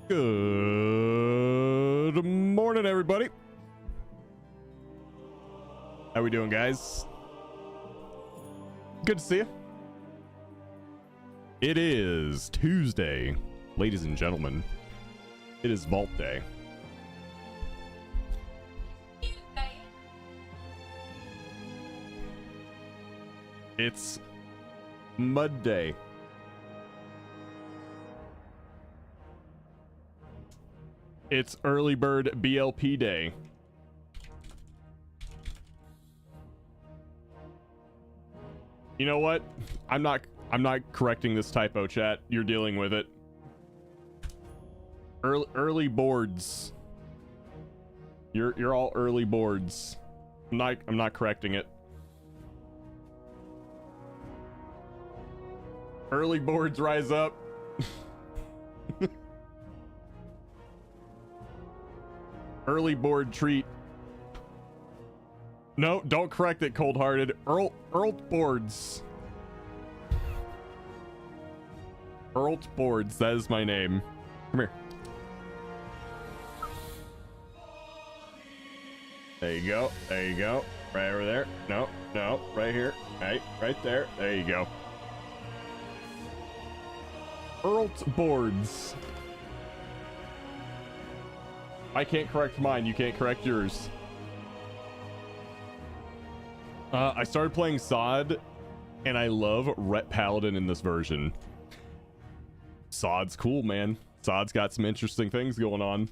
Good morning, everybody. How we doing, guys? Good to see you. It is Tuesday, ladies and gentlemen. It is Vault Day. It's Mud Day. It's Early Bird BLP Day. You know what? I'm not correcting this typo, chat. You're dealing with it. Early boards. You're all early boards. I'm not correcting it. Early boards rise up. Early board treat. No, don't correct it, cold-hearted. Earl boards. Earl boards, that is my name. Come here. There you go. There you go. Right over there. No, right here. Right there. There you go. Earl boards. I can't correct mine. You can't correct yours. I started playing Sod, and I love Ret Paladin in this version. Sod's cool, man. Sod's got some interesting things going on.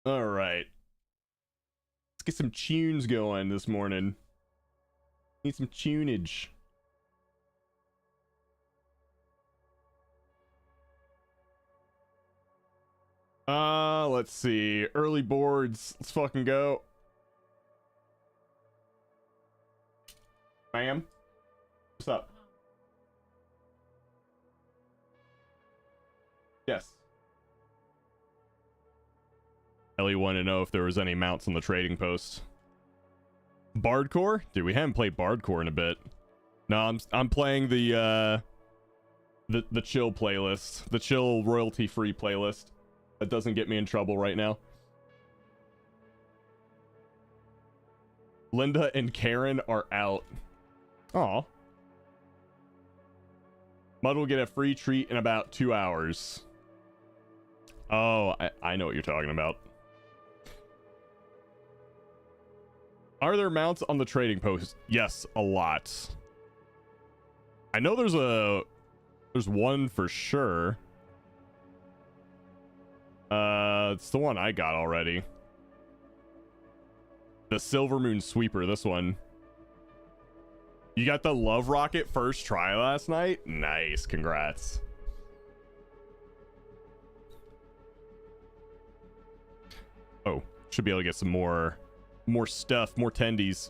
All right. Let's get some tunes going this morning. Need some tunage. Let's see. Early boards. Let's fucking go. Ma'am? What's up? Yes. Ellie wanted to know if there was any mounts on the trading post. Bardcore? Dude, we haven't played Bardcore in a bit. No, I'm playing the chill playlist. The chill royalty-free playlist. That doesn't get me in trouble right now. Linda and Karen are out. Aw. Mud will get a free treat in about 2 hours. Oh, I know what you're talking about. Are there mounts on the trading post? Yes, a lot. I know there's one for sure. It's the one I got already. The Silver Moon Sweeper, this one. You got the Love Rocket first try last night? Nice, congrats. Oh, should be able to get some more stuff, more tendies.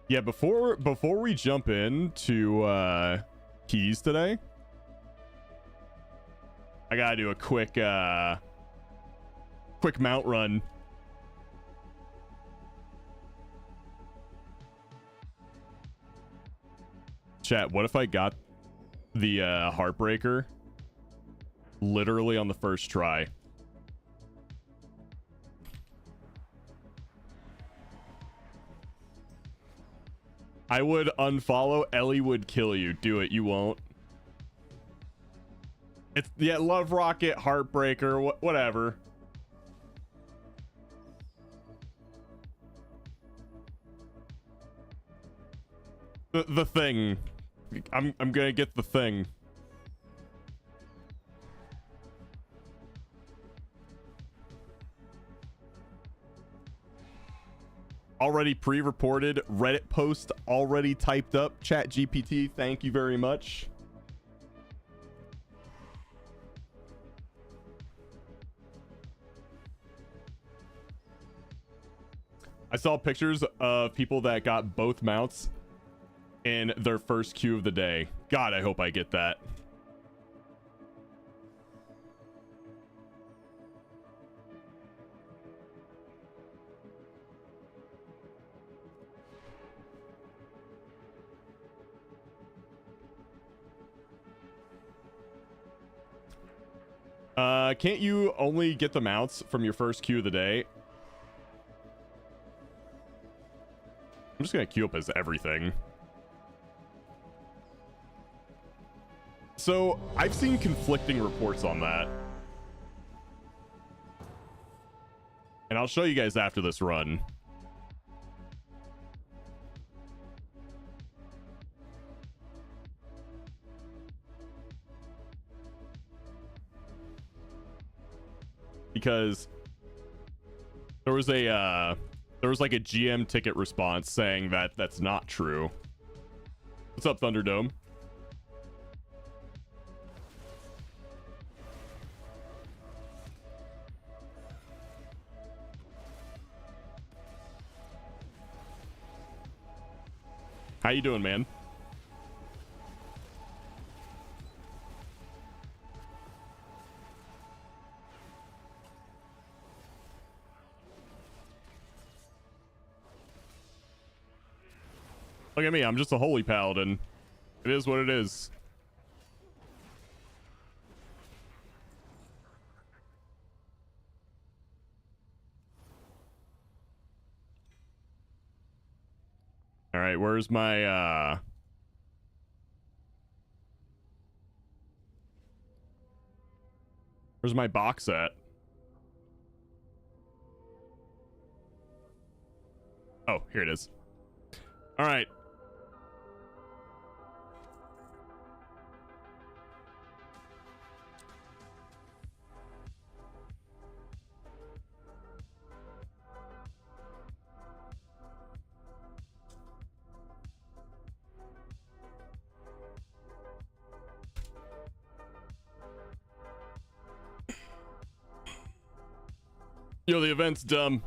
Yeah, before we jump into keys today, I gotta do a quick mount run. Chat, what if I got the Heartbreaker literally on the first try? I would unfollow. Ellie would kill you. Do it. You won't. It's, yeah, Love Rocket, Heartbreaker, whatever. The thing. I'm gonna get the thing. Already pre-reported. Reddit post already typed up. Chat GPT, thank you very much. I saw pictures of people that got both mounts in their first queue of the day. God, I hope I get that. Can't you only get the mounts from your first queue of the day? I'm just gonna queue up as everything. So, I've seen conflicting reports on that. And I'll show you guys after this run. Because there was like a GM ticket response saying that that's not true. What's up, Thunderdome? How you doing, man? Look at me, I'm just a holy paladin. It is what it is. All right, where's my box at? Oh, here it is. All right. Yo, the event's dumb.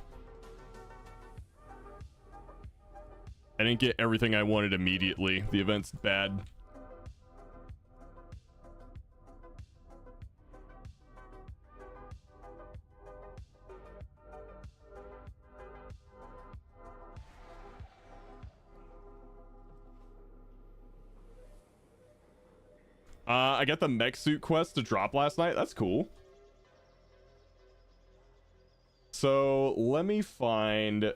I didn't get everything I wanted immediately. The event's bad. I got the mech suit quest to drop last night. That's cool. So let me find.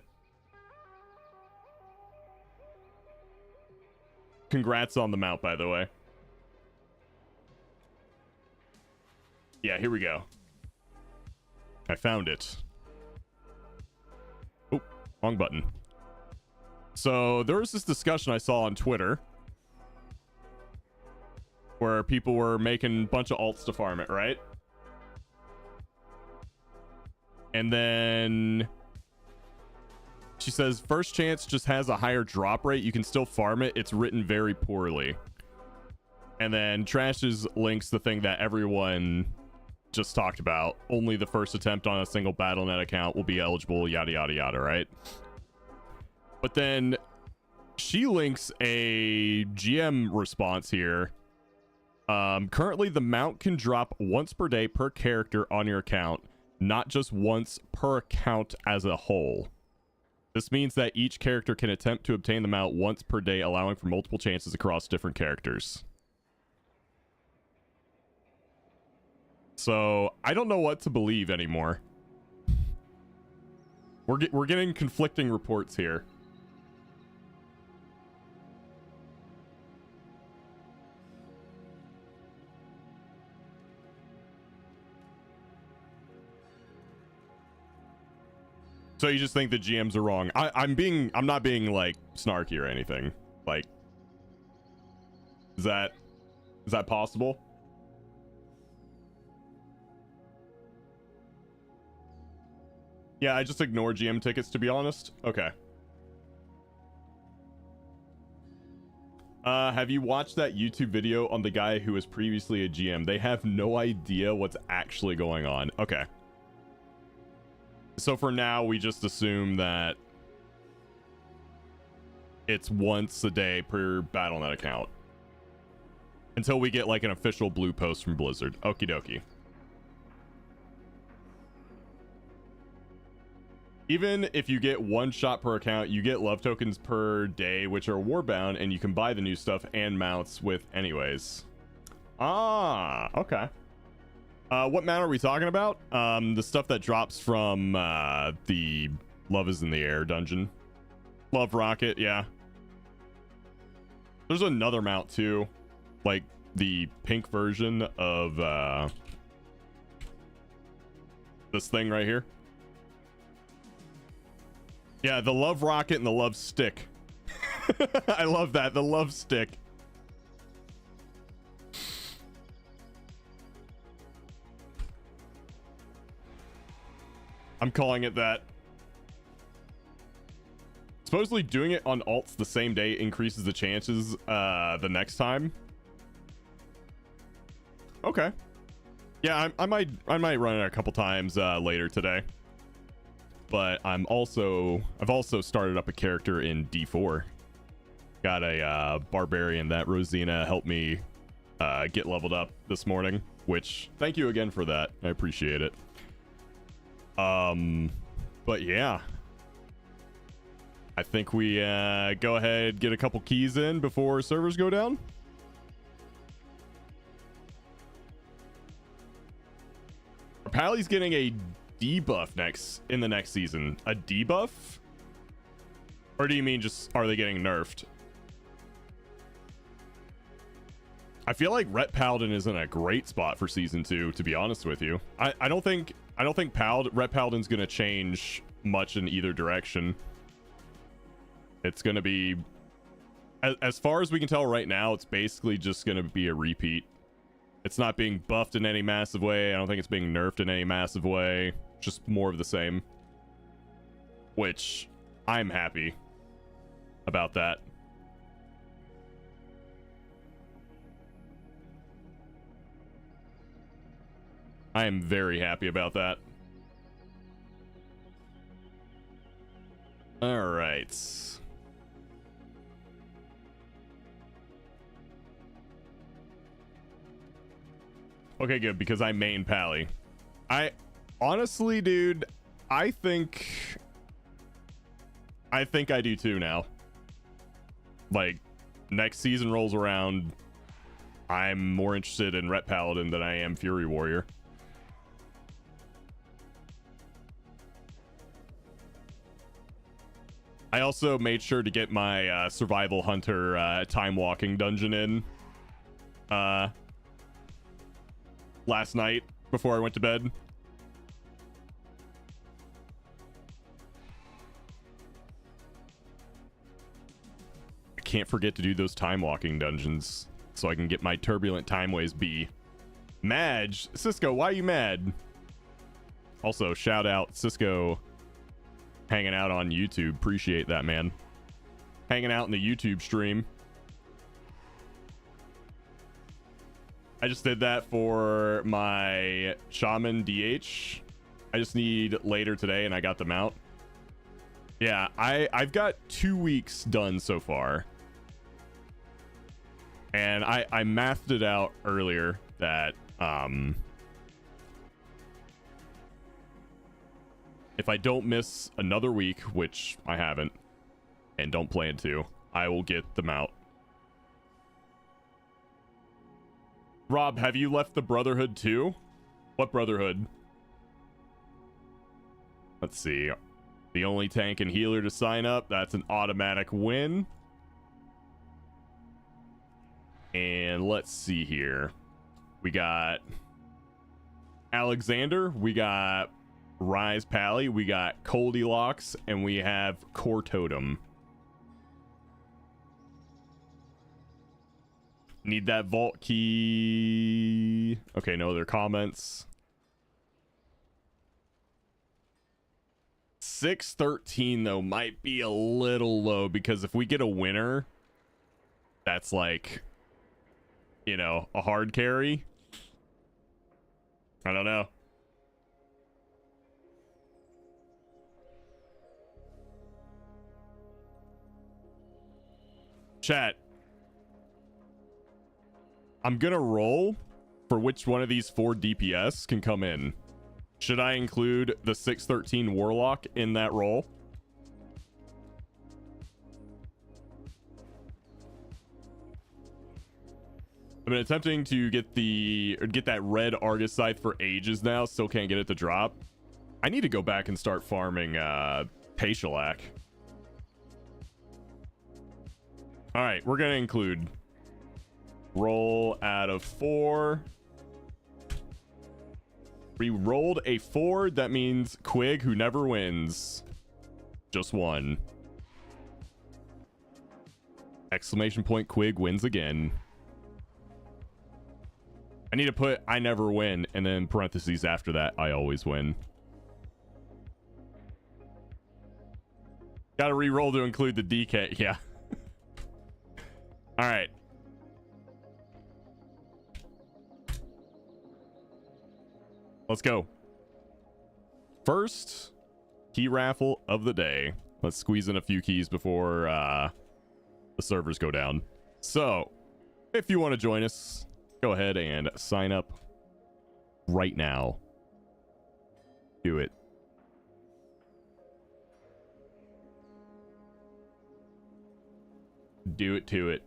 Congrats on the mount, by the way. Yeah, here we go. I found it. Oh, wrong button. So there was this discussion I saw on Twitter where people were making a bunch of alts to farm it, right? And then she says, first chance just has a higher drop rate. You can still farm it. It's written very poorly. And then Trash's links the thing that everyone just talked about. Only the first attempt on a single BattleNet account will be eligible, yada, yada, yada, right? But then she links a GM response here. Currently, the mount can drop once per day per character on your account, not just once per account as a whole. This means that each character can attempt to obtain the mount once per day, allowing for multiple chances across different characters. So, I don't know what to believe anymore. We're getting conflicting reports here. So you just think the GMs are wrong? I'm not being like snarky or anything. Like, is that possible? Yeah, I just ignore GM tickets, to be honest. Okay. Have you watched that YouTube video on the guy who was previously a GM? They have no idea what's actually going on. Okay. So for now, we just assume that it's once a day per BattleNet account. Until we get like an official blue post from Blizzard. Okie dokie. Even if you get one shot per account, you get love tokens per day, which are warbound, and you can buy the new stuff and mounts with anyways. Ah, okay. What mount are we talking about? The stuff that drops from the Love is in the Air dungeon. Love Rocket, yeah. There's another mount too, like the pink version of this thing right here. Yeah, the Love Rocket and the Love Stick. I love that, the Love Stick. I'm calling it that. Supposedly doing it on alts the same day increases the chances the next time. Okay. Yeah, I might run it a couple times later today. But I've also started up a character in D4. Got a barbarian that Rosina helped me get leveled up this morning, which thank you again for that. I appreciate it. But yeah, I think we go ahead, get a couple keys in before servers go down. Pally's getting a debuff in the next season. A debuff? Or do you mean just are they getting nerfed? I feel like Ret Paladin is in a great spot for season 2, to be honest with you. I don't think Ret Paladin's gonna change much in either direction. It's gonna be, as far as we can tell right now, it's basically just gonna be a repeat. It's not being buffed in any massive way. I don't think it's being nerfed in any massive way. Just more of the same. Which, I'm happy about that. I am very happy about that. All right. Okay, good, because I main Pally. I honestly, dude, I think I do too now. Like, next season rolls around, I'm more interested in Ret Paladin than I am Fury Warrior. I also made sure to get my Survival Hunter time walking dungeon in last night before I went to bed. I can't forget to do those time walking dungeons so I can get my Turbulent Timeways B. Madge, Cisco, why are you mad? Also, shout out Cisco hanging out on YouTube. Appreciate that, man. Hanging out in the YouTube stream. I just did that for my Shaman DH. I just need later today and I got them out. Yeah, I've got 2 weeks done so far. And I mathed it out earlier that if I don't miss another week, which I haven't and don't plan to, I will get them out. Rob, have you left the Brotherhood too? What Brotherhood? Let's see. The only tank and healer to sign up. That's an automatic win. And let's see here. We got Alexander. We got Rise Pally. We got Goldilocks. And we have Core Totem. Need that vault key. Okay, no other comments. 613 though might be a little low because if we get a winner, that's like, you know, a hard carry. I don't know. Chat. I'm gonna roll for which one of these 4 DPS can come in. Should I include the 613 Warlock in that roll? I've been attempting to get that red Argus scythe for ages now. Still can't get it to drop. I need to go back and start farming Payshalak. All right, we're gonna include roll out of 4. We rolled a 4. That means Quig, who never wins, just won. Exclamation point, Quig wins again. I need to put I never win and then parentheses after that, I always win. Gotta re-roll to include the DK. Yeah. All right. Let's go. First key raffle of the day. Let's squeeze in a few keys before the servers go down. So, if you want to join us, go ahead and sign up right now. Do it. Do it to it.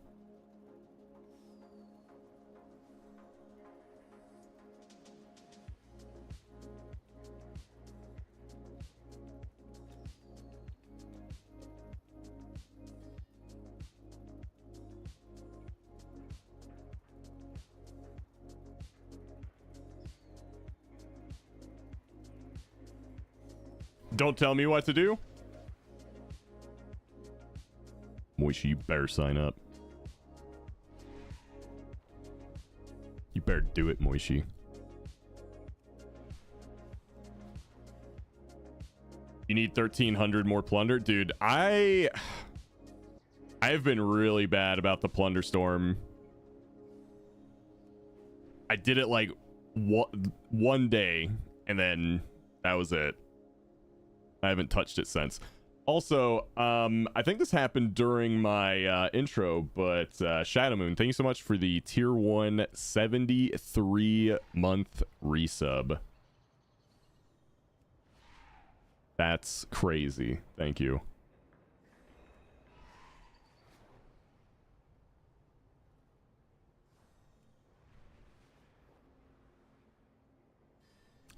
Don't tell me what to do. Moishi, you better sign up. You better do it, Moishi. You need 1,300 more plunder? Dude, I've been really bad about the plunder storm. I did it like one day, and then that was it. I haven't touched it since. Also, I think this happened during my intro, but Shadow Moon, thank you so much for the tier 1 73-month resub. That's crazy. Thank you.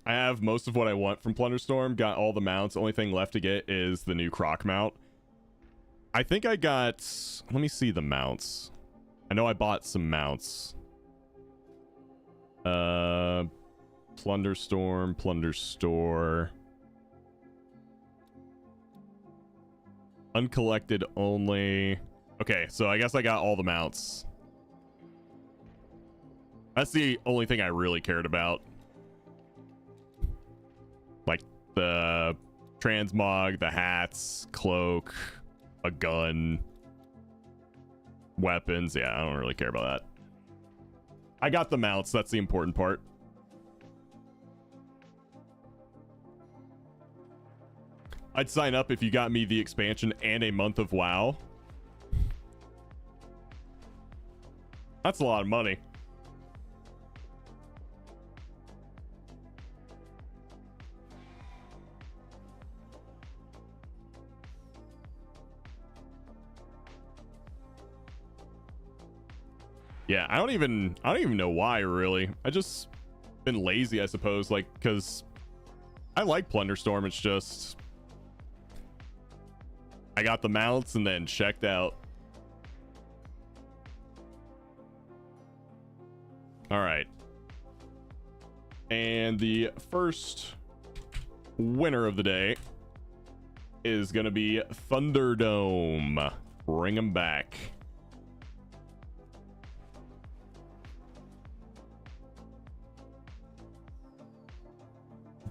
I have most of what I want from Plunderstorm. Got all the mounts. Only thing left to get is the new Croc mount. I think I got... Let me see the mounts. I know I bought some mounts. Plunderstorm, Plunder Store. Uncollected only. Okay, so I guess I got all the mounts. That's the only thing I really cared about. Like the transmog, the hats, cloak, a gun, weapons. Yeah, I don't really care about that. I got the mounts. That's the important part. I'd sign up if you got me the expansion and a month of WoW. That's a lot of money. Yeah, I don't even know why, really. I just been lazy, I suppose, like, because I like Plunderstorm. It's just I got the mounts and then checked out. All right. And the first winner of the day is going to be Thunderdome. Bring him back.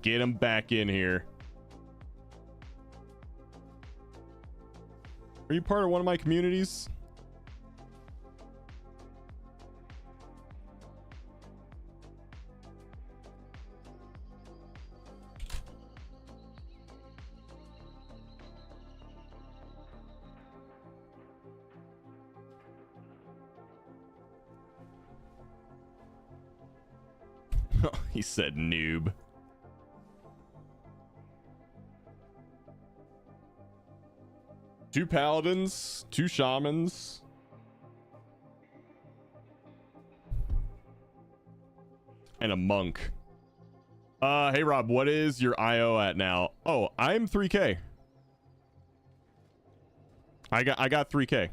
Get him back in here. Are you part of one of my communities? He said noob. Two paladins, two shamans. and a monk. Hey Rob, what is your IO at now? Oh, I'm 3K. I got 3K.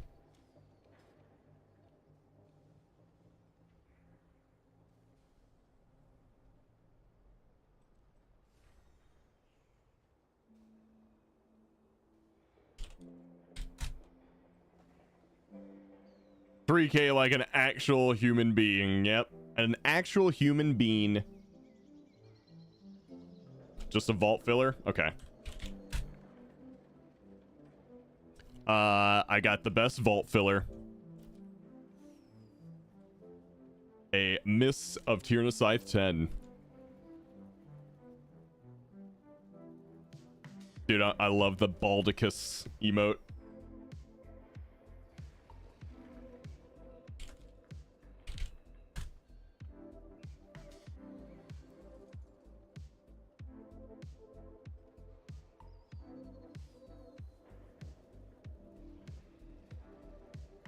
$3K like an actual human being. Yep. An actual human being. Just a vault filler? Okay. I got the best vault filler. A Miss of Tyrannosaurus 10. Dude, I love the Baldicus emote.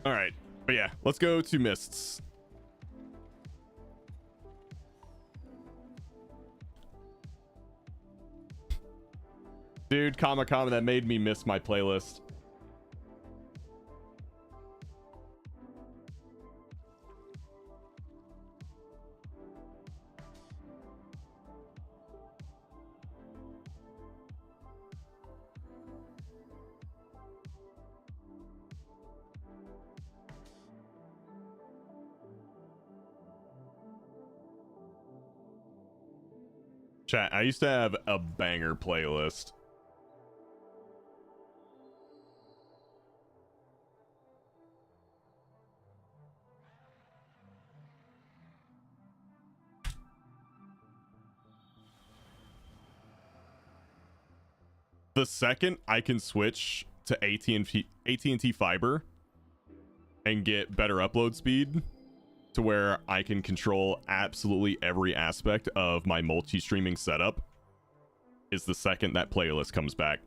All right, but yeah, let's go to mists. Dude, comma, that made me miss my playlist. Chat, I used to have a banger playlist. The second I can switch to AT&T fiber and get better upload speed to where I can control absolutely every aspect of my multi-streaming setup is the second that playlist comes back.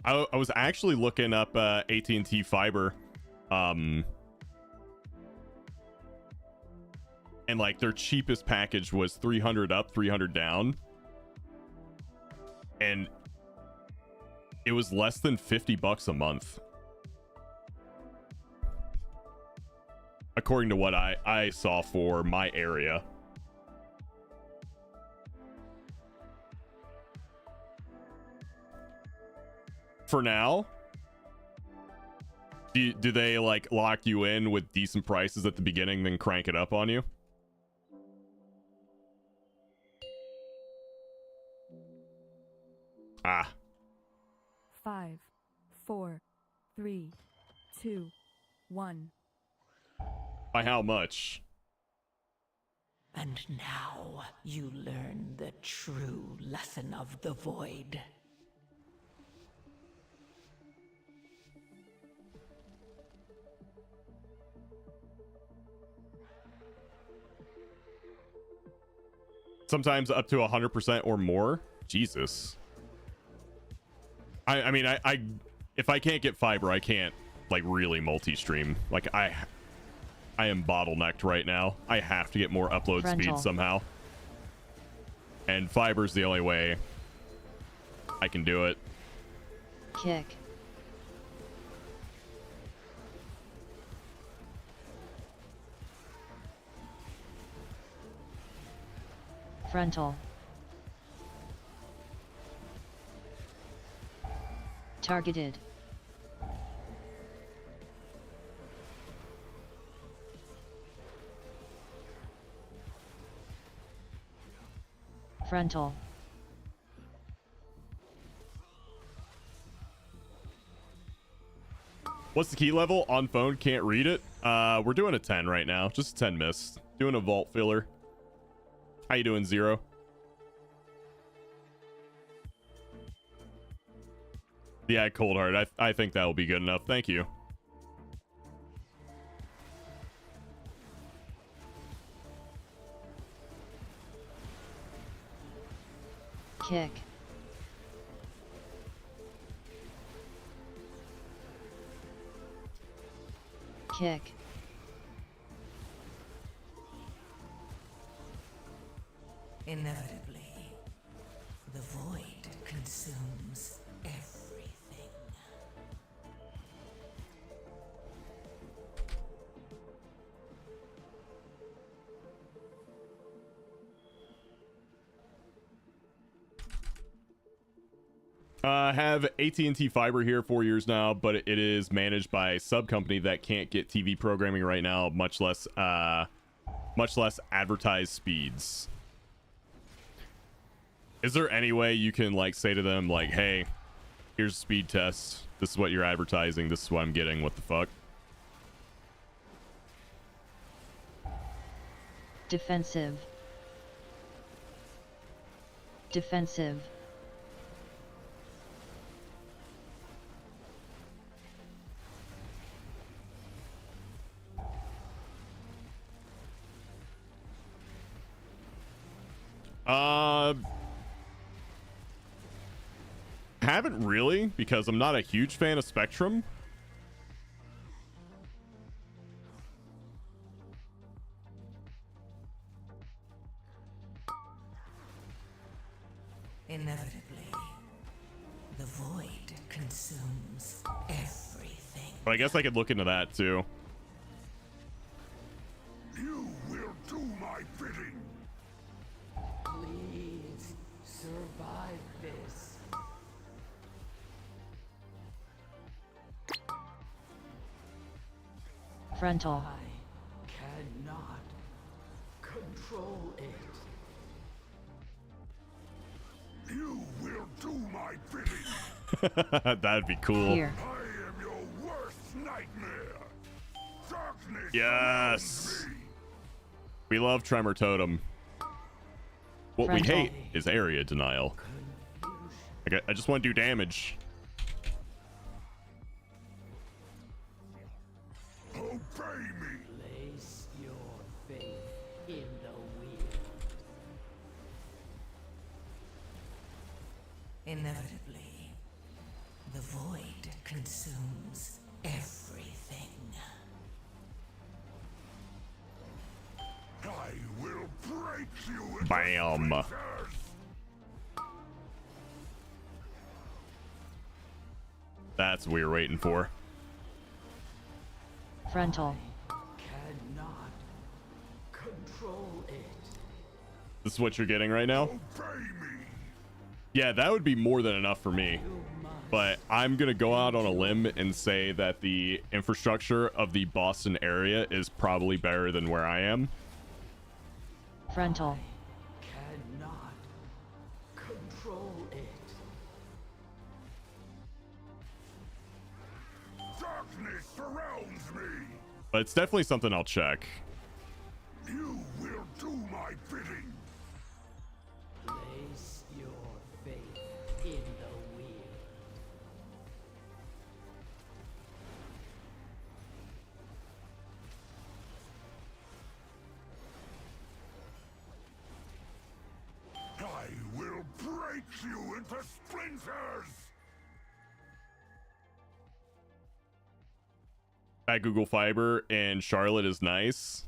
I was actually looking up AT&T fiber, and like their cheapest package was 300 up, 300 down, and it was less than $50 a month, according to what I saw for my area. For now, do they like lock you in with decent prices at the beginning, then crank it up on you? Ah. 5, 4, 3, 2, 1. By how much? And now you learn the true lesson of the void. Sometimes up to 100% or more. Jesus. I mean, I if I can't get fiber, I can't like really multi-stream. Like I am bottlenecked right now. I have to get more upload speed somehow. And fiber's the only way I can do it. Kick. Frontal. Targeted. Frontal. What's the key level? On phone, can't read it. We're doing a 10 right now. Just a 10 miss. Doing a vault filler. How you doing, Zero? Yeah, Cold Heart. I think that will be good enough. Thank you. Kick. Kick. Inevitably, the void consumes everything. Have AT&T fiber here 4 years now, but it is managed by a sub company that can't get TV programming right now, much less advertised speeds. Is there any way you can like say to them like, hey, here's a speed test, this is what you're advertising, this is what I'm getting, what the fuck? Defensive. Defensive. Haven't really, because I'm not a huge fan of Spectrum. Inevitably, the void consumes everything. But I guess I could look into that too. You will do my bidding. Please survive this. Frontal. I cannot control it. You will do my bidding. That'd be cool. Here. I am your worst nightmare. Darkness Yes. surrounds me. We love Tremor Totem. What we Frontal. hate is area denial. I just want to do damage. Obey me. Place your faith in the wheel. Inevitably, the void consumes everything. I will break you into Bam. splinters. That's what we were waiting for. Frontal. Cannot control it. This is what you're getting right now? Obey me. Yeah, that would be more than enough for me. But I'm going to go out on a limb and say that the infrastructure of the Boston area is probably better than where I am. Frontal. Cannot control it. Darkness surrounds me. But it's definitely something I'll check. You will do my bidding. Place your faith in the wheel. I will break you into splinters. That Google Fiber in Charlotte is nice.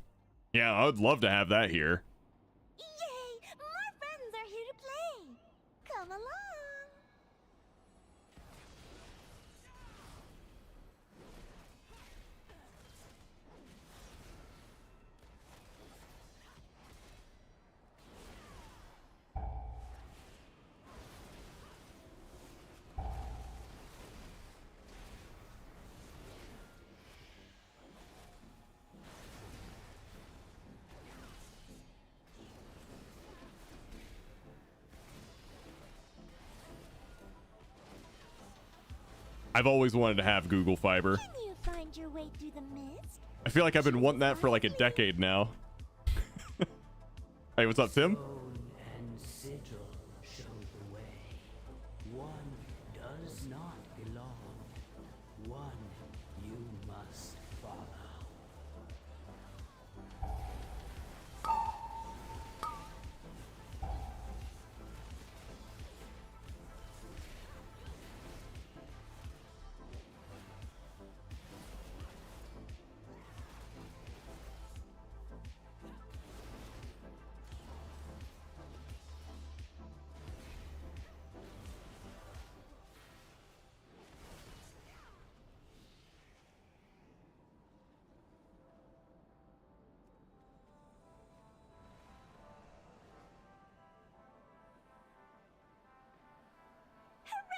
Yeah, I would love to have that here. Yay! My friends are here to play. Come along. I've always wanted to have Google Fiber. Can you find your way through the mist? I feel like I've been wanting that for like a decade now. Hey, what's up, Tim? Stone and sigil show the way. One does not belong. One you must follow.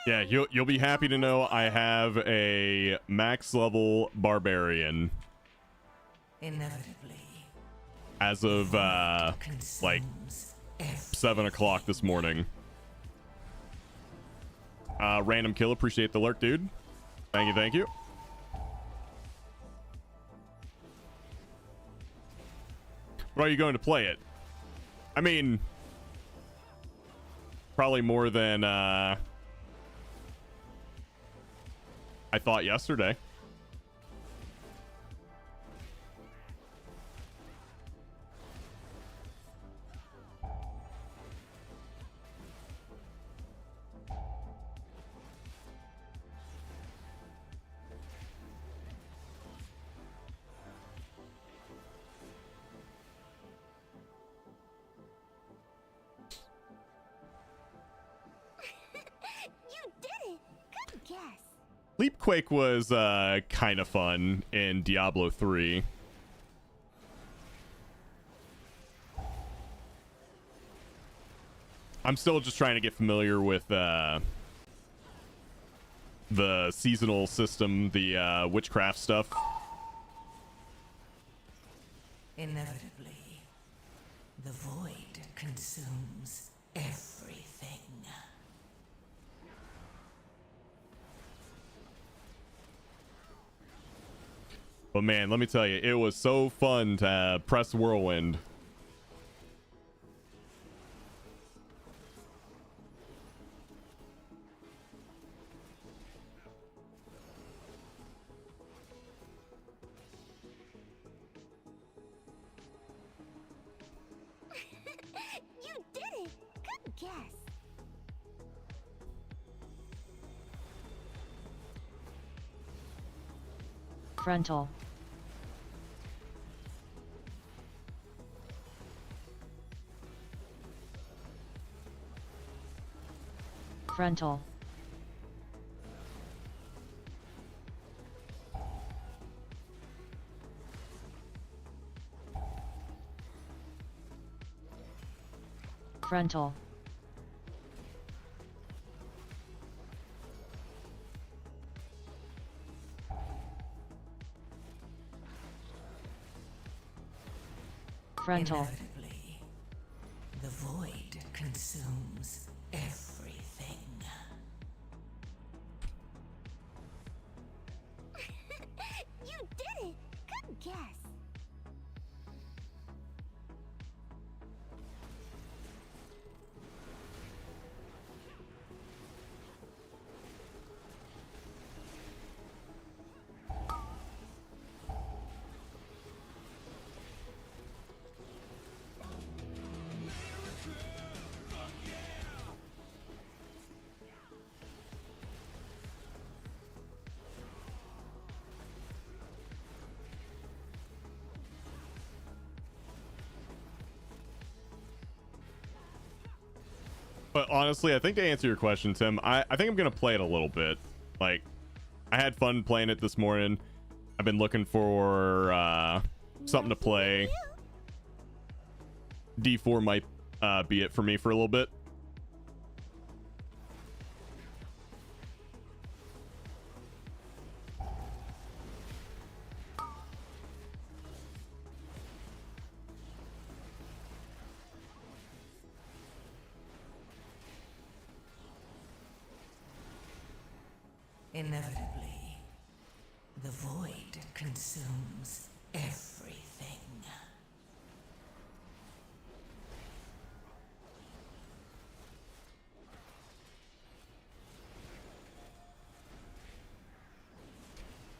Yeah, you'll be happy to know I have a max level barbarian Inevitably, as of like consumes 7 o'clock this morning. Random kill, appreciate the lurk, dude. Thank you, thank you. What are you going to play it? I mean, probably more than I thought yesterday. You did it! Good guess. Leapquake was kind of fun in Diablo 3. I'm still just trying to get familiar with the seasonal system, the witchcraft stuff. Inevitably, the void consumes everything. But man, let me tell you, it was so fun to press Whirlwind. You did it! Good guess. Frontal. Frontal. Frontal. Frontal. Inevitably, the void consumes everything. You did it! Good guess. But honestly, I think to answer your question, Tim, I think I'm going to play it a little bit. Like, I had fun playing it this morning. I've been looking for something to play. D4 might be it for me for a little bit. Inevitably, the void consumes everything.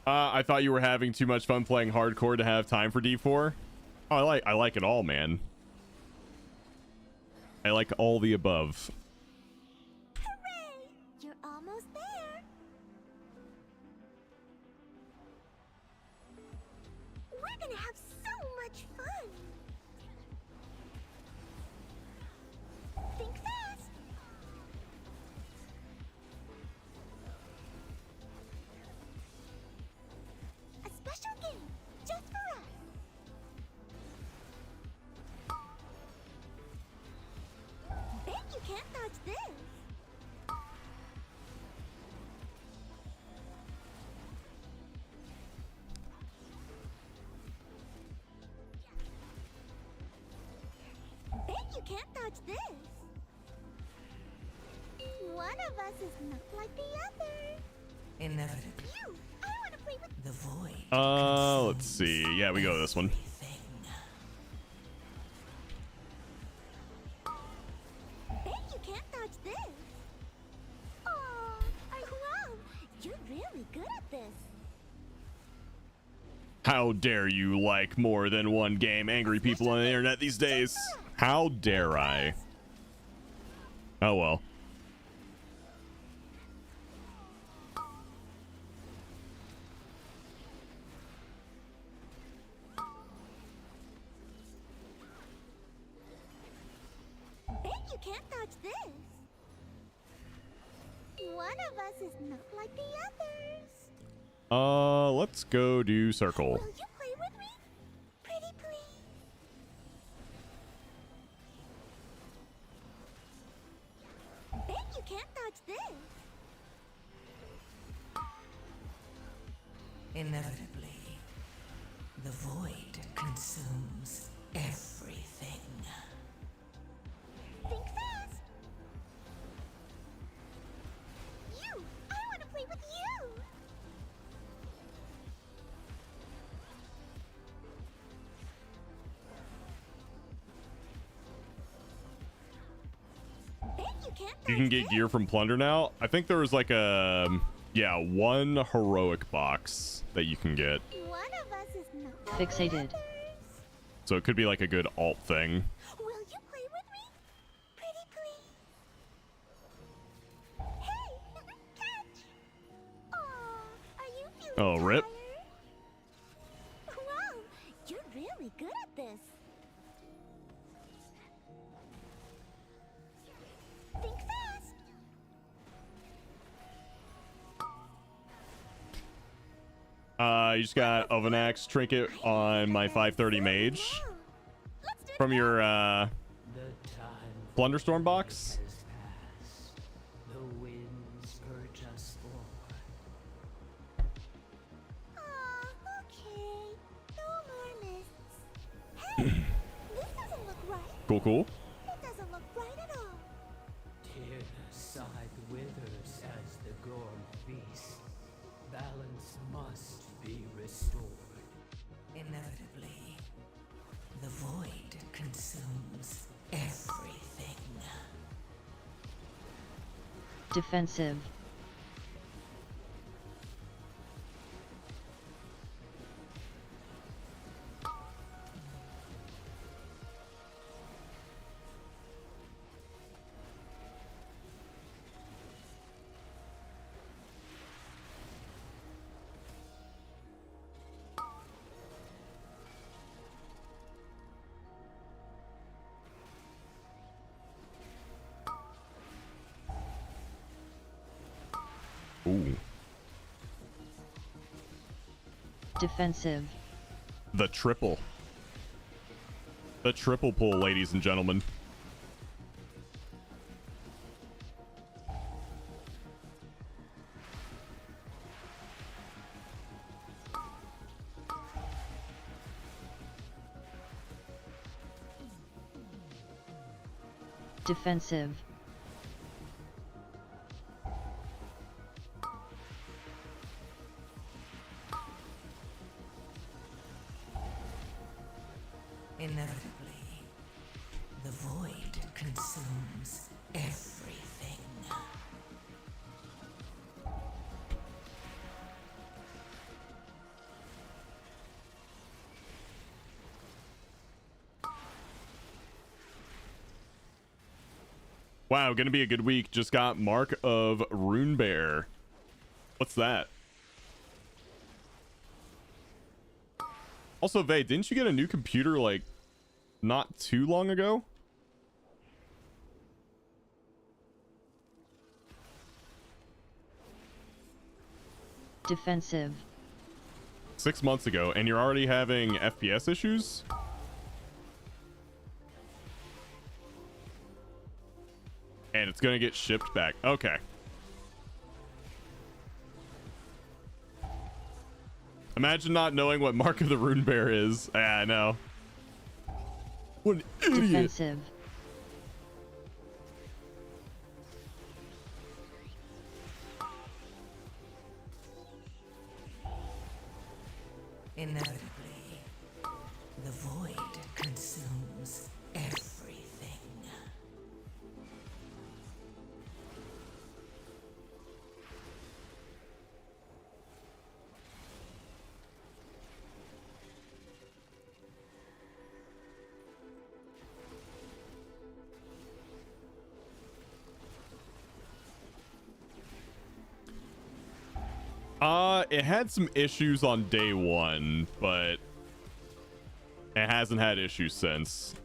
I thought you were having too much fun playing hardcore to have time for D4. Oh, I like it all, man. I like all the above. Hooray! You're almost there. We're gonna have so much fun. Think fast. A special game just for us. Bet you can't dodge this. you can't dodge this. One of us is not like the other. Inevitably, You, I want to play with the void. Let's see. Yeah, we go this one. Everything. Bet you can't dodge this. Oh, wow, you're really good at this. How dare you like more than one game? Angry people on the internet these days. How dare I? Oh well. Bet you can't dodge this. One of us is not like the others. Let's go do circle. Will you play with me? Pretty please. Bet you can't dodge this. Inevitably, the void consumes everything. Think fast. You, I want to play with you. Bet you can't You can dodge get this. gear from plunder now. I think there was like a one heroic box that you can get. One of us is not like Fixated. the others. So it could be like a good alt thing. Will you play with me? Pretty please. Hey, catch. Aw, are you feeling Oh, rip. tired? Wow, you're really good at this. Think fast. You just got Oven Axe trinket on my 530 mage Wow. Let's do it from now. your The time Plunderstorm box. has passed. The winds purge us all. Aw, okay. No more mists. Hey, this doesn't look right. Cool, cool. It doesn't look right at all. Tyr's side withers as the gorm feasts. Balance must be restored. Inevitably, the void consumes everything. Defensive. Ooh. Defensive. The triple. The triple pull, ladies and gentlemen. Defensive. Inevitably, the void consumes everything. Wow, gonna be a good week. Just got Mark of Rune Bear. What's that? Also, Vay, didn't you get a new computer like not too long ago? Defensive. 6 months ago, and you're already having FPS issues? And it's gonna get shipped back. Okay. Imagine not knowing what Mark of the Rune Bear is. Yeah, I know. What an idiot. Defensive. Inevitably, the void consumes everything. It had some issues on day one, but it hasn't had issues since.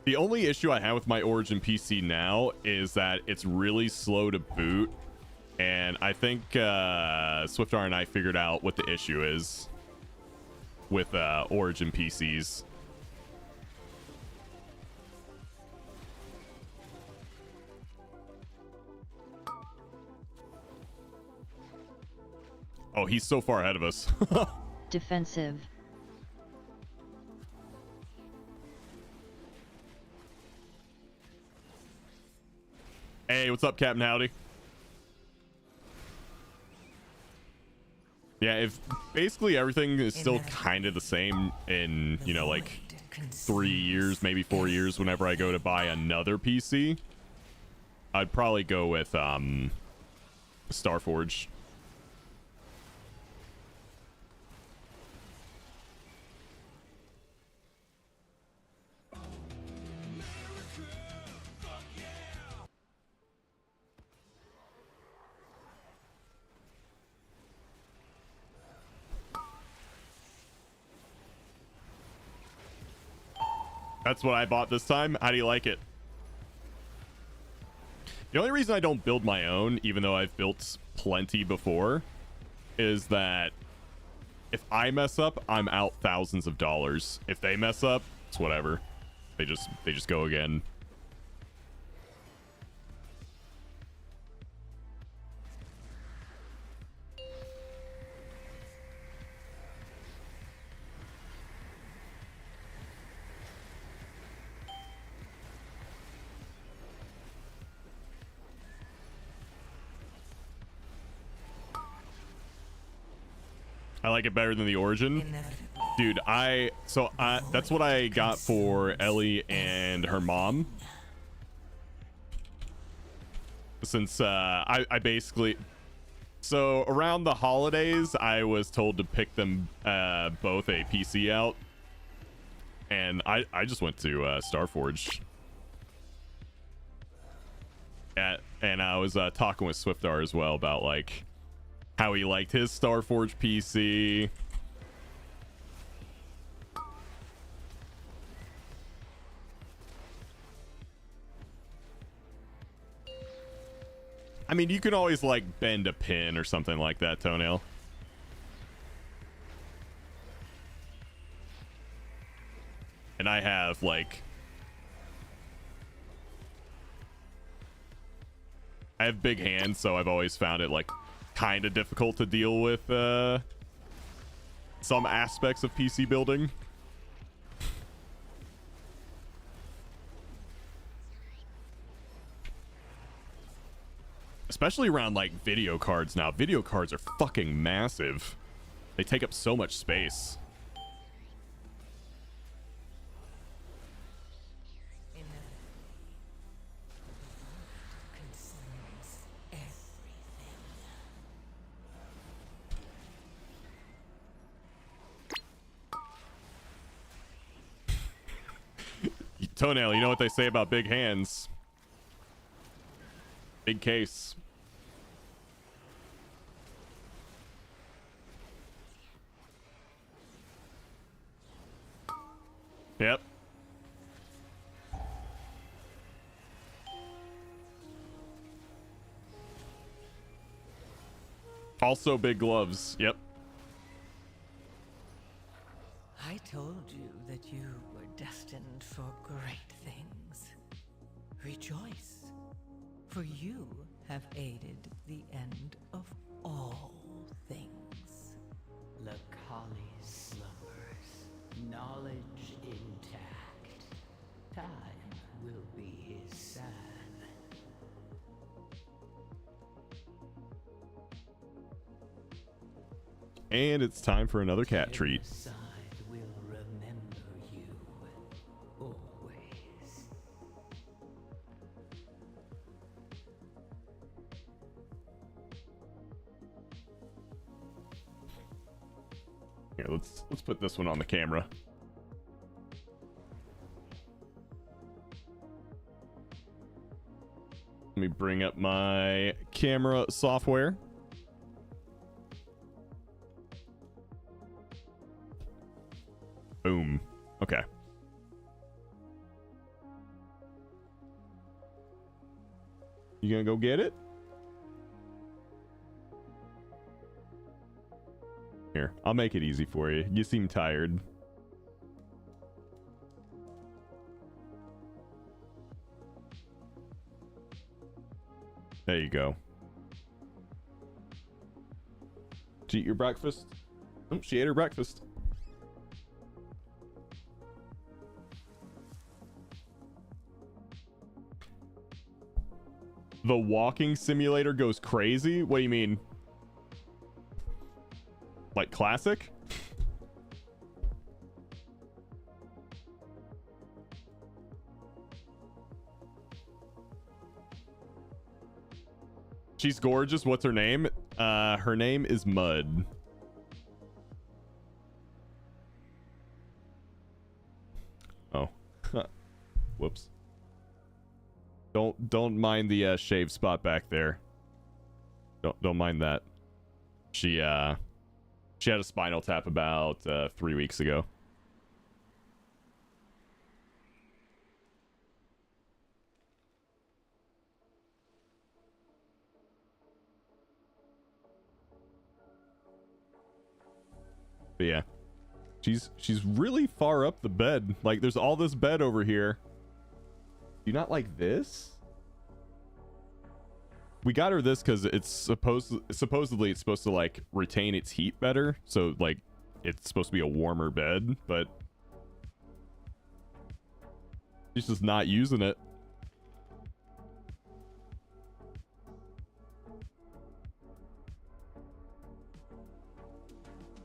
The only issue I have with my Origin PC now is that it's really slow to boot, and I think Swiftar and I figured out what the issue is with Origin PCs. Oh, he's so far ahead of us. Defensive. Hey, what's up, Captain Howdy? Yeah, if basically everything is still kind of the same in, you know, like 3 years, maybe 4 years, whenever I go to buy another PC, I'd probably go with Starforge. That's what I bought this time. How do you like it? The only reason I don't build my own, even though I've built plenty before, is that if I mess up, I'm out thousands of dollars. If they mess up, it's whatever. They just go again. I like it better than the Origin. Dude, that's what I got for Ellie and her mom. Since I basically, so around the holidays, I was told to pick them both a PC out, and I just went to Starforge. And I was talking with Swiftar as well about like how he liked his Starforge PC. I mean, you can always like bend a pin or something like that, Toenail. And I have like, I have big hands, so I've always found it like kind of difficult to deal with some aspects of PC building. Especially around like video cards now. Video cards are fucking massive. They take up so much space. Toenail, you know what they say about big hands? Big case. Yep. Also big gloves. Yep. I told you that you were destined for great things. Rejoice, for you have aided the end of all things. Lakali slumbers, knowledge intact. Time will be his salve. And it's time for another cat treat. Side will remember you always. Here, let's put this one on the camera. Let me bring up my camera software. Boom. Okay. You gonna go get it? Here, I'll make it easy for you. You seem tired. There you go. Did you eat your breakfast? Oh, she ate her breakfast. The walking simulator goes crazy? What do you mean? Like classic? She's gorgeous. What's her name? Her name is Mud. Oh. Whoops. Don't mind the shave spot back there. Don't mind that. She had a spinal tap about 3 weeks ago. But yeah, she's really far up the bed. Like, there's all this bed over here. Do you not like this? We got her this because it's supposedly it's supposed to like retain its heat better, so like it's supposed to be a warmer bed, but she's just not using it.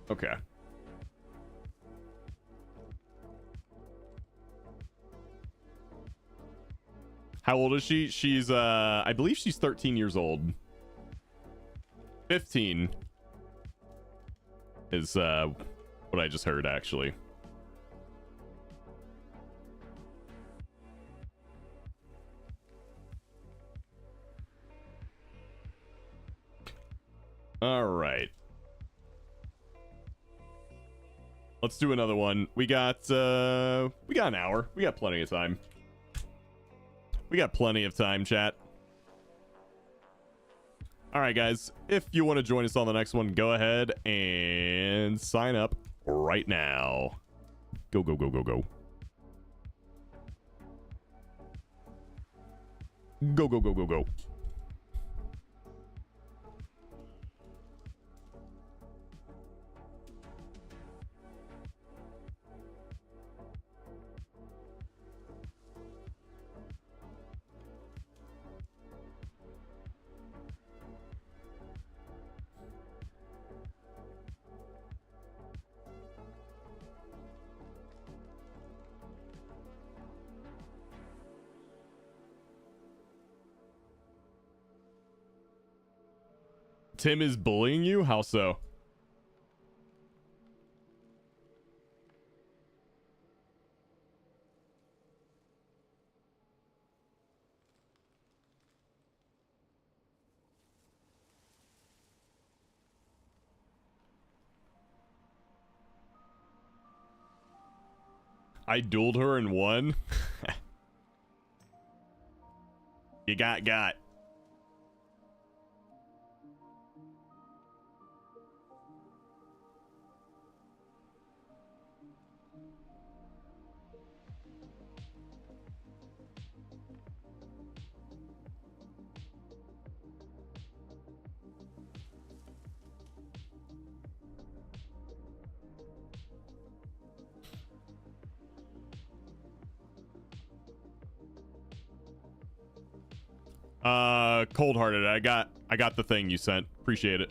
Okay. How old is she? She's I believe she's 13 years old. 15 is what I just heard, actually. All right. Let's do another one. We got an hour. We got plenty of time. We got plenty of time, chat. All right, guys. If you want to join us on the next one, go ahead and sign up right now. Go, go, go, go, go. Go, go, go, go, go. Tim is bullying you? How so? I dueled her and won? You got. Cold-hearted. I got the thing you sent. Appreciate it.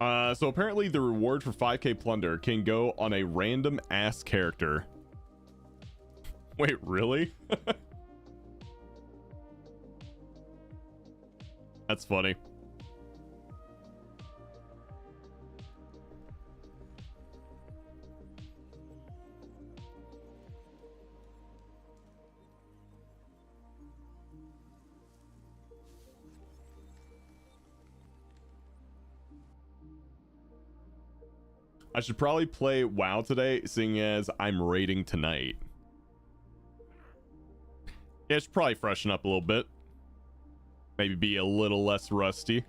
So apparently the reward for 5k plunder can go on a random ass character. Wait, really? That's funny. I should probably play WoW today, seeing as I'm raiding tonight. Yeah, I should probably freshen up a little bit. Maybe be a little less rusty.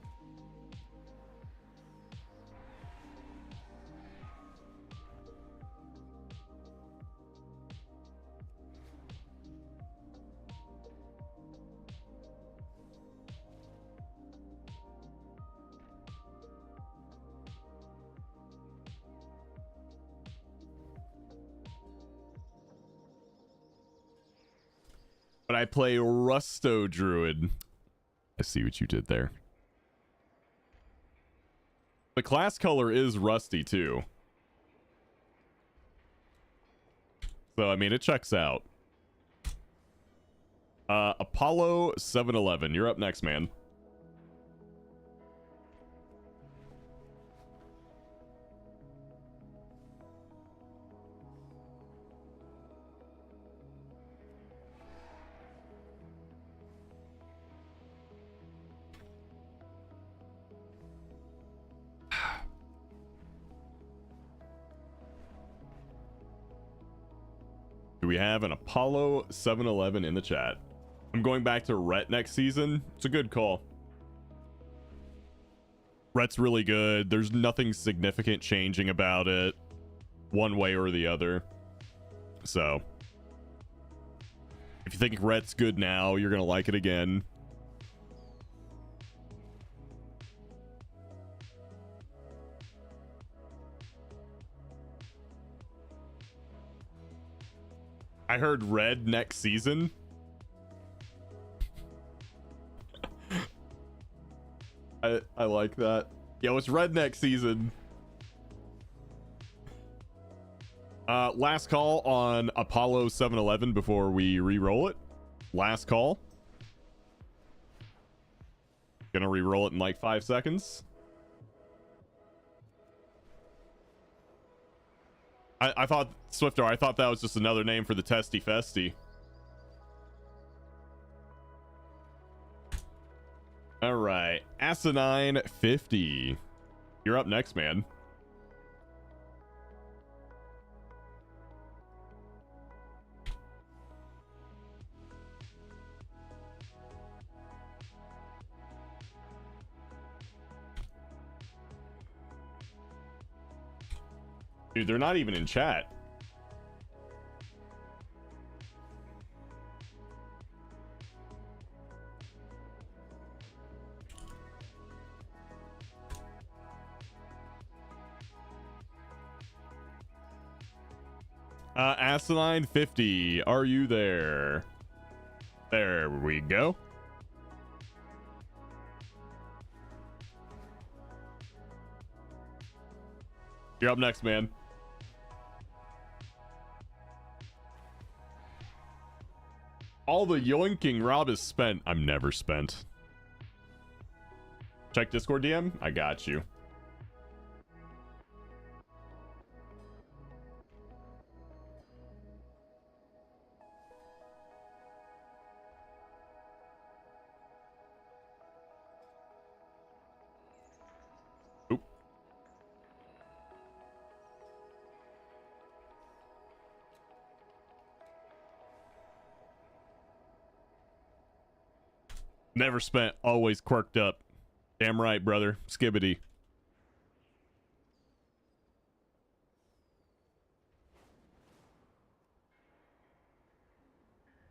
But I play Rusto Druid. I see what you did there. The class color is rusty too. So, I mean, it checks out. Apollo 711, you're up next, man. Do we have an Apollo 711 in the chat? I'm going back to Rhett next season. It's a good call. Rhett's really good. There's nothing significant changing about it one way or the other. So if you think Rhett's good now, you're going to like it again. I heard Red next season. I like that. Yo, it's Red next season. Last call on Apollo 711 before we re-roll it. Last call. Gonna re-roll it in like 5 seconds. I thought, Swiftar, I thought that was just another name for the Testy Festy. All right, Asinine 50. You're up next, man. Dude, they're not even in chat. Asinine 50, are you there? There we go. You're up next, man. All the yoinking Rob is spent. I'm never spent. Check Discord DM. I got you. Oop. Never spent, always quirked up. Damn right, brother. Skibbity.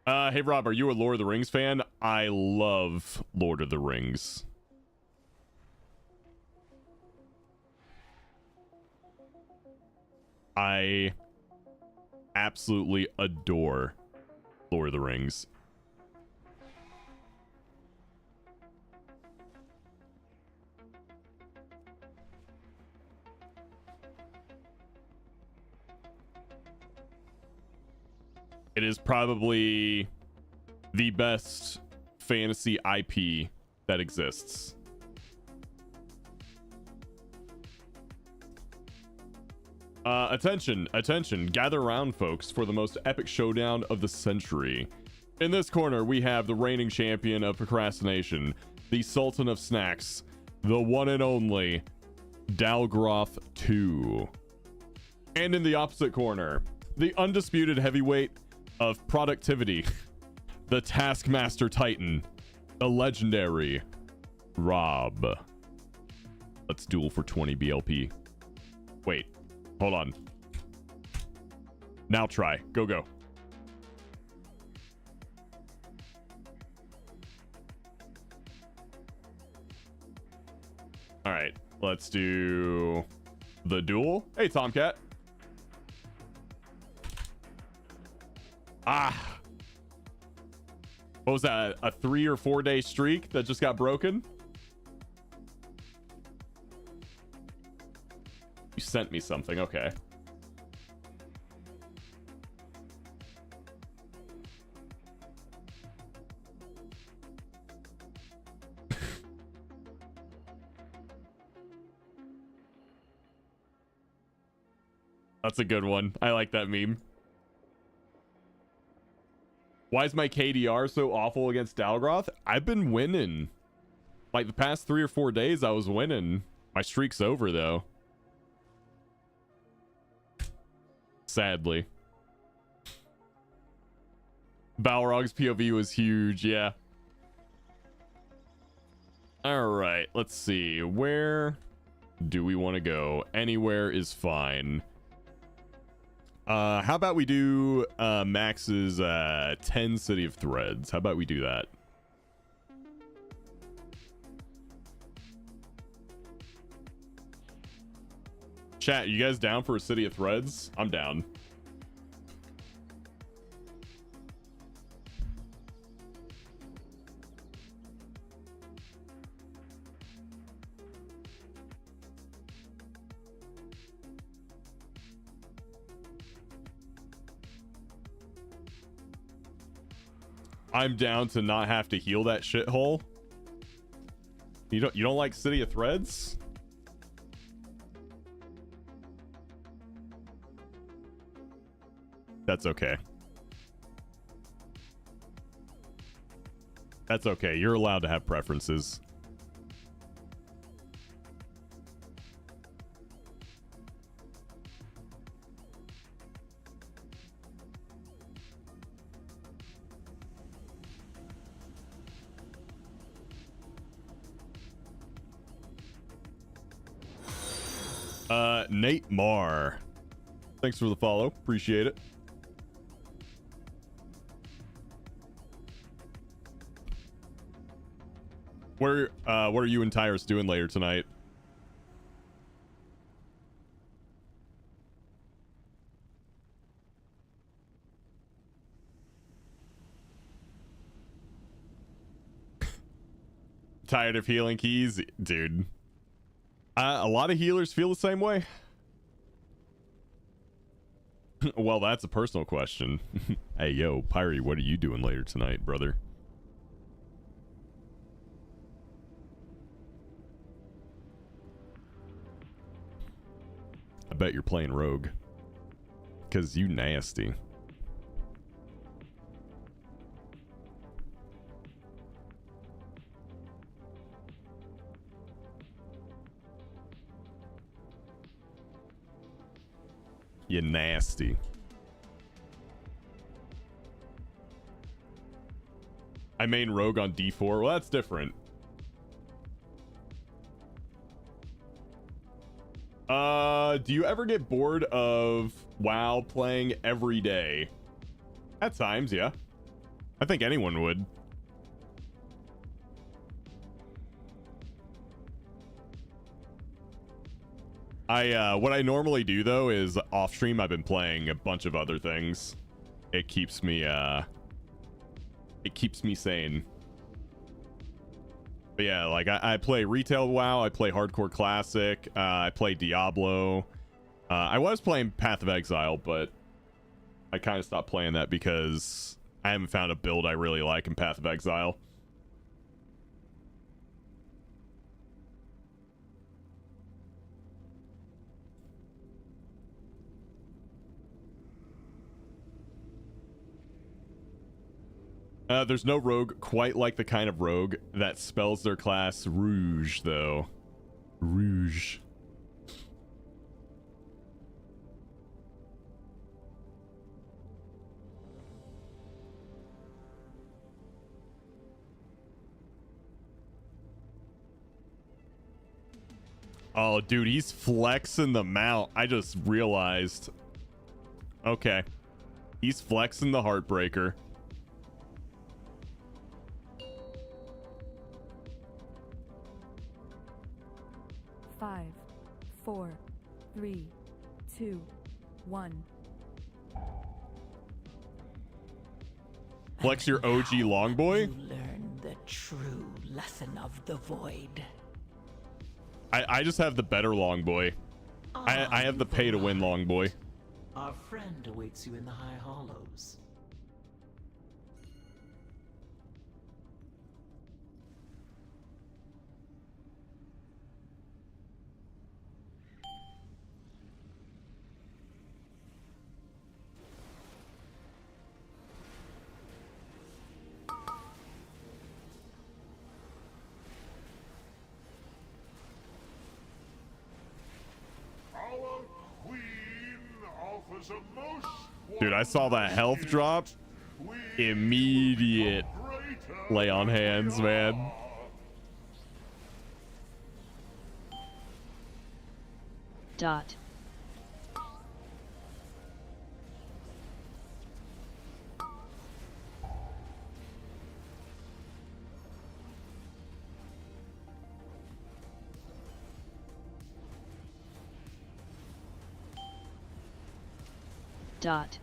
Hey Rob, are you a Lord of the Rings fan? I love Lord of the Rings. I absolutely adore Lord of the Rings. It is probably the best fantasy IP that exists. Attention, gather around, folks, for the most epic showdown of the century. In this corner, we have the reigning champion of procrastination, the Sultan of Snacks, the one and only Dalgroth 2. And in the opposite corner, the undisputed heavyweight of productivity, the Taskmaster Titan, the legendary Rob. Let's duel for 20 BLP. Wait, hold on. Now try. Go. All right, let's do the duel. Hey, Tomcat. What was that? A 3 or 4 day streak that just got broken? You sent me something. Okay. That's a good one. I like that meme. Why is my KDR so awful against Dalgroth? I've been winning. Like the past 3 or 4 days, I was winning. My streak's over, though. Sadly. Balrog's POV was huge, yeah. Alright, let's see. Where do we want to go? Anywhere is fine. How about we do Max's 10 City of Threads? How about we do that? Chat, you guys down for a City of Threads? I'm down. I'm down to not have to heal that shithole. You don't like City of Threads? That's okay. That's okay. You're allowed to have preferences. Nate Marr. Thanks for the follow. Appreciate it. What are you and Tyrus doing later tonight? Tired of healing keys? Dude. A lot of healers feel the same way. Well, that's a personal question. Hey, yo, Pyrie, what are you doing later tonight, brother? I bet you're playing Rogue. 'Cause you nasty. You nasty. I main Rogue on D4. Well, that's different. Do you ever get bored of WoW playing every day? At times, yeah. I think anyone would. What I normally do though is off stream I've been playing a bunch of other things. It keeps me sane. But yeah, like I play retail WoW, I play hardcore classic, I play Diablo. I was playing Path of Exile, but I kind of stopped playing that because I haven't found a build I really like in Path of Exile. There's no rogue quite like the kind of rogue that spells their class Rouge, though. Rouge. Oh, dude, he's flexing the mount. I just realized. Okay. He's flexing the Heartbreaker. Five, 4, 3, 2, 1. Flex your OG Longboy? You learn the true lesson of the void. I just have the better Longboy. I have the pay to win Longboy. Our friend awaits you in the High Hollows. Our queen offers a most Dude, I saw that health drop. Immediate lay on hands, man. Dot. Dot.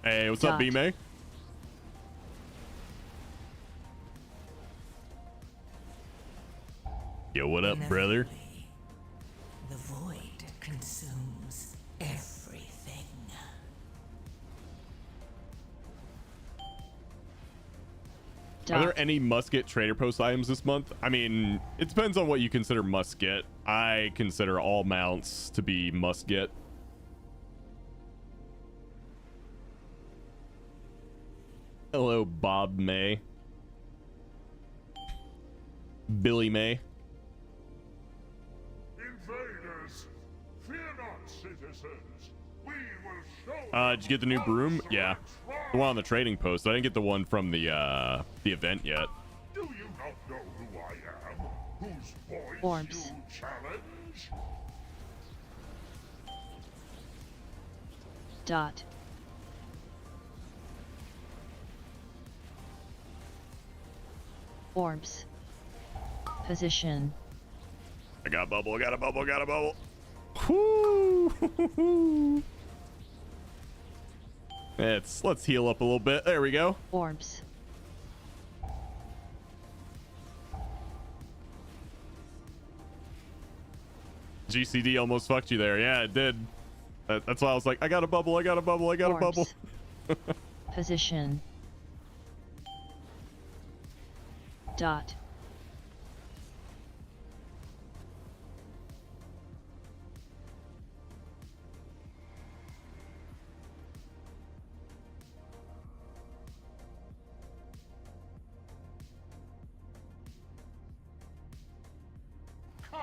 Hey, what's up, Dot. B-May? Yo, what up, brother? Inevitably, the void consumes everything. Are there Dot. any must-get trader post items this month? I mean, it depends on what you consider must-get. I consider all mounts to be must-get. Hello, Bob May. Billy May. invaders. Fear not, citizens. We will show Did you get the new broom? Yeah. The one on the trading post. I didn't get the one from the event yet. Do you not know who I am? Whose voice Orbs. you challenge? Dot. Orbs. Position. I got a bubble, I got a bubble, I got a bubble. Whoo! Let's heal up a little bit. There we go. Orbs. GCD almost fucked you there. Yeah, it did. That's why I was like, I got a bubble, I got a bubble, I got a bubble. Orbs. Position. Dot. Come,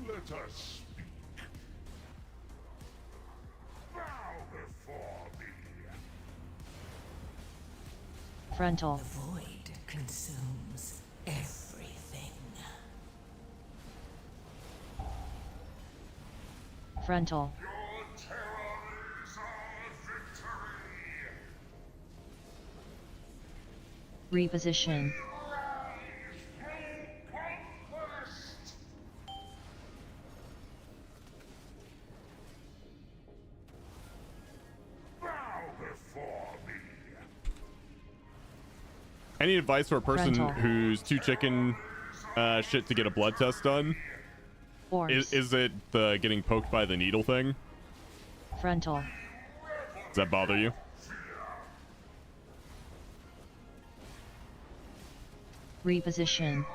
let us speak. Bow before me. Frontal. The void consumes everything. Frontal. Your terror is our victory. Reposition. Bow before me. Any advice for a person Frontal. who's too chicken shit to get a blood test done? Force. Is it the getting poked by the needle thing? Frontal. Does that bother you? Reposition.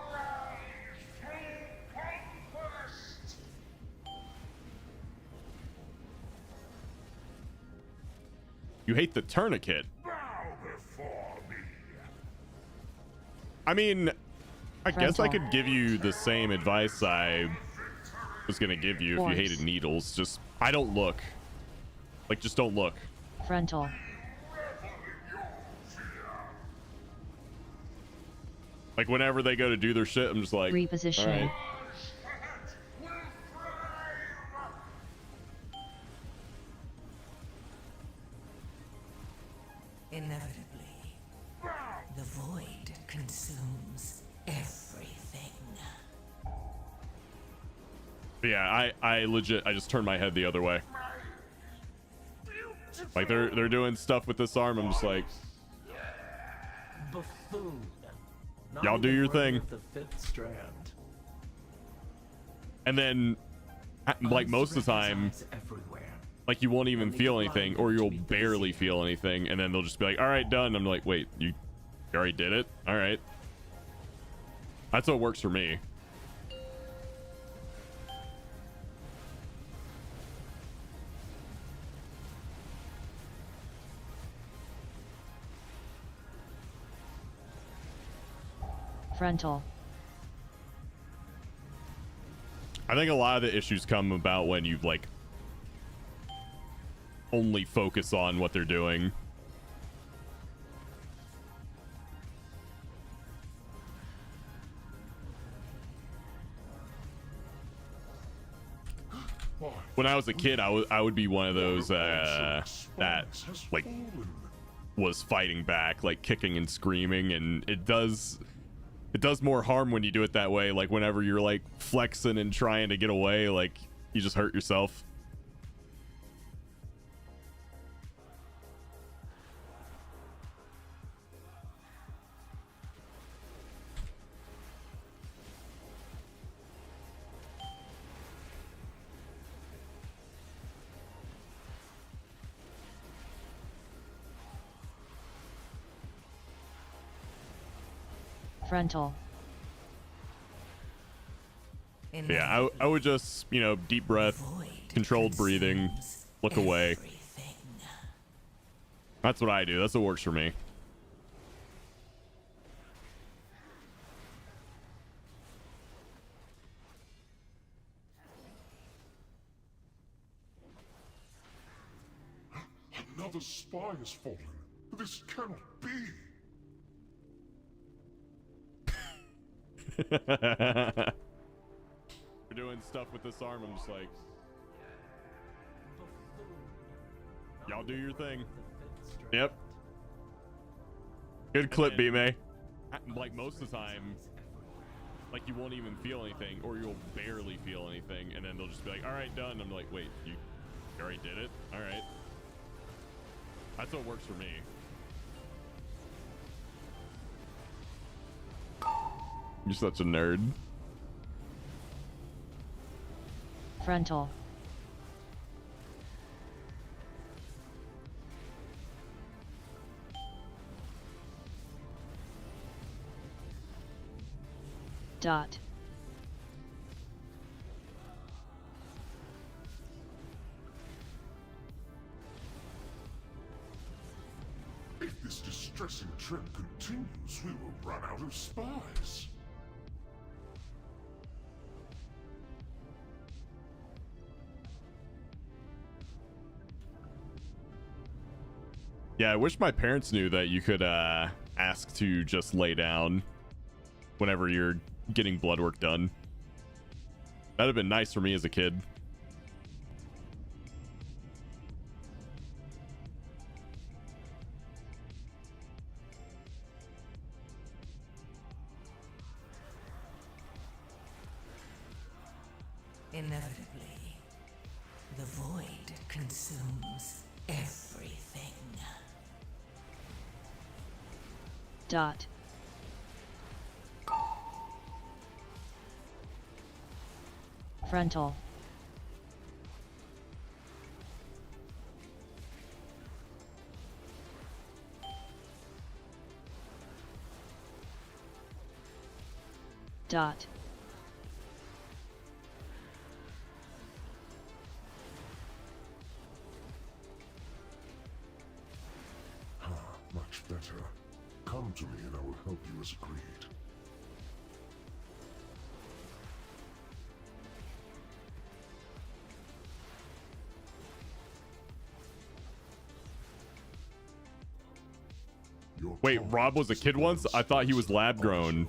You hate the tourniquet. Bow before me. I mean, I guess I Frontal. could give you the same advice I was gonna give you if you Force. hated needles. Just, I don't look. Like, just don't look. Frontal. Like, whenever they go to do their shit, I'm just like, Reposition. all right. Inevitably, the void consumes everything. But yeah, I legit, I just turned my head the other way. Like, they're doing stuff with this arm. I'm just like, Buffoon. Not Y'all do even your worthy thing. of the fifth strand. and then, like, most of the time, Eyes everywhere. like, you won't even feel anything, or you'll barely feel anything, and then they'll just be like, all right, done. I'm like, wait, you already did it? All right. That's what works for me. Frontal. I think a lot of the issues come about when you, like, only focus on what they're doing. When I was a kid, I would be one of those that, like, was fighting back, like kicking and screaming, and it does more harm when you do it that way. Like, whenever you're like flexing and trying to get away, like, you just hurt yourself. Frontal. Yeah, I would just, you know, deep breath, controlled breathing, look away. Everything. That's what I do. That's what works for me. Another spy has fallen. This cannot be. We're doing stuff with this arm. I'm just like, y'all do your thing. Yep. Good clip, B-May. Like, most of the time, like, you won't even feel anything, or you'll barely feel anything, and then they'll just be like, all right, done. I'm like, wait, you already did it? All right. That's what works for me. You're such a nerd. Frontal. Dot. If this distressing trend continues, we will run out of spies. Yeah, I wish my parents knew that you could ask to just lay down whenever you're getting blood work done. That'd have been nice for me as a kid. Inevitably, the void consumes everything. Dot. Frontal. Dot. Much better. Come to me and I will help you as agreed. Your Wait, Rob was a kid once? I thought he was lab grown.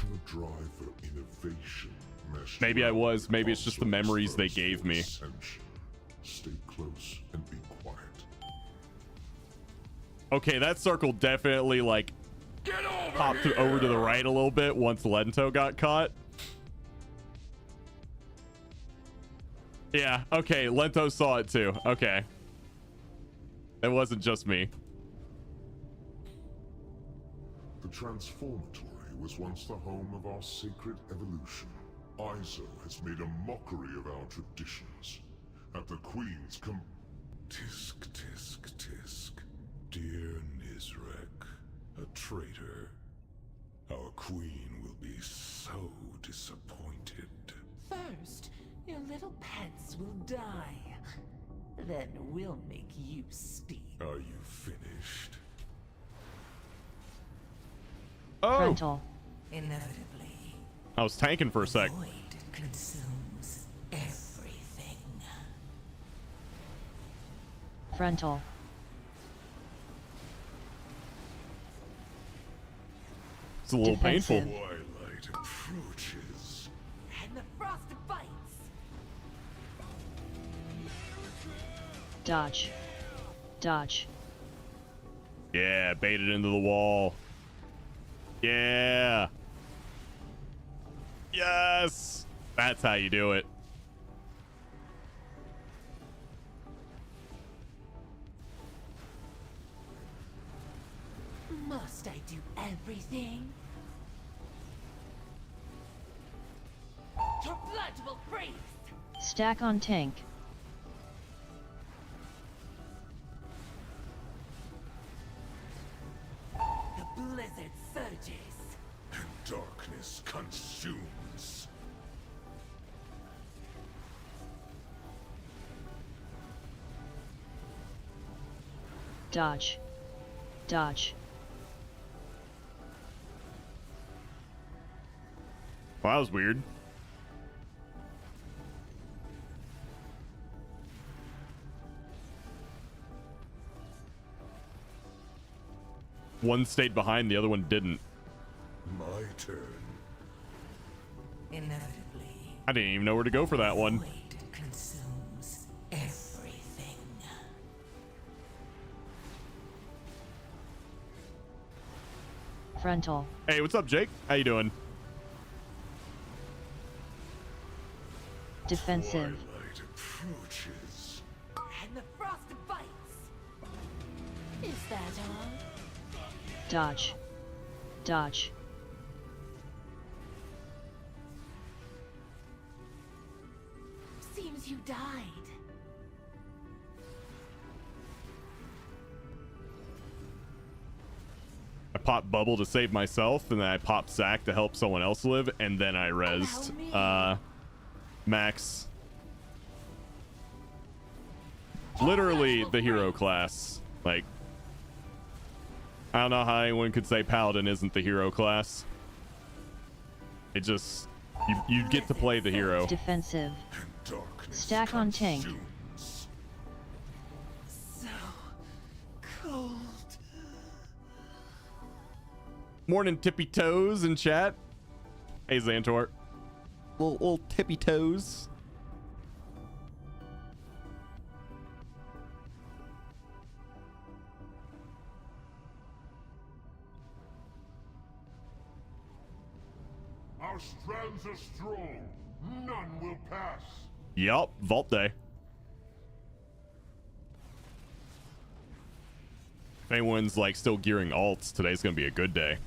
Your drive for innovation meshed Maybe I well was. with Maybe it's just the Consort's memories they thirst gave for me. ascension. Stay close and be quiet. Okay, that circle definitely, like, popped over to the right a little bit once Lento got caught. Yeah, okay, Lento saw it too. Okay. It wasn't just me. The Transformatory was once the home of our sacred evolution. Izo has made a mockery of our traditions. At the Queen's Tisk, tisk, tisk. Dear Nizrek, a traitor. Our Queen will be so disappointed. First, your little pets will die. Then we'll make you speak. Are you finished? Oh, Frontal. Inevitably, I was tanking for a sec. void consumes everything. Frontal. It's a little painful. Defensive. Twilight approaches. And the frost bites. Dodge. Dodge. Yeah, baited into the wall. Yeah. Yes. That's how you do it. Must I do everything? Your blood will freeze! Stack on tank. The blizzard surges. And darkness consumes. Dodge. Dodge. Well, that was weird. One stayed behind, the other one didn't. My turn. Inevitably, I didn't even know where to go for that one. void consumes everything. Frontal. Hey, what's up, Jake? How you doing? Defensive. Twilight approaches. And the frost bites. Is that all? Dodge. Dodge. Seems you died. I popped bubble to save myself, and then I popped sack to help someone else live, and then I rezzed Max. Literally the hero class. Like, I don't know how anyone could say Paladin isn't the hero class. It just, you get to play the hero. Defensive. And darkness Stack on tank. consumes. So cold. Morning, tippy toes in chat. Hey, Xantor. Little tippy toes. Our strands are strong. None will pass. Yup, Vault Day. If anyone's like still gearing alts, today's gonna be a good day.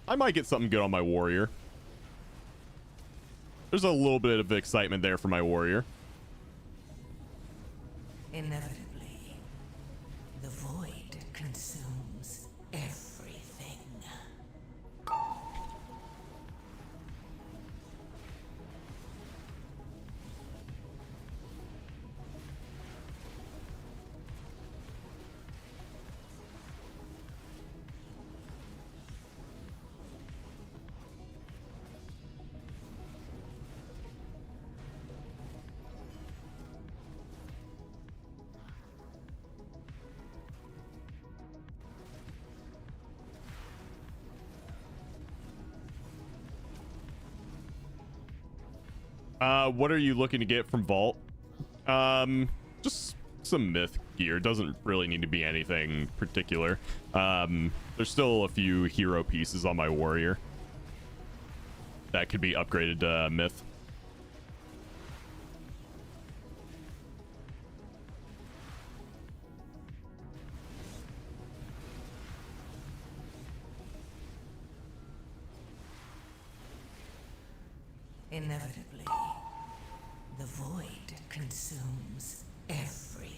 I might get something good on my warrior. There's a little bit of excitement there for my warrior. Inevitably, the void consumes everything. What are you looking to get from Vault? Just some myth gear. Doesn't really need to be anything particular. There's still a few hero pieces on my warrior that could be upgraded to myth. Inevitably, the void consumes everything.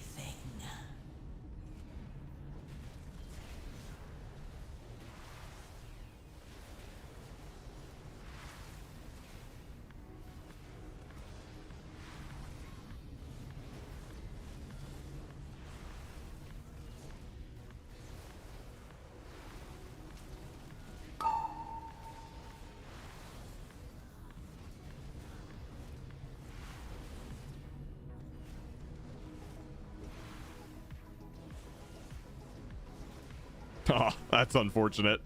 Oh, that's unfortunate.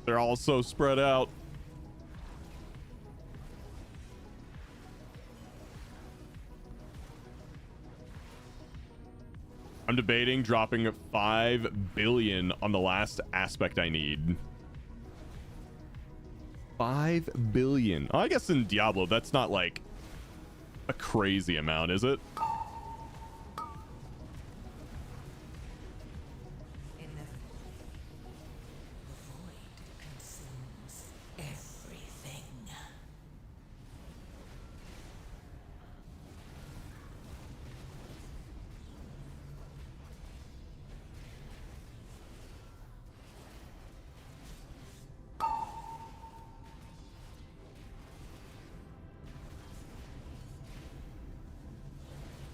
They're all so spread out. I'm debating dropping 5 billion on the last aspect I need. 5 billion. Oh, I guess in Diablo, that's not like a crazy amount, is it?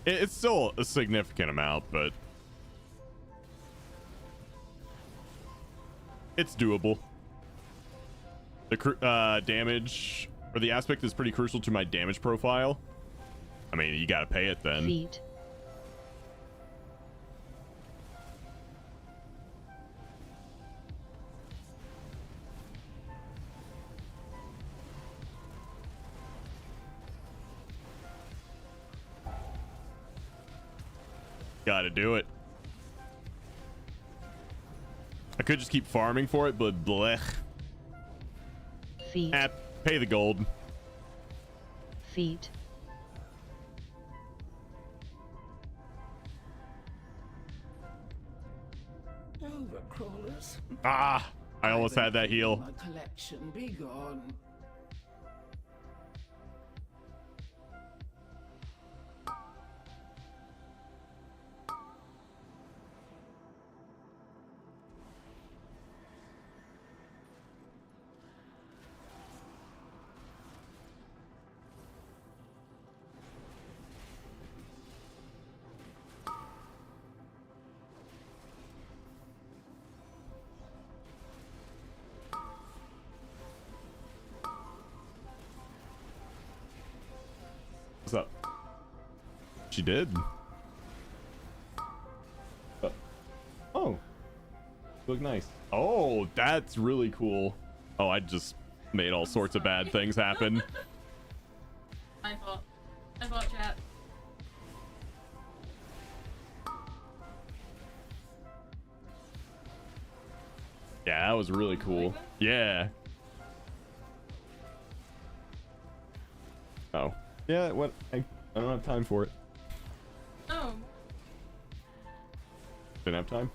It's still a significant amount, but it's doable. The damage or the aspect is pretty crucial to my damage profile. I mean, you gotta pay it then. Feet. Gotta do it. I could just keep farming for it, but blech. Feet. Pay the gold. Feet. Overcrawlers. Ah, I almost had that heal. My collection be gone. What's up? She did. Oh, you look nice. Oh, that's really cool. Oh, I just made all sorts of bad things happen. My fault. My fault, chat. Yeah, that was really cool. Yeah. Oh. Yeah, what? I don't have time for it. Oh. Didn't have time.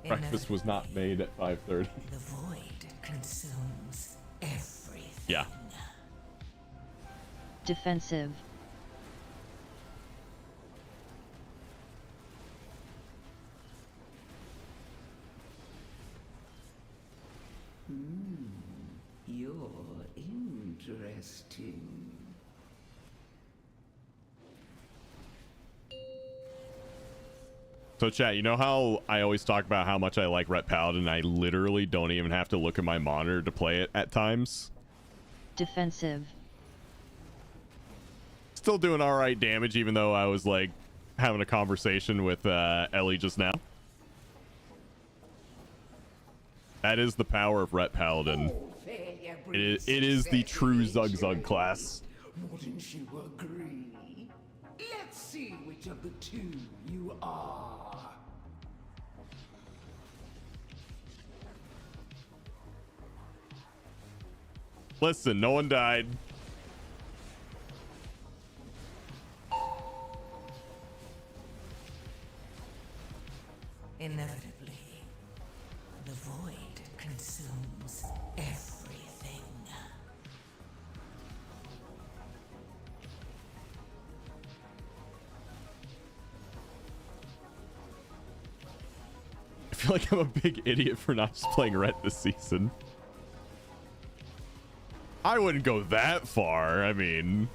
Breakfast was not made at 5:30. The void consumes everything. Yeah. Defensive. You're interesting. So chat, you know how I always talk about how much I like Ret Paladin? I literally don't even have to look at my monitor to play it at times. Defensive. Still doing alright damage, even though I was like having a conversation with Ellie just now. That is the power of Ret Paladin. It is the true Zug Zug class. Wouldn't you agree? Let's see which of the two you are. Listen, no one died. Inevitably, the void consumes everything. I feel like I'm a big idiot for not just playing Ret this season. I wouldn't go that far. I mean,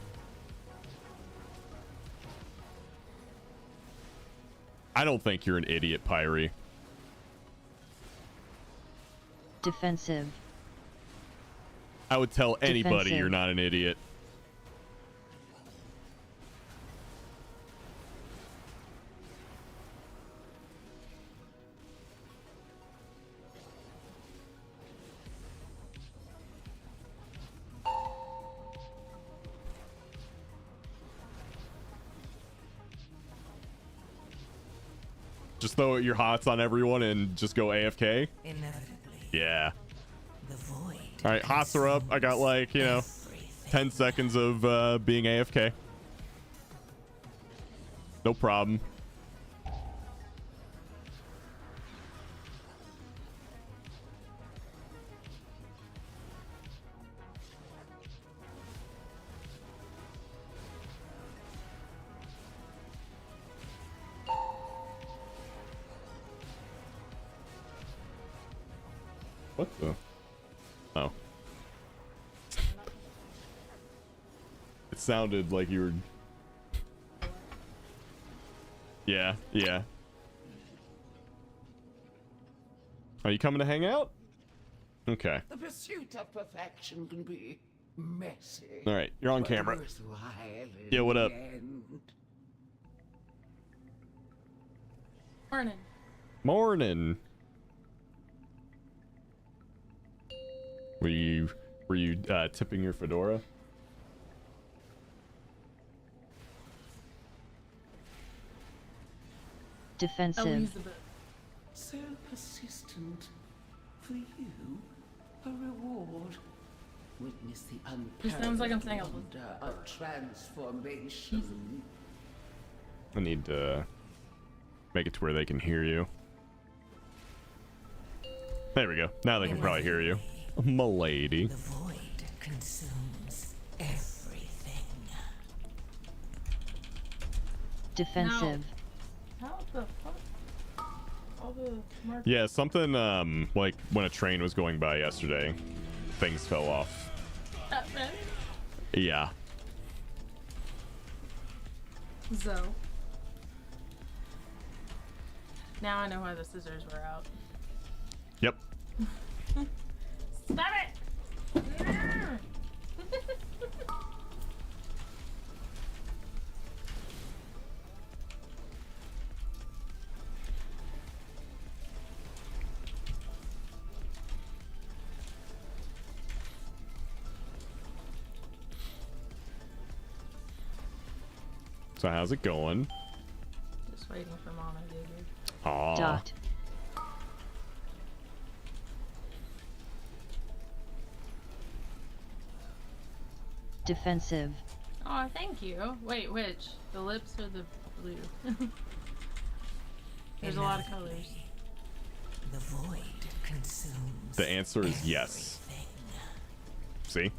I don't think you're an idiot, Pyrie. Defensive. I would tell anybody Defensive. you're not an idiot. Just throw your hots on everyone and just go AFK? Inevitably, Yeah. the void. All right, hots are up. I got like, 10 seconds of being AFK. No problem. What the? Oh. It sounded like you were... Yeah, yeah. Are you coming to hang out? Okay. The pursuit of perfection can be messy. All right, you're on but camera. worthwhile in Yeah, what the up? end. Morning. Morning. Were you tipping your fedora? Defensive. Elizabeth. So persistent. For you, a reward. Witness the It sounds like I'm saying unparalleled wonder of transformation. I need to make it to where they can hear you. There we go. Now they can probably hear you. M'lady. The void consumes everything. Defensive. How the fuck? All the markers. Yeah, something like when a train was going by yesterday, things fell off. That many? Yeah. Zoe. Now I know why the scissors were out. Yep. Stop it! So how's it going? Just waiting for Mama, dude. Aw. Dot. Defensive. Oh, thank you. Wait, which? The lips or the blue? There's a lot of colors. The void consumes. The answer is yes. See?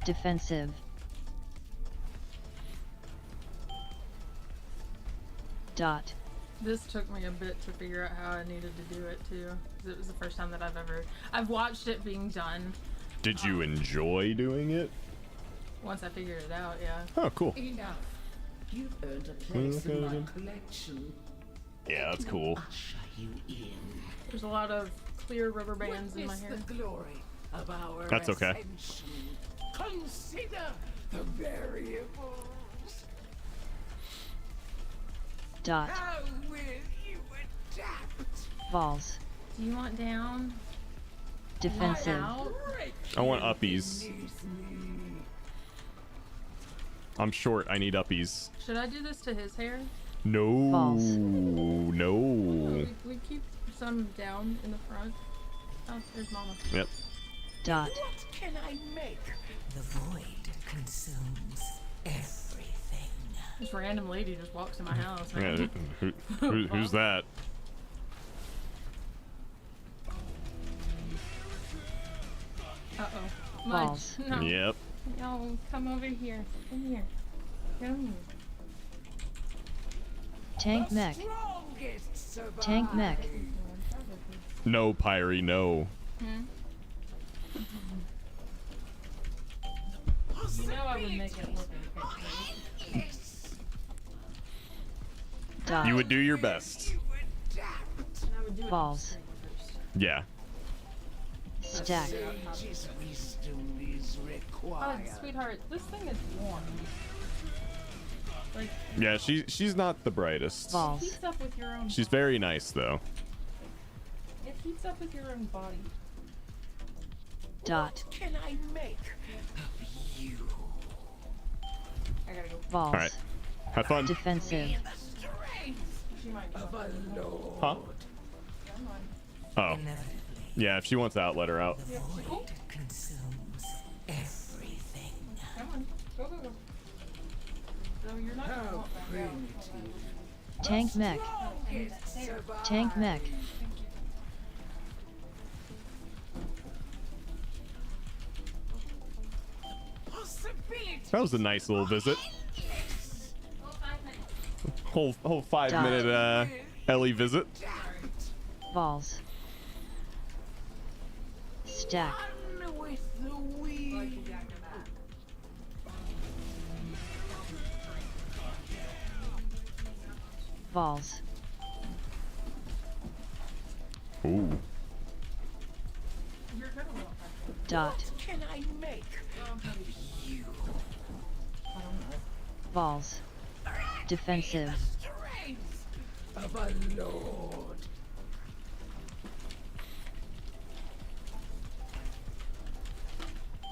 Defensive. Dot. This took me a bit to figure out how I needed to do it too, because it was the first time that I've watched it being done. Did you enjoy doing it? Once I figured it out, yeah. Oh, cool. Enough. You've earned a place in my collection. Yeah, that's cool. Usher you in. There's a lot of clear rubber bands in my Witness hair. the glory of our That's okay. ascension. Consider the variables. Dot. How will you adapt? Balls. Do you want down? Defensive. Out? I want uppies. I'm short. I need uppies. Should I do this to his hair? No. Balls. No. We keep some down in the front. Oh, there's Mama. Yep. Dot. What can I make? The void consumes everything. This random lady just walks in my house. Yeah, who's that? Uh-oh. Balls. No. Yep. No, come over here. Come here. Come here. Tank mech. Strongest survive. Tank mech. No, Pyrie, no. You know I would make it look okay. Dot. You would do your best. And I would do it Balls. Yeah. Stack. Sage's wisdom is Oh, required. sweetheart, this thing is warm. Like, Yeah, she's not the brightest. it Balls. heats up with your own. She's very nice though. It heats up with your own body. Dot. What can I make of you? I gotta go. Balls. All right. Have fun. Defensive. The strength She might go. of a lord. Huh? Come on. Oh. Inevitably, Yeah, if she wants out, let her out. the void consumes everything. Come on. Go, go, go. So you're not gonna How walk back out. primitive. Tank mech. Strongest survive. Tank mech. Possibilities. That was a nice little visit. Oh, 5 minutes. Whole 5-minute Ellie visit. Balls. Stack. Run with the wind. Balls. Ooh. You're gonna walk back Dot. What can I make of you? Balls. Defensive. Strength of a lord.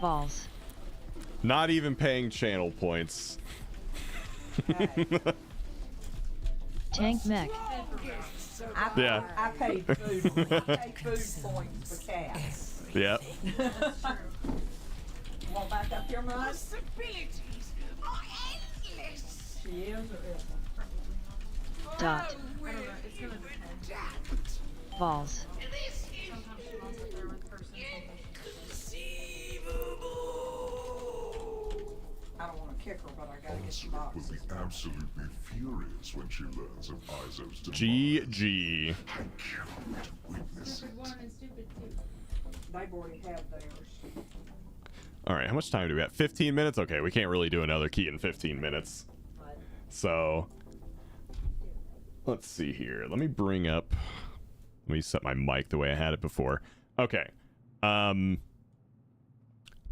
Balls. Not even paying channel points. Tank mech. Strongest survive. Yeah. I paid food. I paid food points for cats. Yeah. Want back up your mind? Possibilities are endless. She is or isn't? Dot. How will know. It's you gonna depend. adapt? Balls. This is Sometimes she wants it there with the person. inconceivable. I don't want to kick her, but I gotta get some Onslaught will boxes. be absolutely furious when she learns of Izo's demise. GG. I cannot witness it. Stupid 1 and stupid 2. They've already had theirs. All right, how much time do we have? 15 minutes? Okay, we can't really do another key in 15 minutes. So, let's see here. Let me bring up... Let me set my mic the way I had it before. Okay. I'm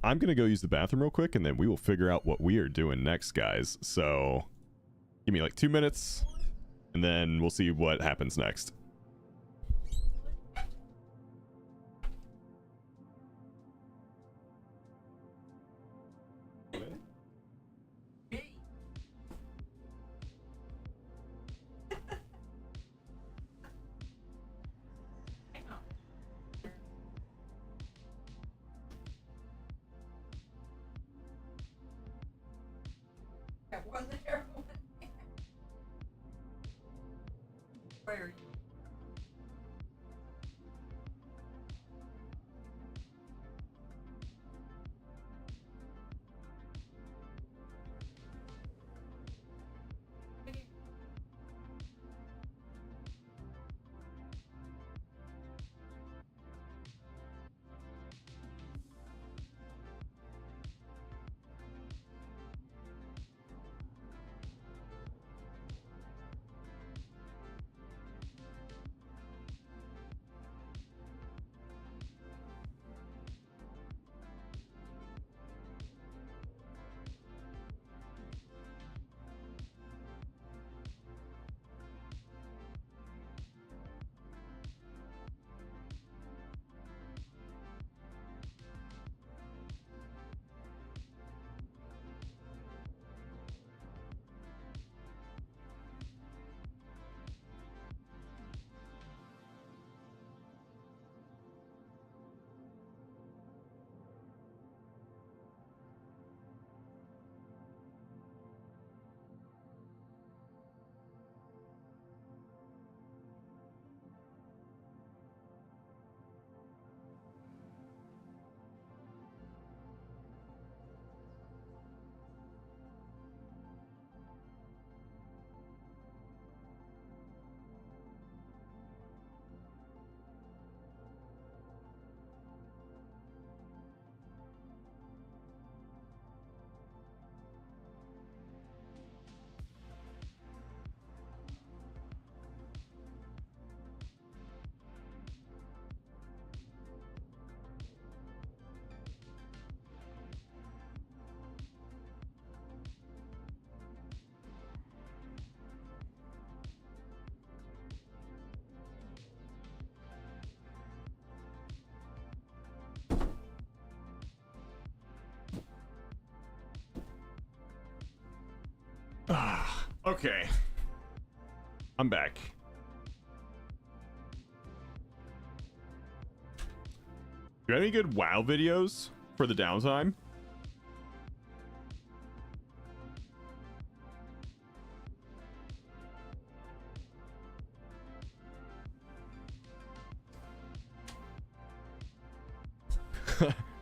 going to go use the bathroom real quick, and then we will figure out what we are doing next, guys. So, give me like 2 minutes, and then we'll see what happens next. That wasn't everyone. Where are you? Okay. I'm back. Do you have any good WoW videos for the downtime?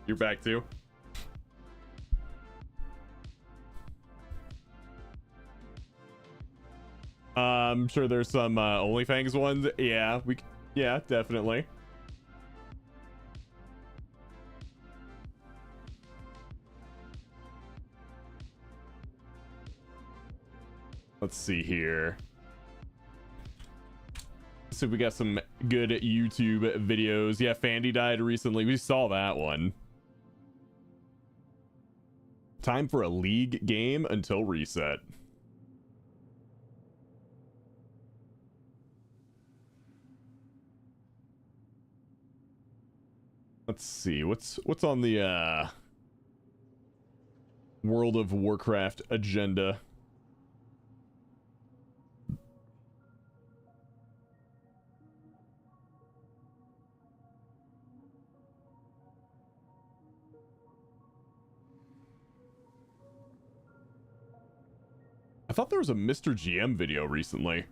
You're back too? I'm sure there's some OnlyFans ones. Yeah, yeah, definitely. Let's see here. So we got some good YouTube videos. Yeah, Fandy died recently. We saw that one. Time for a league game until reset. Let's see. What's on the World of Warcraft agenda? I thought there was a Mr. GM video recently.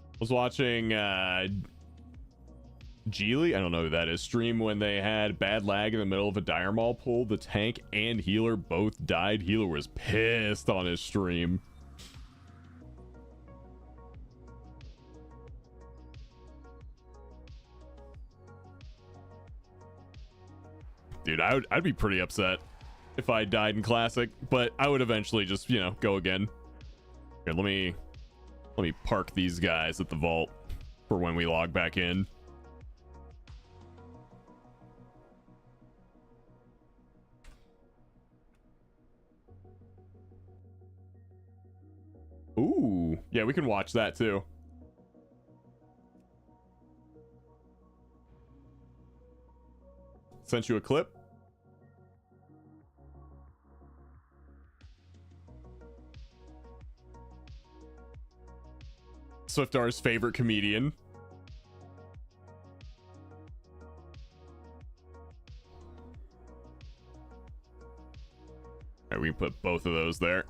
I was watching Geely, I don't know who that is, stream when they had bad lag in the middle of a dire maul pull. The tank and healer both died. Healer was pissed on his stream. Dude, I'd be pretty upset if I died in Classic, but I would eventually just, you know, go again. Here, let me park these guys at the vault for when we log back in. Ooh, yeah, we can watch that too. Sent you a clip. Swiftar's favorite comedian. we can put both of those there.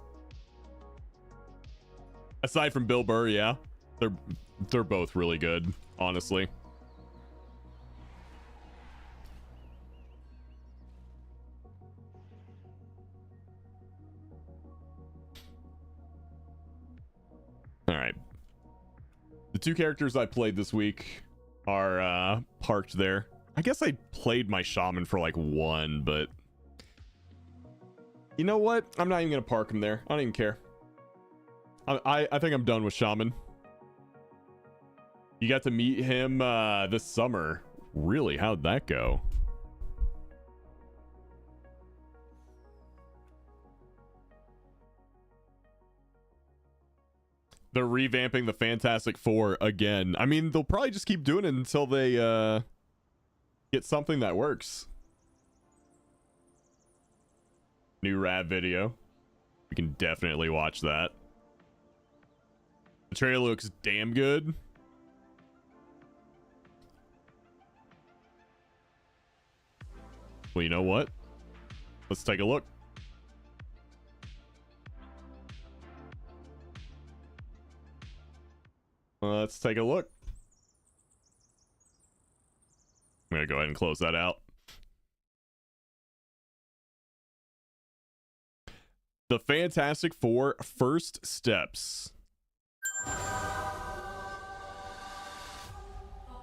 Aside from Bill Burr, yeah, they're both really good, honestly. All right. The two characters I played this week are parked there. I guess I played my shaman for like one, but you know what? I'm not even gonna park him there. I don't even care. I think I'm done with shaman. You got to meet him this summer. Really? How'd that go? They're revamping the Fantastic Four again. I mean, they'll probably just keep doing it until they get something that works. New rap video. We can definitely watch that. The trailer looks damn good. Well, you know what? Let's take a look. Let's take a look. I'm gonna go ahead and close that out. The Fantastic Four First Steps.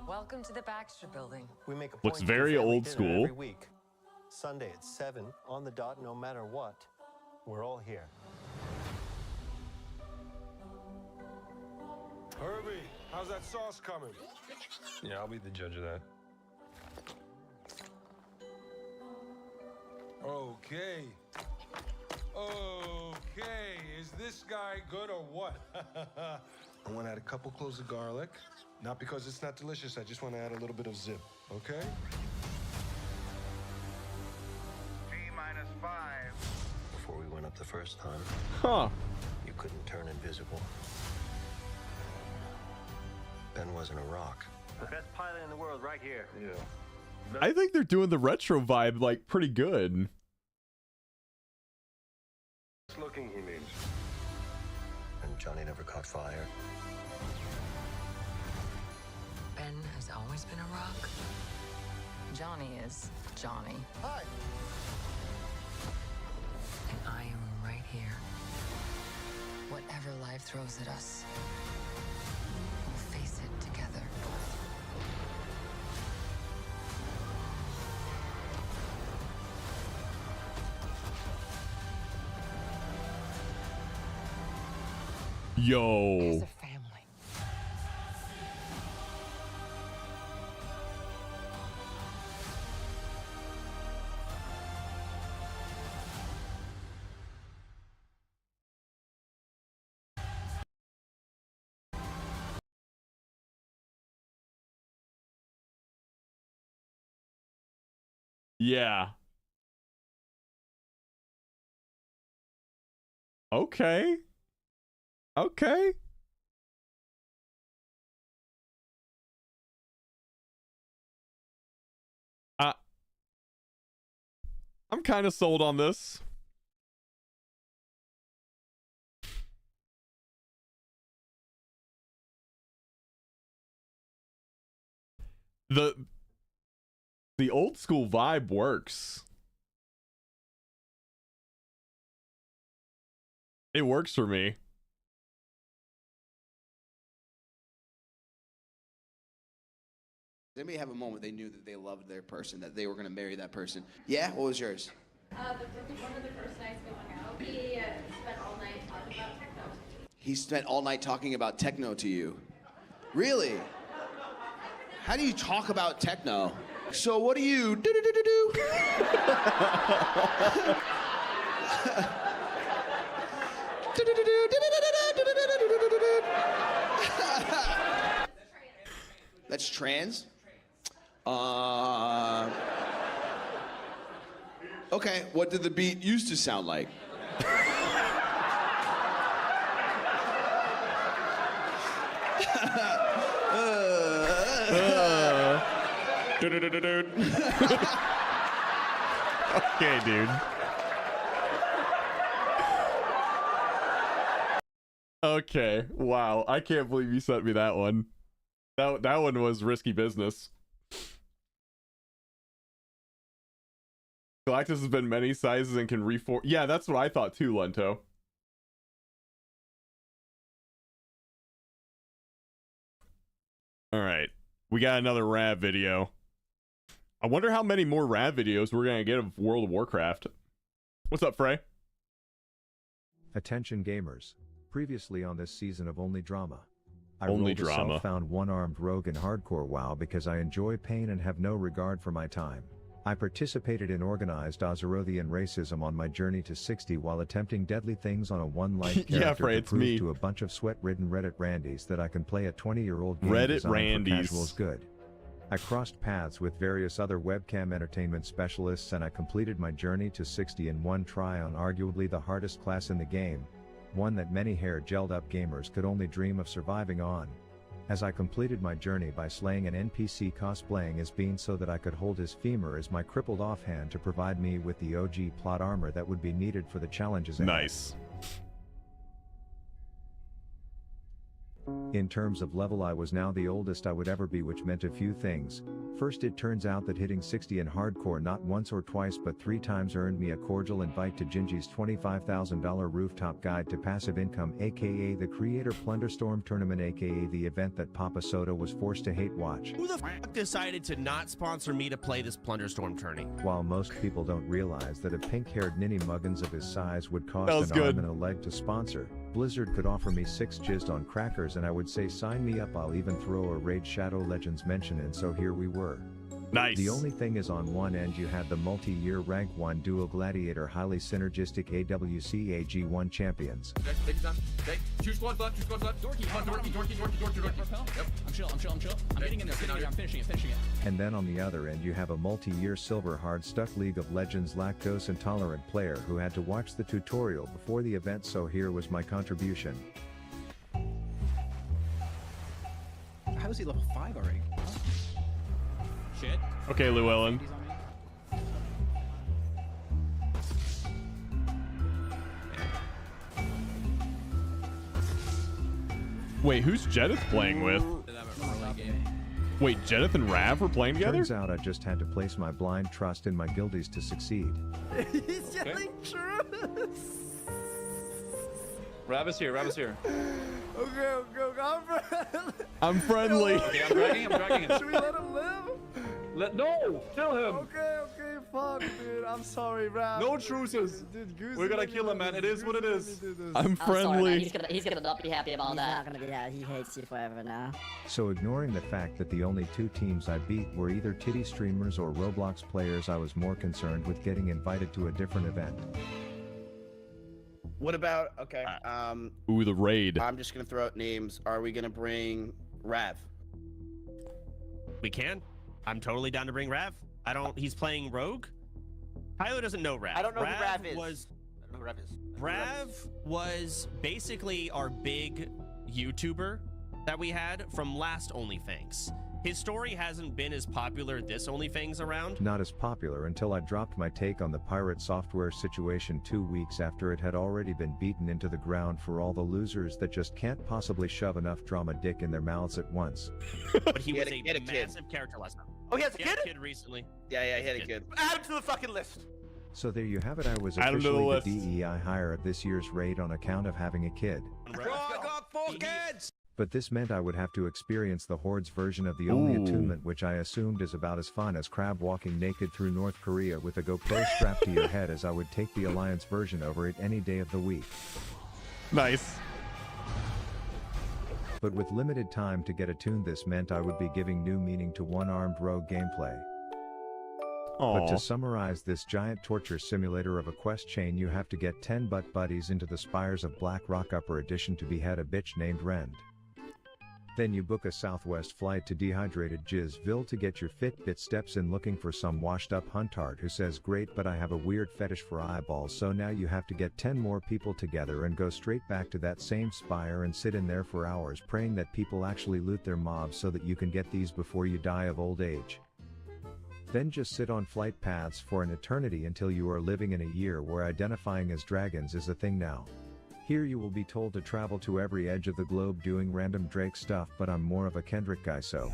Welcome to the Baxter Building. We make a Looks point very to family old dinner school. every week. Sunday at 7 on the dot, no matter what. We're all here. Herbie, how's that sauce coming? Yeah, I'll be the judge of that. Okay. Okay, is this guy good or what? I want to add a couple cloves of garlic. Not because it's not delicious, I just want to add a little bit of zip, okay? T-5. Before we went up the first time, Huh. you couldn't turn invisible. Ben wasn't a rock. The best pilot in the world right here. Yeah. I think they're doing the retro vibe like pretty good. Best looking, he means. And Johnny never caught fire. Ben has always been a rock. Johnny is Johnny. Hi. And I am right here. Whatever life throws at us, we'll face it together. Yo. As a family. Yeah. Okay. Okay. I'm kind of sold on this. The old school vibe works. It works for me. Did anybody have a moment they knew that they loved their person, that they were going to marry that person? Yeah? What was yours? One of the first nights we hung out, he spent all night talking about techno. He spent all night talking about techno to you. Really? How do you talk about techno? So what do you do? That's trans? Okay, what did the beat used to sound like? Okay, dude. Okay, wow. I can't believe you sent me that one. That one was risky business. Galactus has been many sizes and can reform. Yeah, that's what I thought too, Lento. Alright. We got another Rav video. I wonder how many more Rav videos we're gonna get of World of Warcraft. What's up, Frey? Attention gamers. Previously on this season of Only Drama. I Only rolled a Drama. self-found one-armed rogue in hardcore WoW because I enjoy pain and have no regard for my time. I participated in organized Ozerothian racism on my journey to 60 while attempting deadly things on a one-life character Yeah, Frey, to it's prove me. to a bunch of sweat-ridden Reddit Randys that I can play a 20-year-old game Reddit designed Randys. for casuals good. I crossed paths with various other webcam entertainment specialists and I completed my journey to 60 in one try on arguably the hardest class in the game, one that many hair-gelled-up gamers could only dream of surviving on. As I completed my journey by slaying an NPC cosplaying as Bean so that I could hold his femur as my crippled offhand to provide me with the OG plot armor that would be needed for the challenges ahead. Nice. In terms of level, I was now the oldest I would ever be, which meant a few things. First, it turns out that hitting 60 in hardcore not once or twice but 3 times earned me a cordial invite to Gingy's $25,000 rooftop guide to passive income, aka the Creator Plunderstorm Tournament, aka the event that Papa Soda was forced to hate watch. Who the fuck decided to not sponsor me to play this Plunderstorm tourney? While most people don't realize that a pink-haired ninny muggins of his size would cost That was an good. arm and a leg to sponsor, Blizzard could offer me 6 jizzed on crackers and I would say sign me up. I'll even throw a Raid Shadow Legends mention in, so here we were. Nice. The only thing is, on one end you had the multi-year rank 1 duo gladiator highly synergistic AWC AG1 champions. Okay, 2 squads left, 2 squads left. Dorky. Yep. I'm chill. I'm getting in there, I'm finishing it. And then on the other end you have a multi-year silver hard-stuck League of Legends lactose intolerant player who had to watch the tutorial before the event, so here was my contribution. How is he level 5 already? Shit. Okay, Llewellyn. Wait, who's Jedith playing with? Wait, Jedith and Rav were playing together? Turns out I just had to place my blind trust in my guildies to succeed. He's yelling truth. Rav is here. Okay, I'm friendly. Okay, I'm dragging him. Should we let him live? No, kill him. Okay, fuck, dude. I'm sorry, Rap. No truces. Dude, Goose We're gonna kill him, man. It is what it is. I'm friendly. He's gonna not be happy about that. He's not gonna be happy. He hates you forever now. So ignoring the fact that the only 2 teams I beat were either titty streamers or Roblox players, I was more concerned with getting invited to a different event. What about, okay, Ooh, the raid. I'm just gonna throw out names. Are we gonna bring Rav? We can. I'm totally down to bring Rav. He's playing Rogue? Tyler doesn't know Rav. I don't know who Rav is. I don't know who Rav is. Rav was basically our big YouTuber that we had from last OnlyFans. His story hasn't been as popular this OnlyFans around. Not as popular until I dropped my take on the pirate software situation 2 weeks after it had already been beaten into the ground for all the losers that just can't possibly shove enough drama dick in their mouths at once. But he was a massive character last time. Oh, he has a He kid? had a kid recently. Yeah, he had a kid. Add him to the fucking list. So there you have it. I was Add him to the officially list. the DEI hire at this year's raid on account of having a kid. Bro, I got 4 kids. But this meant I would have to experience the Horde's version of the only Ooh. attunement, which I assumed is about as fun as crab walking naked through North Korea with a GoPro strapped to your head, as I would take the Alliance version over it any day of the week. Nice. But with limited time to get attuned, this meant I would be giving new meaning to one-armed rogue gameplay. But to Aw. summarize this giant torture simulator of a quest chain, you have to get 10 butt buddies into the spires of Black Rock Upper Edition to behead a bitch named Rend. Then you book a Southwest flight to dehydrated Jizzville to get your Fitbit steps in, looking for some washed up huntard who says, great, but I have a weird fetish for eyeballs. So now you have to get 10 more people together and go straight back to that same spire and sit in there for hours praying that people actually loot their mobs so that you can get these before you die of old age. Then just sit on flight paths for an eternity until you are living in a year where identifying as dragons is a thing now. Here you will be told to travel to every edge of the globe doing random Drake stuff, but I'm more of a Kendrick guy, so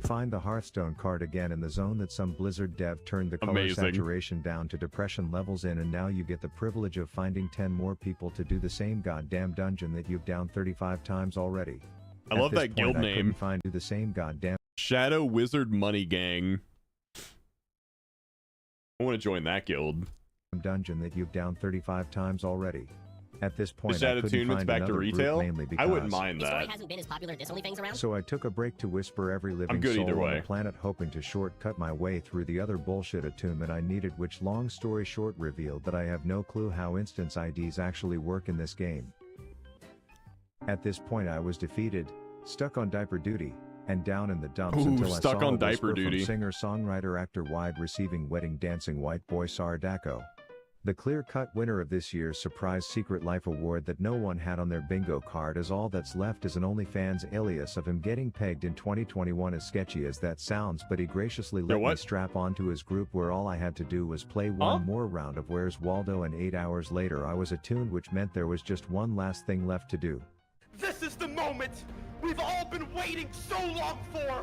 find the Hearthstone card again in the zone that some Blizzard dev turned the color saturation down to depression levels in, and now you get the privilege of finding 10 more people to do the same goddamn dungeon that you've downed 35 times already. I love that guild I name. couldn't find the same goddamn Shadow Wizard Money Gang. I want to join that guild. Dungeon that you've downed 35 times already. At this point, Is that I couldn't attunements find back to another retail? group, mainly I wouldn't because- mind This story that. hasn't been as popular this OnlyFans around. So I took a break to whisper every living good soul either on way. the planet, hoping to shortcut my way through the other bullshit attunement I needed, which long story short revealed that I have no clue how instance IDs actually work in this game. At this point I was defeated, stuck on diaper duty, and down in the dumps Ooh, until I stuck saw on a diaper whisper from duty. singer, songwriter, actor, wide receiving, wedding dancing white boy Sardacco. The clear-cut winner of this year's surprise Secret Life award that no one had on their bingo card, as all that's left is an OnlyFans alias of him getting pegged in 2021. As sketchy as that sounds, but he graciously let me strap onto his group, where all I had to do was play one more round of Where's Waldo, and 8 hours later I was attuned, which meant there was just one last thing left to do. This is the moment we've all been waiting so long for.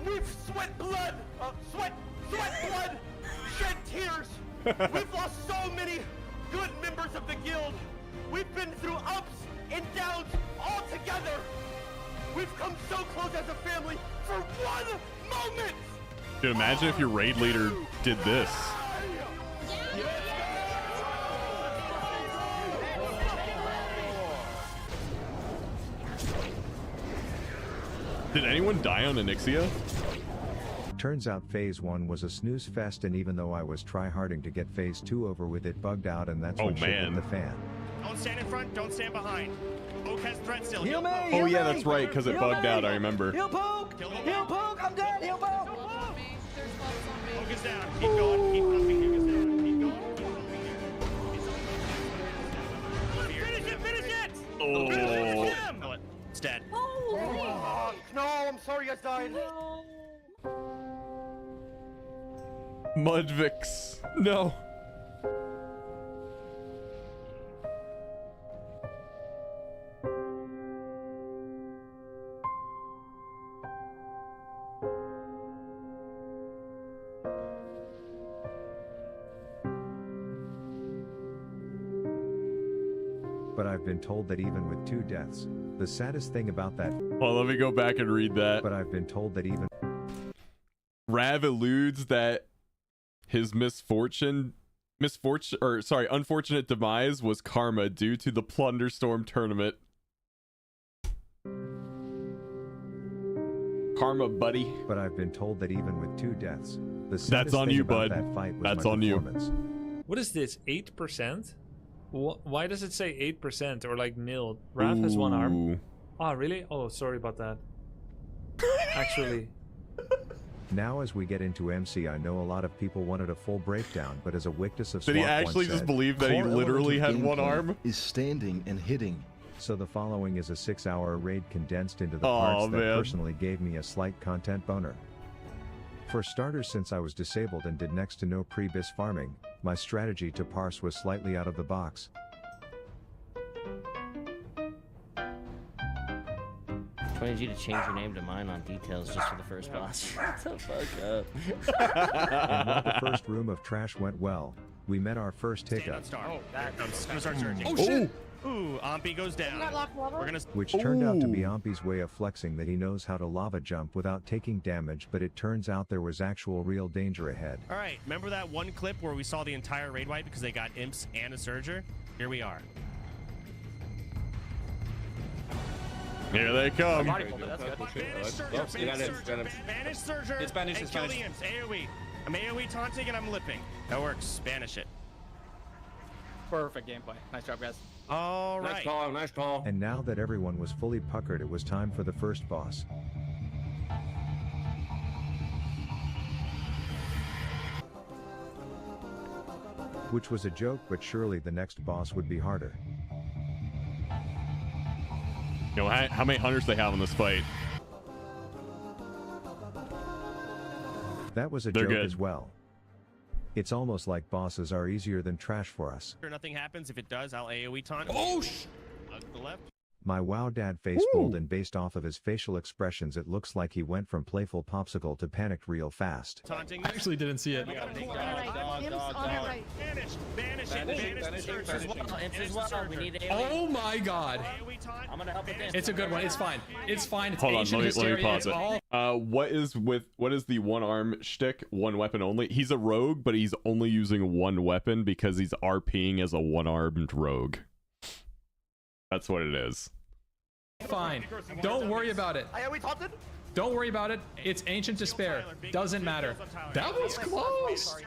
We've sweat blood, sweat blood, shed tears. We've lost so many good members of the guild. We've been through ups and downs all together. We've come so close as a family for one moment. Dude, imagine if your raid leader did this. Did anyone die on Onyxia? Turns out Phase 1 was a snooze fest, and even though I was tryharding to get Phase 2 over with, it bugged out, and that's when shit hit the fan. Don't stand in front, don't stand behind. Oak has threat still. Heal me! Oh yeah, that's right, because it bugged out, I remember. Heal poke! Heal poke! I'm dead! Heal poke! Oak is down. Keep going. Keep pumping. Oak is down. Keep going. Finish it! Finish it! Oh. Finish him! No, it's dead. Oh, no, I'm sorry you guys died. Mudvix. No. But I've been told that even with 2 deaths, the saddest thing about that. Well, let me go back and read that. But I've been told that even Rav alludes that his unfortunate demise was karma due to the Plunderstorm tournament. Karma, buddy. But I've been told that even with 2 deaths, the saddest That's on thing you, about bud. that fight was That's my on you. performance. What is this? 8%? Why does it say 8% or like nil? Raph has 1 arm. Oh, really? Oh, sorry about that. Actually. Now as we get into MC, I know a lot of people wanted a full breakdown, but as a Wictus of Did he Swamp once actually just said, believe that he "Core literally element of had one gameplay arm?" is standing and hitting. So the following is a 6-hour raid condensed into the Aw, parts that man. personally gave me a slight content boner. For starters, since I was disabled and did next to no pre-bis farming, my strategy to parse was slightly out of the box. I wanted you to change your name to mine on details just for the first boss. Shut the fuck up. And while the first room of trash went well, we met our first hiccup, Oh, that comes. Gonna start surging. Oh, shit. Ooh, Ampy goes down. We're gonna. which turned out to be Ampy's way of flexing that he knows how to lava jump without taking damage, but it turns out there was actual real danger ahead. All right, remember that one clip where we saw the entire raid wipe because they got imps and a surger? Here we are. Here they come. Banished surger. It's banished, and it's kill banished. the imps. AoE. I'm AoE taunting and I'm lipping. That works. Banish it. Perfect gameplay. Nice job, guys. All right. Nice call. Nice call. And now that everyone was fully puckered, it was time for the first boss. Which was a joke, but surely the next boss would be harder. You know, how many hunters they have in this fight? That was a They're joke good. as well. It's almost like bosses are easier than trash for us. Nothing happens. If it does, I'll AoE taunt. Oh, the left. My wow dad face pulled, and based off of his facial expressions it looks like he went from playful popsicle to panicked real fast. Taunting. I actually didn't see it. Oh my god. I'm gonna help with this. It's a good one. It's fine. It's fine. It's Hold on, ancient let me hysteria. pause It's it. all What is the one arm shtick? One weapon only. He's a rogue, but he's only using one weapon because he's RPing as a one-armed rogue. That's what it is. fine. Don't worry about it. Are we taunted? Don't worry about it. It's ancient despair. Doesn't matter. That was close.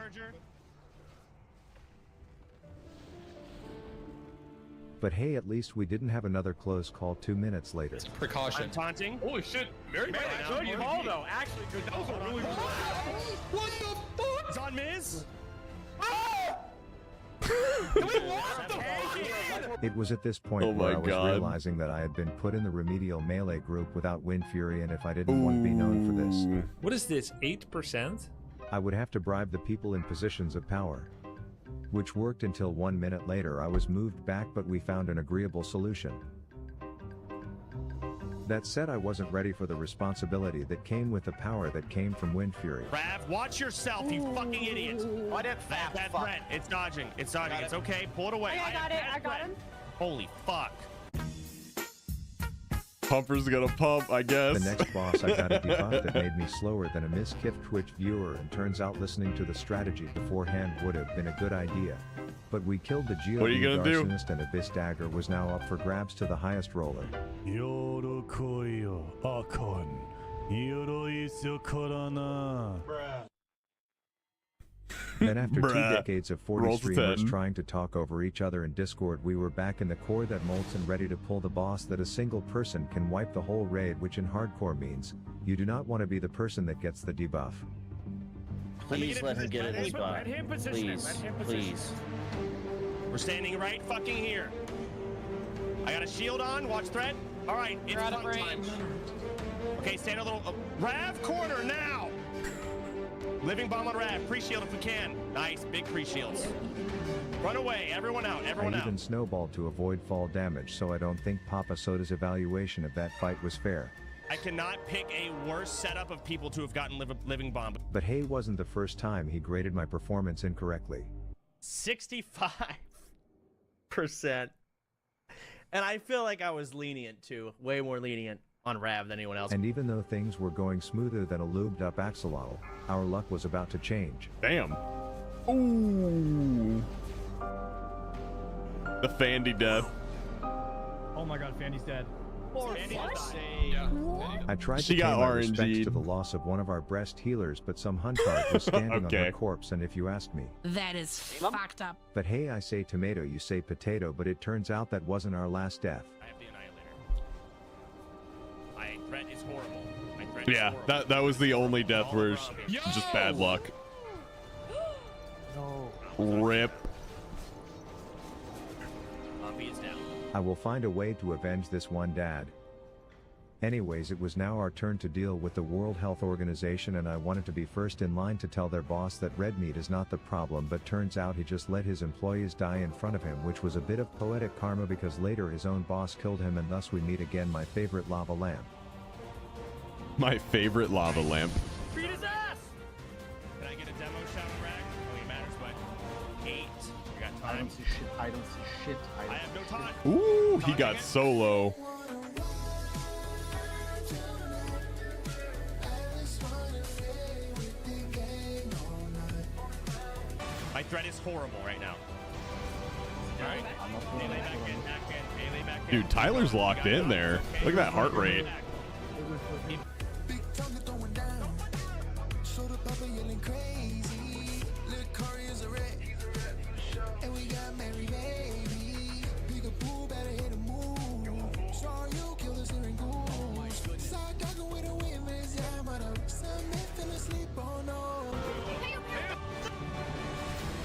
But hey, at least we didn't have another close call 2 minutes later. Precaution. I'm taunting. Holy shit. Very Wait, good call though. Actually, good. That was a really good call. What the fuck? It's on Miz. It was at this point where I was realizing that I had been put in the remedial melee group without Wind Fury, and if I didn't want to be known for this, What is this, 8%? I would have to bribe the people in positions of power. Which worked until 1 minute later I was moved back, but we found an agreeable solution. That said, I wasn't ready for the responsibility that came with the power that came from Wind Fury. Rav, watch yourself, you fucking idiot. Why didn't That threat. It's dodging. It's dodging. It's okay. Pull it away. I got it. I got him. Holy fuck. Pumper's gonna pump, I guess. The next boss, I got a debuff that made me slower than a miskiffed Twitch viewer, and turns out listening to the strategy beforehand would have been a good idea. But we killed the What are you GOD gonna do? Arsonist, and Abyss Dagger was now up for grabs to the highest roller. Then after 2 decades of 40 Rolls a streamers 10. trying to talk over each other in Discord, we were back in the core that molts and ready to pull the boss that a single person can wipe the whole raid, which in hardcore means, you do not want to be the person that gets the debuff. Please let him get in spot. Please, please. We're standing right fucking here. I got a shield on. Watch threat. All right, it's You're out of fight time. range. Okay, stand a little. Rav corner now. Living bomb on Rav. Pre-shield if we can. Nice, big pre-shields. Run away. Everyone out. Everyone I out. even snowballed to avoid fall damage, so I don't think Papa Soda's evaluation of that fight was fair. I cannot pick a worse setup of people to have gotten living bomb. But hey, wasn't the first time he graded my performance incorrectly. 65%. And I feel like I was lenient too, way more lenient on Rav than anyone else. And even though things were going smoother than a lubed up axolotl, our luck was about to change. Damn. Ooh. The Fandy death. Oh my god, Fanny's dead. I tried She to got pay my respects RNG'd. to the loss of one of our breast healers, but some huntard was standing on Okay. her corpse, and if you ask me. That is fucked up. But hey, I say tomato, you say potato, but it turns out that wasn't our last death. I have the Annihilator. My threat is horrible. My threat is Yeah, horrible. that was the only death where it's just bad luck. Rip. Poppy is down. I will find a way to avenge this one, Dad. Anyways, it was now our turn to deal with the World Health Organization, and I wanted to be first in line to tell their boss that red meat is not the problem, but turns out he just let his employees die in front of him, which was a bit of poetic karma because later his own boss killed him, and thus we meet again, my favorite lava lamp. My favorite lava lamp. Beat his ass! Can I get a demo shout rag? Oh, it matters, but 8. We got time. I don't see shit. I don't see shit. I have no time. Ooh, he got solo. My threat is horrible right now. Alright. Melee back in, melee back in. Dude, Tyler's locked in there. Look at that heart rate.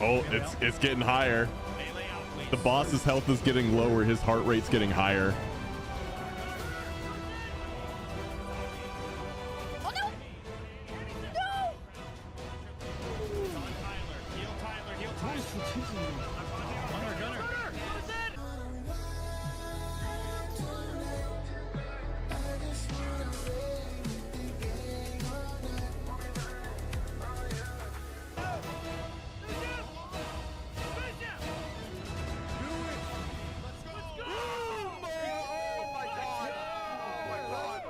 Oh, it's getting higher. The boss's health is getting lower. His heart rate's getting higher.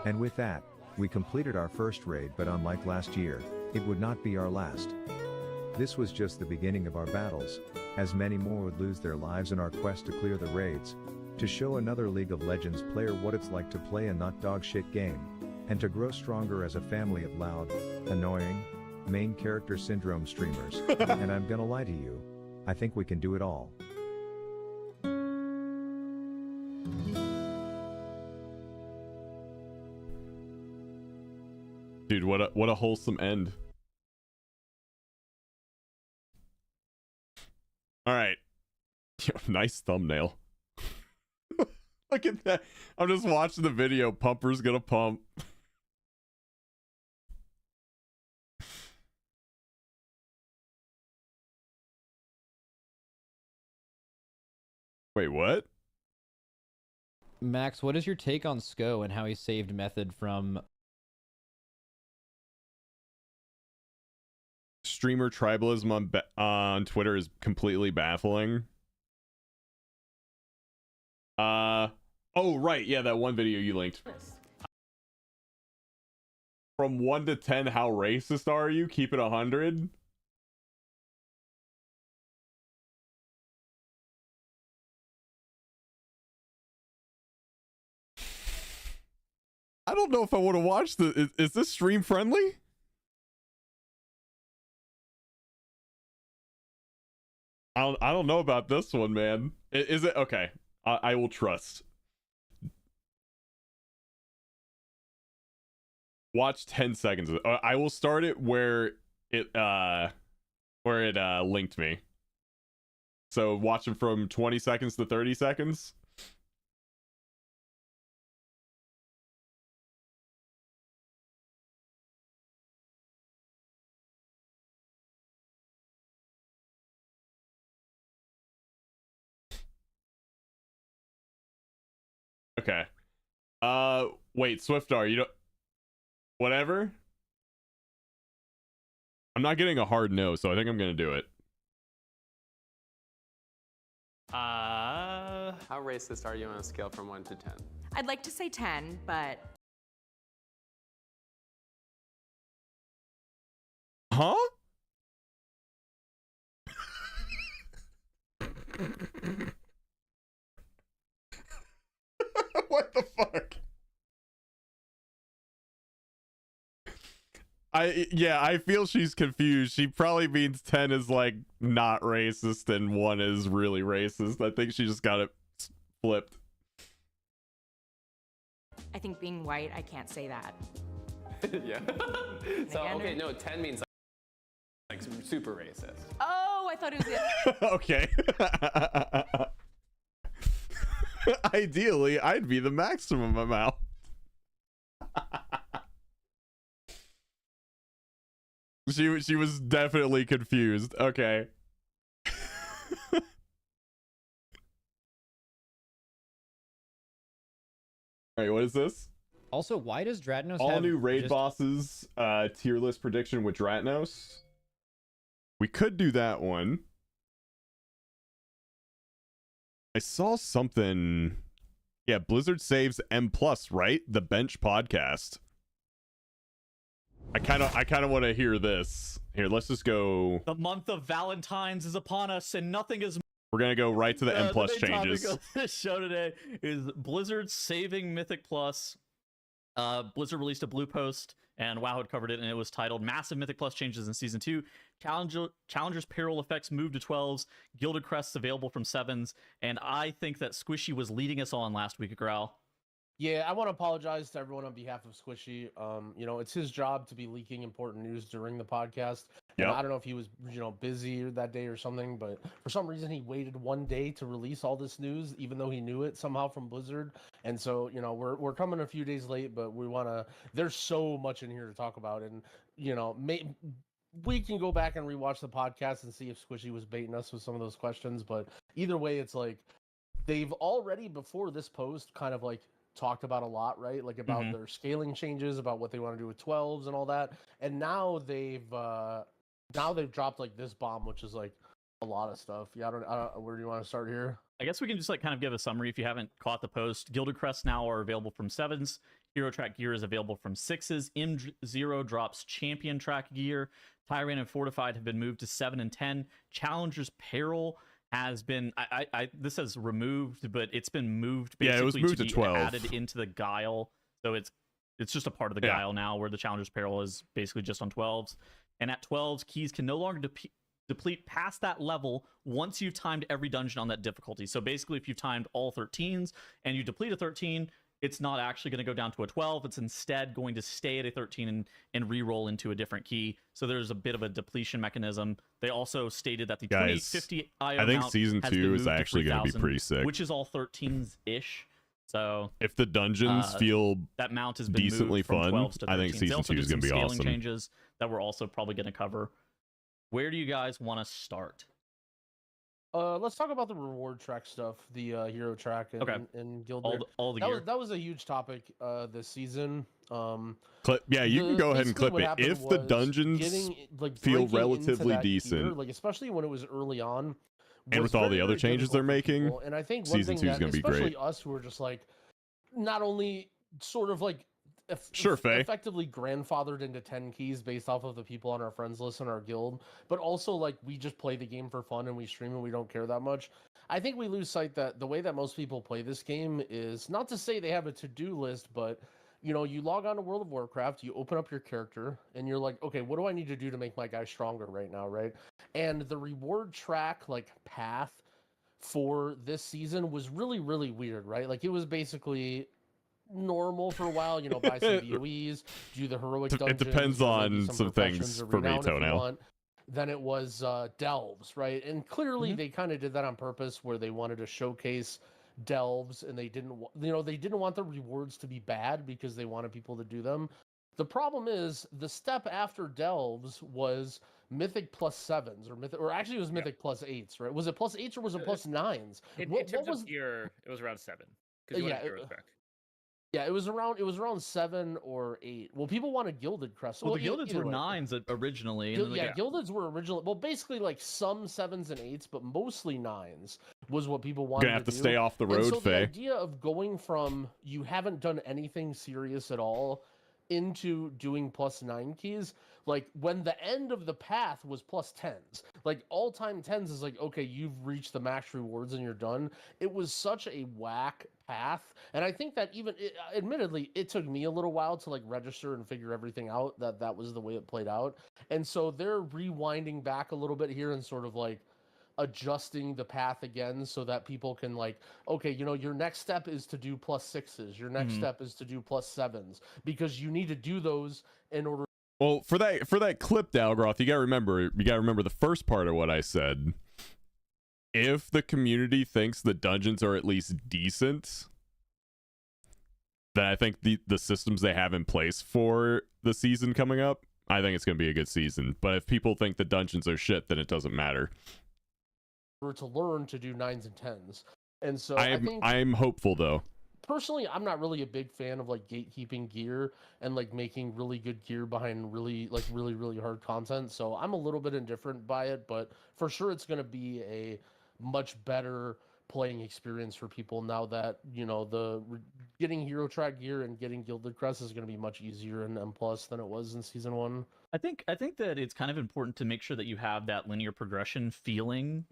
And with that, we completed our first raid, but unlike last year, it would not be our last. This was just the beginning of our battles, as many more would lose their lives in our quest to clear the raids, to show another League of Legends player what it's like to play a not dog shit game, and to grow stronger as a family of loud, annoying, main character syndrome streamers. And I'm gonna lie to you, I think we can do it all. Dude, what a wholesome end. All right. Yo, nice thumbnail. Look at that. I'm just watching the video. Pumper's gonna pump. Wait, what? Max, what is your take on SCO and how he saved Method from Streamer tribalism on Twitter is completely baffling. Oh right, yeah, that one video you linked. From 1 to 10, how racist are you? Keep it 100. I don't know if I want to watch the. Is this stream friendly? I don't know about this one, man. Is it okay? I will trust. Watch 10 seconds. I will start it where it linked me. So watch it from 20 seconds to 30 seconds. Okay. Wait, Swiftar, you don't. Whatever. I'm not getting a hard no, so I think I'm gonna do it. How racist are you on a scale from 1 to 10? I'd like to say 10, but... Huh? What the fuck? I feel she's confused. She probably means 10 is like not racist and 1 is really racist. I think she just got it flipped. I think being white, I can't say that. Yeah. So, okay, no, 10 means like super racist. Oh, I thought it was the Okay. Ideally, I'd be the maximum amount. She was definitely confused. Okay. Alright, what is this? Also, why does Dratnos All have new raid just... bosses tier list prediction with Dratnos? We could do that one. I saw something. Yeah, Blizzard saves M+, right? The Bench podcast. I kind of want to hear this. Here, let's just go. The month of Valentine's is upon us, and nothing is. We're gonna go right to the M+ The main changes. topic of this show today is Blizzard saving Mythic Plus. Blizzard released a blue post, and WoW had covered it, and it was titled "Massive Mythic Plus Changes in Season 2. Challengers payroll effects move to 12s. Gilded crests available from 7s." And I think that Squishy was leading us on last week, Growl. Yeah, I want to apologize to everyone on behalf of Squishy. You know, it's his job to be leaking important news during the podcast. And Yep. I don't know if he was, you know, busy that day or something, but for some reason he waited one day to release all this news, even though he knew it somehow from Blizzard. And so, you know, we're coming a few days late, but we want to. There's so much in here to talk about, and you know, we can go back and rewatch the podcast and see if Squishy was baiting us with some of those questions. But either way, it's like they've already before this post kind of like talked about a lot, right? Like about their scaling changes, about what they want to do with 12s and all that. And now they've dropped like this bomb, which is like, A lot of stuff. Yeah, I don't. Where do you want to start here? I guess we can just like kind of give a summary if you haven't caught the post. Gilded Crests now are available from 7s. Hero Track gear is available from 6s. M0 drops Champion Track gear. Tyrant and Fortified have been moved to 7 and 10. Challenger's Peril has been this has removed, but it's been moved basically it was moved to be 12. added into the Guile. So it's just a part of the Guile now, where the Challenger's Peril is basically just on 12s. And at 12s, keys can no longer deplete past that level once you've timed every dungeon on that difficulty. So basically, if you've timed all 13s and you deplete a 13, it's not actually going to go down to a 12. It's instead going to stay at a 13 and re-roll into a different key. So there's a bit of a depletion mechanism. They also stated that the 2850 IO I think mount season has 2 been is moved to actually going to be 3000, pretty sick. which is all 13s-ish. So if the dungeons feel that mount has been decently moved from fun, 12s to 13s. I think They season also 2 did is going to some be scaling awesome. changes that we're also probably going to cover. Where do you guys want to start? Let's talk about the reward track stuff, the hero track and Guild. All the gear. That was a huge topic this season. Yeah, you can go ahead and clip it. If the dungeons feel relatively decent, gear, like especially when it was early on, and with all the other changes they're making, and I think season 2 is going to be especially great. us who are just like not only sort of like Faye. effectively grandfathered into 10 keys based off of the people on our friends list in our guild, but also like we just play the game for fun and we stream and we don't care that much. I think we lose sight that the way that most people play this game is not to say they have a to-do list, but you know, you log on to World of Warcraft, you open up your character, and you're like, okay, what do I need to do to make my guy stronger right now, right? And the reward track like path for this season was really, really weird, right? Like it was basically normal for a while, you know, buy some VOEs, do the heroic dungeons. It depends on some things for me, Toenail. Then it was delves, right? And clearly they kind of did that on purpose, where they wanted to showcase delves, and they didn't want the rewards to be bad because they wanted people to do them. The problem is the step after delves was Mythic plus 7s, or actually it was Mythic plus 8s, right? Was it plus 8s or was it plus 9s? In terms of gear, it was around 7. Yeah, it was around 7 or 8. Well, people wanted Gilded Crest. Well, the Gildeds were 9s originally. Gildeds were originally. Well, basically like some 7s and 8s, but mostly 9s was what people wanted. Gonna have to stay off the road, so Faye. The idea of going from you haven't done anything serious at all into doing plus 9 keys, like when the end of the path was plus 10s, like all-time 10s is like, okay, you've reached the max rewards and you're done. It was such a whack path, and I think that admittedly it took me a little while to like register and figure everything out that was the way it played out. And so they're rewinding back a little bit here and sort of like adjusting the path again so that people can like, okay, you know, your next step is to do plus 6s, your next step is to do plus 7s, because you need to do those in order. Well, for that clip, Dalgroth, you gotta remember the first part of what I said. If the community thinks the dungeons are at least decent, then I think the systems they have in place for the season coming up, I think it's gonna be a good season. But if people think the dungeons are shit, then it doesn't matter. To learn to do 9s and 10s. And so I'm hopeful though. Personally, I'm not really a big fan of like gatekeeping gear and like making really good gear behind really hard content. So I'm a little bit indifferent by it, but for sure it's going to be a much better playing experience for people now that, you know, getting hero track gear and getting Gilded Crest is going to be much easier in M+ than it was in season 1. I think that it's kind of important to make sure that you have that linear progression feeling,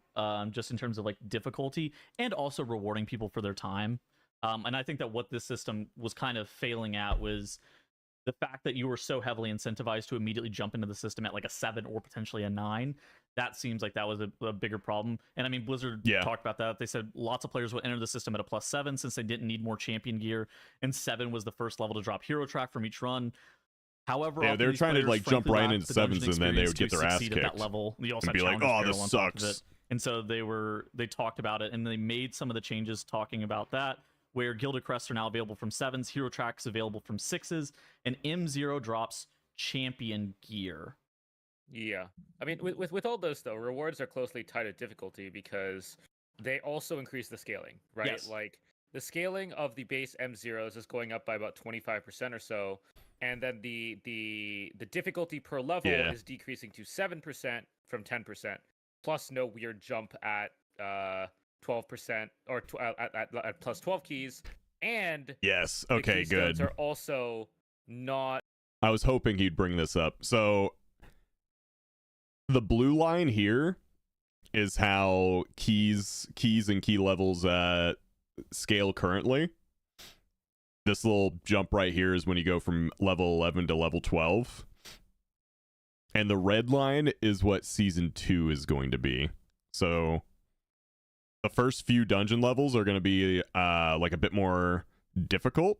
just in terms of like difficulty, and also rewarding people for their time. And I think that what this system was kind of failing at was the fact that you were so heavily incentivized to immediately jump into the system at like a 7 or potentially a 9. That seems like that was a bigger problem. And I mean, Blizzard talked about that. They said lots of players would enter the system at a plus 7 since they didn't need more champion gear, and 7 was the first level to drop hero track from each run. However, they were trying to like jump right into 7s, and then they would get their ass kicked. At that level, you also and be like, "Oh, this sucks." And so they talked about it, and they made some of the changes talking about that, where Gilded Crests are now available from 7s, hero tracks available from 6s, and M0 drops champion gear. Yeah, I mean, with all those though, rewards are closely tied to difficulty because they also increase the scaling, right? Yes. Like the scaling of the base M0s is going up by about 25% or so, and then the difficulty per level is decreasing to 7% from 10%. plus no weird jump at 12% or at plus 12 keys, and Yes. the Okay, keystones good. are also not. I was hoping he'd bring this up. So the blue line here is how keys and key levels scale currently. This little jump right here is when you go from level 11 to level 12. And the red line is what season 2 is going to be. So the first few dungeon levels are going to be like a bit more difficult,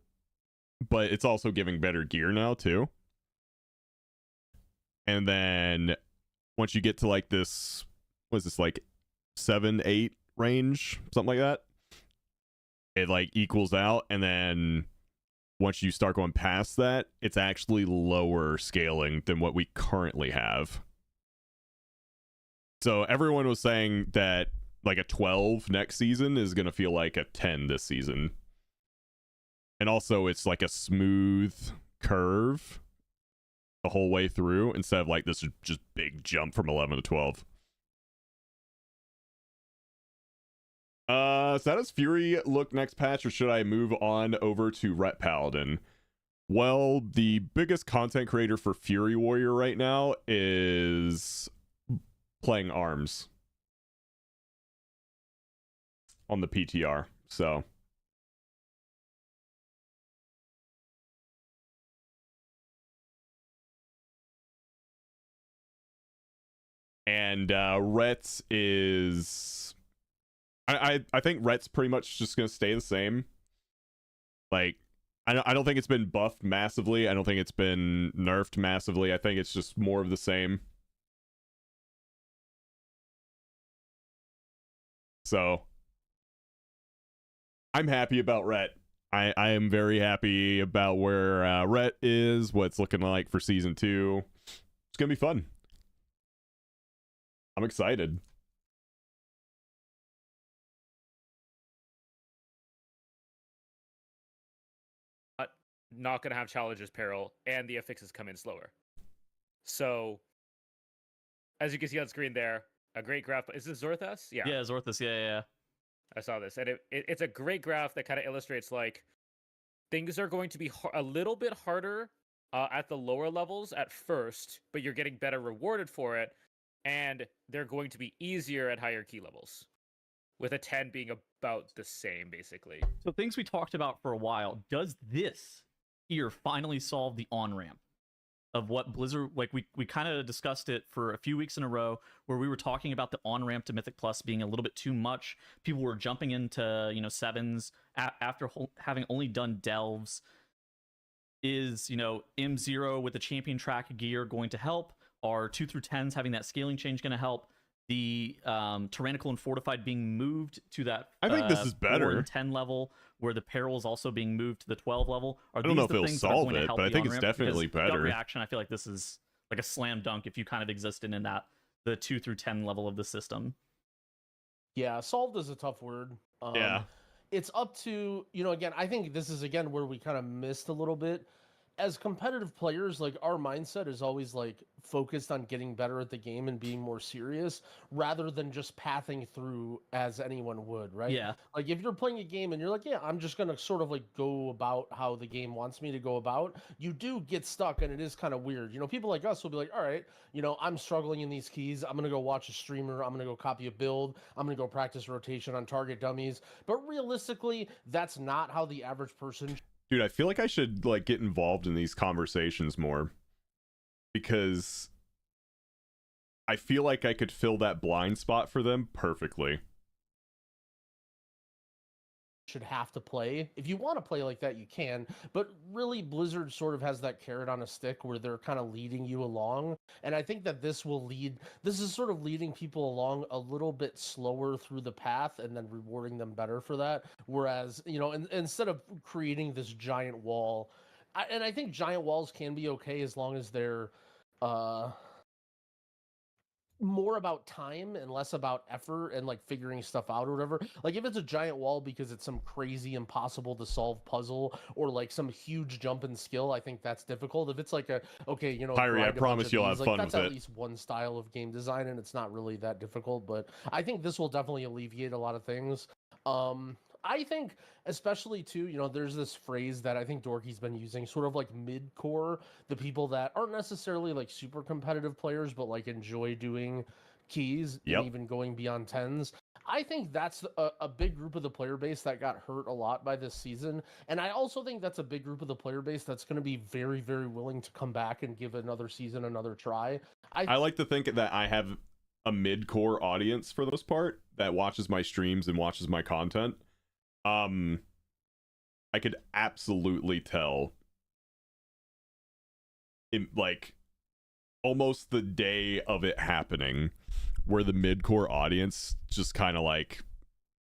but it's also giving better gear now too. And then once you get to like this, what is this, like 7-8 range, something like that, it like equals out. And then once you start going past that, it's actually lower scaling than what we currently have. So everyone was saying that like a 12 next season is going to feel like a 10 this season. And also it's like a smooth curve the whole way through instead of like this just big jump from 11 to 12. So how does Fury look next patch, or should I move on over to Ret Paladin? Well, the biggest content creator for Fury Warrior right now is playing ARMS on the PTR, so and Rets is I think Ret's pretty much just gonna stay the same. Like I don't think it's been buffed massively. I don't think it's been nerfed massively. I think it's just more of the same. So I'm happy about Ret. I am very happy about where Ret is, what it's looking like for season 2. It's gonna be fun. I'm excited. Not going to have challenges peril, and the affixes come in slower. So, as you can see on screen there, a great graph. Is this Zorthas? Yeah. Yeah, Zorthas. Yeah. I saw this, and it's a great graph that kind of illustrates like things are going to be a little bit harder at the lower levels at first, but you're getting better rewarded for it, and they're going to be easier at higher key levels, with a 10 being about the same, basically. So things we talked about for a while. Does this here finally solve the on-ramp of what Blizzard, like we kind of discussed it for a few weeks in a row, where we were talking about the on-ramp to Mythic Plus being a little bit too much. People were jumping into, you know, 7s after having only done delves. Is, you know, M0 with the champion track gear going to help? Are 2 through 10s having that scaling change going to help? The Tyrannical and Fortified being moved to that I think this is 4 better. and 10 level, where the Peril is also being moved to the 12 level. I don't know if it'll solve it, but I think it's definitely Gut better. reaction, I feel like this is like a slam dunk if you kind of existed in that the 2 through 10 level of the system. Yeah, solved is a tough word. Yeah. It's up to, you know, again, I think this is, again, where we kind of missed a little bit. As competitive players, like, our mindset is always, like, focused on getting better at the game and being more serious, rather than just pathing through as anyone would, right? Yeah. Like, if you're playing a game and you're like, yeah, I'm just going to sort of, like, go about how the game wants me to go about, you do get stuck, and it is kind of weird. You know, people like us will be like, all right, you know, I'm struggling in these keys. I'm going to go watch a streamer. I'm going to go copy a build. I'm going to go practice rotation on target dummies. But realistically, that's not how the average person... Dude, I feel like I should like get involved in these conversations more, because I feel like I could fill that blind spot for them perfectly. Should have to play. If you want to play like that, you can, but really Blizzard sort of has that carrot on a stick where they're kind of leading you along, and I think that this is sort of leading people along a little bit slower through the path and then rewarding them better for that, whereas, you know, instead of creating this giant wall, and I think giant walls can be okay as long as they're more about time and less about effort and like figuring stuff out or whatever. Like if it's a giant wall because it's some crazy impossible to solve puzzle or like some huge jump in skill, I think that's difficult. If it's like a okay, you know, Pyrie, I grind a bunch promise of you'll these, have like fun that's with at it. least one style of game design and it's not really that difficult, but I think this will definitely alleviate a lot of things. I think, especially too, you know, there's this phrase that I think Dorky's been using, sort of like mid-core, the people that aren't necessarily like super competitive players, but like enjoy doing keys Yep. and even going beyond tens. I think that's a big group of the player base that got hurt a lot by this season. And I also think that's a big group of the player base that's going to be very, very willing to come back and give another season another try. I like to think that I have a mid-core audience for the most part that watches my streams and watches my content. I could absolutely tell in like almost the day of it happening where the mid-core audience just kind of like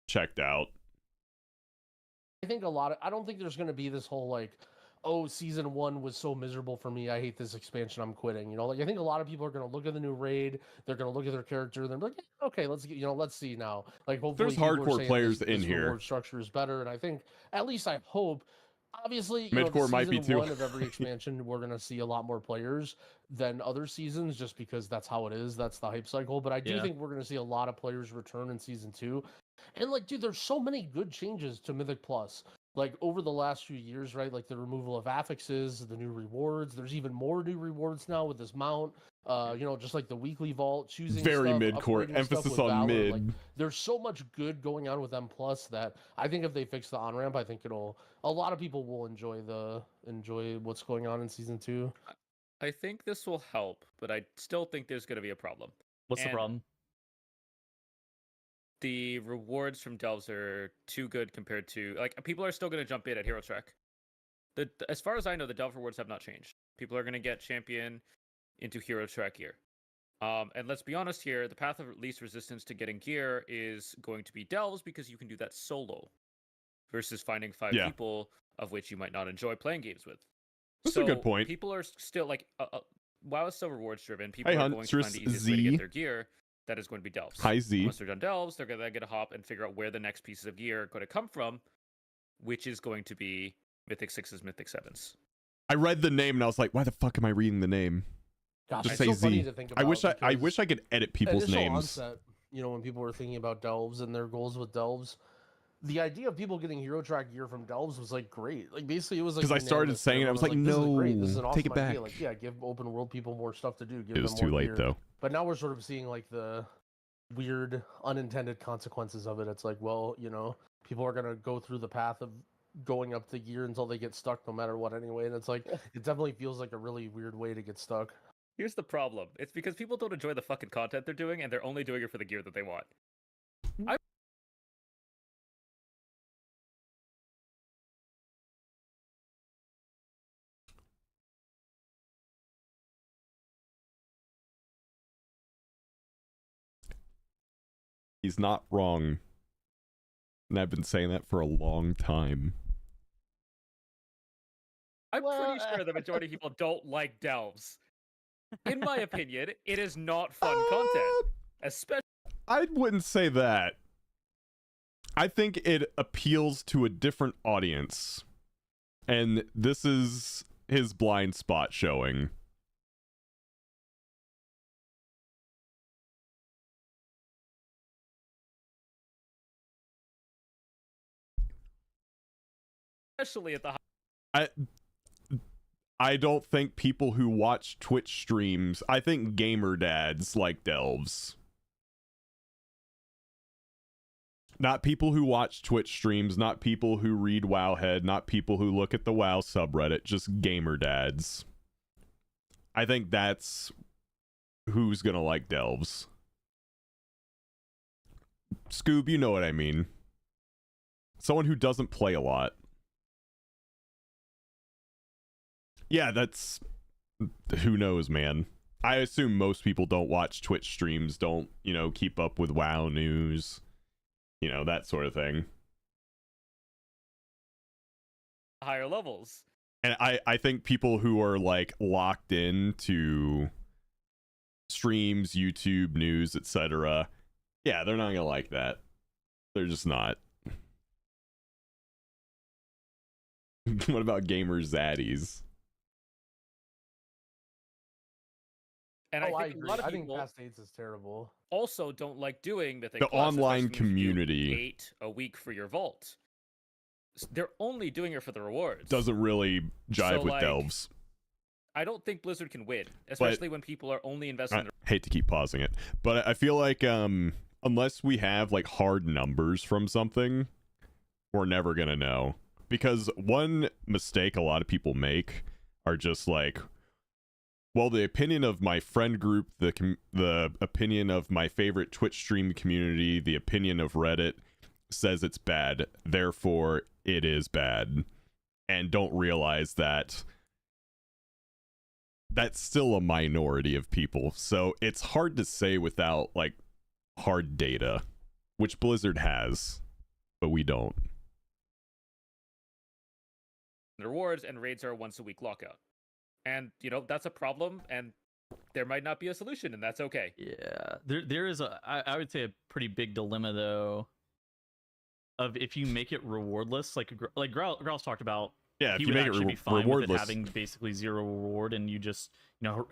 checked out. I think I don't think there's going to be this whole like, oh, season 1 was so miserable for me, I hate this expansion, I'm quitting. You know, like I think a lot of people are going to look at the new raid, they're going to look at their character, and they're like, yeah, okay, let's get, you know, let's see now. Like hopefully There's people are hardcore saying players this in here. reward structure is better, and I think, at least I hope, obviously, you Mid-core know, the might be season too 1 of every expansion, we're going to see a lot more players than other seasons, just because that's how it is, that's the hype cycle, but I do think we're going to see a lot of players return in season 2. And like, dude, there's so many good changes to Mythic Plus. Like over the last few years, right? Like the removal of affixes, the new rewards. There's even more new rewards now with this mount. You know, just like the weekly vault, choosing Very stuff, mid-core, upgrading emphasis stuff with on Valor. mid. Like, there's so much good going on with M Plus that I think if they fix the on ramp, I think a lot of people will enjoy what's going on in season 2. I think this will help, but I still think there's going to be a problem. What's the problem? The rewards from Delves are too good compared to like people are still going to jump in at Hero Trek. As far as I know, the Delve rewards have not changed. People are going to get champion into Hero Trek gear. And let's be honest here, the path of least resistance to getting gear is going to be Delves because you can do that solo versus finding 5 people of which you might not enjoy playing games with. That's a good point. People are still like WoW is still rewards driven. People Hey, are going to find the easiest way to Z. get their gear. That is going to be Delves. Hi, Z. Once they're done Delves, they're going to get a hop and figure out where the next pieces of gear are going to come from, which is going to be Mythic 6s, Mythic 7s. I read the name and I was like, why the fuck am I reading the name? Gosh, Just it's say so funny Z. to think I wish about I because wish I could edit people's initial names. onset, you know, when people were thinking about Delves and their goals with Delves, the idea of people getting Hero Track gear from Delves was like great. Like basically it was like Because I started unanimous. saying it, I was like, This is great. This is no, an awesome take it idea. back. Like, yeah, give open world people more stuff to do. Give It was them more too late gear. though. But now we're sort of seeing like the weird unintended consequences of it. It's like, well, you know, people are gonna go through the path of going up the gear until they get stuck no matter what anyway. And it's like it definitely feels like a really weird way to get stuck. Here's the problem. It's because people don't enjoy the fucking content they're doing, and they're only doing it for the gear that they want. He's not wrong. And I've been saying that for a long time. I'm pretty sure the majority of people don't like Delves. In my opinion, it is not fun content. Especially I wouldn't say that. I think it appeals to a different audience. And this is his blind spot showing. at the I don't think people who watch Twitch streams, I think gamer dads like Delves. Not people who watch Twitch streams, not people who read Wowhead, not people who look at the WoW subreddit, just gamer dads. I think that's who's gonna like Delves. Scoob, you know what I mean. Someone who doesn't play a lot. Yeah, that's... Who knows, man. I assume most people don't watch Twitch streams, don't, you know, keep up with WoW news. You know, that sort of thing. higher levels. And I think people who are like locked into streams, YouTube, news, etc. Yeah, they're not gonna like that. They're just not. What about gamer zaddies? And Oh, I I think a agree. lot of I think people past eights is terrible. also don't like doing Mythic The Plus, online especially when you do community 8 a week for your vault. They're only doing it for the rewards. Doesn't really jive So, with like, delves. I don't think Blizzard can win, especially when people are only invested in I hate to keep pausing it, but I feel like unless we have like hard numbers from something, we're never gonna know. Because one mistake a lot of people make are just like, well, the opinion of my friend group, the opinion of my favorite Twitch stream community, the opinion of Reddit says it's bad, therefore it is bad, and don't realize that that's still a minority of people. So it's hard to say without like hard data, which Blizzard has, but we don't. rewards, and raids are a once a week lockout. And that's a problem, and there might not be a solution, and that's okay. Yeah, there is I would say a pretty big dilemma though, of if you make it rewardless, like Growl's talked about. Yeah, if he you would make it actually be fine with it rewardless, having basically zero reward, and you just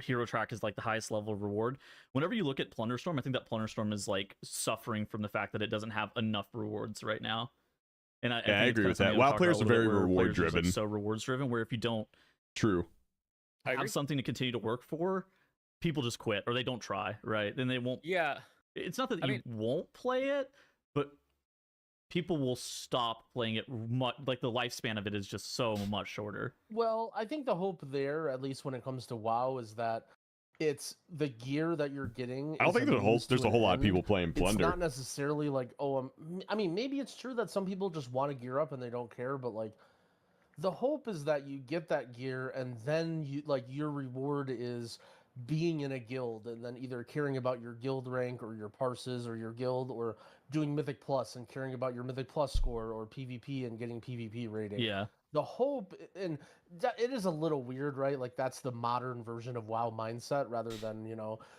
hero track is like the highest level of reward. Whenever you look at Plunderstorm, I think that Plunderstorm is like suffering from the fact that it doesn't have enough rewards right now. And I agree with that. WoW players are very reward driven. So rewards driven, where if you don't have something to continue to work for, people just quit or they don't try, right? Then they won't. Yeah, it's not that you won't play it, but people will stop playing it much. Like the lifespan of it is just so much shorter. Well, I think the hope there, at least when it comes to WoW, is that it's the gear that you're getting. I don't think there's a whole lot of people playing Plunder. It's not necessarily like, I mean, maybe it's true that some people just want to gear up and they don't care, but like, the hope is that you get that gear and then your reward is being in a guild and then either caring about your guild rank or your parses or your guild, or doing Mythic Plus and caring about your Mythic Plus score, or PvP and getting PvP rating. Yeah. The hope, and it is a little weird, right? Like that's the modern version of WoW mindset, rather than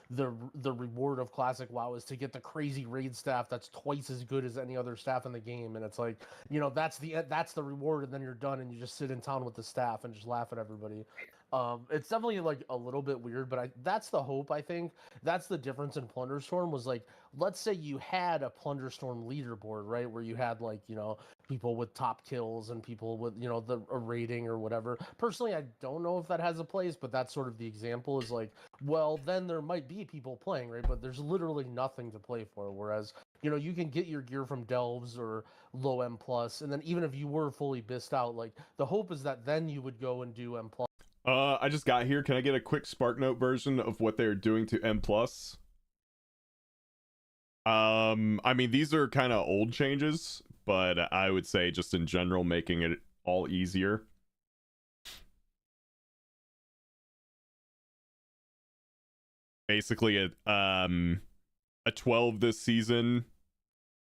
the reward of classic WoW is to get the crazy raid staff that's twice as good as any other staff in the game, and it's like that's the reward, and then you're done and you just sit in town with the staff and just laugh at everybody. It's definitely like a little bit weird, but that's the hope. I think that's the difference in Plunderstorm was like, let's say you had a Plunderstorm leaderboard, right, where you had like people with top kills and people with a rating or whatever. Personally, I don't know if that has a place, but that's sort of the example. Is like, well, then there might be people playing, right, but there's literally nothing to play for. Whereas you can get your gear from delves or low M plus, and then even if you were fully bissed out, like the hope is that then you would go and do M plus. I just got here. Can I get a quick SparkNote version of what they're doing to M+? I mean, these are kind of old changes, but I would say just in general, making it all easier. Basically, a 12 this season,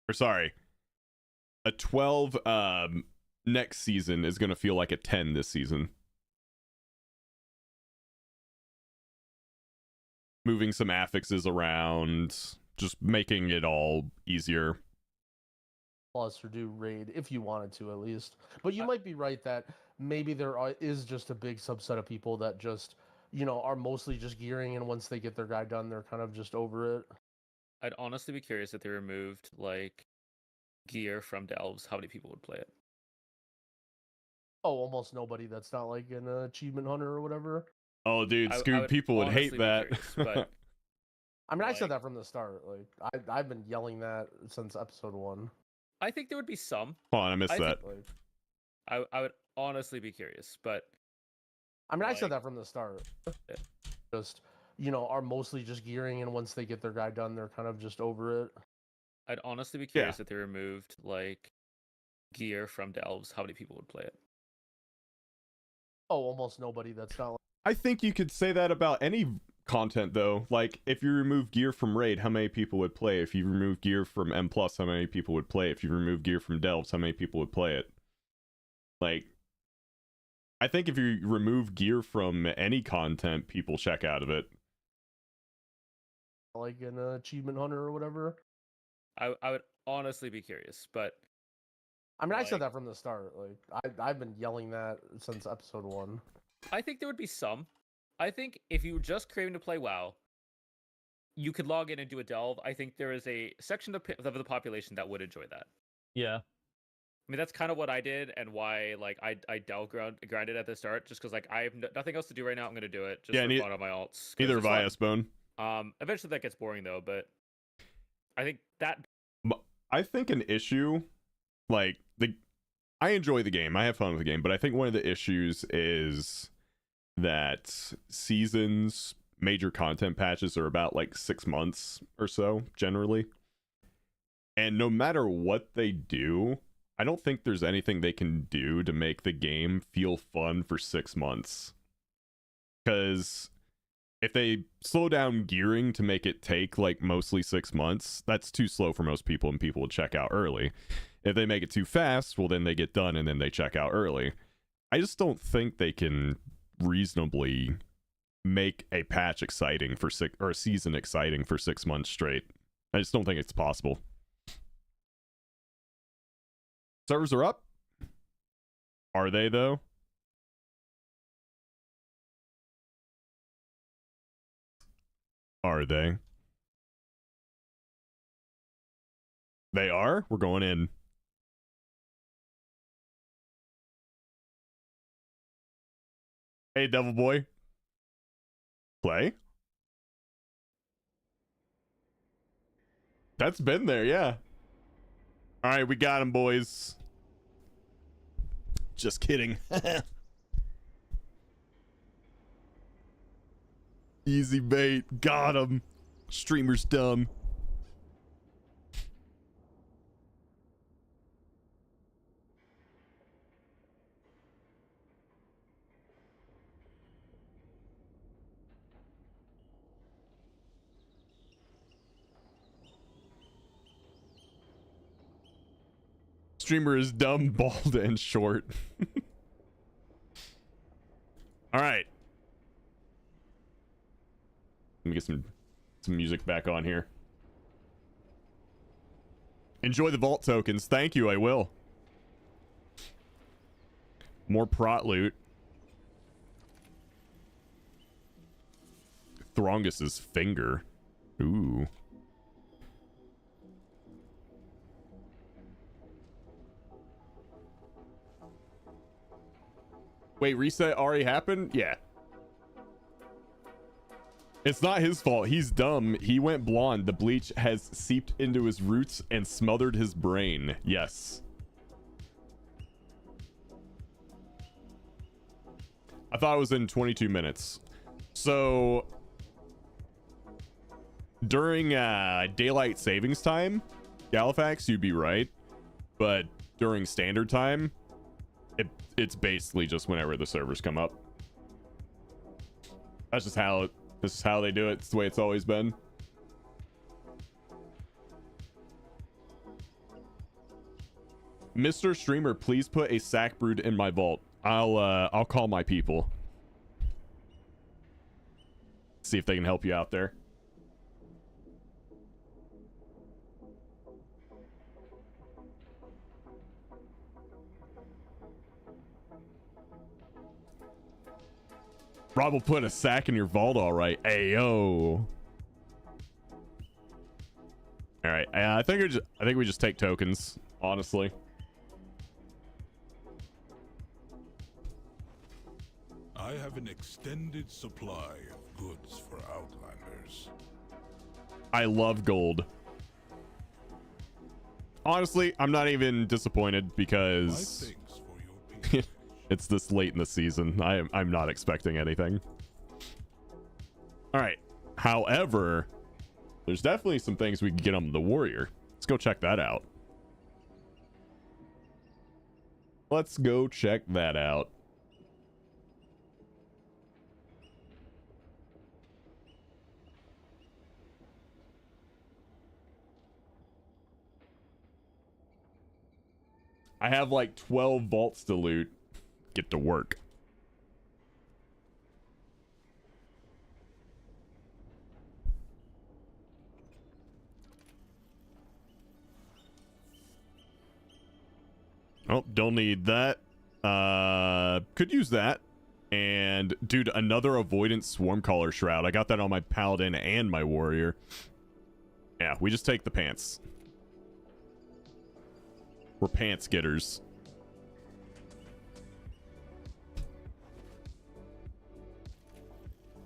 or sorry, a 12 next season is going to feel like a 10 this season. Moving some affixes around, just making it all easier. Plus or do raid if you wanted to, at least. But you might be right that maybe there is just a big subset of people that just are mostly just gearing, and once they get their guy done, they're kind of just over it. I'd honestly be curious if they removed like gear from delves, how many people would play it? Oh, almost nobody. That's not like an achievement hunter or whatever. Oh, dude, Scoob, people would hate that. Curious, I mean, I said that from the start. Like, I've been yelling that since episode 1. I think there would be some. Hold on, I missed that. I would honestly be curious, but I mean, I said that from the start. Just are mostly just gearing, and once they get their guy done, they're kind of just over it. I'd honestly be curious if they removed like gear from delves, how many people would play it? Oh, almost nobody. That's not. I think you could say that about any content, though. Like, if you remove gear from raid, how many people would play? If you remove gear from M+, how many people would play? If you remove gear from delves, how many people would play it? Like, I think if you remove gear from any content, people check out of it. like an achievement hunter or whatever. I would honestly be curious, but I mean, I said that from the start. Like, I've been yelling that since episode 1. I think there would be some. I think if you were just craving to play WoW, you could log in and do a delve. I think there is a section of the population that would enjoy that. Yeah. I mean, that's kind of what I did, and why like I delve grinded at the start, just because like I have nothing else to do right now. I'm gonna do it just for fun on my alts. Neither have I, Bone. Eventually that gets boring though, but I think that I think an issue, like I enjoy the game, I have fun with the game, but I think one of the issues is that seasons, major content patches are about like 6 months or so generally, and no matter what they do, I don't think there's anything they can do to make the game feel fun for 6 months. Because if they slow down gearing to make it take like mostly 6 months, that's too slow for most people and people will check out early. If they make it too fast, well then they get done and then they check out early. I just don't think they can reasonably make a patch exciting for or a season exciting for 6 months straight. I just don't think it's possible. Servers are up. Are they though? Are they? They are? We're going in. Hey, Devil Boy. Play? That's been there, yeah. Alright, we got him, boys. Just kidding. Easy bait. Got him. Streamer's dumb. Streamer is dumb, bald, and short. Alright. Let me get some music back on here. Enjoy the vault tokens. Thank you, I will. More prot loot. Throngus's finger. Ooh. Wait, reset already happened? Yeah. It's not his fault. He's dumb. He went blonde. The bleach has seeped into his roots and smothered his brain. Yes. I thought it was in 22 minutes. So during daylight savings time, Galifax, you'd be right. But during standard time, it's basically just whenever the servers come up. That's just how this is how they do it. It's the way it's always been. Mr. Streamer, please put a sack brood in my vault. I'll call my people. See if they can help you out there. Rob will put a sack in your vault, all right. Ayo. All right. I think we just take tokens, honestly. I have an extended supply of goods for Outlanders. I love gold. Honestly, I'm not even disappointed because it's this late in the season. I'm not expecting anything. All right. However, there's definitely some things we can get on the warrior. Let's go check that out. Let's go check that out. I have like 12 vaults to loot. Get to work. Oh, don't need that. Could use that. And, dude, another avoidance swarm caller shroud. I got that on my paladin and my warrior. Yeah, we just take the pants. We're pants getters.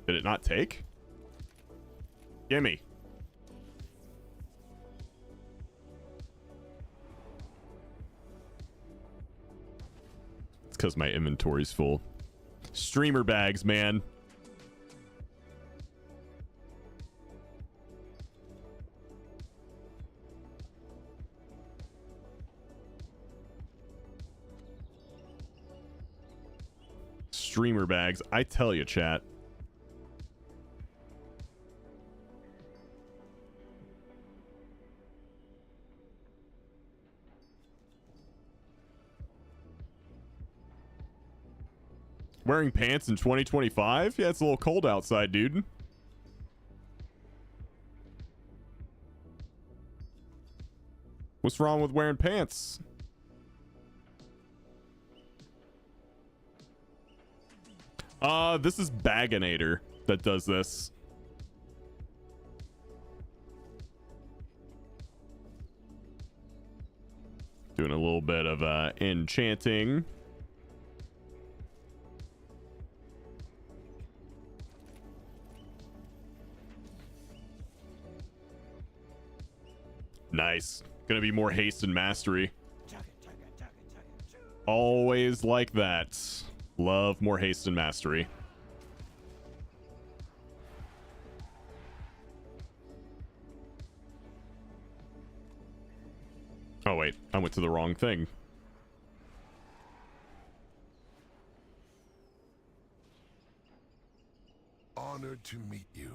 Did it not take? Gimme. It's because my inventory's full. Streamer bags, man. Streamer bags. I tell you, chat. Wearing pants in 2025? Yeah, it's a little cold outside, dude. What's wrong with wearing pants? This is Baginator that does this. Doing a little bit of enchanting. Nice. Gonna be more haste and mastery. Always like that. Love more haste and mastery. Oh wait, I went to the wrong thing. Honored to meet you.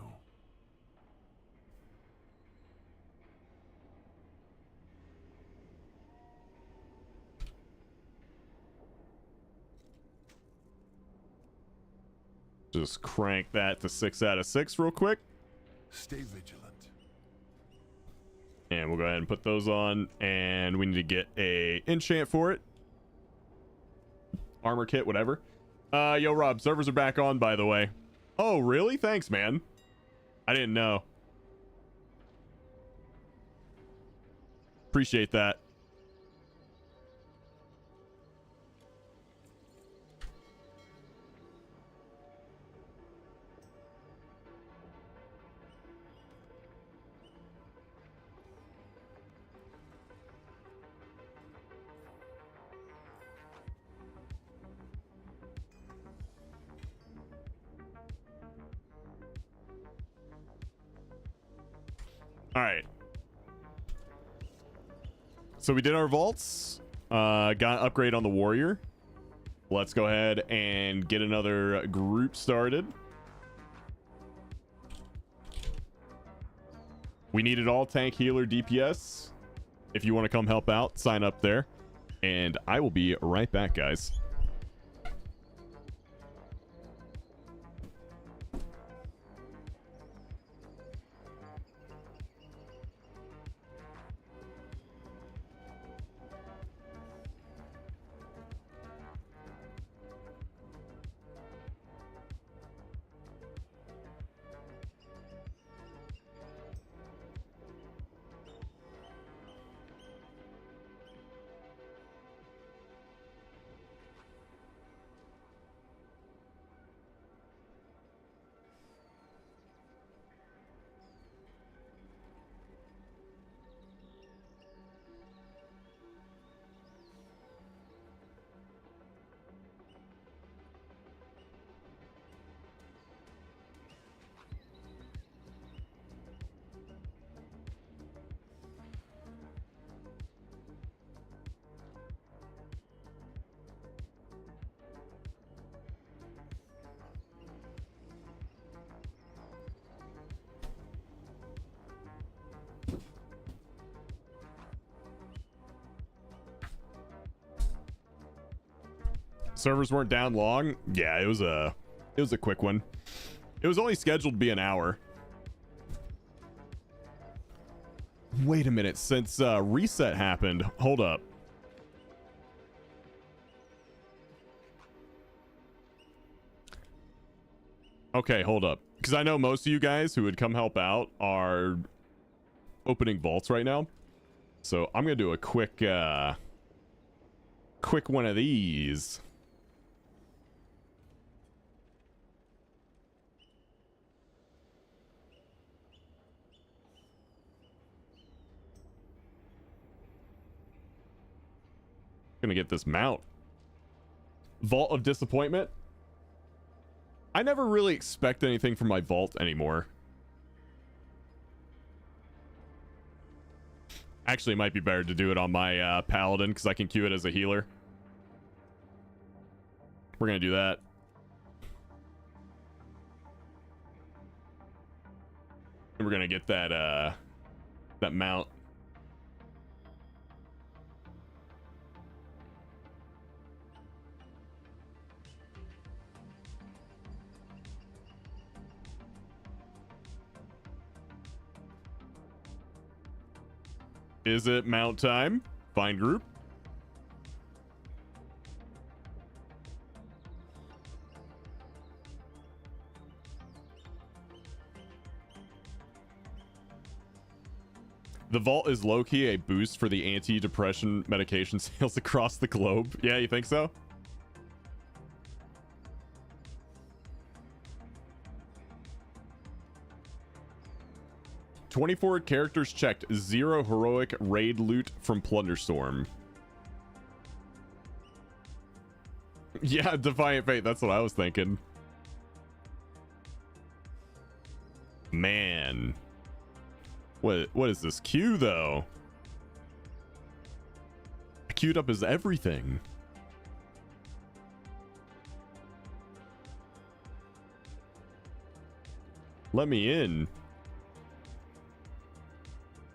Just crank that to 6 out of 6 real quick. Stay vigilant. And we'll go ahead and put those on. And we need to get a enchant for it. Armor kit, whatever. Yo, Rob, servers are back on, by the way. Oh, really? Thanks, man. I didn't know. Appreciate that. All right. So we did our vaults. Got an upgrade on the warrior. Let's go ahead and get another group started. We need it all: tank, healer, DPS. If you want to come help out, sign up there. And I will be right back, guys. Servers weren't down long. Yeah, it was a quick one. It was only scheduled to be an hour. Wait a minute, since reset happened, hold up. Okay, hold up. Because I know most of you guys who would come help out are opening vaults right now. So I'm going to do a quick one of these. Gonna get this mount. Vault of Disappointment. I never really expect anything from my vault anymore. Actually, it might be better to do it on my paladin because I can queue it as a healer. We're gonna do that. And we're gonna get that that mount. Is it mount time? Find group. The vault is low-key a boost for the anti-depression medication sales across the globe. Yeah, you think so? "24 characters checked. 0 heroic raid loot from Plunderstorm." Yeah, Defiant Fate. That's what I was thinking. Man. What is this queue, though? Queued up is everything. Let me in.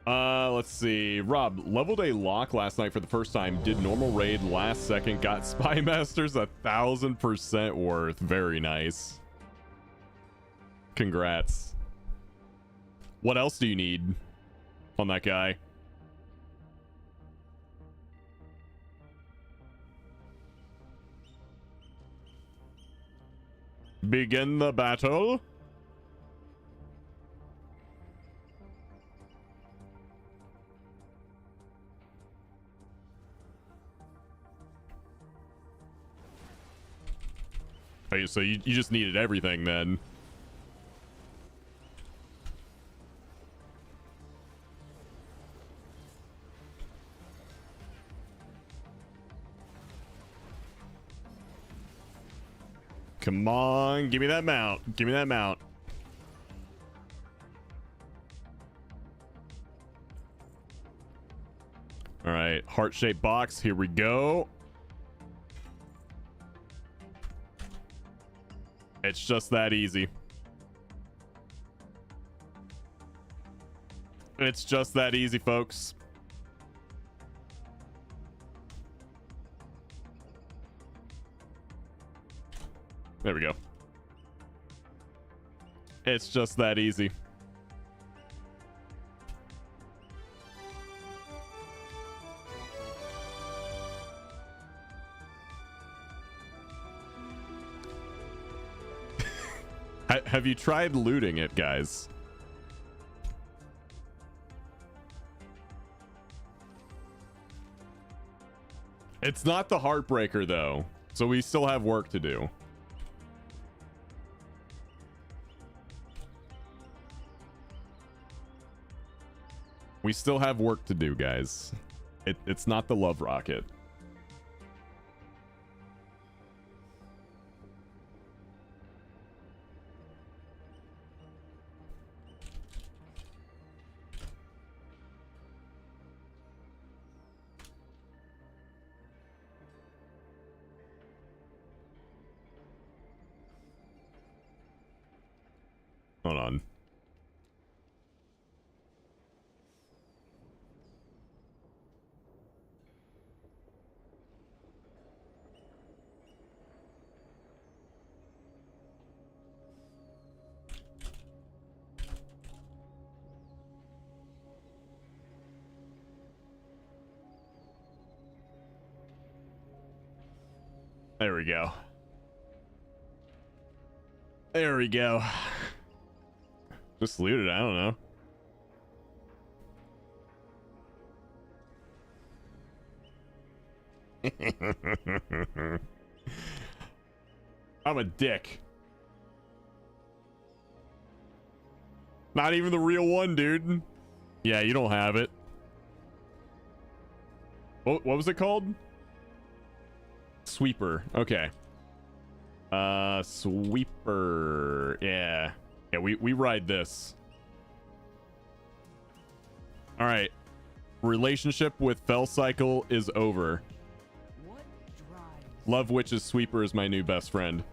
Let's see. Rob, leveled a lock last night for the first time. Did normal raid last second. Got Spy Masters 1,000% worth. Very nice. Congrats. What else do you need on that guy? Begin the battle. Oh, so you just needed everything then. Come on, give me that mount. Give me that mount. All right, heart-shaped box. Here we go. It's just that easy. It's just that easy, folks. There we go. It's just that easy. Have you tried looting it, guys? It's not the Heartbreaker, though, so we still have work to do. We still have work to do, guys. It's not the Love Rocket. Hold on. There we go. There we go. Just loot it, I don't know. I'm a dick. Not even the real one, dude. Yeah, you don't have it. What was it called? Sweeper. Okay. Sweeper. Yeah. Yeah, we ride this. All right. Relationship with Fell Cycle is over. Love Witch's Sweeper is my new best friend.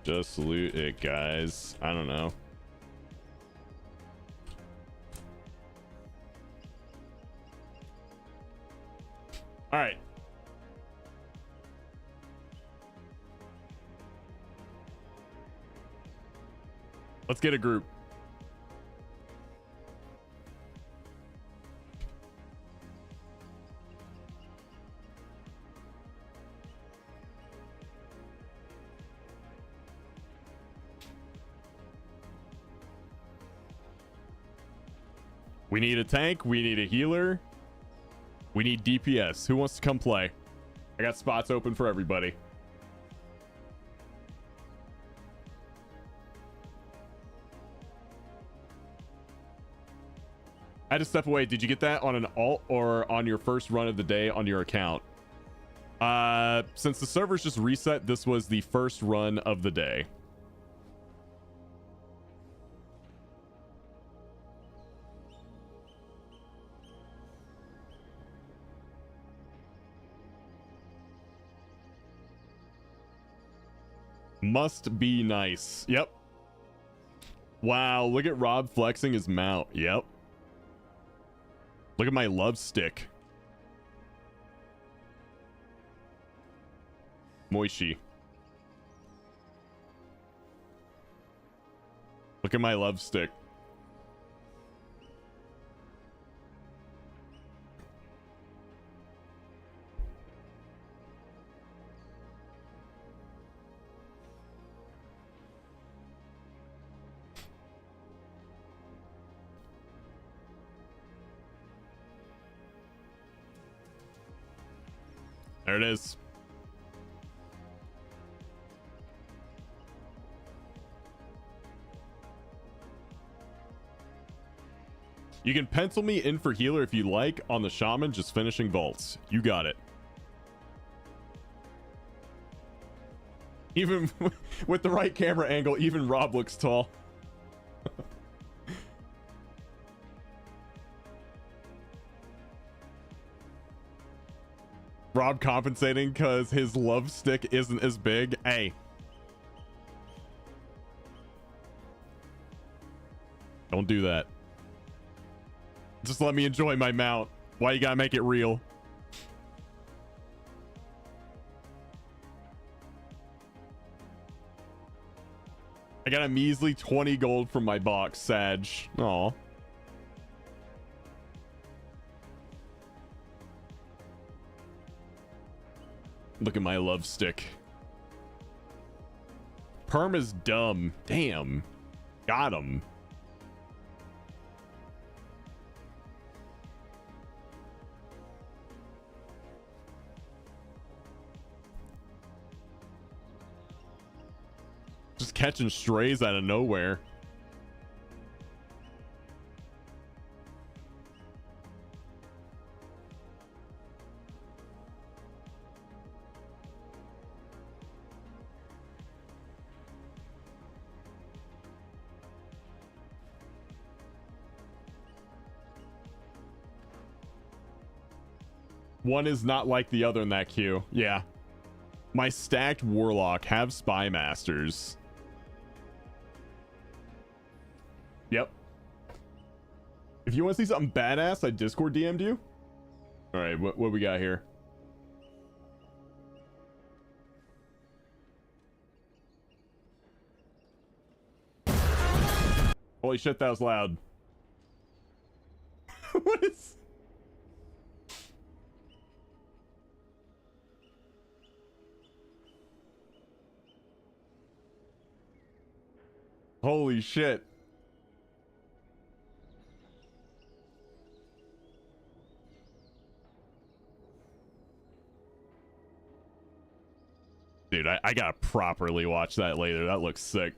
Just loot it, guys. I don't know. All right. Let's get a group. We need a tank. We need a healer. We need DPS. Who wants to come play? I got spots open for everybody. I had to step away. Did you get that on an alt or on your first run of the day on your account? Since the servers just reset, this was the first run of the day. Must be nice. Yep. Wow, look at Rob flexing his mount. Yep. Look at my love stick. Moishi. Look at my love stick. There it is. You can pencil me in for healer if you like on the shaman, just finishing vaults. You got it. Even with the right camera angle, even Rob looks tall. Rob compensating because his love stick isn't as big. Hey. Don't do that. Just let me enjoy my mount. Why you gotta make it real? I got a measly 20 gold from my box, Sag. Aw. Look at my love stick. Perm is dumb. Damn. Got him. Just catching strays out of nowhere. One is not like the other in that queue. Yeah. My stacked warlock have spy masters. Yep. If you want to see something badass, I Discord DM'd you. All right, what we got here? Holy shit, that was loud. What is... Holy shit. Dude, I gotta properly watch that later. That looks sick.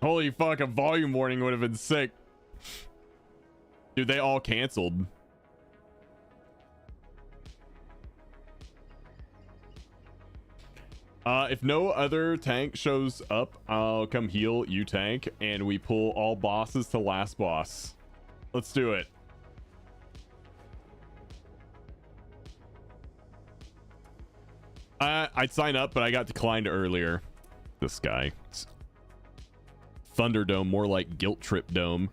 Holy fuck, a volume warning would have been sick. Dude, they all canceled. If no other tank shows up, I'll come heal you tank, and we pull all bosses to last boss. Let's do it. I'd sign up, but I got declined earlier. This guy. Thunderdome, more like Guilt Trip Dome.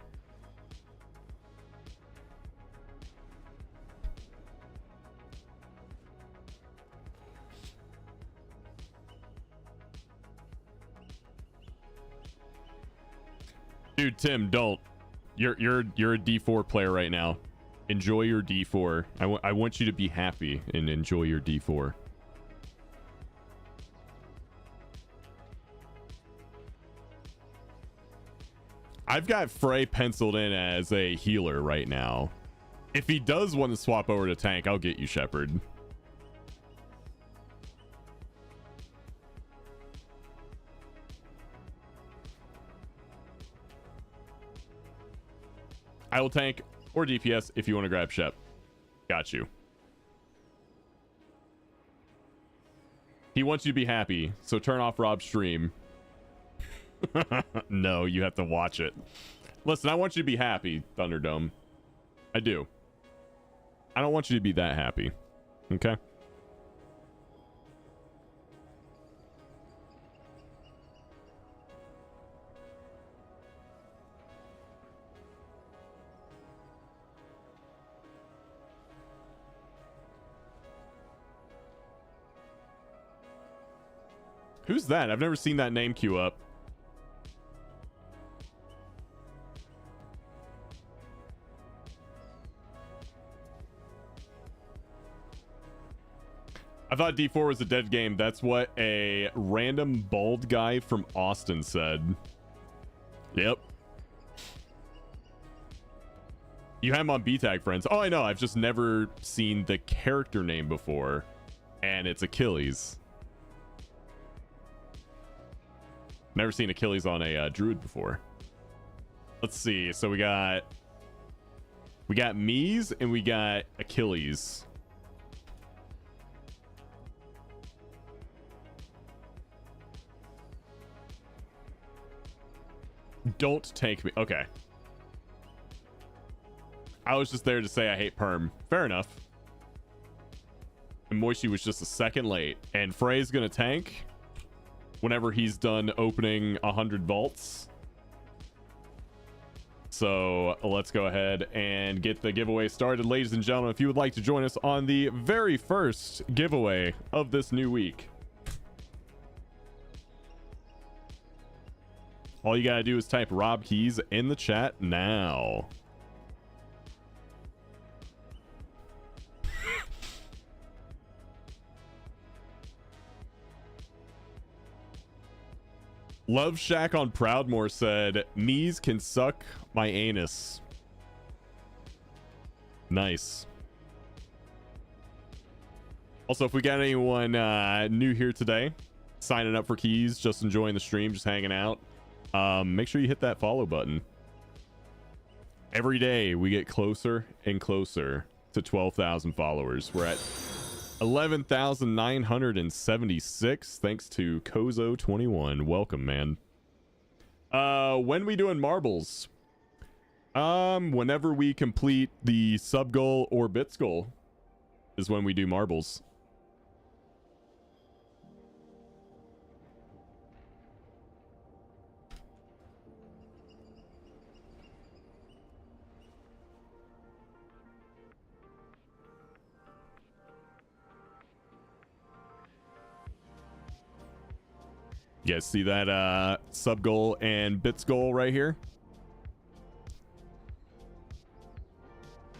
Dude, Tim, don't. You're a D4 player right now. Enjoy your D4. I want you to be happy and enjoy your D4. I've got Frey penciled in as a healer right now. If he does want to swap over to tank, I'll get you, Shepard. I will tank or DPS if you want to grab Shep. Got you. He wants you to be happy, so turn off Rob's stream. No, you have to watch it. Listen, I want you to be happy, Thunderdome. I do. I don't want you to be that happy. Okay? Who's that? I've never seen that name queue up. I thought D4 was a dead game. That's what a random bald guy from Austin said. Yep. You have him on B-Tag, friends. Oh, I know. I've just never seen the character name before. And it's Achilles. Never seen Achilles on a druid before. Let's see. So we got Mies and we got Achilles. Don't take me. Okay. I was just there to say I hate perm. Fair enough. And Moishi was just a second late. And Frey's gonna tank whenever he's done opening 100 vaults. So let's go ahead and get the giveaway started. Ladies and gentlemen, if you would like to join us on the very first giveaway of this new week, all you gotta do is type Rob Keys in the chat now. Love Shack on Proudmore said, Mies can suck my anus. Nice. Also, if we got anyone new here today, signing up for Keys, just enjoying the stream, just hanging out, make sure you hit that follow button. Every day we get closer and closer to 12,000 followers. We're at 11,976 thanks to Kozo21. Welcome, man. When we doing marbles? Whenever we complete the sub goal or bits goal is when we do marbles. You guys see that sub goal and bits goal right here?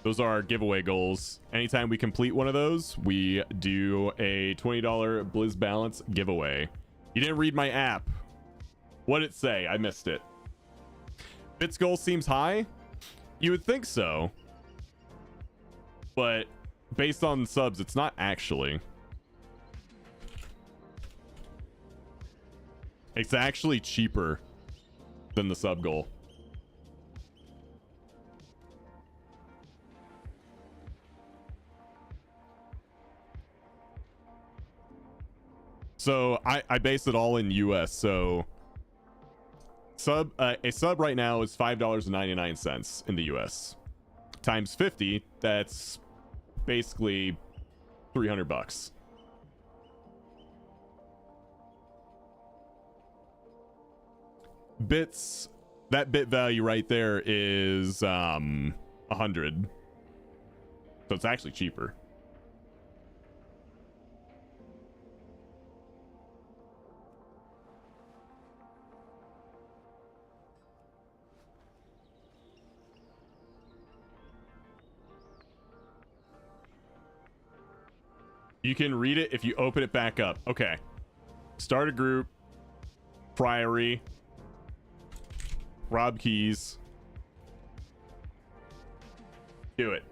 Those are our giveaway goals. Anytime we complete one of those, we do a $20 Blizz Balance giveaway. You didn't read my app. What'd it say? I missed it. Bits goal seems high? You would think so. But based on subs, it's not actually. It's actually cheaper than the sub goal. So I base it all in US. So a sub right now is $5.99 in the US. Times 50, that's basically $300. Bits, that bit value right there is 100. So it's actually cheaper. You can read it if you open it back up. Okay. Start a group. Priory. Rob keys. Do it.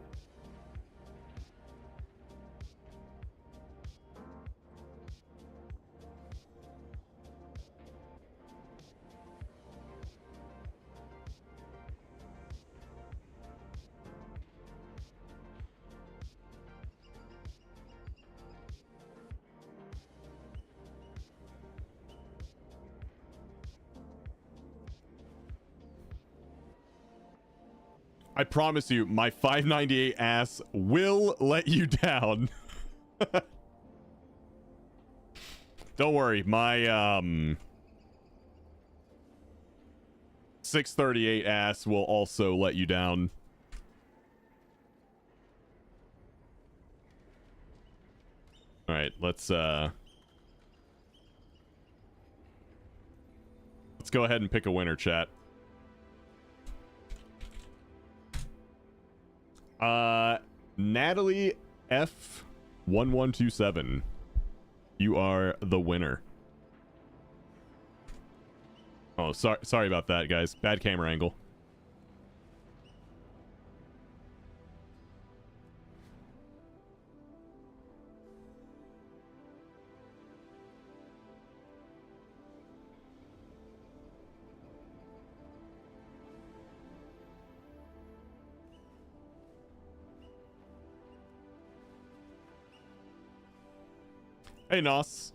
I promise you, my 598 ass will let you down. Don't worry, my 638 ass will also let you down. All right, let's go ahead and pick a winner, chat. Natalie F1127, you are the winner. Oh, sorry about that, guys. Bad camera angle. Hey, Nos.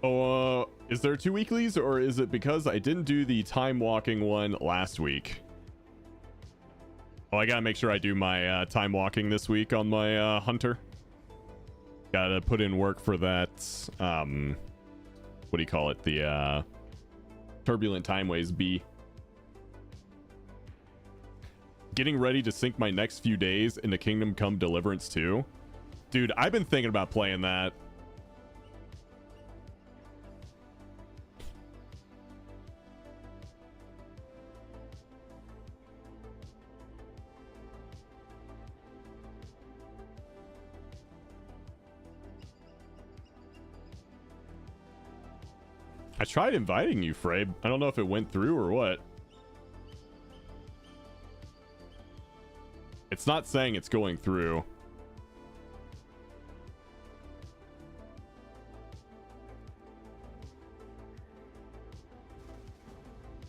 Oh, is there 2 weeklies, or is it because I didn't do the time walking one last week? Oh, I gotta make sure I do my time walking this week on my hunter. Gotta put in work for that. What do you call it? The turbulent timeways B. Getting ready to sink my next few days into Kingdom Come Deliverance 2. Dude, I've been thinking about playing that. I tried inviting you, Frabe. I don't know if it went through or what. It's not saying it's going through.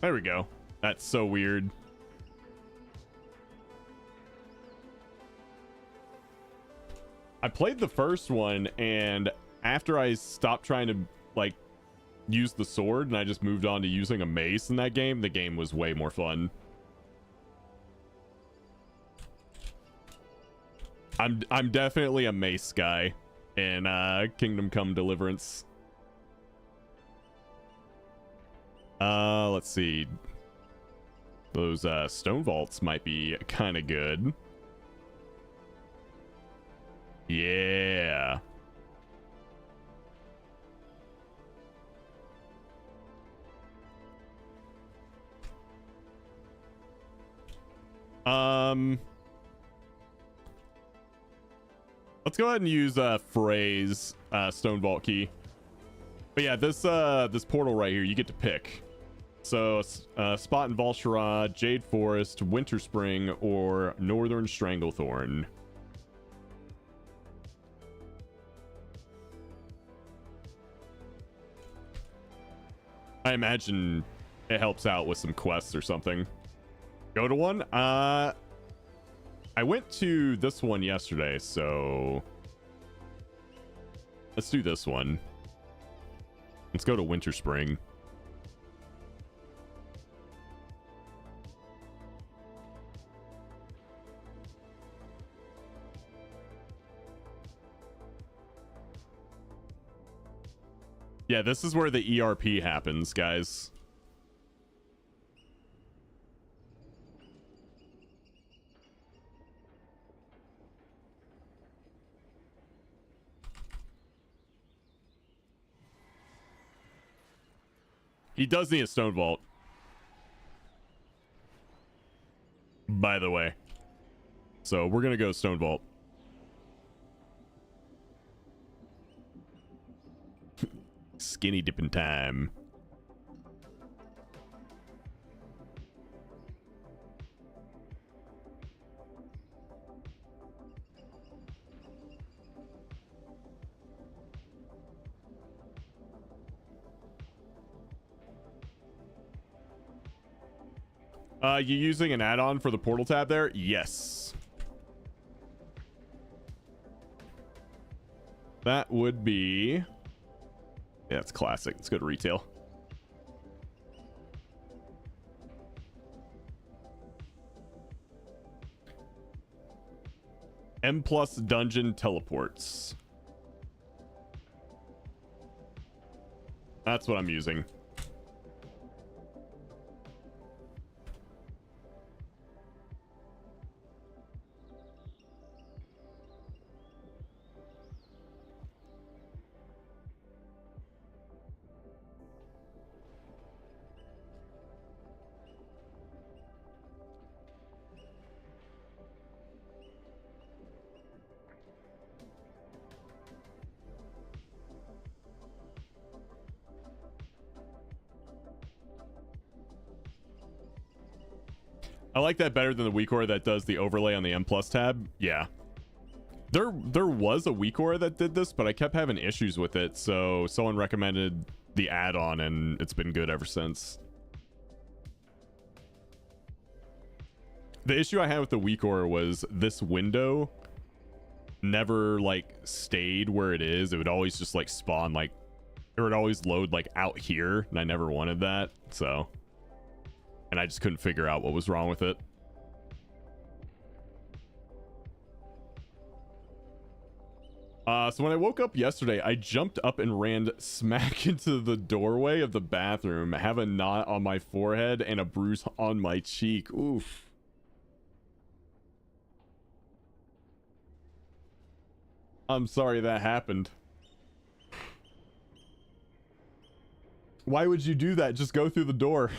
There we go. That's so weird. I played the first one, and after I stopped trying to, like, use the sword and I just moved on to using a mace in that game, the game was way more fun. I'm definitely a mace guy in Kingdom Come Deliverance. Let's see. Those stone vaults might be kind of good. Yeah. Let's go ahead and use Frey's stone vault key. But yeah, this portal right here, you get to pick. So spot in Volshara, Jade Forest, Winter Spring, or Northern Stranglethorn. I imagine it helps out with some quests or something. Go to one. I went to this one yesterday, so let's do this one. Let's go to Winter Spring. Yeah, this is where the ERP happens, guys. He does need a stone vault, by the way. So we're gonna go stone vault. Skinny dipping time. You using an add-on for the portal tab there? Yes. That would be... Yeah, it's classic. Let's go to retail. M+ dungeon teleports. That's what I'm using. I like that better than the WeakAura that does the overlay on the M+ tab. Yeah. There was a WeakAura that did this, but I kept having issues with it, so someone recommended the add-on, and it's been good ever since. The issue I had with the WeakAura was this window never, like, stayed where it is. It would always just, like, spawn, like... It would always load, like, out here, and I never wanted that, so... And I just couldn't figure out what was wrong with it. So when I woke up yesterday, I jumped up and ran smack into the doorway of the bathroom. I have a knot on my forehead and a bruise on my cheek. Oof. I'm sorry that happened. Why would you do that? Just go through the door.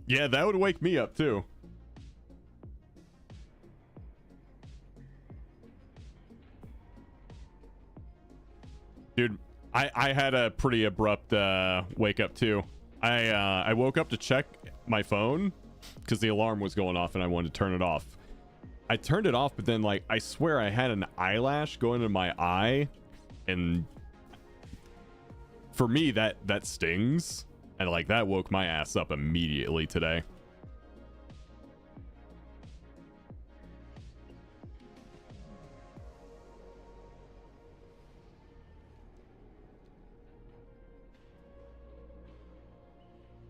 Yeah, that would wake me up too. Dude, I had a pretty abrupt wake up too. I woke up to check my phone because the alarm was going off and I wanted to turn it off. I turned it off, but then like I swear I had an eyelash go into my eye, and for me that stings, and like that woke my ass up immediately today.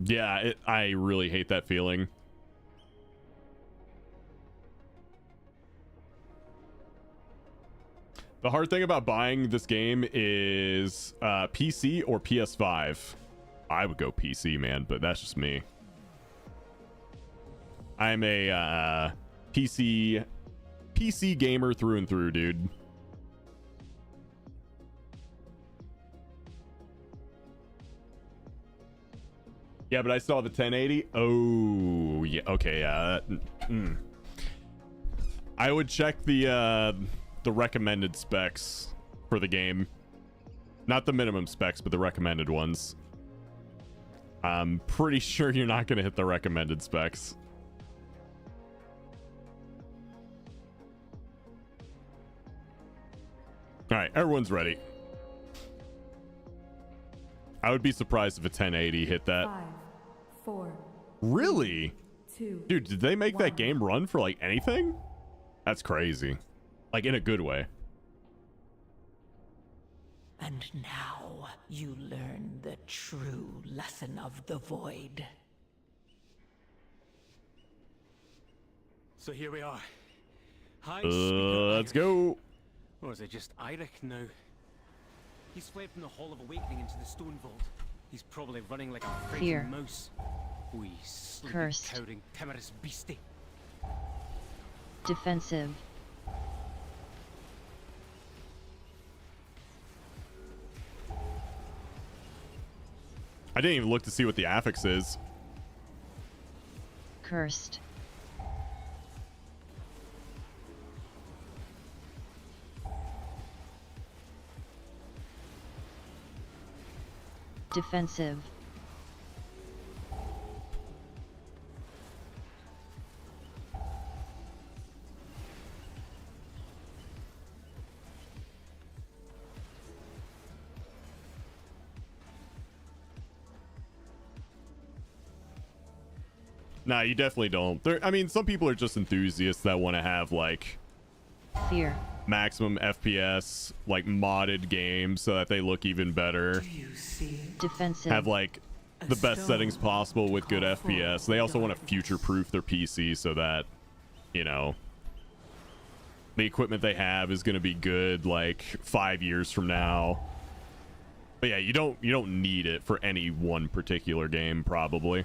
Yeah, I really hate that feeling. The hard thing about buying this game is PC or PS5. I would go PC, man, but that's just me. I'm a PC gamer through and through, dude. Yeah, but I saw the 1080. Oh, yeah. Okay, yeah. I would check the recommended specs for the game. Not the minimum specs, but the recommended ones. I'm pretty sure you're not going to hit the recommended specs. All right, everyone's ready. I would be surprised if a 1080 hit that. 5, 4. Really? 2. Dude, did they make that game run for like anything? That's crazy. Like in a good way. And now you learn the true lesson of the void. So here we are. Hi, let's go. Or is it just Eirik now? He's fled from the Hall of Awakening into the Stone Vault. He's probably running like a Fear. frightened mouse. Wee, sleepy, Cursed. cowering, timorous beastie. Defensive. I didn't even look to see what the affix is. Cursed. Defensive. Nah, you definitely don't. I mean, some people are just enthusiasts that want to have like Fear. maximum FPS, like modded games so that they look even better. Defensive. Have like the best settings possible with good FPS. They also want to future-proof their PC so that, you know, the equipment they have is going to be good like 5 years from now. But yeah, you don't need it for any one particular game, probably.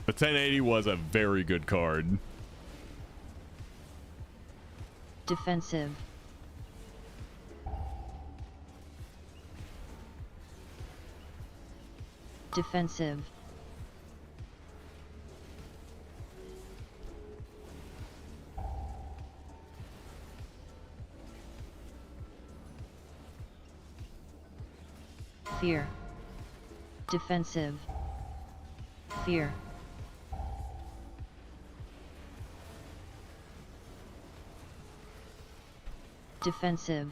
The 1080 was a very good card. Defensive. Defensive. Fear. Defensive. Fear. Defensive.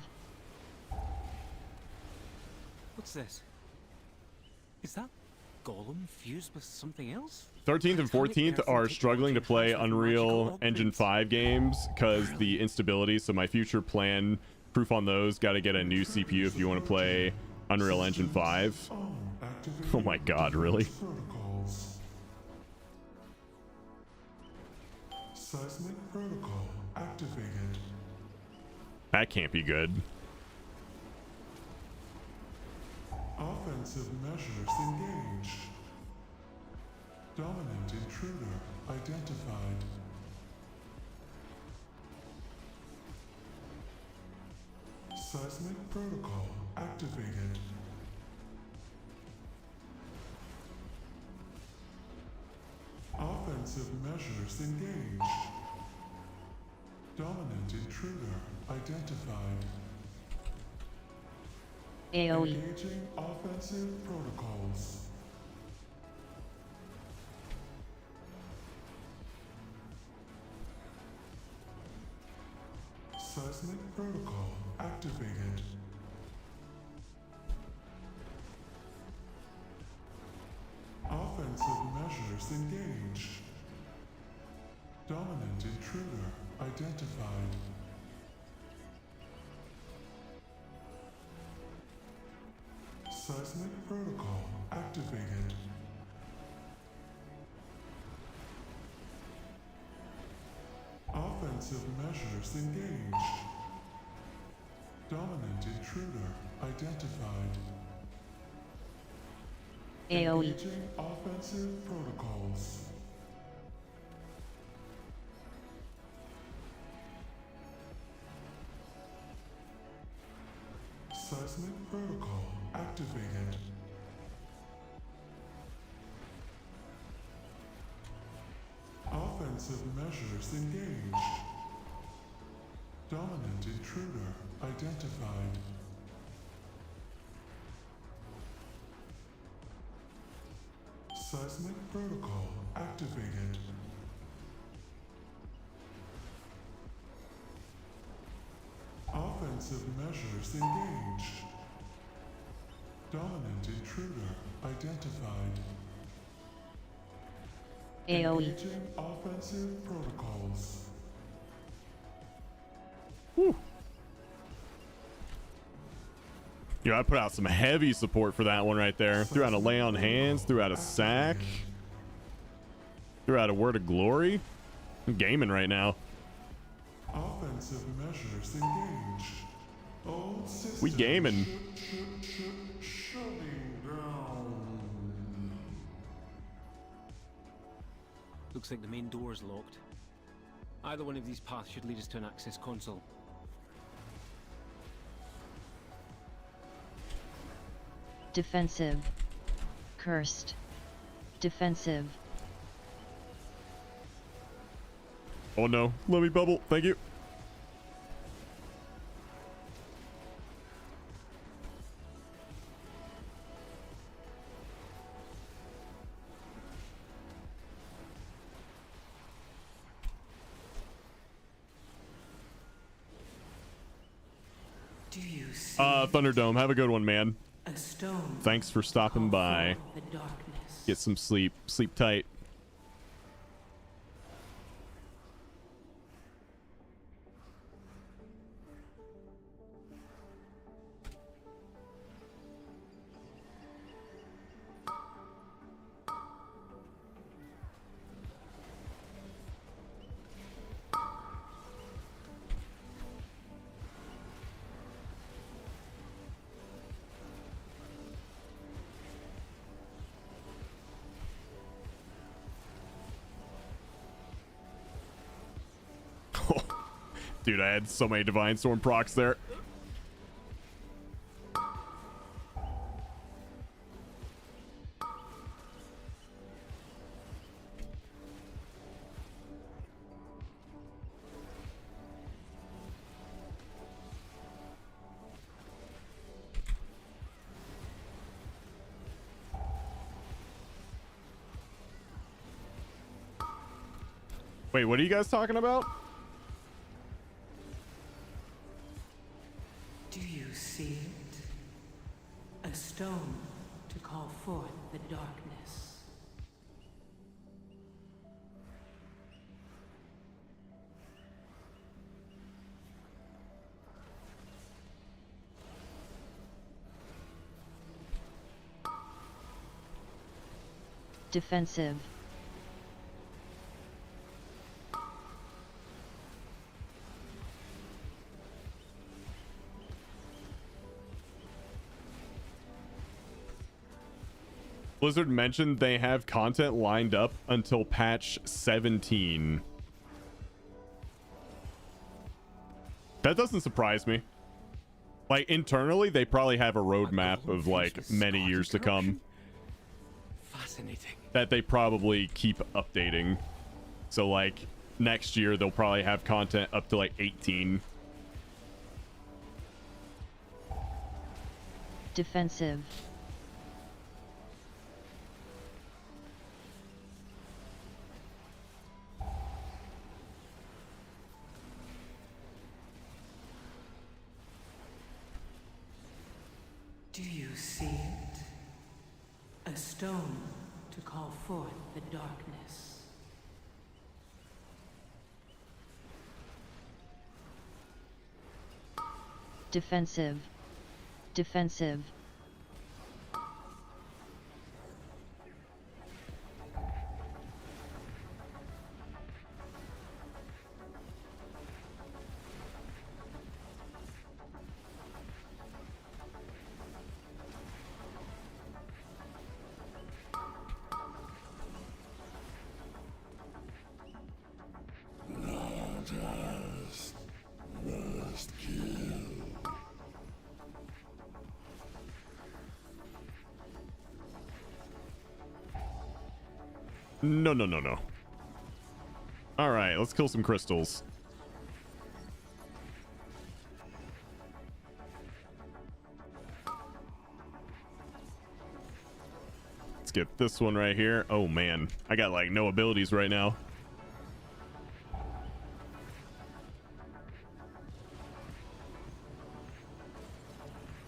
What's this? Is that Golem fused with something else? 13th and 14th are struggling to play Unreal Engine 5 games because the instability. So my future plan, proof on those, got to get a new CPU if you want to play Unreal Engine 5. Oh my god, really? Seismic protocol activated. That can't be good. Offensive measures engaged. Dominant intruder identified. Seismic protocol activated. Offensive measures engaged. Dominant intruder identified. AoE. Engaging offensive protocols. Seismic protocol activated. Offensive measures engaged. Dominant intruder identified. Seismic protocol activated. Offensive measures engaged. Dominant intruder identified. AoE. Engaging offensive protocols. Seismic protocol activated. Offensive measures engaged. Dominant intruder identified. Seismic protocol activated. Offensive measures engaged. Dominant intruder identified. AoE. Engaging offensive protocols. Yo, I put out some heavy support for that one right there. Threw out a lay on hands, threw out a sack, threw out a word of glory. I'm gaming right now. Offensive measures engaged. All systems We gaming. shutting down. Looks like the main door is locked. Either one of these paths should lead us to an access console. Defensive. Cursed. Defensive. Oh no, let me bubble. Thank you. Do you see Thunderdome, have a good one, man. a stone? Thanks for stopping by. The darkness. Get some sleep. Sleep tight. Dude, I had so many Divine Storm procs there. Wait, what are you guys talking about? Do you see it? A stone to call forth the darkness. Defensive. Blizzard mentioned they have content lined up until patch 17. That doesn't surprise me. Like, internally, they probably have a roadmap of, like, many years to come. Fascinating. That they probably keep updating. So, like, next year they'll probably have content up to like 18. Defensive. Do you see it? A stone to call forth the darkness. Defensive. Defensive. No, no, no, no. All right, let's kill some crystals. Let's get this one right here. Oh man, I got like no abilities right now.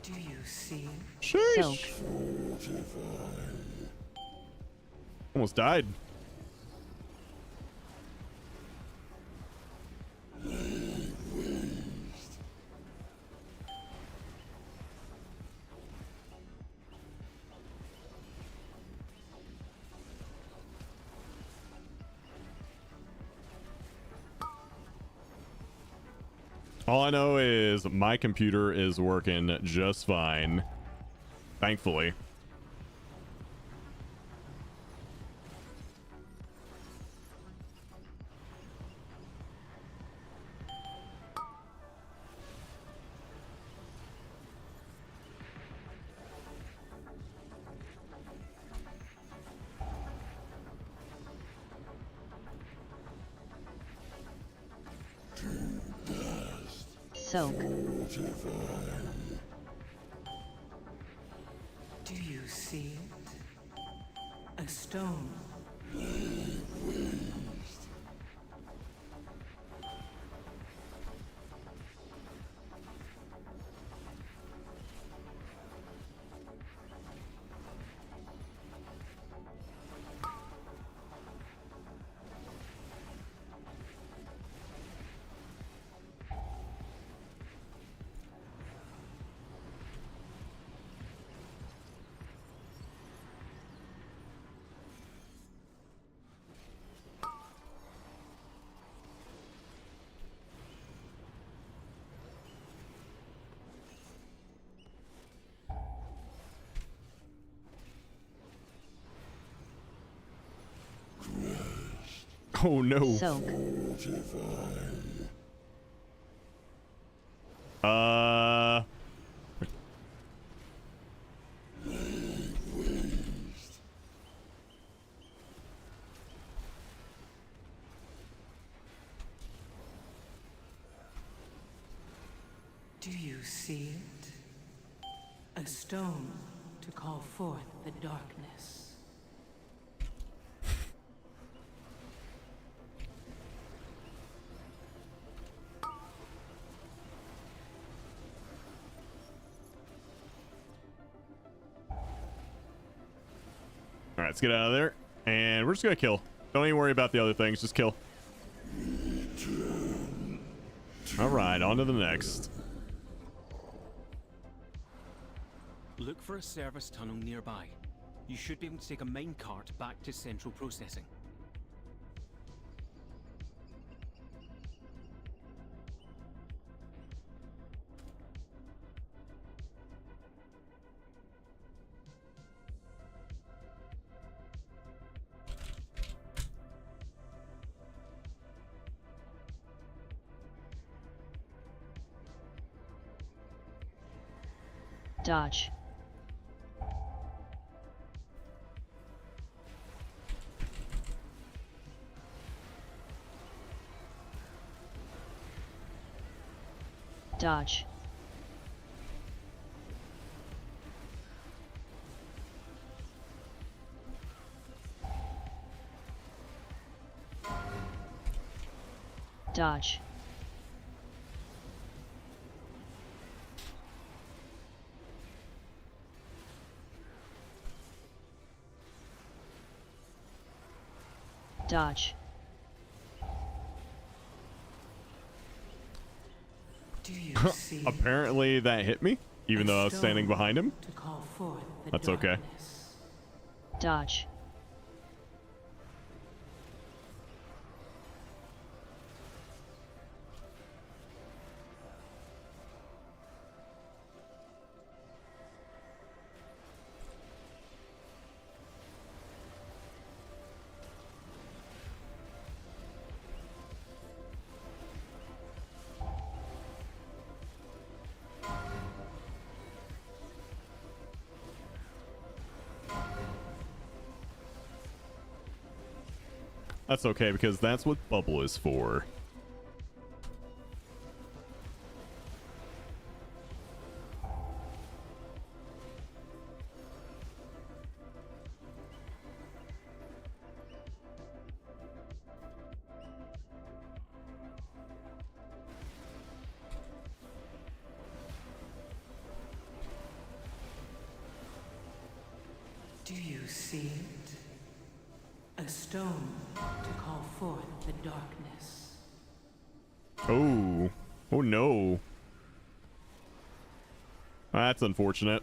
Do you see? Sheesh. Almost died. All I know is my computer is working just fine. Thankfully. Soak. Do you see it? A stone. Oh no. Soak. Do you see it? A stone to call forth the darkness. All right, let's get out of there. And we're just going to kill. Don't even worry about the other things. Just kill. All right, on to the next. Look for a service tunnel nearby. You should be able to take a minecart back to central processing. Dodge. Dodge. Dodge. Dodge. Apparently that hit me, even though I was standing behind him. To call forth the That's okay. Dodge. That's okay, because that's what bubble is for. Do you see it? A stone to call forth the darkness. Oh. Oh no. That's unfortunate.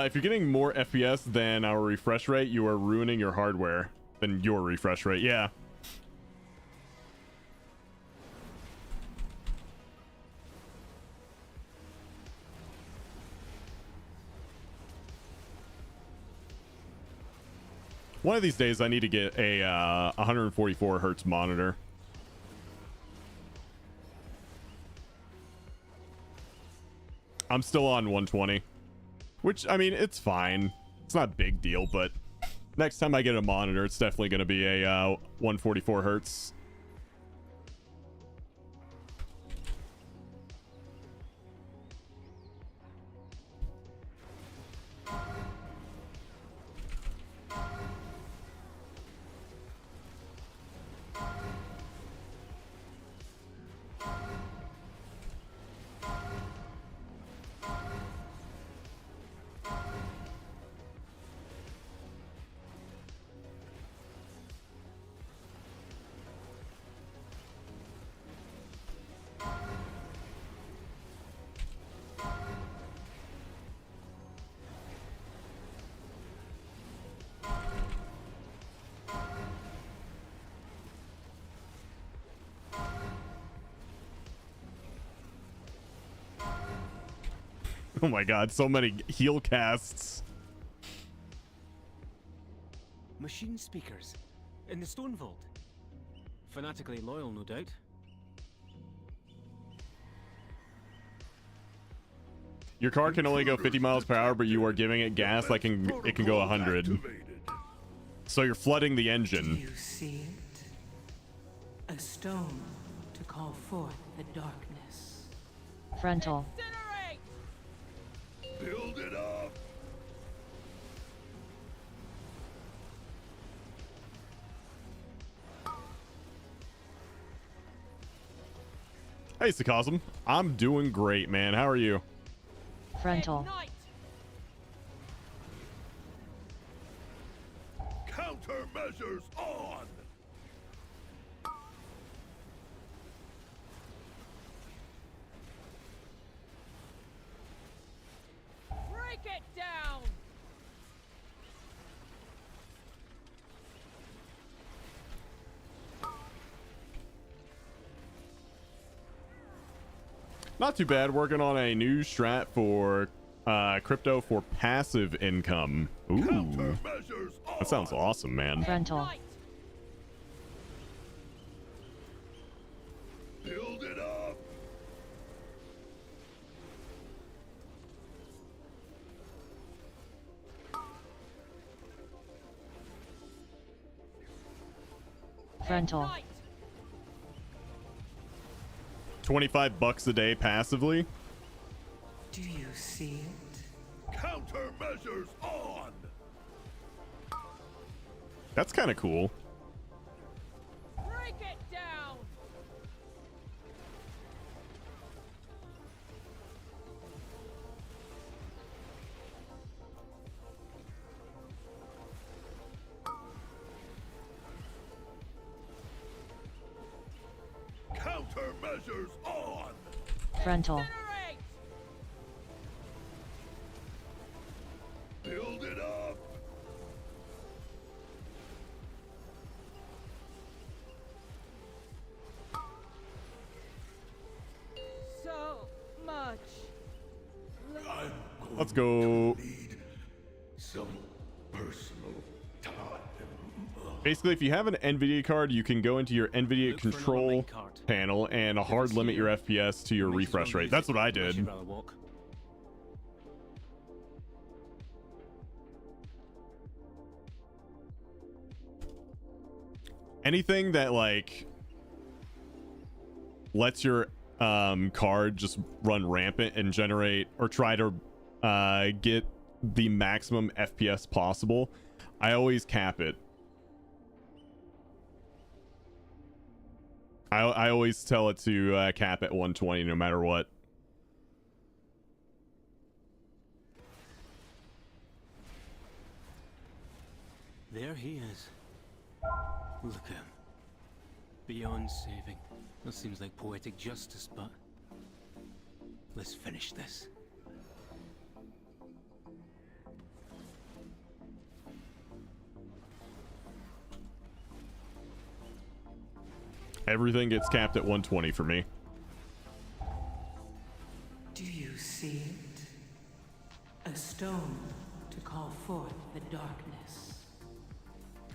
If you're getting more FPS than our refresh rate, you are ruining your hardware. Than your refresh rate, yeah. One of these days, I need to get a 144 hertz monitor. I'm still on 120. Which, I mean, it's fine. It's not a big deal, but next time I get a monitor, it's definitely going to be a 144 hertz. Oh my god, so many heal casts. Machine speakers in the stone vault. Fanatically loyal, no doubt. Your car can only go 50 miles per hour, but you are giving it gas like it can go 100. So you're flooding the engine. Do you see it? A stone to call forth the darkness. Frontal. Build it up! Hey, Sakazam. I'm doing great, man. How are you? Frontal. Countermeasures on! Break it down! Not too bad. Working on a new strat for crypto for passive income. Ooh. That sounds awesome, man. Frontal. Build it up! Frontal. $25 a day passively. Do you see it? Countermeasures on! That's kind of cool. Break it down! Countermeasures on! Frontal. Build it up! So much. Let's go. Some personal time. Basically, if you have an NVIDIA card, you can go into your NVIDIA control panel and hard limit your FPS to your refresh rate. That's what I did. Anything that like lets your card just run rampant and generate or try to get the maximum FPS possible, I always cap it. I always tell it to cap at 120 no matter what. There he is. Look at him. Beyond saving. That seems like poetic justice, but let's finish this. Everything gets capped at 120 for me. Do you see it? A stone to call forth the darkness.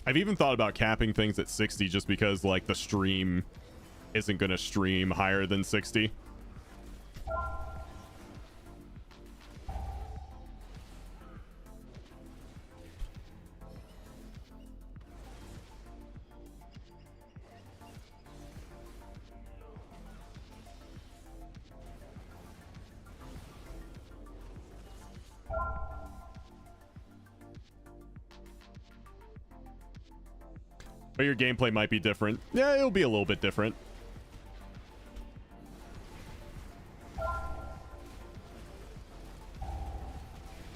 I've even thought about capping things at 60 just because like the stream isn't going to stream higher than 60. But your gameplay might be different. Yeah, it'll be a little bit different.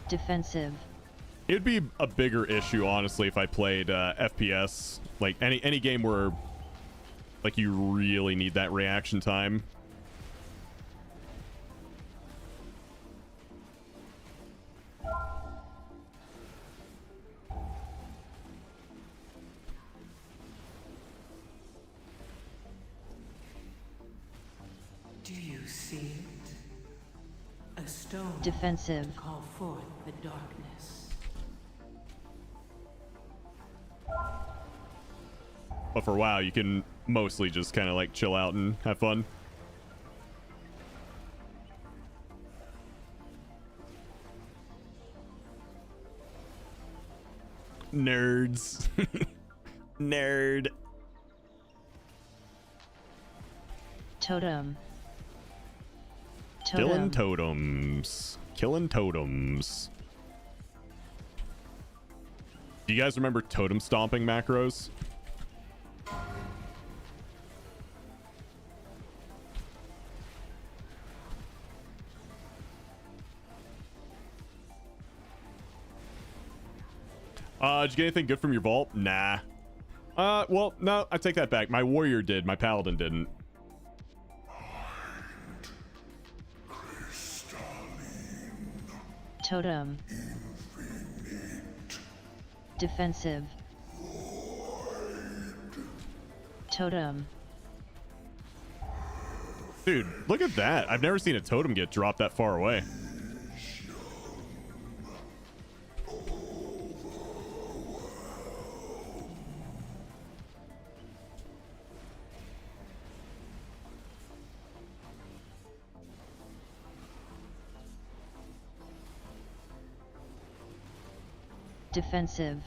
Defensive. It'd be a bigger issue, honestly, if I played FPS. Like any game where like you really need that reaction time. Do you see it? A stone Defensive. to call forth the darkness. But for WoW, you can mostly just kind of like chill out and have fun. Nerds. Nerd. Totem. Killing totems. Killing totems. Do you guys remember totem stomping macros? Did you get anything good from your vault? Nah. Well, no, I take that back. My warrior did. My paladin didn't. Totem. Defensive. Totem. Dude, look at that. I've never seen a totem get dropped that far away. Defensive.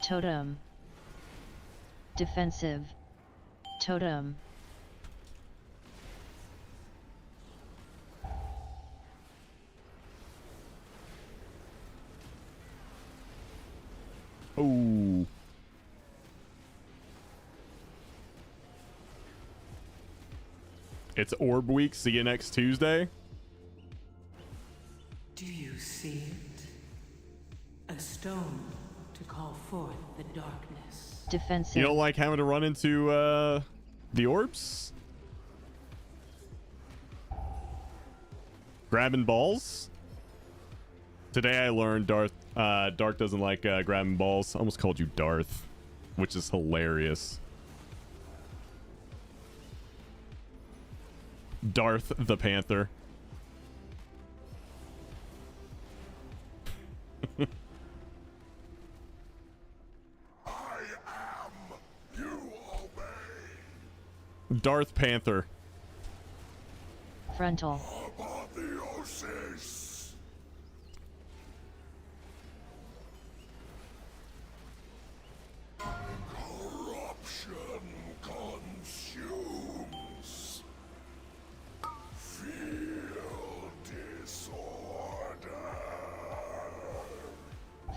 Totem. Defensive. Totem. Oh. It's Orb Week. See you next Tuesday. Do you see it? A stone to call forth the darkness. Defensive. You don't like having to run into the orbs? Grabbing balls? Today I learned Dark doesn't like grabbing balls. I almost called you Darth, which is hilarious. Darth the Panther. Darth Panther. Frontal. Corruption consumes. Feel disorder.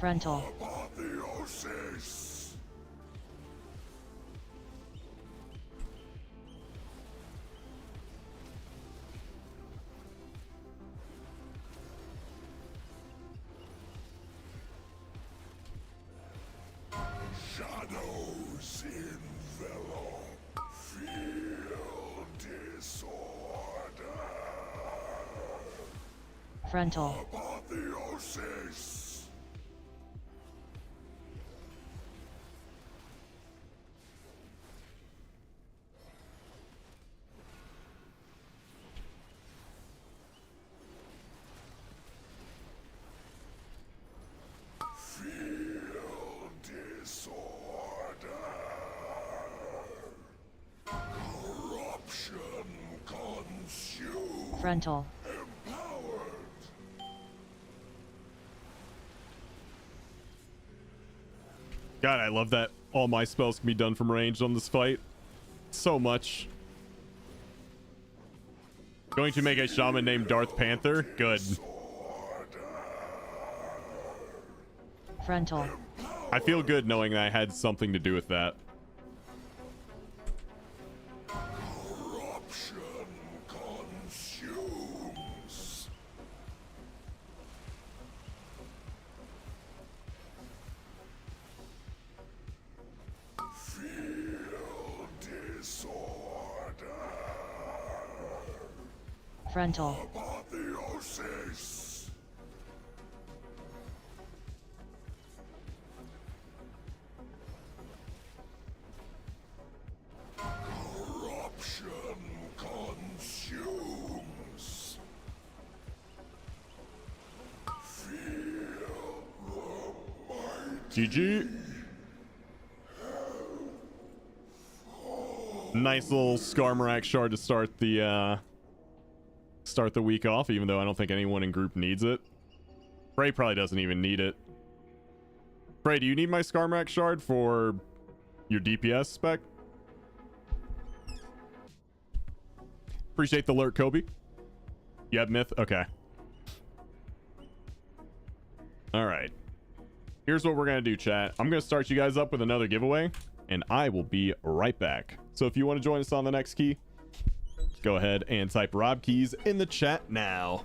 Frontal. Apotheosis. Shadows envelop. Feel disorder. Frontal. Apotheosis. Feel disorder. Corruption consumes. Frontal. God, I love that all my spells can be done from range on this fight. So much. Going to make a shaman named Darth Panther? Good. Frontal. I feel good knowing that I had something to do with that. Corruption consumes. Feel disorder. Frontal. Apotheosis. Corruption consumes. Feel the might. GG. Nice little Skarmorak shard to start the week off, even though I don't think anyone in group needs it. Frey probably doesn't even need it. Frey, do you need my Skarmorak shard for your DPS spec? Appreciate the alert, Kobe. You have myth? Okay. Alright. Here's what we're going to do, chat. I'm going to start you guys up with another giveaway, and I will be right back. So if you want to join us on the next key, go ahead and type Rob Keys in the chat now.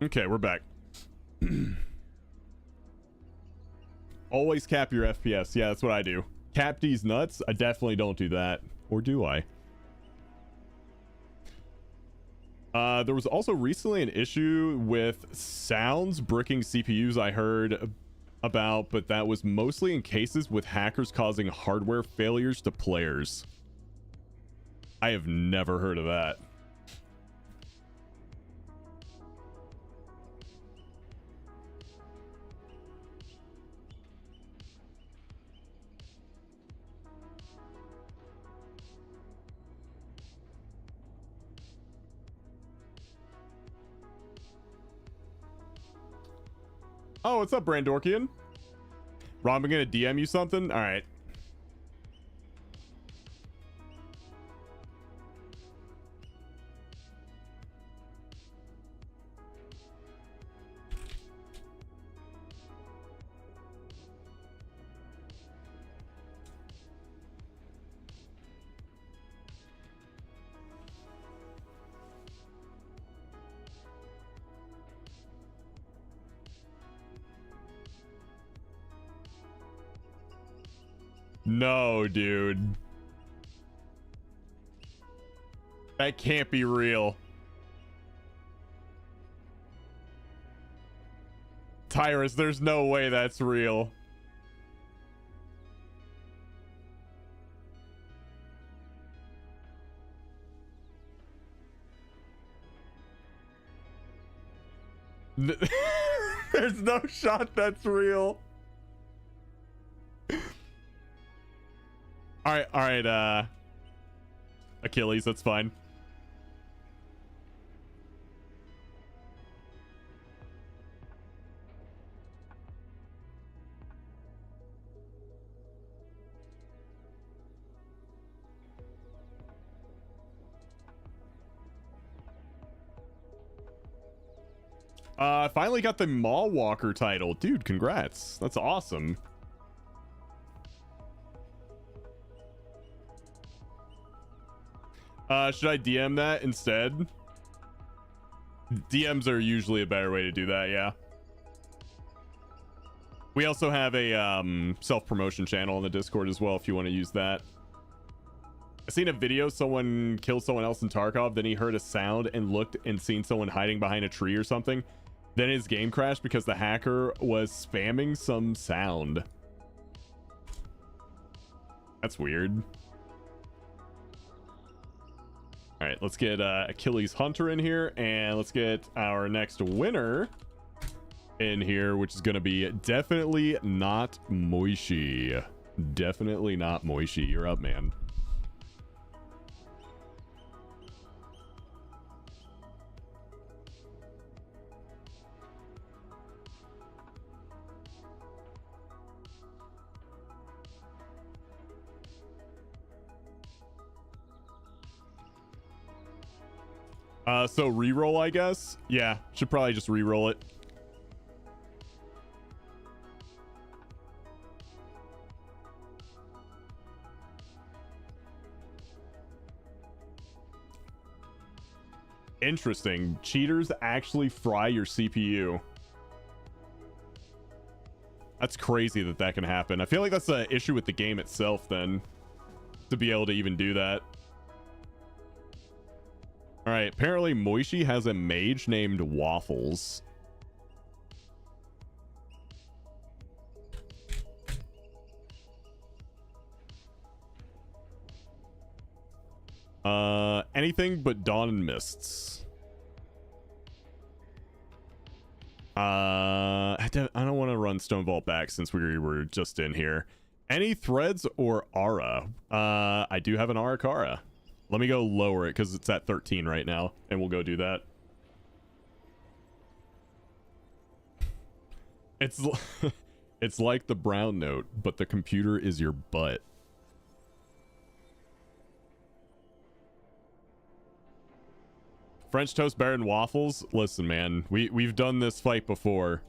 Okay, we're back. Always cap your FPS. Yeah, that's what I do. Cap these nuts? I definitely don't do that. Or do I? There was also recently an issue with sounds bricking CPUs I heard about, but that was mostly in cases with hackers causing hardware failures to players. I have never heard of that. Oh, what's up, Brandorkian? Rob, I'm gonna DM you something? Alright. No, dude. That can't be real. Tyrus, there's no way that's real. There's no shot that's real. All right, Achilles, that's fine. Finally got the Mall Walker title. Dude, congrats. That's awesome. Should I DM that instead? DMs are usually a better way to do that, yeah. We also have a self-promotion channel on the Discord as well if you want to use that. I seen a video, someone killed someone else in Tarkov, then he heard a sound and looked and seen someone hiding behind a tree or something. Then his game crashed because the hacker was spamming some sound. That's weird. All right, let's get Achilles Hunter in here, and let's get our next winner in here, which is going to be definitely not Moishi. Definitely not Moishi. You're up, man. So reroll, I guess. Yeah, should probably just reroll it. Interesting. Cheaters actually fry your CPU. That's crazy that that can happen. I feel like that's an issue with the game itself then, to be able to even do that. All right, apparently Moishi has a mage named Waffles. Anything but Dawn and Mists. I don't want to run Stone Vault back since we were just in here. Any threads or Aura? I do have an Aura Kara. Let me go lower it because it's at 13 right now, and we'll go do that. It's like the brown note, but the computer is your butt. French toast better than waffles? Listen, man, we've done this fight before,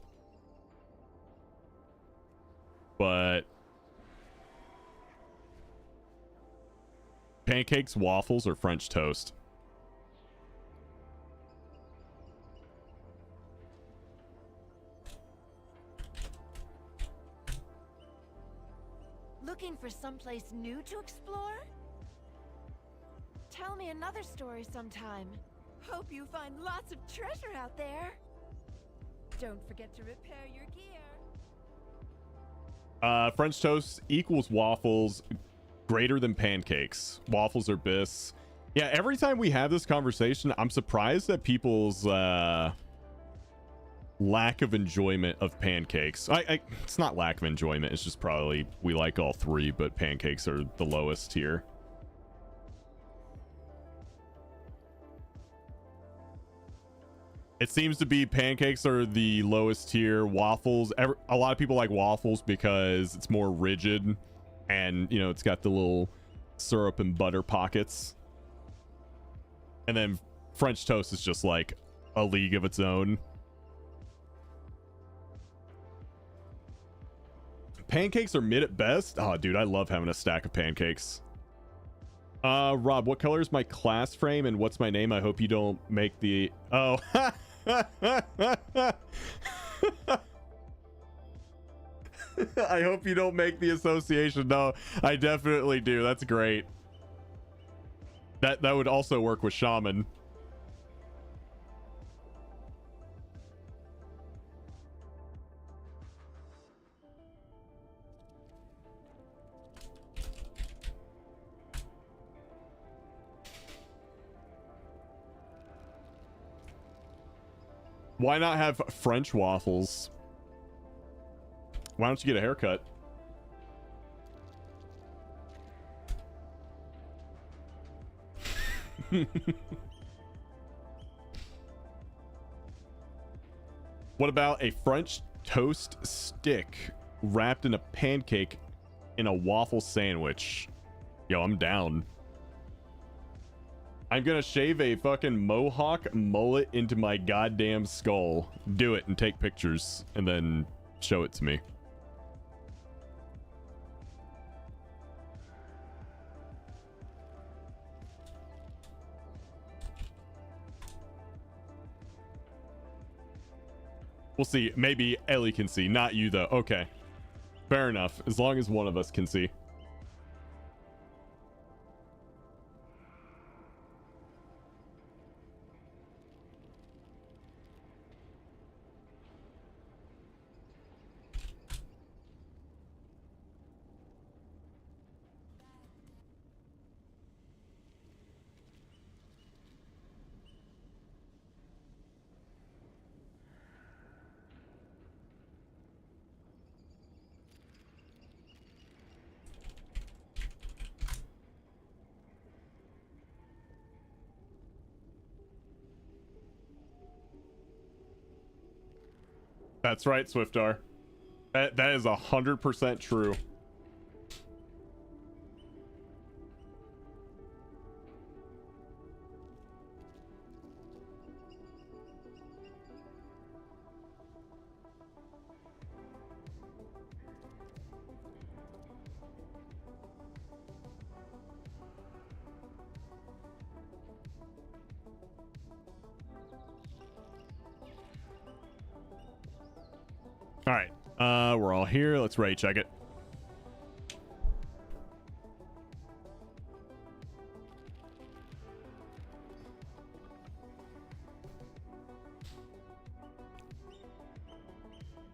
but pancakes, waffles, or French toast? Looking for someplace new to explore? Tell me another story sometime. Hope you find lots of treasure out there. Don't forget to repair your gear. French toast equals waffles greater than pancakes. Waffles are bis. Yeah, every time we have this conversation, I'm surprised at people's lack of enjoyment of pancakes. It's not lack of enjoyment, it's just probably we like all three, but pancakes are the lowest tier. It seems to be pancakes are the lowest tier. Waffles, a lot of people like waffles because it's more rigid and, you know, it's got the little syrup and butter pockets. And then French toast is just like a league of its own. Pancakes are mid at best. Oh, dude, I love having a stack of pancakes. Rob, what color is my class frame and what's my name? I hope you don't make the... Oh, I hope you don't make the association. No, I definitely do. That's great. That would also work with Shaman. Why not have French waffles? Why don't you get a haircut? What about a French toast stick wrapped in a pancake in a waffle sandwich? Yo, I'm down. I'm gonna shave a fucking mohawk mullet into my goddamn skull. Do it and take pictures and then show it to me. We'll see. Maybe Ellie can see. Not you, though. Okay. Fair enough. As long as one of us can see. That's right, Swiftar. That is 100% true. All right, we're all here. Let's rate check it.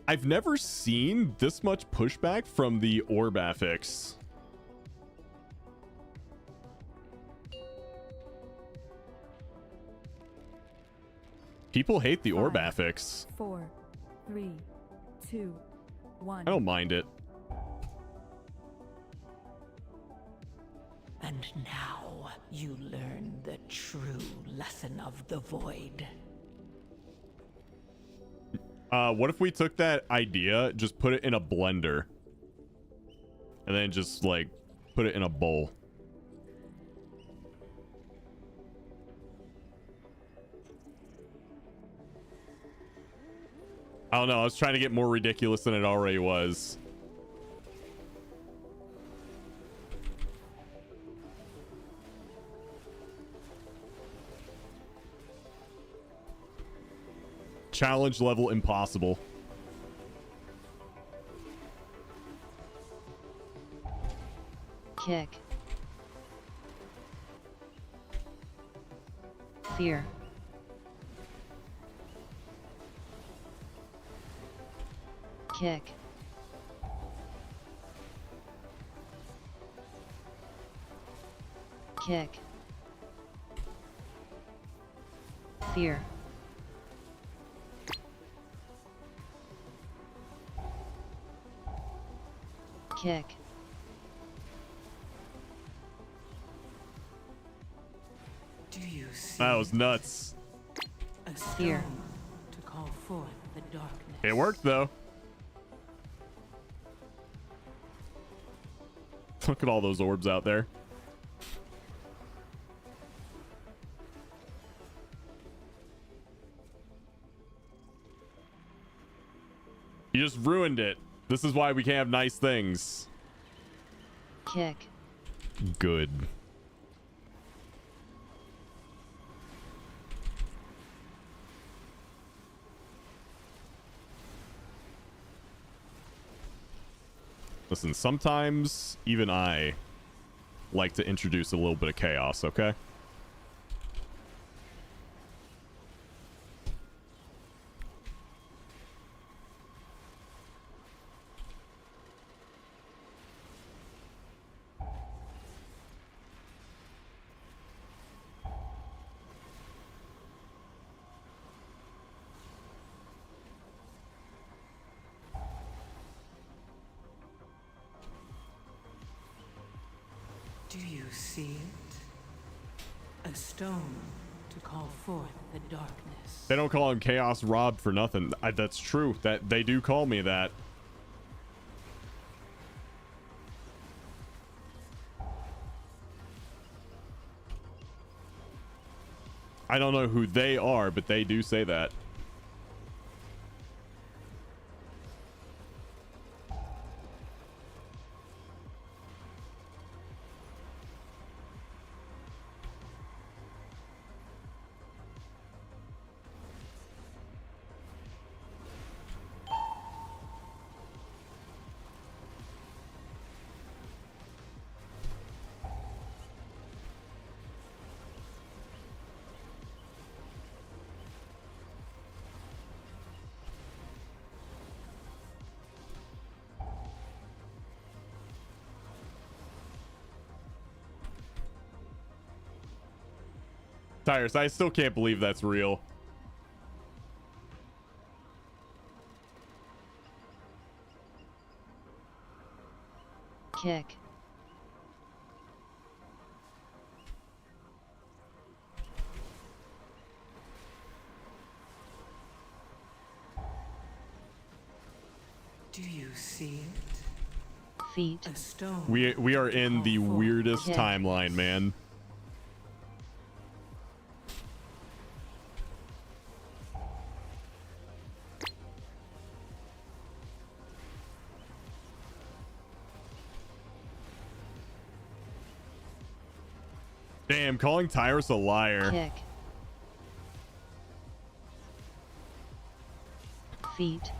I've never seen this much pushback from the orb affix. People hate the orb affix. 4, 3, 2, 1. I don't mind it. And now you learn the true lesson of the void. What if we took that idea, just put it in a blender, and then just like put it in a bowl? I don't know. I was trying to get more ridiculous than it already was. Challenge level impossible. Kick. Fear. Kick. Kick. Fear. Kick. Do you see That was nuts. a stone Fear. to call forth the darkness? It worked though. Look at all those orbs out there. You just ruined it. This is why we can't have nice things. Kick. Good. Listen, sometimes even I like to introduce a little bit of chaos, okay? Do you see it? A stone to call forth the darkness. They don't call him Chaos Rob for nothing. That's true. That they do call me that. I don't know who they are, but they do say that. Tyrus, I still can't believe that's real. Kick. Do you see it? Feet. A stone. We are in the weirdest Kick. timeline, man. Damn, calling Tyrus a liar. Kick. Feet.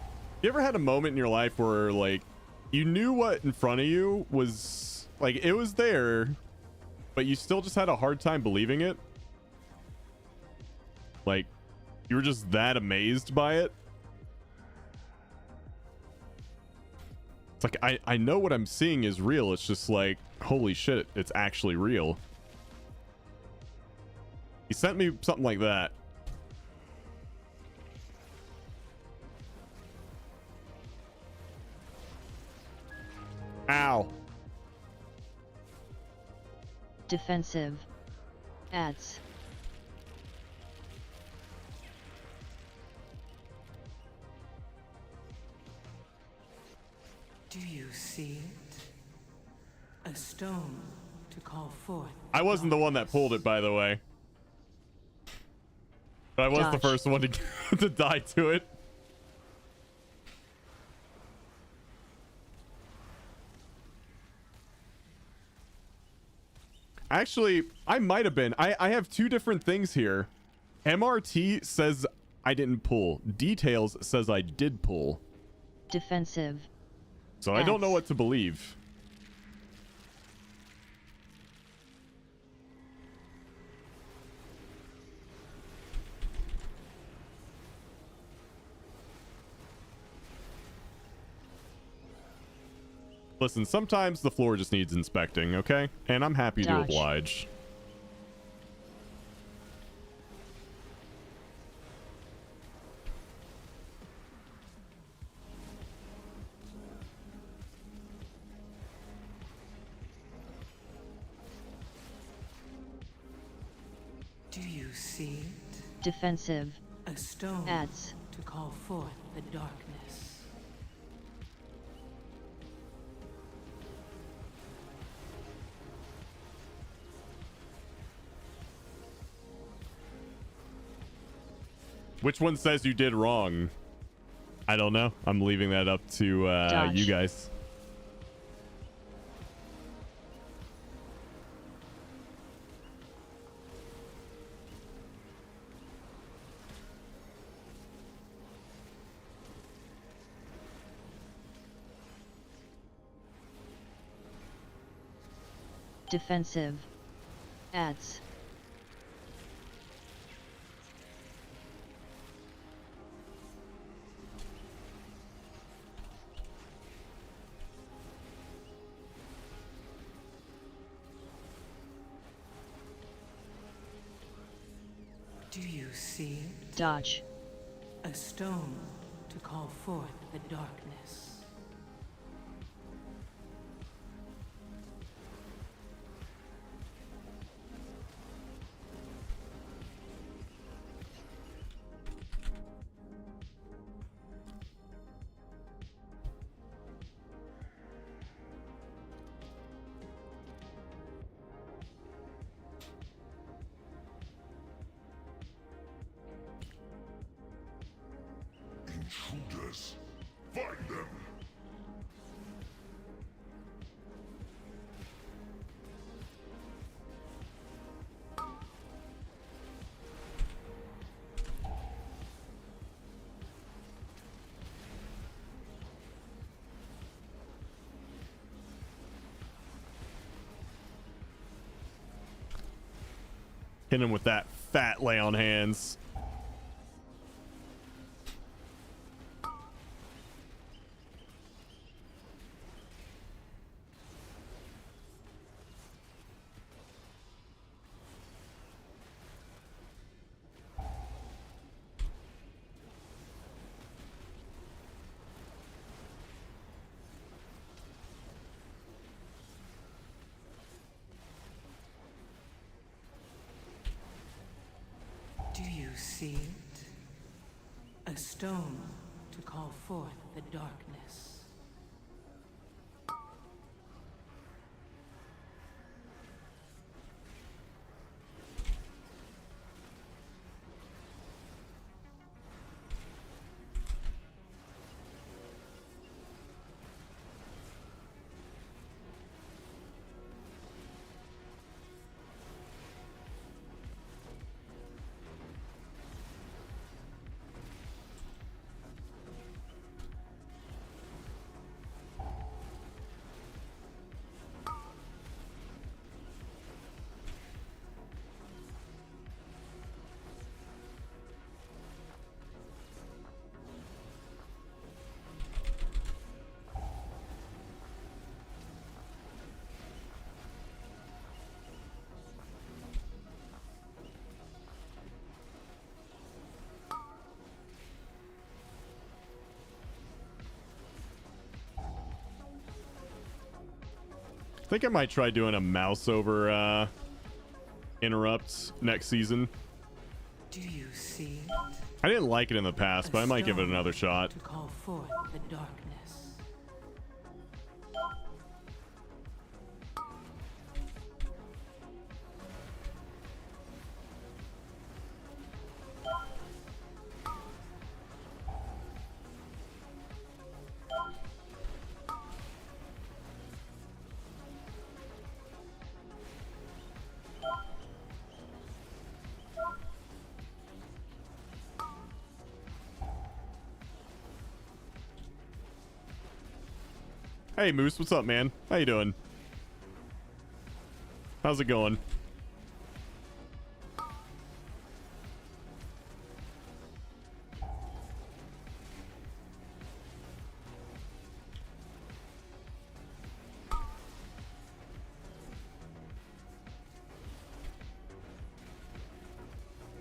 You ever had a moment in your life where, like, you knew what in front of you was, like, it was there, but you still just had a hard time believing it? Like, you were just that amazed by it? It's like, I know what I'm seeing is real. It's just like, holy shit, it's actually real. He sent me something like that. Ow. Defensive. Ads. Do you see it? A stone to call forth. I wasn't the one that pulled it, by the way. But I was the Dodge. first one to, to die to it. Actually, I might have been. I have two different things here. MRT says I didn't pull. Details says I did pull. Defensive. So I don't know what to believe. Listen, sometimes the floor just needs inspecting, okay? And I'm happy to Dodge. oblige. Do you see it? Defensive. A stone Adds. to call forth the darkness. Which one says you did wrong? I don't know. I'm leaving that up to you guys. Defensive. Adds. Do you see it? Dodge. A stone to call forth the darkness. Intruders. Find them. Hit him with that fat lay on hands. Do you see it? A stone to call forth the darkness. I think I might try doing a mouse over interrupts next season. Do you see it? I didn't like it in the past, but I might give it another shot. To call forth the darkness. Hey Moose, what's up, man? How you doing? How's it going?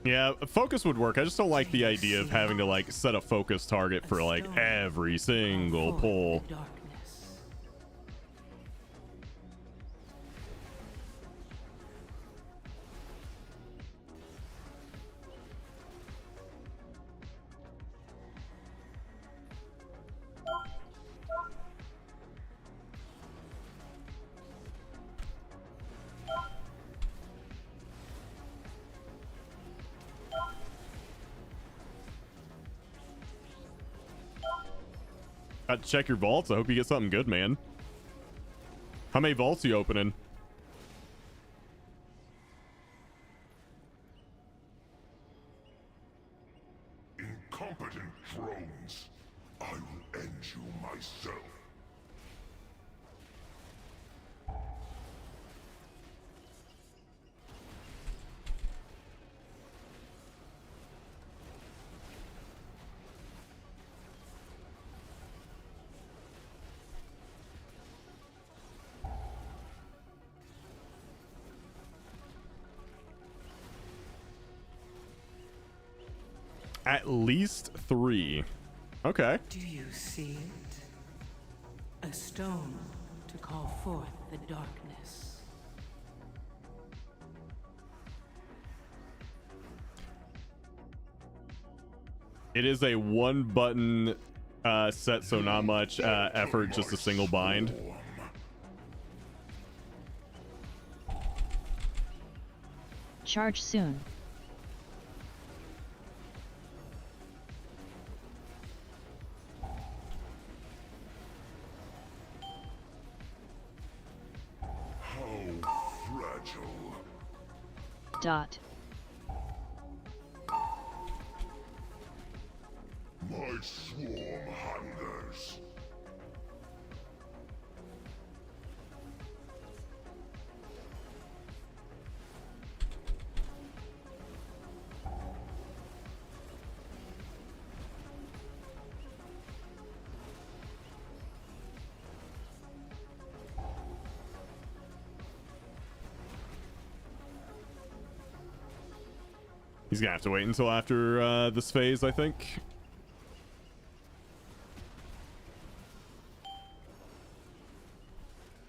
Yeah, focus would work. I just don't like the idea of having to like set a focus target for like every single pull. Got to check your vaults. I hope you get something good, man. How many vaults are you opening? Incompetent drones. I will end you myself. At least 3. Okay. Do you see it? A stone to call forth the darkness. It is a 1-button set, so not much effort, just a single bind. Charge soon. Dot. My swarm hungers. He's gonna have to wait until after this phase, I think.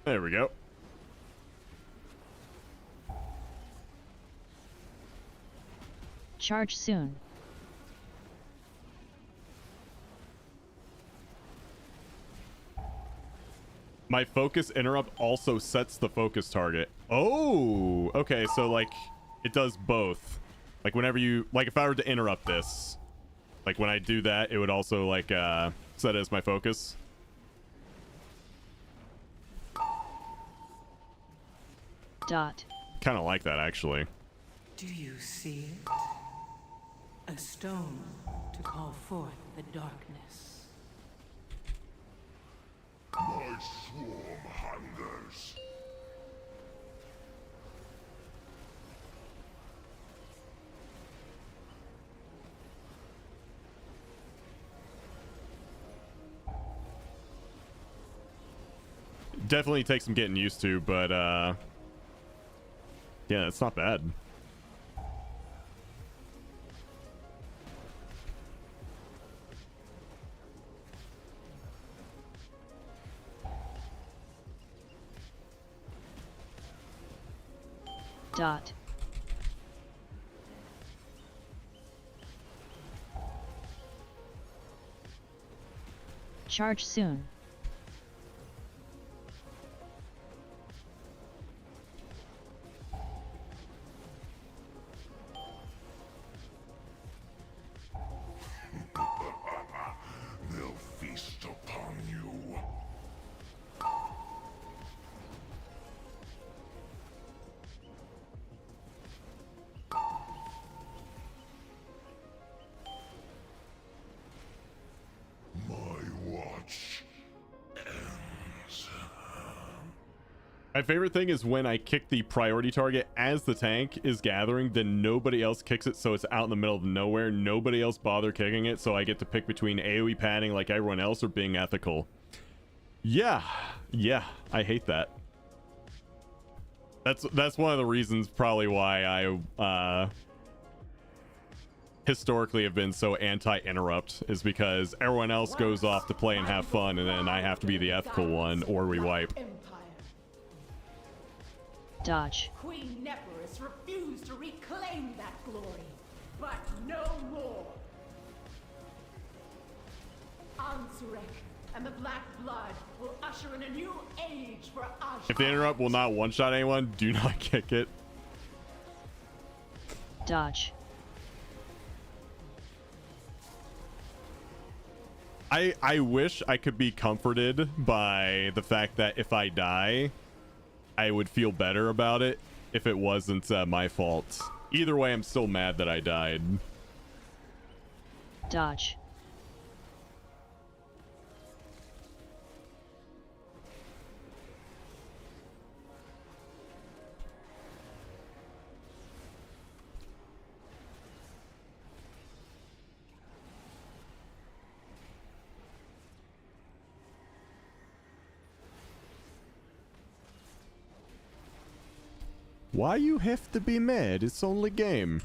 There we go. Charge soon. My focus interrupt also sets the focus target. Oh, okay, so like it does both. Like whenever you, like if I were to interrupt this, like when I do that, it would also like set it as my focus. Dot. Kind of like that actually. Do you see it? A stone to call forth the darkness. My swarm hungers. Definitely takes some getting used to, but yeah, it's not bad. Dot. Charge soon. They'll feast upon you. My favorite thing is when I kick the priority target as the tank is gathering, then nobody else kicks it, so it's out in the middle of nowhere. Nobody else bother kicking it, so I get to pick between AoE padding like everyone else or being ethical. Yeah, I hate that. That's one of the reasons probably why I historically have been so anti-interrupt is because everyone else goes off to play and have fun, and then I have to be the ethical one, or we wipe. Dodge. Queen Neferis refused to reclaim that glory, but no more. Ansurek and the Black Blood will usher in a new age for Ash. If the interrupt will not one-shot anyone, do not kick it. Dodge. I wish I could be comforted by the fact that if I die, I would feel better about it if it wasn't my fault. Either way, I'm still mad that I died. Dodge. Why you have to be mad? It's only game.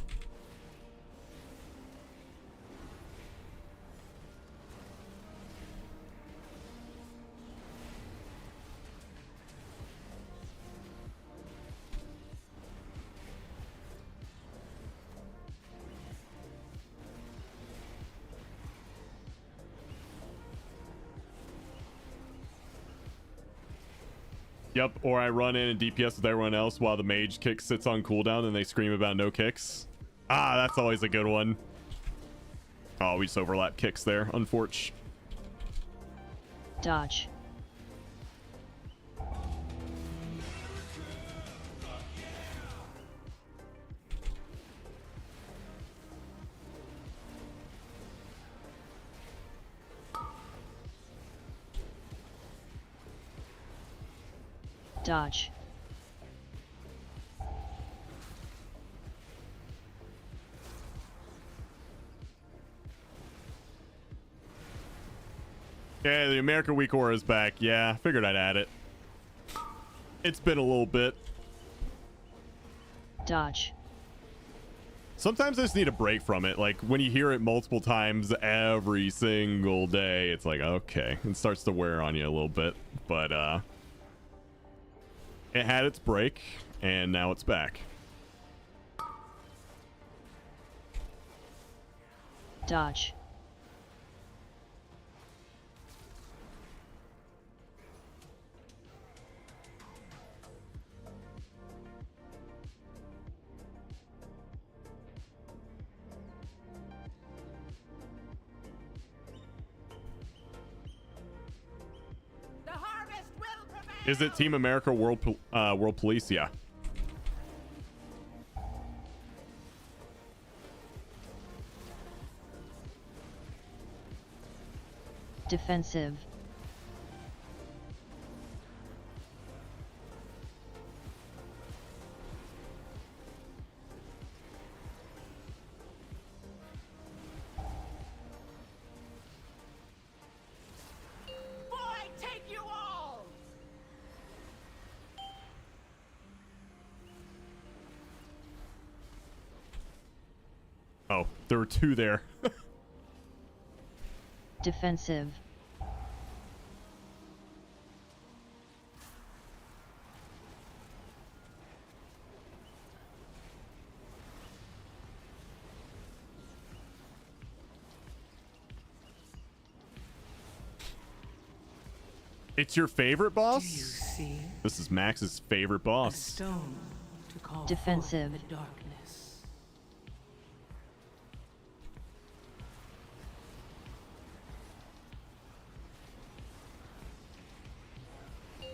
Yep, or I run in and DPS with everyone else while the mage kick sits on cooldown and they scream about no kicks. Ah, that's always a good one. Oh, we just overlap kicks there, unfortunately. Dodge. Dodge. Yeah, the America Week Aura is back. Yeah, figured I'd add it. It's been a little bit. Dodge. Sometimes I just need a break from it. Like, when you hear it multiple times every single day, it's like, okay. It starts to wear on you a little bit. But, it had its break, and now it's back. Dodge. Is it Team America World Police? Yeah. Defensive. Oh, there were two there. Defensive. It's your favorite boss? This is Max's favorite boss. Stone to call Defensive. forth the darkness.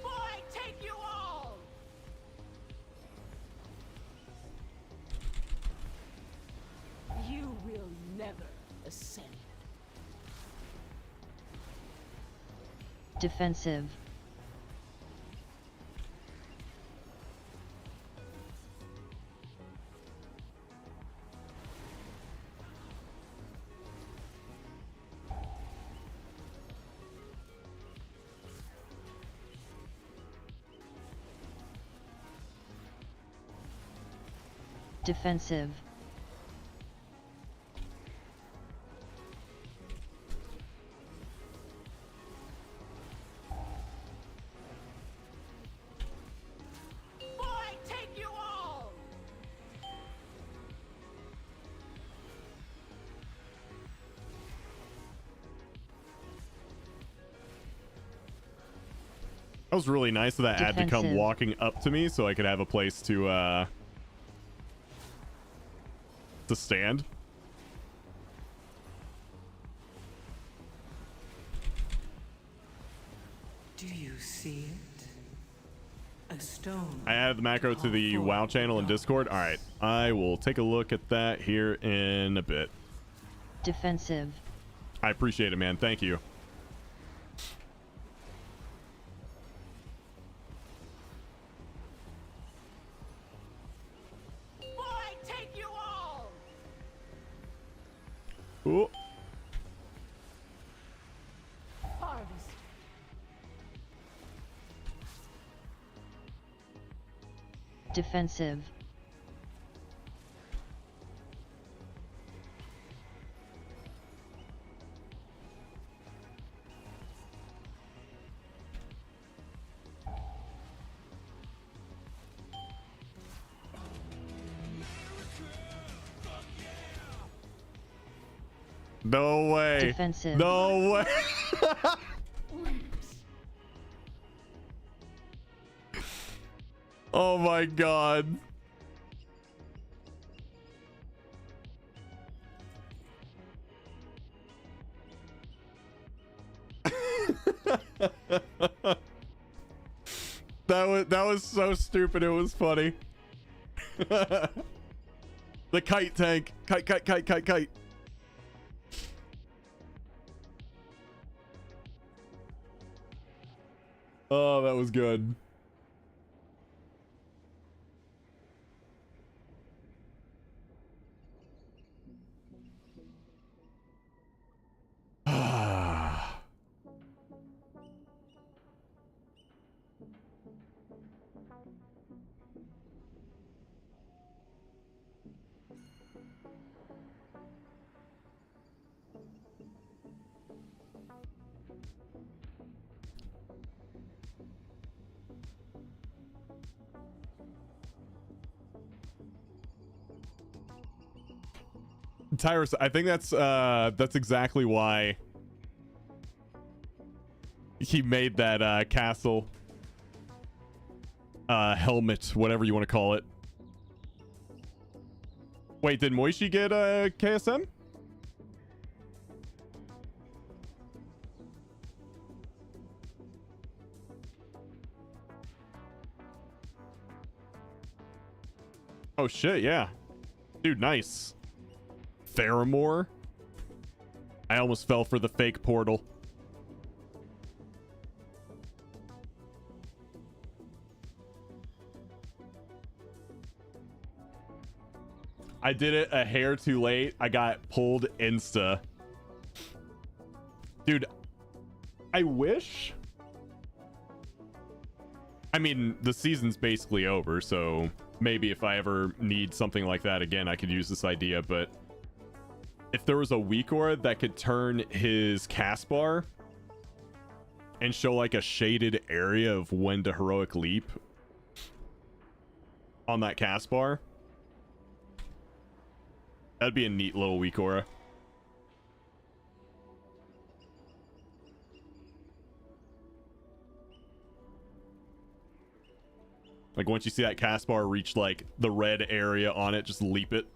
Boy, take you all! You will never ascend. Defensive. Defensive. That was really nice of that ad to come Defensive. walking up to me so I could have a place to stand. Do you see it? A stone. I added the macro to the WoW channel in Discord. All right, I will take a look at that here in a bit. Defensive. I appreciate it, man. Thank you. Take you all! Ooh. Harvest. Defensive. No way. Defensive. No way. Oh my god. That was so stupid. It was funny. The kite tank. Kite. Oh, that was good. Tyrus, I think that's exactly why he made that castle helmet, whatever you want to call it. Wait, did Moishi get a KSM? Oh shit, yeah. Dude, nice. Theramore? I almost fell for the fake portal. I did it a hair too late. I got pulled insta. Dude, I wish. I mean, the season's basically over, so maybe if I ever need something like that again, I could use this idea, but if there was a weak aura that could turn his cast bar and show like a shaded area of when to heroic leap on that cast bar, that'd be a neat little weak aura. Like once you see that cast bar reach like the red area on it, just leap it.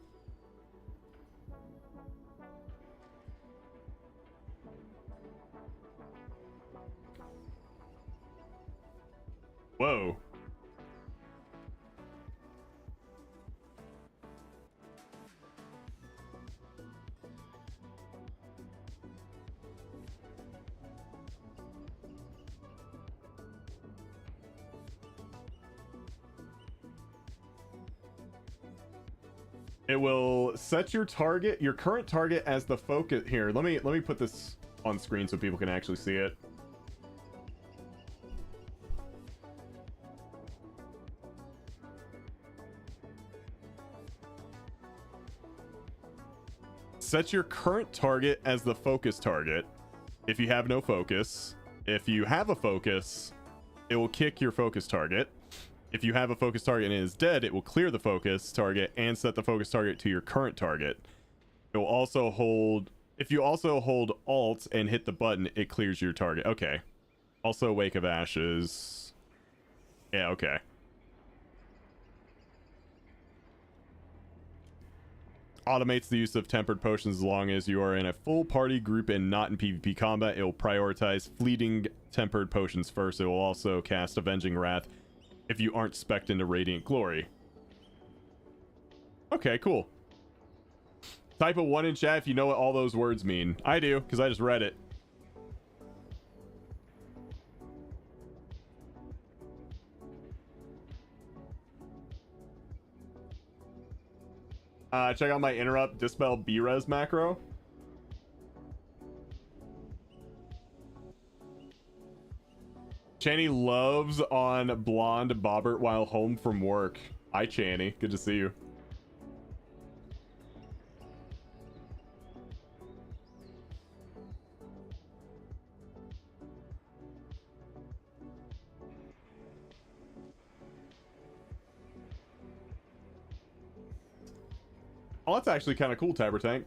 Whoa. It will set your target, your current target, as the focus. Here, let me put this on screen so people can actually see it. Set your current target as the focus target if you have no focus. If you have a focus, it will kick your focus target. If you have a focus target and it is dead, it will clear the focus target and set the focus target to your current target. It will also hold, if you also hold Alt and hit the button, it clears your target. Okay. Also, Wake of Ashes. Yeah, okay. Automates the use of tempered potions as long as you are in a full party group and not in PvP combat. It will prioritize fleeting tempered potions first. It will also cast Avenging Wrath if you aren't spec'd into Radiant Glory. Okay, cool. Type a 1 in chat if you know what all those words mean. I do, because I just read it. Check out my interrupt dispel B-res macro. Channy loves on blonde bobbert while home from work. Hi, Channy. Good to see you. Oh, that's actually kind of cool, Tiber Tank.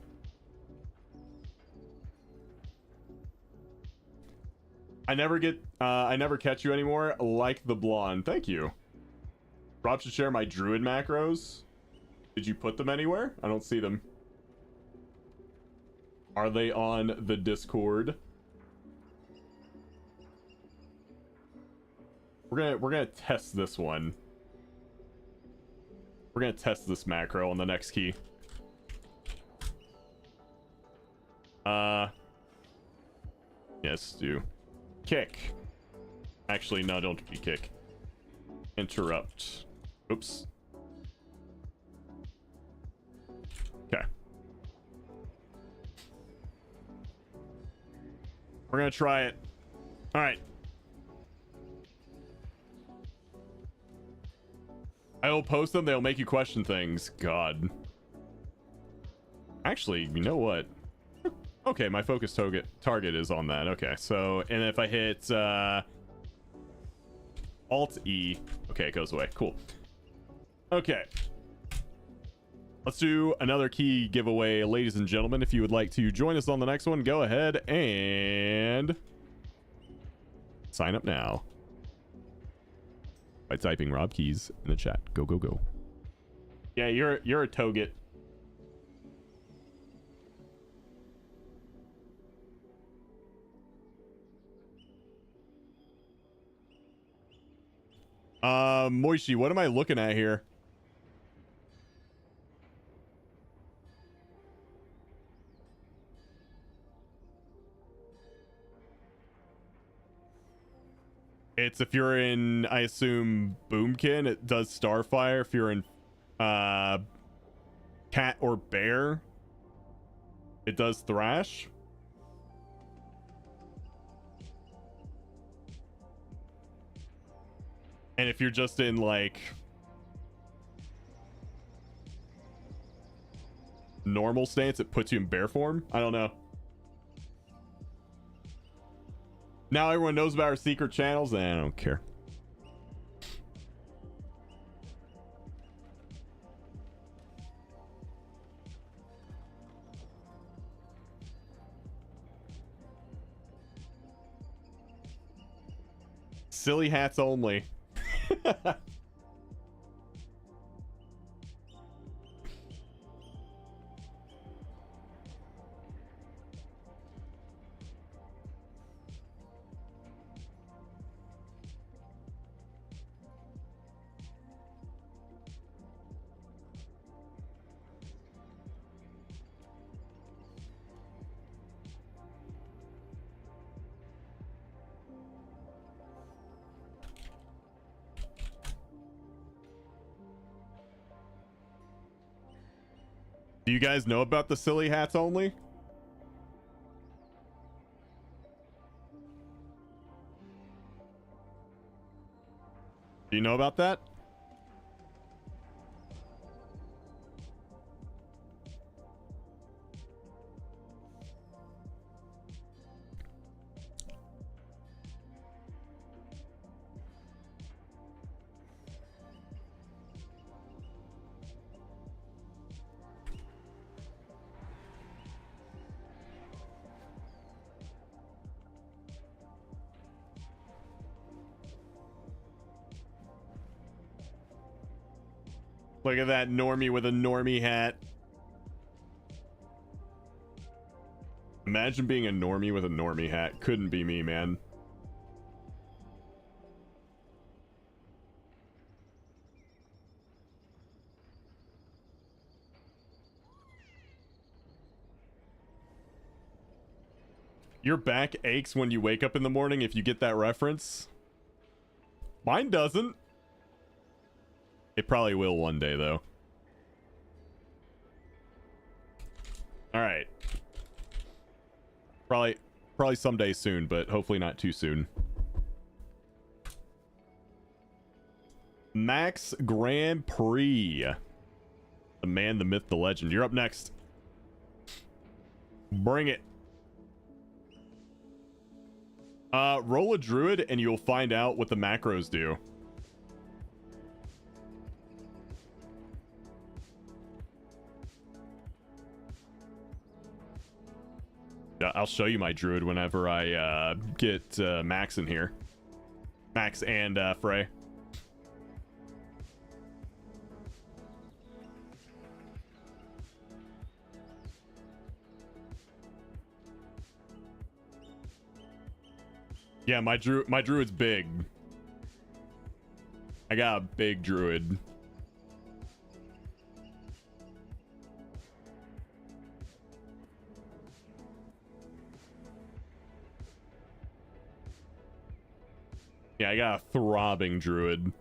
I never catch you anymore. Like the blonde. Thank you. Rob should share my druid macros. Did you put them anywhere? I don't see them. Are they on the Discord? We're gonna test this one. We're gonna test this macro on the next key. Yes, do. Kick. Actually, no, don't be kick. Interrupt. Oops. Okay. We're gonna try it. All right. I will post them. They'll make you question things. God. Actually, you know what? Okay, my focus target is on that. Okay, so, and if I hit Alt E, okay, it goes away. Cool. Okay. Let's do another key giveaway, ladies and gentlemen. If you would like to join us on the next one, go ahead and sign up now by typing Rob Keys in the chat. Go, go, go. Yeah, you're a Toget. Moishi, what am I looking at here? It's if you're in, I assume, Boomkin, it does Starfire. If you're in Cat or Bear, it does Thrash. And if you're just in, like, normal stance, it puts you in bear form. I don't know. Now everyone knows about our secret channels, and I don't care. Silly hats only. Do you guys know about the silly hats only? Do you know about that? Look at that normie with a normie hat. Imagine being a normie with a normie hat. Couldn't be me, man. Your back aches when you wake up in the morning if you get that reference. Mine doesn't. It probably will one day, though. All right. Probably someday soon, but hopefully not too soon. Max Grand Prix. The man, the myth, the legend. You're up next. Bring it. Roll a druid and you'll find out what the macros do. Yeah, I'll show you my druid whenever I get Max in here. Max and Frey. Yeah, my druid's big. I got a big druid. Yeah, I got a throbbing druid.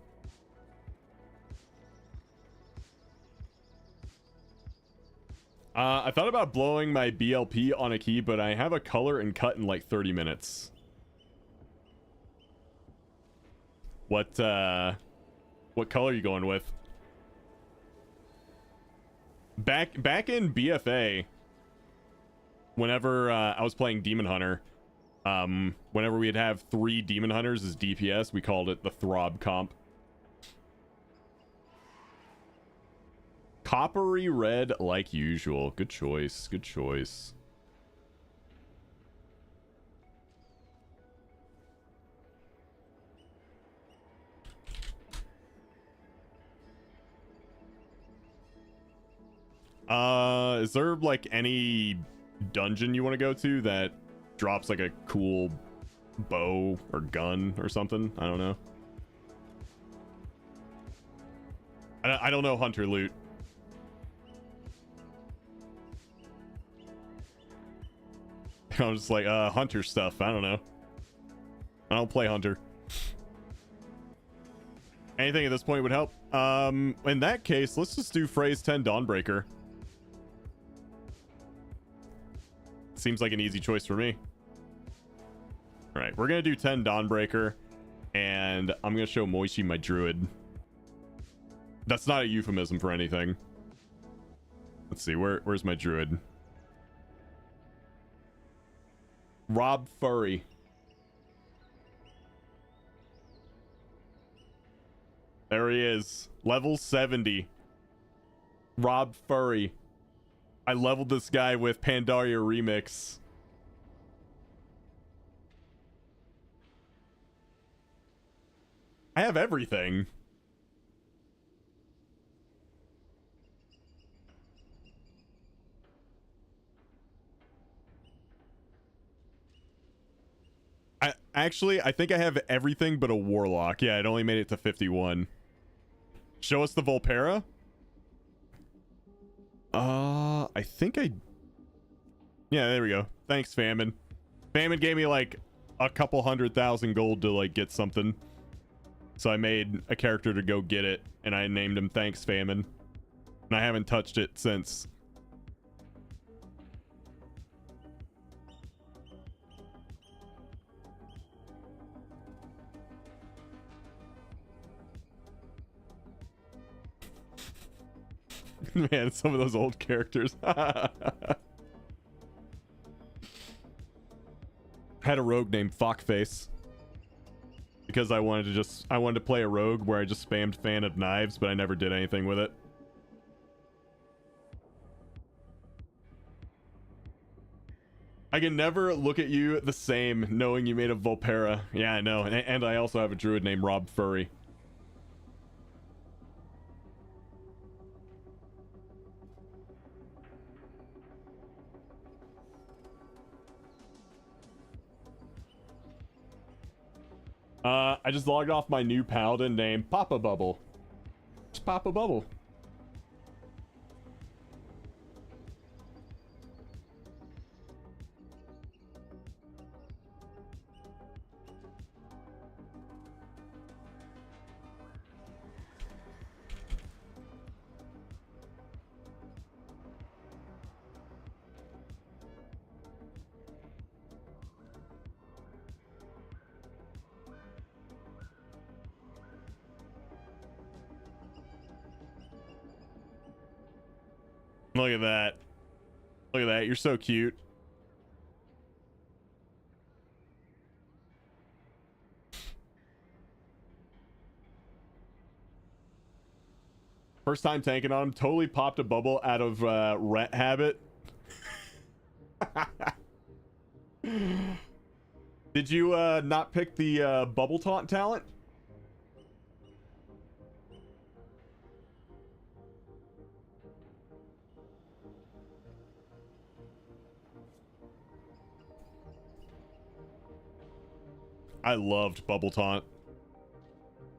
I thought about blowing my BLP on a key, but I have a color and cut in like 30 minutes. What color are you going with? Back in BFA, whenever I was playing Demon Hunter, whenever we'd have 3 Demon Hunters as DPS, we called it the Throb comp. Coppery red like usual. Good choice. Good choice. Is there like any dungeon you want to go to that drops like a cool bow or gun or something? I don't know. I don't know hunter loot. I'm just like hunter stuff. I don't know. I don't play hunter. Anything at this point would help. In that case, let's just do phrase 10 Dawnbreaker. Seems like an easy choice for me. All right, we're gonna do 10 Dawnbreaker, and I'm gonna show Moishi my druid. That's not a euphemism for anything. Let's see, where's my druid? Rob Furry. There he is. Level 70. Rob Furry. I leveled this guy with Pandaria Remix. I have everything. I think I have everything but a warlock. Yeah, it only made it to 51. Show us the Volpera. I think yeah, there we go. Thanks, Famine. Famine gave me like a couple 100,000 gold to like get something. So I made a character to go get it, and I named him Thanks, Famine. And I haven't touched it since. Man, some of those old characters. Had a rogue named Fuckface because I wanted to play a rogue where I just spammed Fan of Knives, but I never did anything with it. I can never look at you the same knowing you made a Volpera. Yeah, I know. And I also have a druid named Rob Furry. I just logged off my new paladin named Papa Bubble. Just Papa Bubble. Look at that. Look at that. You're so cute. First time tanking on him. Totally popped a bubble out of rent habit. Did you not pick the bubble taunt talent? I loved Bubble Taunt.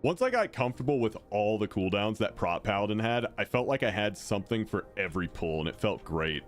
Once I got comfortable with all the cooldowns that Prot Paladin had, I felt like I had something for every pull, and it felt great.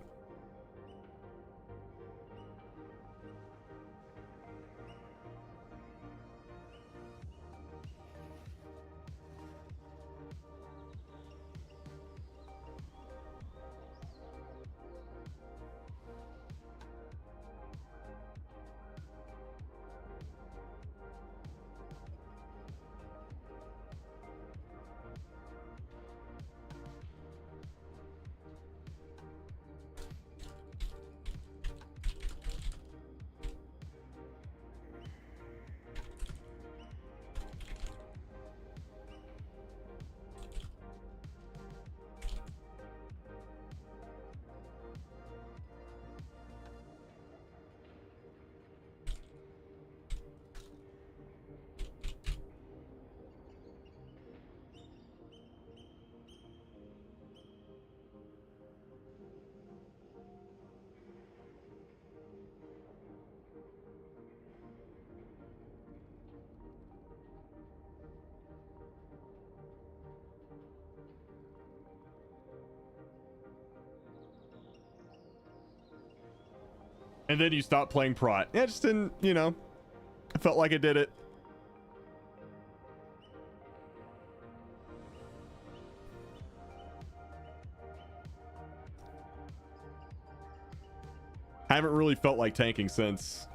And then you stop playing Prot. Yeah, just didn't, you know, I felt like I did it. Haven't really felt like tanking since.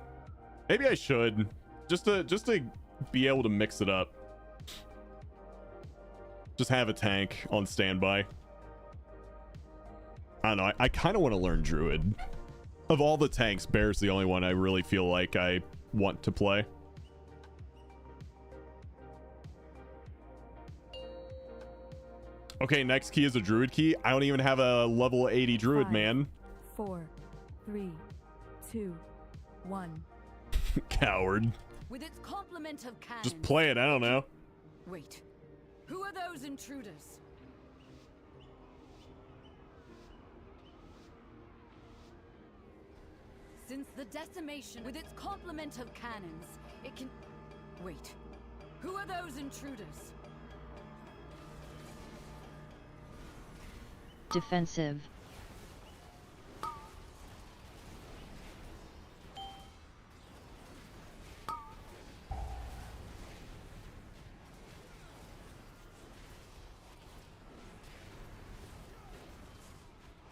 Maybe I should, just to be able to mix it up. Just have a tank on standby. I don't know. I kind of want to learn Druid. Of all the tanks, Bear's the only one I really feel like I want to play. Okay, next key is a Druid key. I don't even have a level 80 Druid, 5, man. 4, 3, 2, 1. Coward. With its complement of cannons. Just play it, I don't know. Wait, who are those intruders? Since the decimation with its complement of cannons, it can... Wait, who are those intruders? Defensive.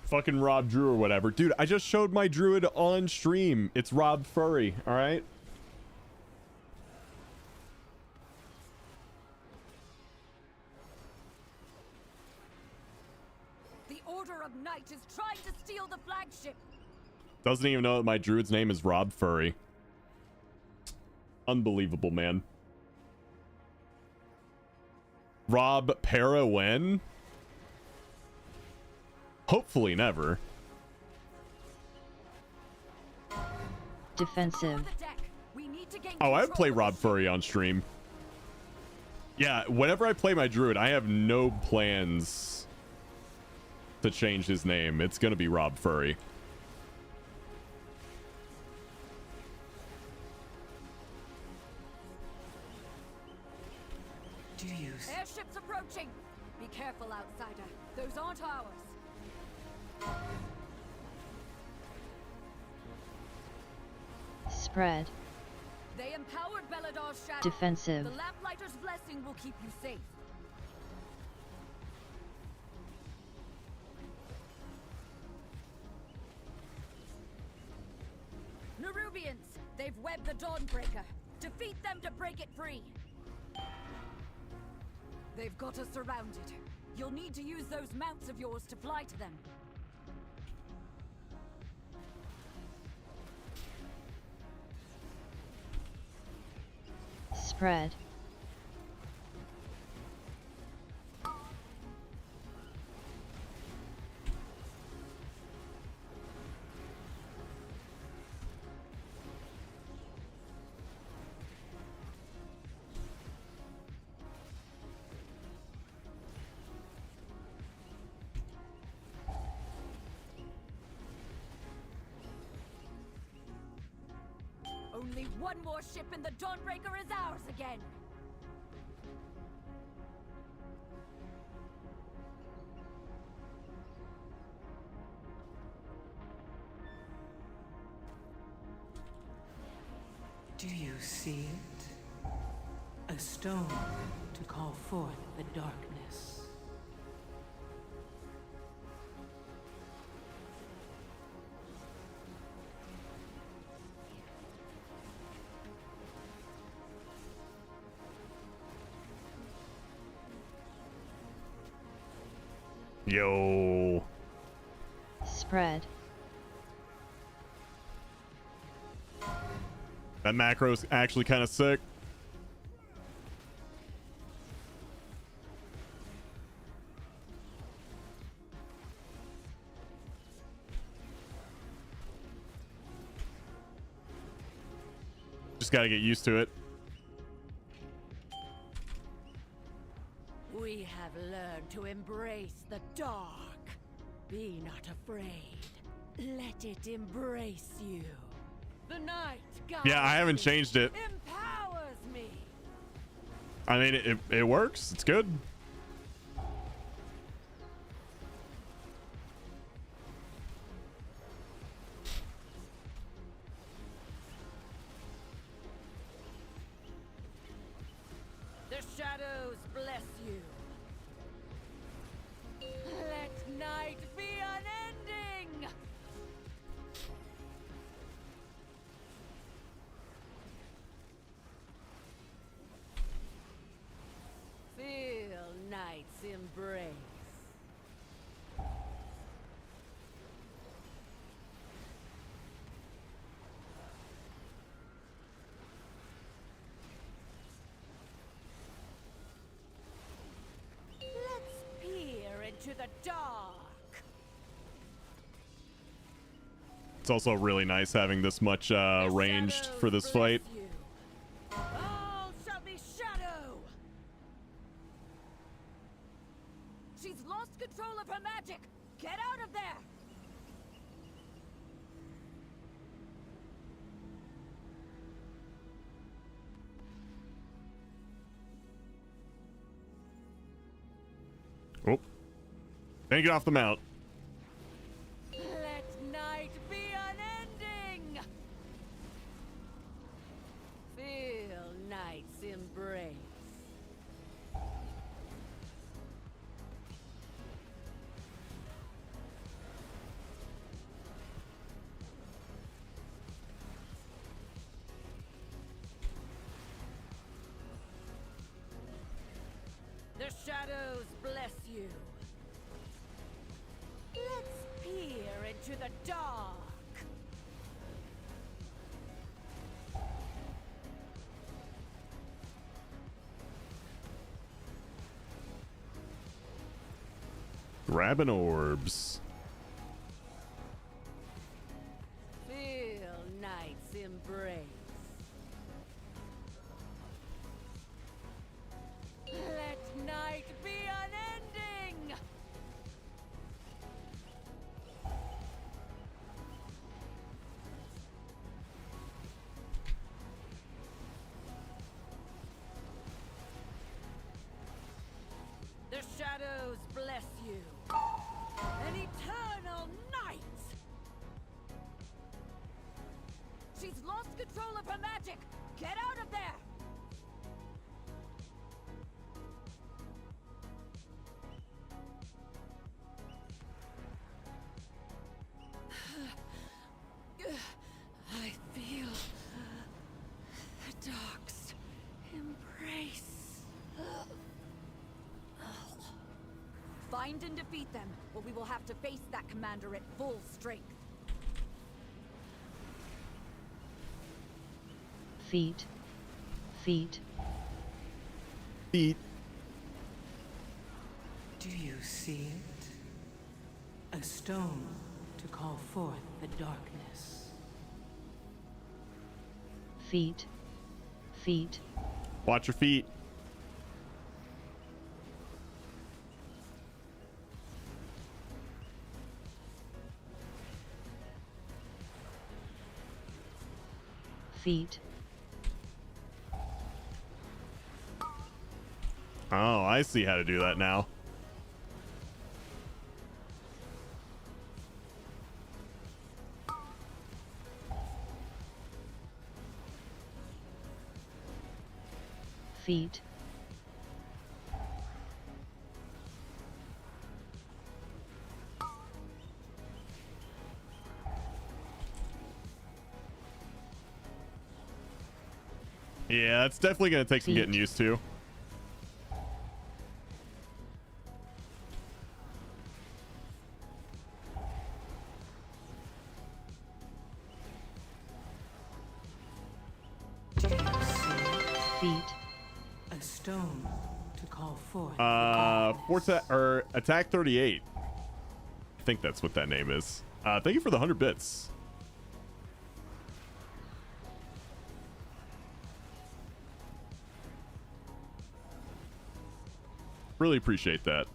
Fucking Rob Drew or whatever. Dude, I just showed my Druid on stream. It's Rob Furry, alright? The Order of Night is trying to steal the flagship. Doesn't even know that my Druid's name is Rob Furry. Unbelievable, man. Rob Para when? Hopefully never. Defensive. Oh, I play Rob Furry on stream. Yeah, whenever I play my Druid, I have no plans to change his name. It's gonna be Rob Furry. Do you? Airships approaching! Be careful, outsider. Those aren't ours. Spread. They empowered Belladar's shadow. Defensive. The Lamplighter's blessing will keep you safe. Nerubians! They've webbed the Dawnbreaker. Defeat them to break it free! They've got us surrounded. You'll need to use those mounts of yours to fly to them. Spread. Only one more ship in the Dawnbreaker is ours again! Do you see it? A stone to call forth the darkness. Yo. Spread. That macro's actually kind of sick. Just gotta get used to it. We have learned to embrace the dark. Be not afraid. Let it embrace you. The night guides Yeah, I haven't me, changed it. empowers me. I mean, it works. It's good. The shadows bless you. Let night be unending. Feel night's embrace. Let's peer into the dark. It's also really nice having this much ranged for this fight. All shall be shadow. She's lost control of her magic. Get out of there. Oh. Can't get off the mount. Let night be unending. Feel night's embrace. The shadows bless you. Let's peer into the dark. Grabbing orbs. Feel night's embrace. Let night be unending. lost control of her magic! Get out of there! I feel the dark's embrace. Find and defeat them, or we will have to face that commander at full strength. Feet. Feet. Feet. Do you see it? A stone to call forth the darkness. Feet. Feet. Watch your feet. Feet. Oh, I see how to do that now. Feet. Yeah, that's definitely going to take some getting used to. Do you see Feet. a stone to call forth? Attack 38. I think that's what that name is. Thank you for the 100 bits. Really appreciate that.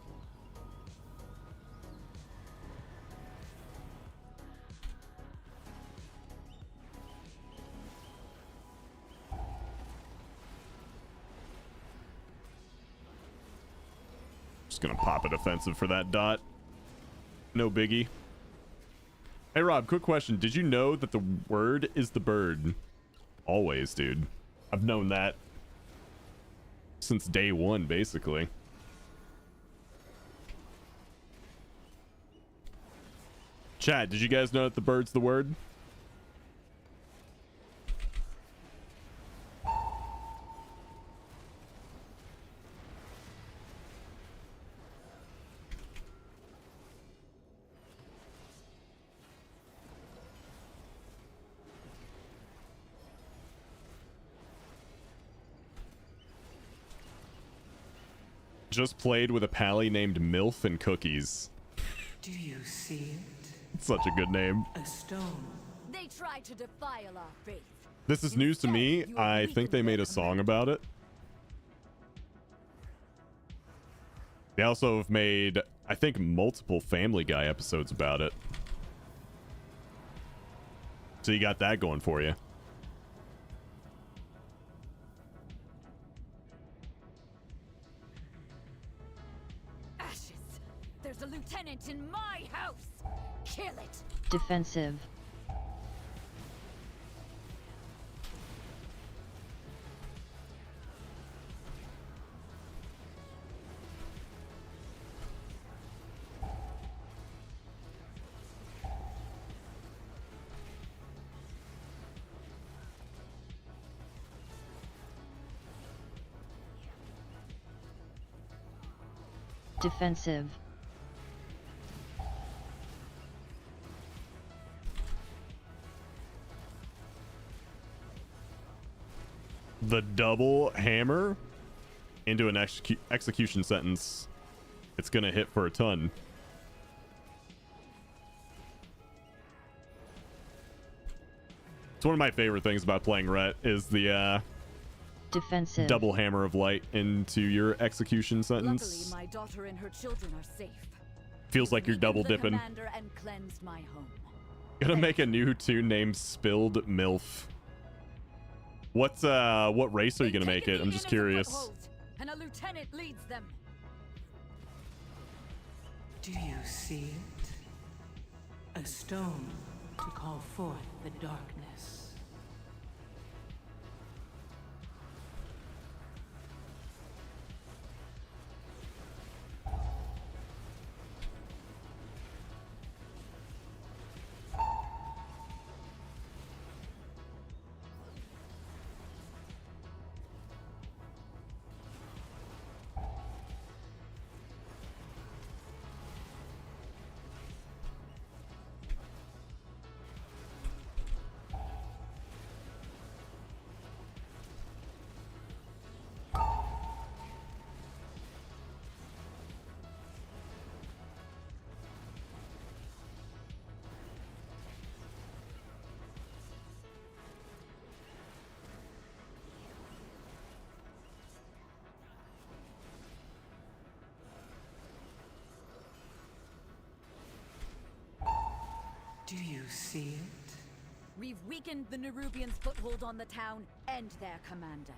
Just gonna pop a defensive for that dot. No biggie. Hey Rob, quick question. Did you know that the word is the bird? Always, dude. I've known that since day one, basically. Chat, did you guys know that the bird's the word? Just played with a pally named MILF and Cookies. Do you see it? It's such a good name. A stone. They tried to defile our faith. This is news to me. I think they made a song about it. They also have made, I think, multiple Family Guy episodes about it. So you got that going for you. Ashes! There's a lieutenant in my house! Kill it! Defensive. Defensive. The double hammer into an execution sentence. It's gonna hit for a ton. It's one of my favorite things about playing Rhett is the Defensive. double hammer of light into your execution Luckily, sentence. my daughter and her children are safe. Feels like you're double The dipping. commander and cleansed my home. Gonna make a new tune named Spilled MILF. What race are you gonna make it? I'm just curious. Foothold, and a lieutenant leads them. Do you see it? A stone to call forth the darkness. Do you see it? We've weakened the Nerubians' foothold on the town and their commander.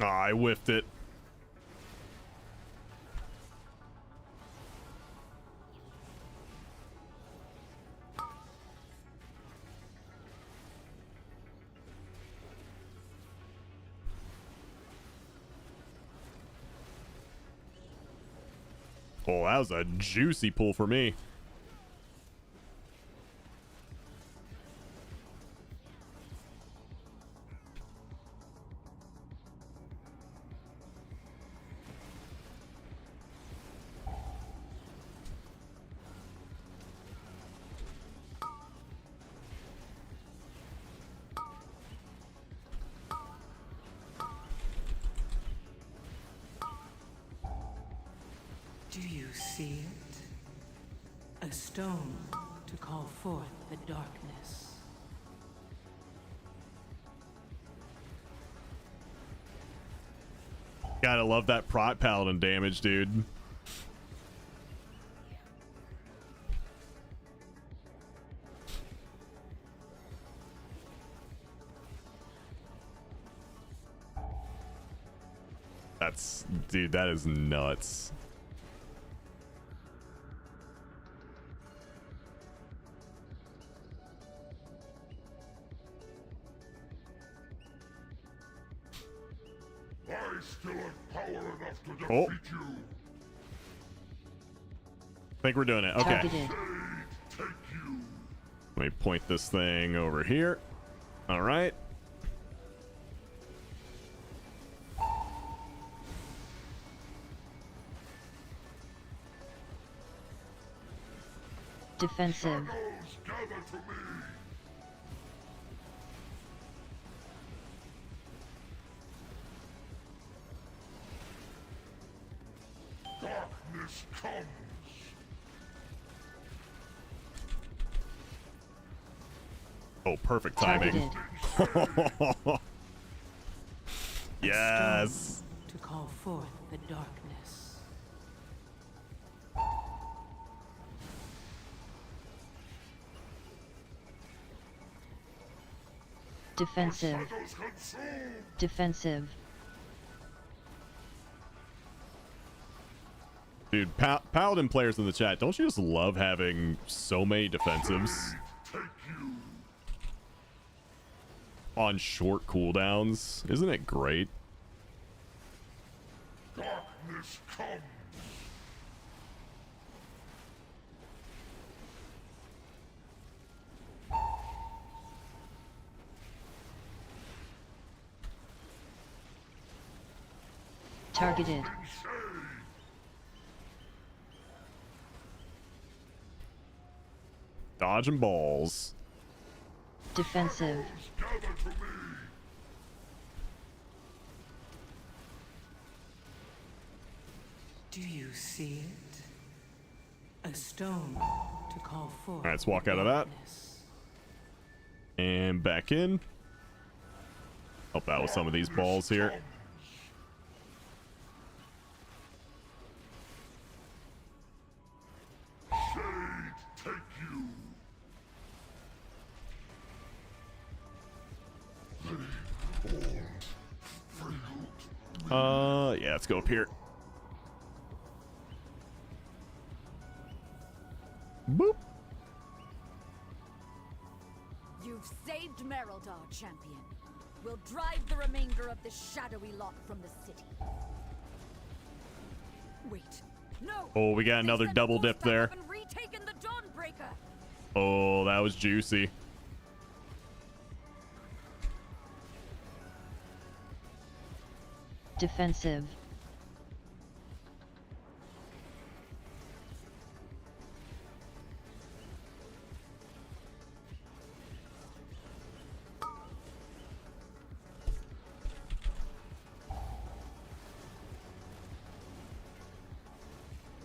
Ah, I whiffed it. Oh, that was a juicy pull for me. Do you see it? A stone to call forth the darkness. Gotta love that prot paladin damage, dude. That's, dude, that is nuts. I still have power enough to defeat Oh. you. I think we're doing it. Okay. Targeted. Let me point this thing over here. All right. Defensive. Gather to me. Darkness comes. Oh, perfect timing. Yes. To call forth the darkness. Defensive. Defensive. Dude, Paladin players in the chat, don't you just love having so many defensives on short cooldowns? Isn't it great? Darkness comes. Targeted. Dodging balls. Defensive. Gather to me. Do you see it? A stone to call forth. All right, let's walk out of that. And back in. Help out with some of these balls here. Take you. Yeah, let's go up here. Boop. You've saved Merildar, champion. We'll drive the remainder of this shadowy lot from the city. Wait, no! Oh, we got another double dip there. And retaken the Dawnbreaker. Oh, that was juicy. Defensive.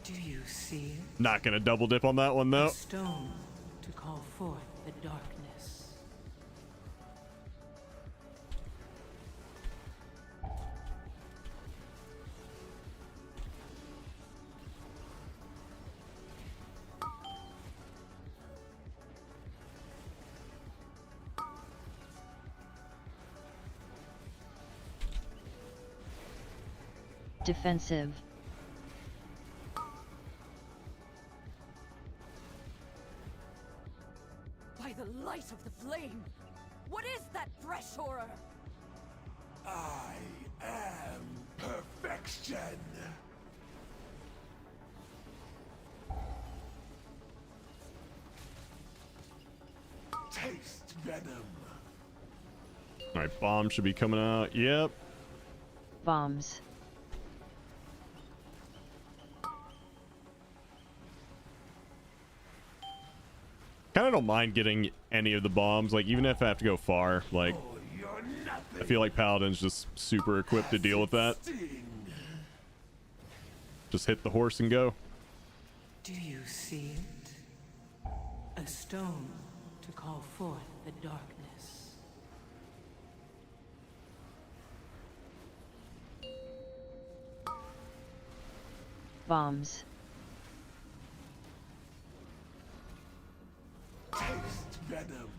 Do you see it? Not gonna double dip on that one though. A stone to call forth the darkness. Defensive. By the light of the flame! What is that fresh horror? I am perfection. Taste venom. All right, bomb should be coming out. Yep. Bombs. Kind of don't mind getting any of the bombs, like even if I have to go far. Like, I feel like Paladin's just super equipped to deal with that. Just hit the horse and go. Do you see it? A stone to call forth the darkness. Bombs. Taste venom.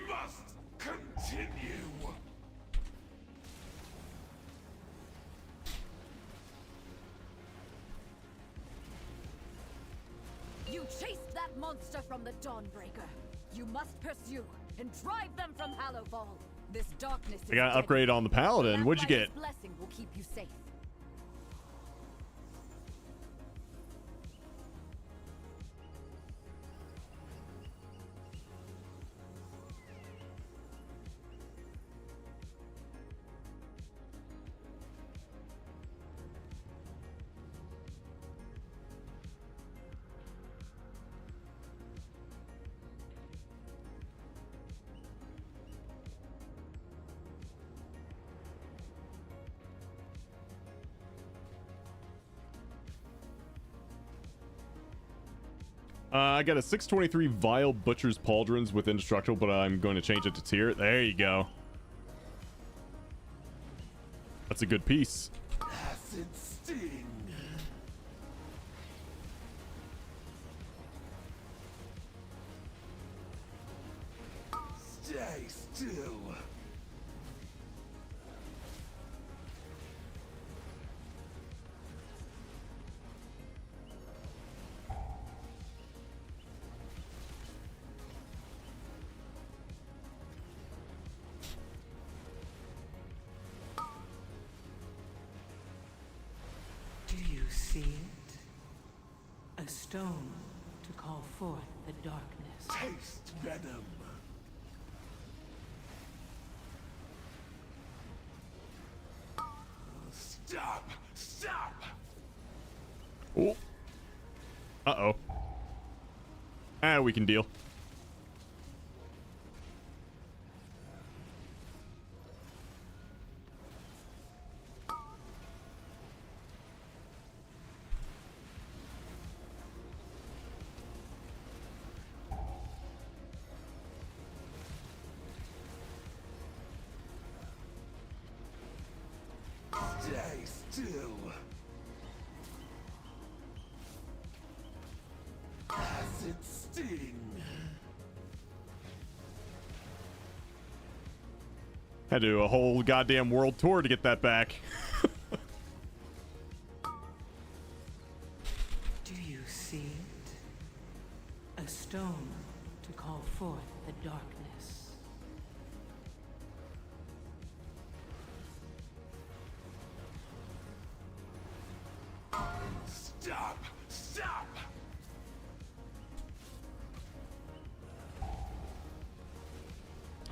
Must continue. You chased that monster from the Dawnbreaker. You must pursue and drive them from Hallowfall. This darkness is I got an upgrade on the Paladin. What'd you get? Blessing will keep you safe. I got a 623 Vile Butcher's Pauldrons with Indestructible, but I'm going to change it to tier. There you go. That's a good piece. Acid sting. Stay still. Do you see it? A stone to call forth the darkness. Taste venom. Stop! Stop! Oh. Uh-oh. Ah, we can deal. Stay still. Acid sting. Had to do a whole goddamn world tour to get that back. Do you see it? A stone to call forth the darkness. Stop! Stop!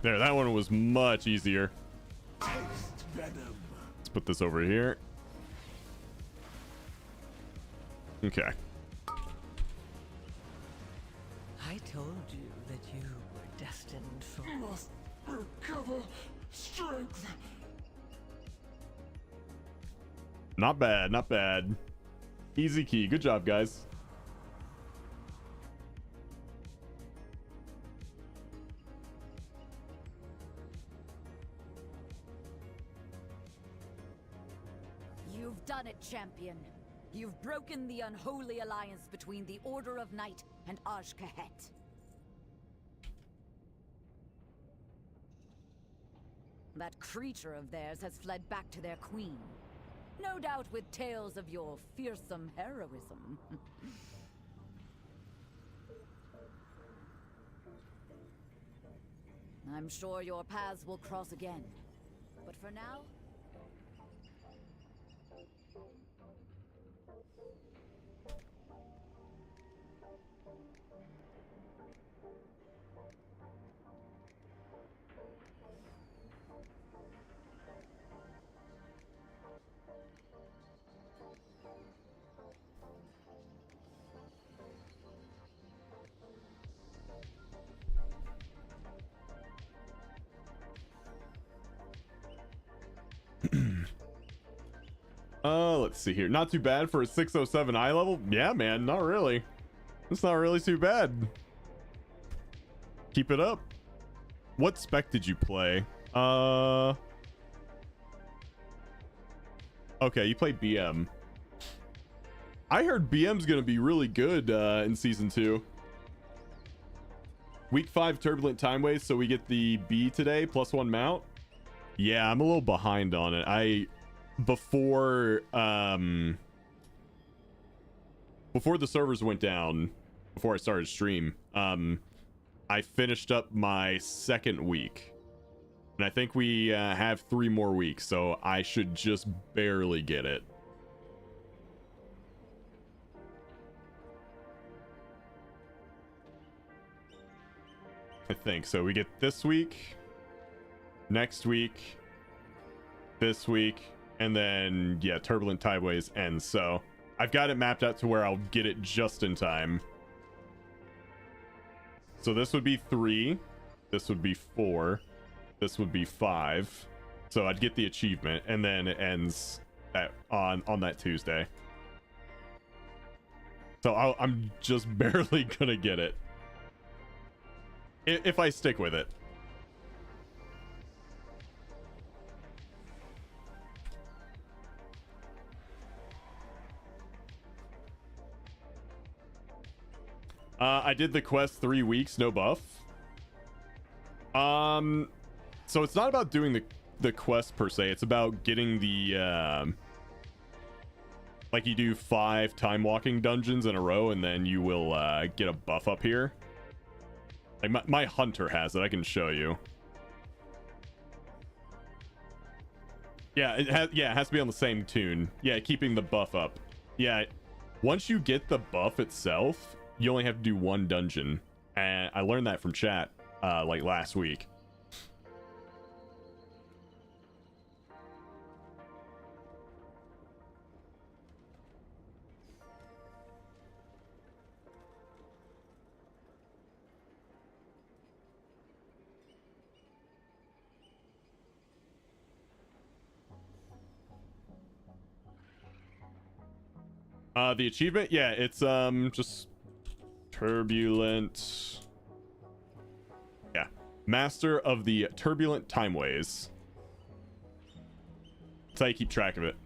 There, that one was much easier. Taste venom. Let's put this over here. Okay. I told you that you were destined for. Must recover strength. Not bad, not bad. Easy key. Good job, guys. You've done it, champion. You've broken the unholy alliance between the Order of Night and Aj-Kahet. That creature of theirs has fled back to their queen. No doubt with tales of your fearsome heroism. I'm sure your paths will cross again. But for now... Let's see here. Not too bad for a 607 eye level. Yeah, man, not really. It's not really too bad. Keep it up. What spec did you play? Okay, you played BM. I heard BM's gonna be really good in season 2. Week 5 turbulent time waste, so we get the B today, +1 mount. Yeah, I'm a little behind on it. Before the servers went down, before I started stream, I finished up my 2nd week, and I think we have 3 more weeks, so I should just barely get it. I think so. We get this week, next week, this week, and then yeah, turbulent tideways ends. So I've got it mapped out to where I'll get it just in time. So this would be 3, this would be 4, this would be 5. So I'd get the achievement, and then it ends on that Tuesday. So I'm just barely gonna get it if I stick with it. I did the quest 3 weeks, no buff. So it's not about doing the quest per se. It's about getting the like you do 5 time walking dungeons in a row, and then you will get a buff up here. Like my hunter has it. I can show you. Yeah, it has to be on the same tune. Yeah, keeping the buff up. Yeah, once you get the buff itself, you only have to do 1 dungeon, and I learned that from chat like last week. The achievement, yeah, it's just turbulent. Yeah, master of the turbulent timeways. That's how you keep track of it.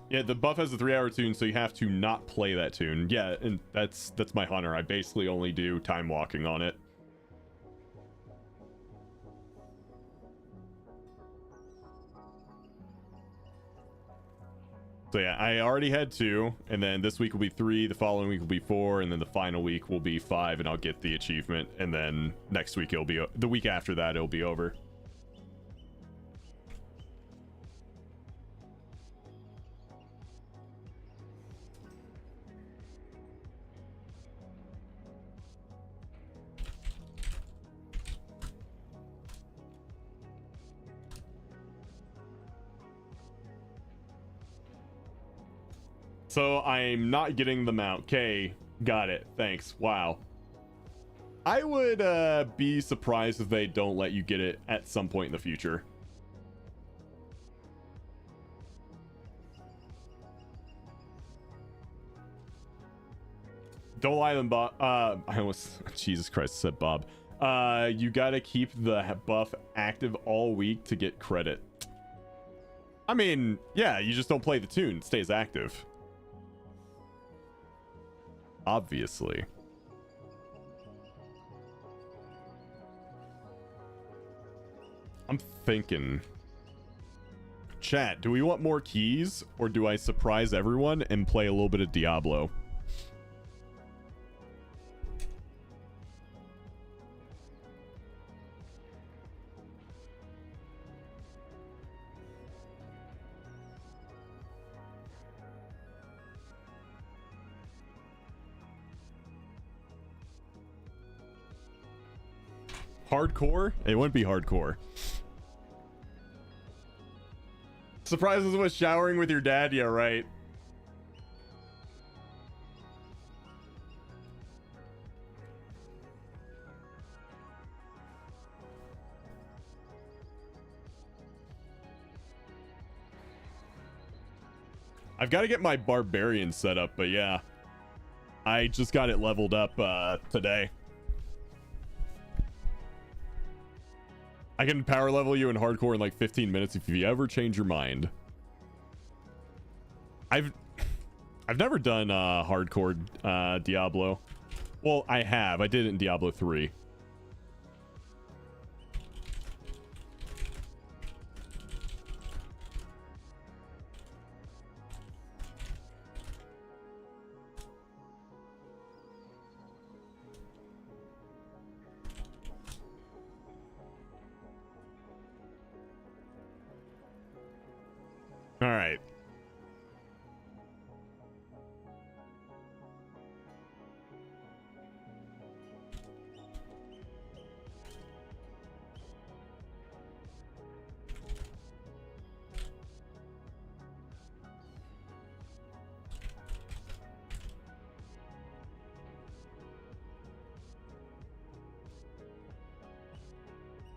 Yeah, the buff has a 3-hour tune, so you have to not play that tune. Yeah, and that's my hunter. I basically only do time walking on it. So yeah, I already had 2, and then this week will be 3, the following week will be 4, and then the final week will be 5, and I'll get the achievement, and then next week it'll be, the week after that it'll be over. So I'm not getting the mount. Okay, got it. Thanks. Wow. I would be surprised if they don't let you get it at some point in the future. Don't lie to them, Bob. I almost, Jesus Christ, said Bob. You gotta keep the buff active all week to get credit. I mean, yeah, you just don't play the tune. It stays active. Obviously. I'm thinking. Chat, do we want more keys, or do I surprise everyone and play a little bit of Diablo? Hardcore? It wouldn't be hardcore. Surprises with showering with your dad? Yeah, right. I've got to get my barbarian set up, but yeah. I just got it leveled up today. I can power level you in hardcore in like 15 minutes if you ever change your mind. I've never done hardcore Diablo. Well, I have. I did it in Diablo 3. All right.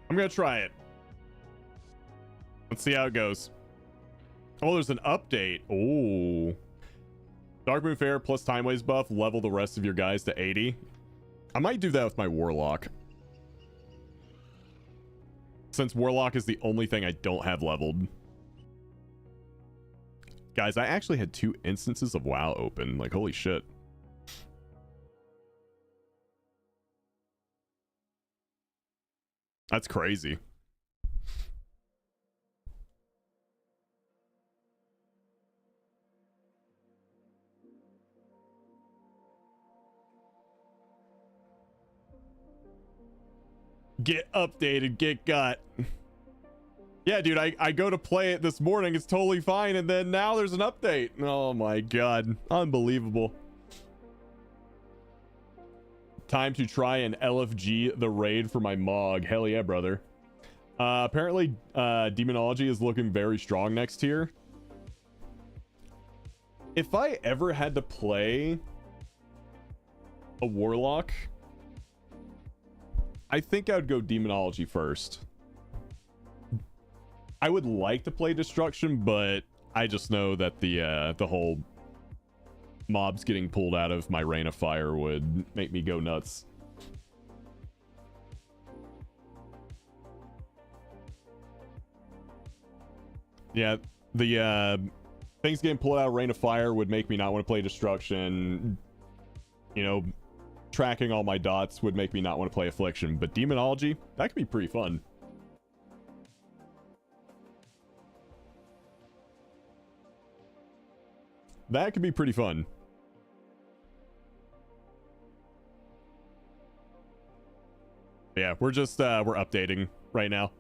I'm gonna try it. Let's see how it goes. Oh, there's an update. Oh. Dark Moon Fair plus Time Waste buff. Level the rest of your guys to 80. I might do that with my Warlock. Since Warlock is the only thing I don't have leveled. Guys, I actually had 2 instances of WoW open. Like, holy shit. That's crazy. Get updated, get got. Yeah, dude, I go to play it this morning. It's totally fine. And then now there's an update. Oh my God. Unbelievable. Time to try and LFG the raid for my Mog. Hell yeah, brother. Apparently, Demonology is looking very strong next tier. If I ever had to play a Warlock, I think I would go Demonology first. I would like to play Destruction, but I just know that the whole mobs getting pulled out of my Rain of Fire would make me go nuts. Yeah, the things getting pulled out of Rain of Fire would make me not want to play Destruction. You know, tracking all my dots would make me not want to play Affliction, but Demonology, that could be pretty fun. That could be pretty fun. Yeah, we're just we're updating right now.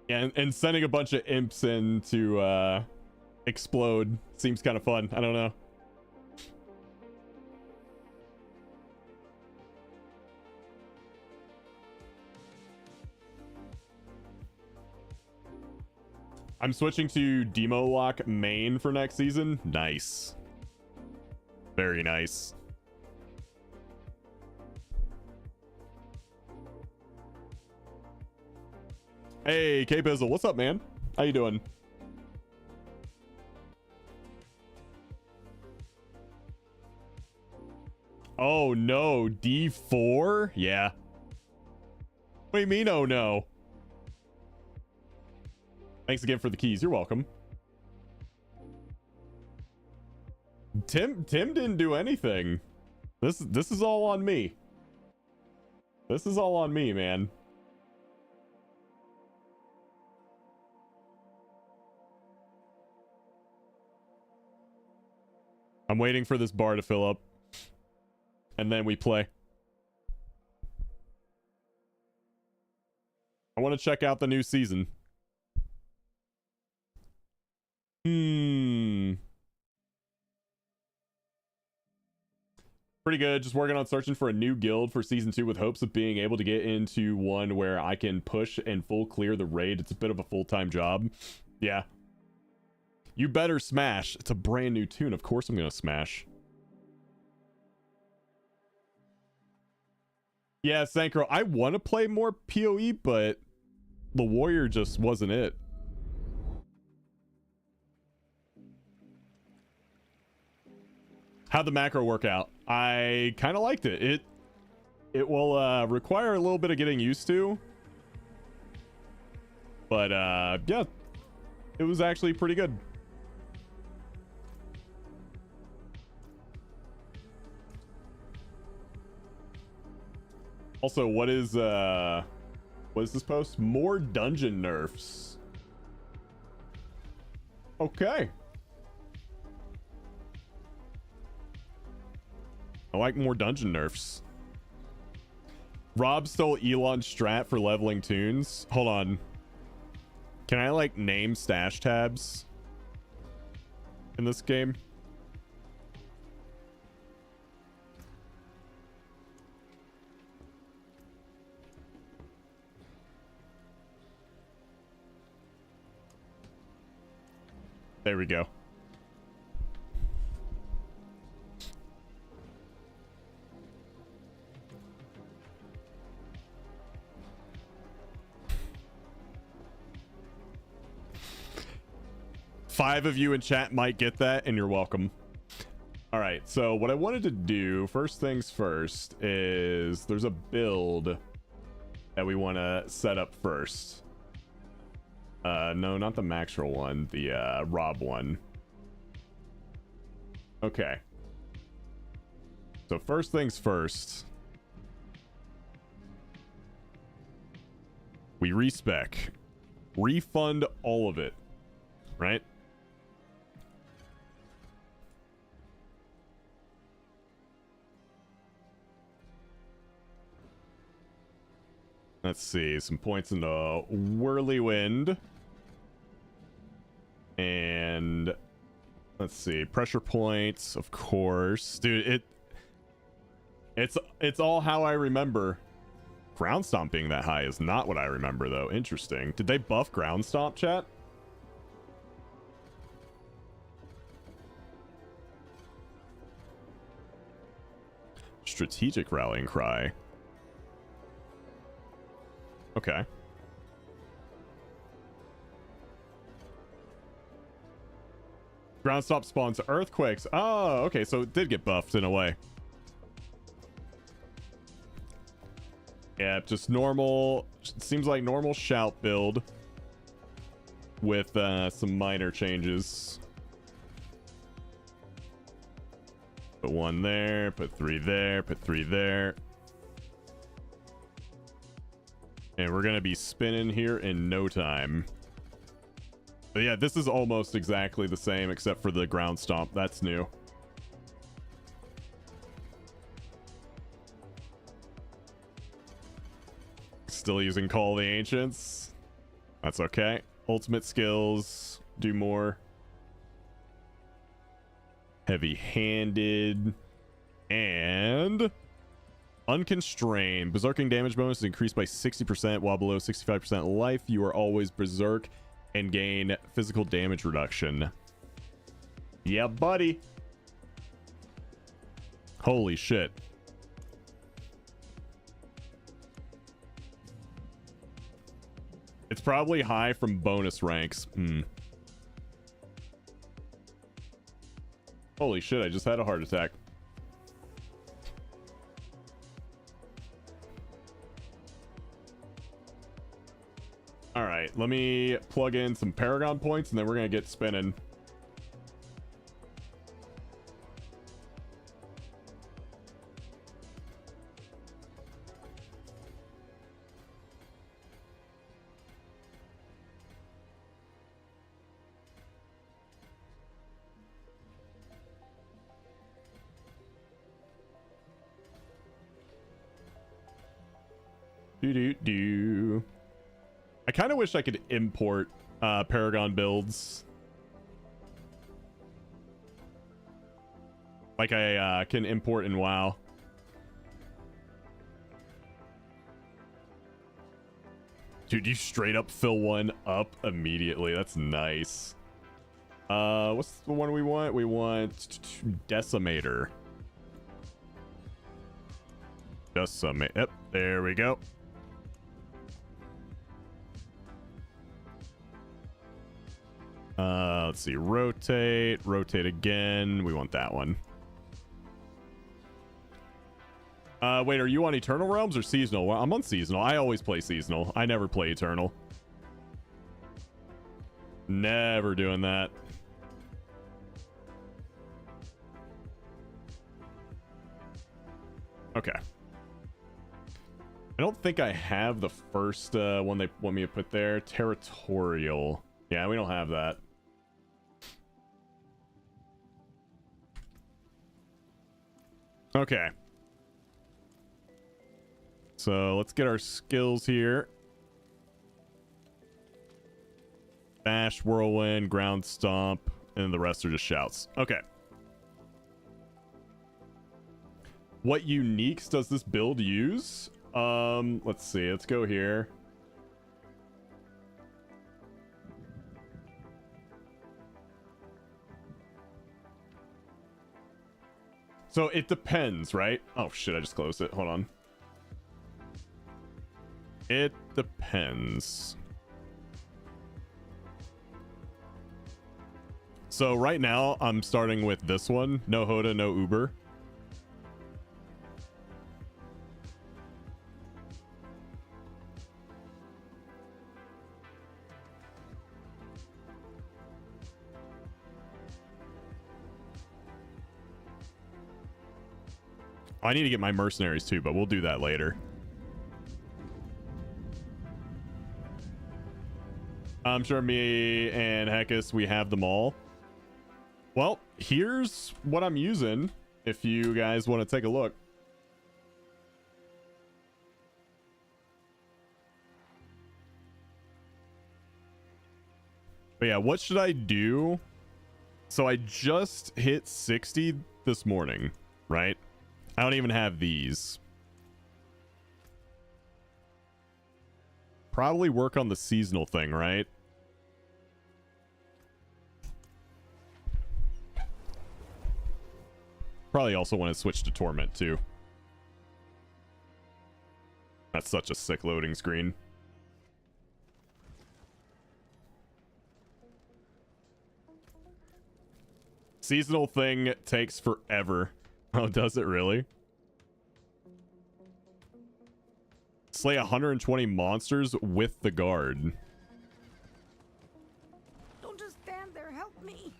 Yeah, and sending a bunch of imps in to explode seems kind of fun. I don't know. I'm switching to Demo Lock main for next season. Nice. Very nice. Hey, K-Pizzle, what's up, man? How you doing? Oh no, D4? Yeah. What do you mean, oh no? Thanks again for the keys. You're welcome. Tim didn't do anything. This is all on me. This is all on me, man. I'm waiting for this bar to fill up. And then we play. I want to check out the new season. Pretty good. Just working on searching for a new guild for season 2 with hopes of being able to get into one where I can push and full clear the raid. It's a bit of a full-time job. Yeah. You better smash. It's a brand new tune. Of course I'm gonna smash. Yeah, Sankro, I want to play more PoE, but the warrior just wasn't it. How'd the macro work out? I kind of liked it. It will require a little bit of getting used to. But yeah, it was actually pretty good. Also, what is this post? More dungeon nerfs. Okay. I like more dungeon nerfs. Rob stole Elon's strat for leveling tunes. Hold on. Can I like name stash tabs in this game? There we go. Five of you in chat might get that, and you're welcome. All right, so what I wanted to do, first things first, is there's a build that we want to set up first. No, not the Maxwell one, the Rob one. Okay. So first things first. We respec. Refund all of it, right? Let's see, some points in the Whirlwind. And let's see, pressure points, of course. Dude, it's all how I remember. Ground Stomp being that high is not what I remember, though. Interesting. Did they buff Ground Stomp, chat? Strategic Rallying Cry. Okay. Ground Stomp spawns earthquakes. Oh, okay, so it did get buffed in a way. Yeah, just normal. Seems like normal shout build with some minor changes. Put one there, put three there, put three there. And we're gonna be spinning here in no time. But yeah, this is almost exactly the same except for the Ground Stomp. That's new. Still using Call of the Ancients. That's okay. Ultimate skills. Do more. Heavy-handed. And... Unconstrained. Berserking damage bonus is increased by 60% while below 65% life. You are always berserk and gain physical damage reduction. Yeah, buddy. Holy shit. It's probably high from bonus ranks. Holy shit, I just had a heart attack. right, let me plug in some Paragon points and then we're gonna get spinning. Do. I kind of wish I could import Paragon builds. Like I can import in WoW. Dude, you straight up fill one up immediately. That's nice. What's the one we want? We want Decimator. Yep, there we go. Let's see. Rotate again. We want that one. Wait, are you on Eternal Realms or Seasonal? Well, I'm on Seasonal. I always play Seasonal. I never play Eternal. Never doing that. Okay. I don't think I have the first one they want me to put there. Territorial. Yeah, we don't have that. Okay. So let's get our skills here. Bash, Whirlwind, Ground Stomp, and the rest are just shouts. Okay. What uniques does this build use? Let's see. Let's go here. So it depends, right? Oh shit, I just closed it. Hold on. It depends. So right now I'm starting with this one. No Hoda, no Uber. I need to get my mercenaries too, but we'll do that later. I'm sure me and Heckus, we have them all. Well, here's what I'm using if you guys want to take a look. But yeah, what should I do? So I just hit 60 this morning, right? I don't even have these. Probably work on the seasonal thing, right? Probably also want to switch to Torment too. That's such a sick loading screen. Seasonal thing takes forever. Oh, does it really? Slay 120 monsters with the guard. Don't just stand there, help me.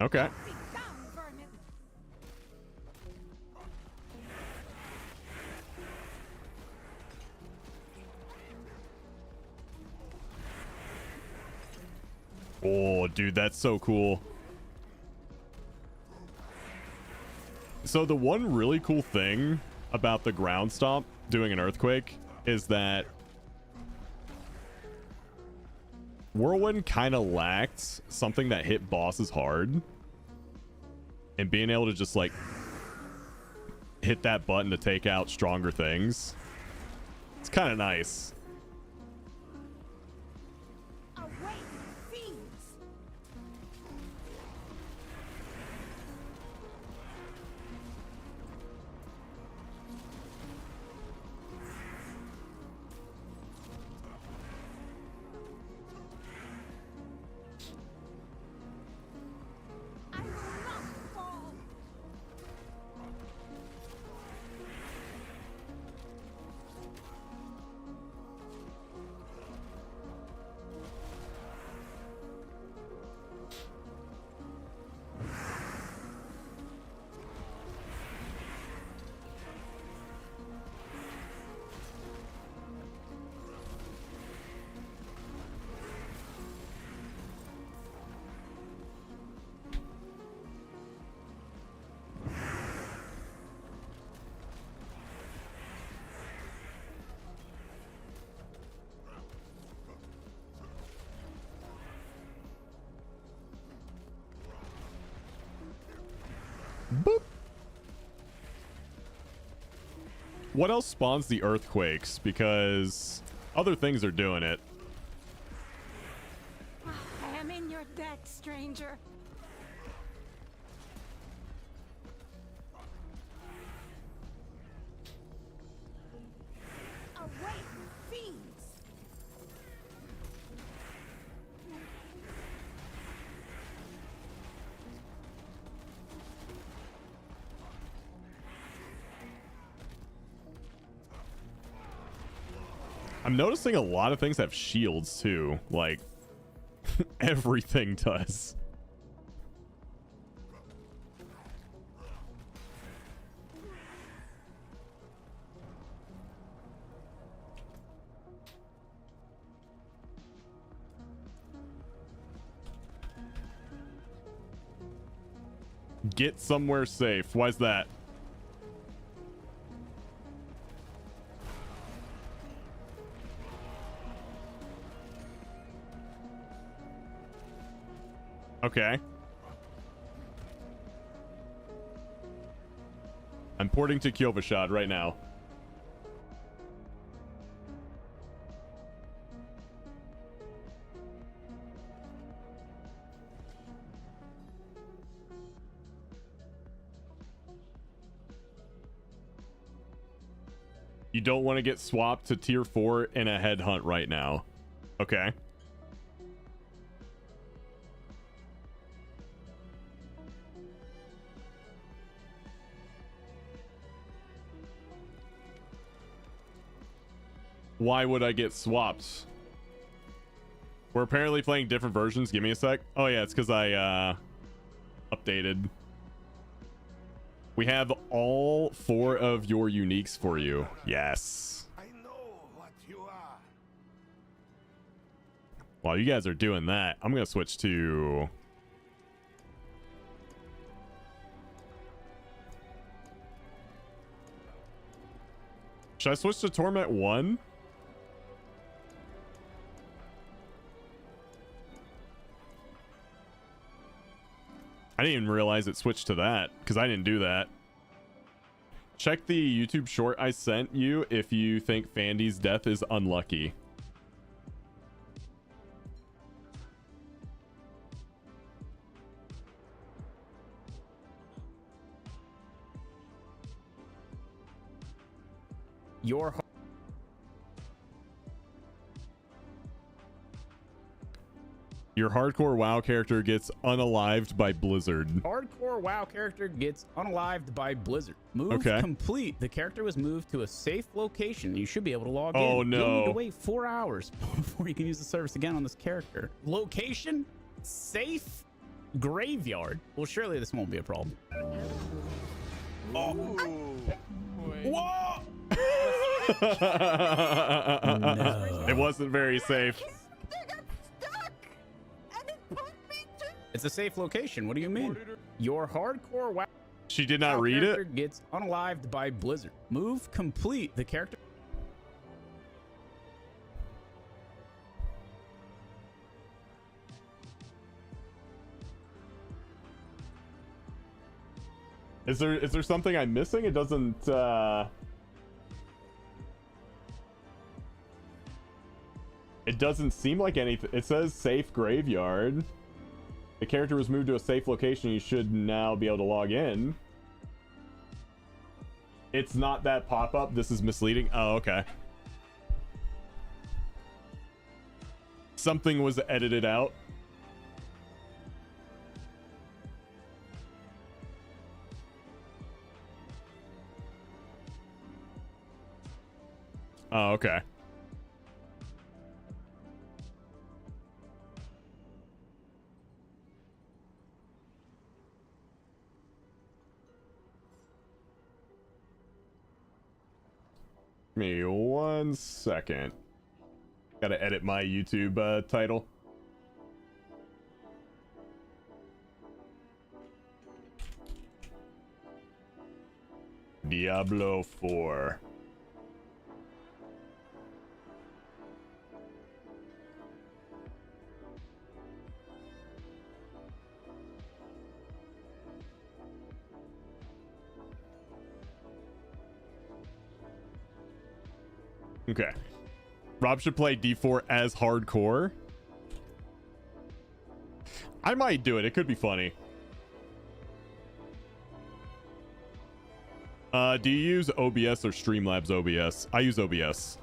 Okay. Oh, dude, that's so cool. So the one really cool thing about the ground stomp doing an earthquake is that Whirlwind kind of lacked something that hit bosses hard, and being able to just like hit that button to take out stronger things, it's kind of nice. Boop. What else spawns the earthquakes? Because other things are doing it. I am in your debt, stranger. Away, fiends! I'm noticing a lot of things have shields too. Like, everything does. Get somewhere safe. Why's that? Okay. I'm porting to Kyovashad right now. You don't want to get swapped to tier 4 in a headhunt right now. Okay. Why would I get swapped? We're apparently playing different versions. Give me a sec. Oh yeah, it's because I updated. We have all 4 of your uniques for you. Yes. I know what you are. While you guys are doing that, I'm gonna switch to should I switch to Torment 1? I didn't even realize it switched to that because I didn't do that. Check the YouTube short I sent you if you think Fandy's death is unlucky. Your hardcore WoW character gets unalived by Blizzard. Hardcore WoW character gets unalived by Blizzard. Move Okay. complete. The character was moved to a safe location. You should be able to log in. Oh, no. You'll need to wait 4 hours before you can use the service again on this character. Location? Safe? Graveyard. Well, surely this won't be a problem. Oh. Whoa! No. It wasn't very safe. It's a safe location. What do you mean? Your hardcore WoW. She did not read character it? Gets unalived by Blizzard. Move complete. The character. Is there something I'm missing? It doesn't it doesn't seem like anything. It says safe graveyard. The character was moved to a safe location. You should now be able to log in. It's not that pop-up. This is misleading. Oh, okay. Something was edited out. Oh, okay. Give me 1 second. Gotta edit my YouTube title. Diablo 4. Okay. Rob should play D4 as hardcore. I might do it. It could be funny. Do you use OBS or Streamlabs OBS? I use OBS.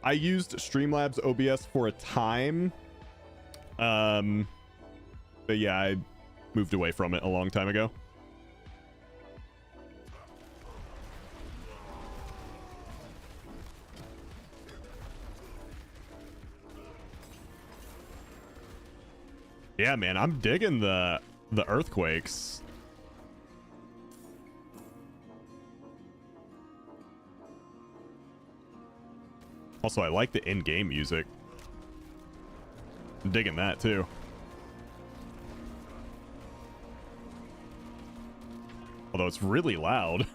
I used Streamlabs OBS for a time. But yeah, I moved away from it a long time ago. Yeah, man, I'm digging the earthquakes. Also, I like the in-game music. I'm digging that too. Although it's really loud.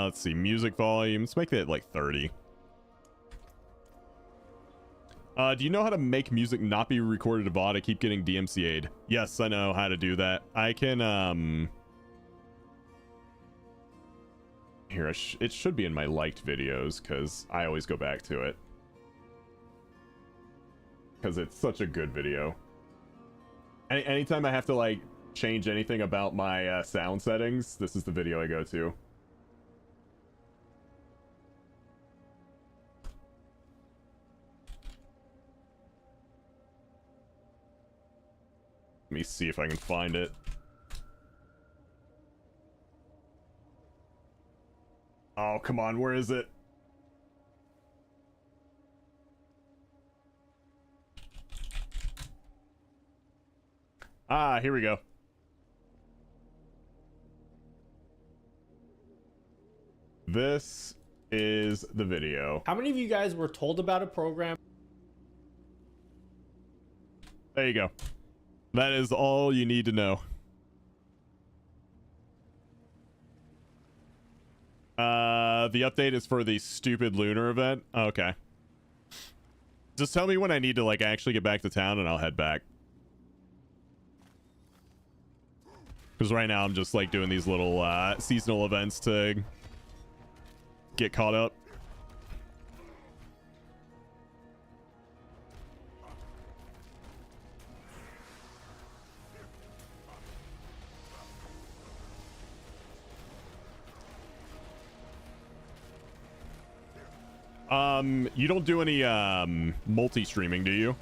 Let's see, music volume. Let's make it like 30. Do you know how to make music not be recorded to VOD? I keep getting DMCA'd. Yes, I know how to do that. I can, here, it should be in my liked videos, because I always go back to it. Because it's such a good video. Anytime I have to, like, change anything about my sound settings, this is the video I go to. Let me see if I can find it. Oh, come on, where is it? Ah, here we go. This is the video. How many of you guys were told about a program? There you go. That is all you need to know. The update is for the stupid lunar event. Okay. Just tell me when I need to, like, actually get back to town and I'll head back. Because right now I'm just, like, doing these little seasonal events to get caught up. You don't do any multi-streaming, do you?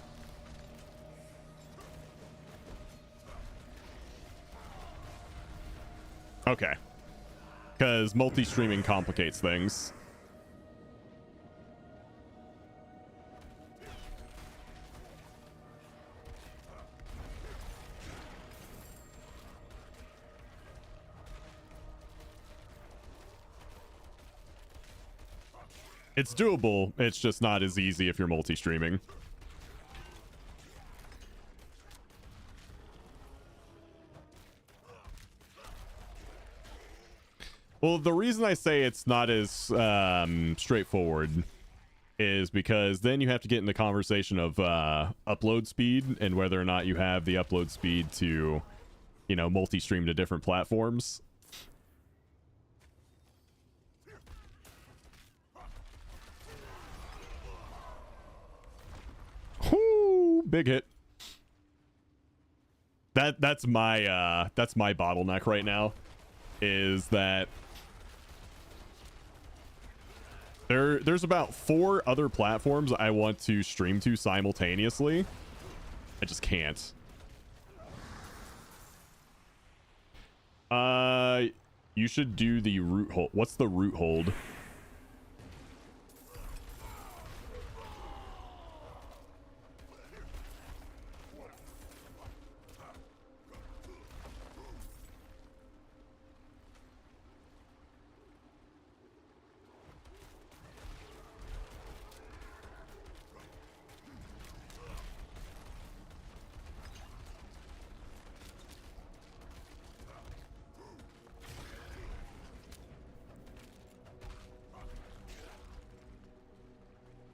Okay. Because multi-streaming complicates things. It's doable, it's just not as easy if you're multi-streaming. Well, the reason I say it's not as straightforward is because then you have to get in the conversation of upload speed and whether or not you have the upload speed to, you know, multi-stream to different platforms. Whoo, big hit. That's my bottleneck right now, is that there's about 4 other platforms I want to stream to simultaneously. I just can't. You should do the root hold. What's the root hold?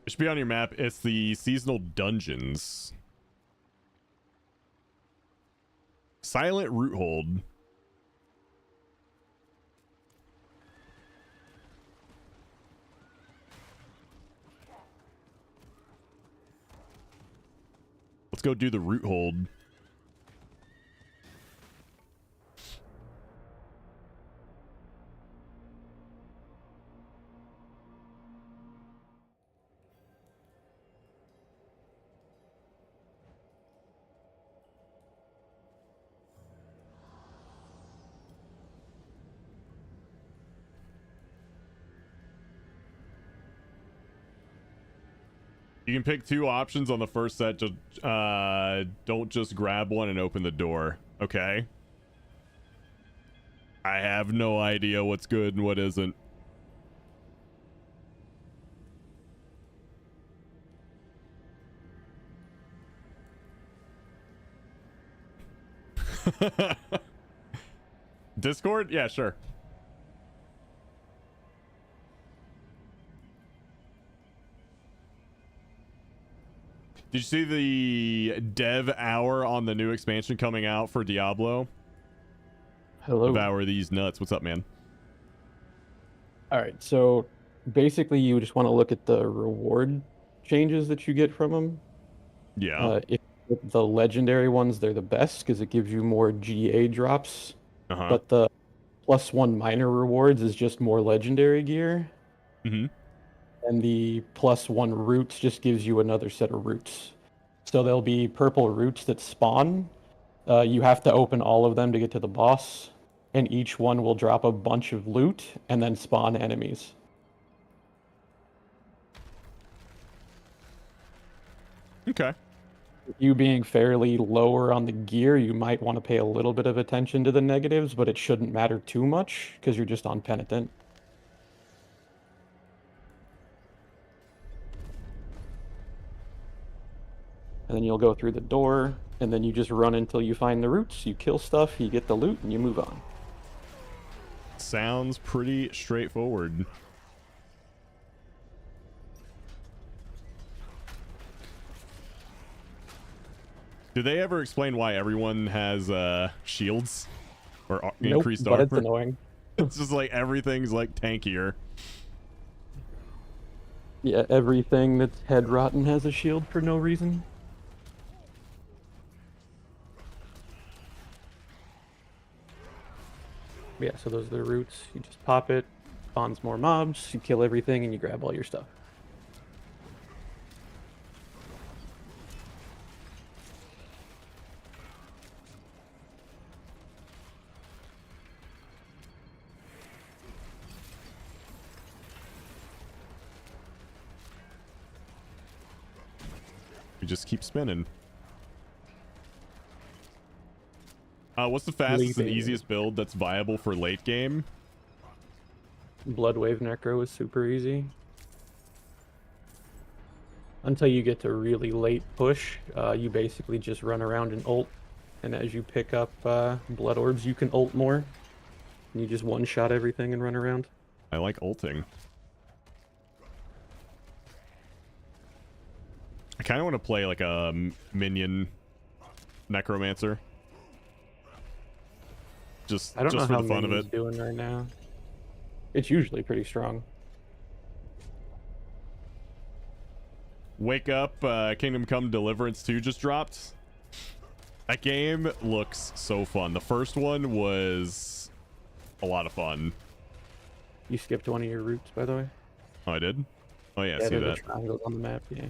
It should be on your map. It's the seasonal dungeons. Silent Root Hold. Let's go do the Root Hold. You can pick 2 options on the first set. Just don't just grab one and open the door. Okay. I have no idea what's good and what isn't. Discord? Yeah, sure. Did you see the dev hour on the new expansion coming out for Diablo? Hello. Devour these nuts. What's up, man? All right, so basically you just want to look at the reward changes that you get from them. Yeah. If the legendary ones, they're the best because it gives you more GA drops. But the +1 minor rewards is just more legendary gear. Mm-hmm. And the +1 roots just gives you another set of roots. So there'll be purple roots that spawn. You have to open all of them to get to the boss. And each one will drop a bunch of loot and then spawn enemies. Okay. You being fairly lower on the gear, you might want to pay a little bit of attention to the negatives, but it shouldn't matter too much because you're just on Penitent. And then you'll go through the door, and then you just run until you find the roots, you kill stuff, you get the loot, and you move on. Sounds pretty straightforward. Do they ever explain why everyone has shields or increased but armor? It's annoying. It's just like everything's like tankier. Yeah, everything that's head rotten has a shield for no reason. Yeah, so those are the roots. You just pop it, spawns more mobs, you kill everything, and you grab all your stuff. We just keep spinning. What's the fastest and easiest build that's viable for late game? Bloodwave Necro is super easy. Until you get to really late push, you basically just run around and ult. And as you pick up blood orbs, you can ult more. And you just one-shot everything and run around. I like ulting. I kind of want to play like a minion necromancer. I don't know for how the fun of Minion's it. doing right now. It's usually pretty strong. Wake up, Kingdom Come Deliverance 2 just dropped. That game looks so fun. The first one was a lot of fun. You skipped one of your routes, by the way. Oh, I did? Oh yeah, I see there's that. a triangle on the map, yeah.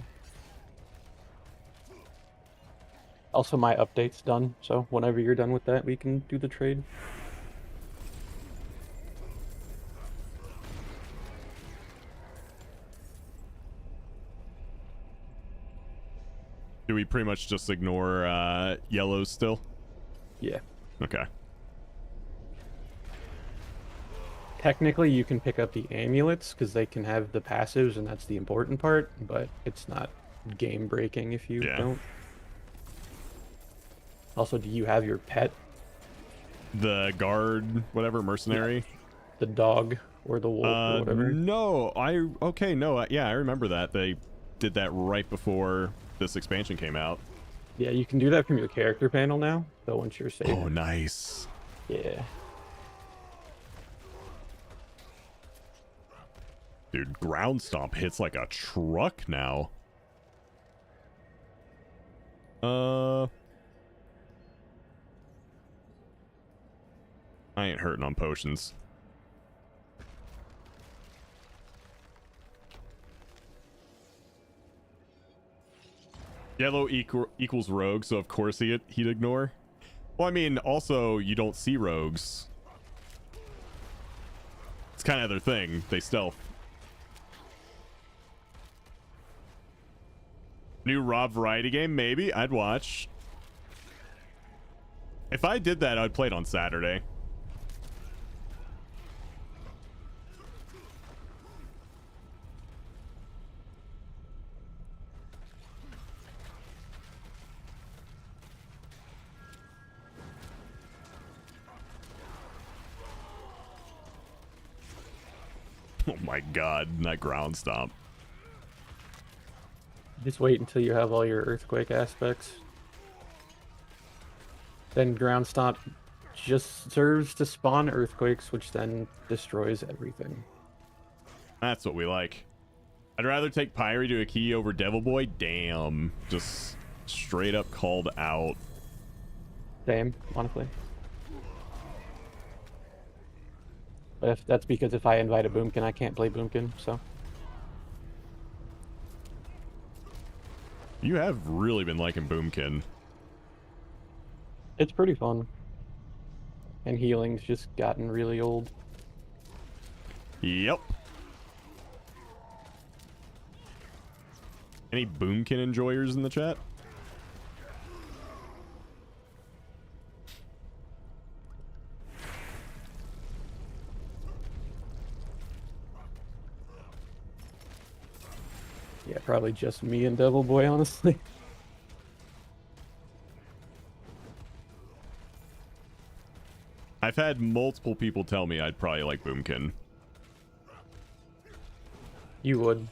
Also, my update's done, so whenever you're done with that, we can do the trade. Do we pretty much just ignore yellows still? Yeah. Okay. Technically, you can pick up the amulets because they can have the passives, and that's the important part, but it's not game breaking if you don't. Also, do you have your pet? The guard, whatever, mercenary? The dog or the wolf or whatever? No, yeah, I remember that. They did that right before this expansion came out. Yeah, you can do that from your character panel now. So once you're saved. Oh, nice. Yeah. Dude, ground stomp hits like a truck now. I ain't hurting on potions. Yellow equals rogue, so of course he'd ignore. Well, I mean, also, you don't see rogues. It's kind of their thing. They stealth. New Rob variety game? Maybe. I'd watch. If I did that, I'd play it on Saturday. Oh my god, that ground stomp. Just wait until you have all your earthquake aspects. Then ground stomp just serves to spawn earthquakes, which then destroys everything. That's what we like. I'd rather take Pyre to a key over Devil Boy. Damn. Just straight up called out. Same, honestly. But that's because if I invite a Boomkin, I can't play Boomkin, so. You have really been liking Boomkin. It's pretty fun. And healing's just gotten really old. Yep. Any Boomkin enjoyers in the chat? Yeah, probably just me and Devil Boy, honestly. I've had multiple people tell me I'd probably like Boomkin. You would.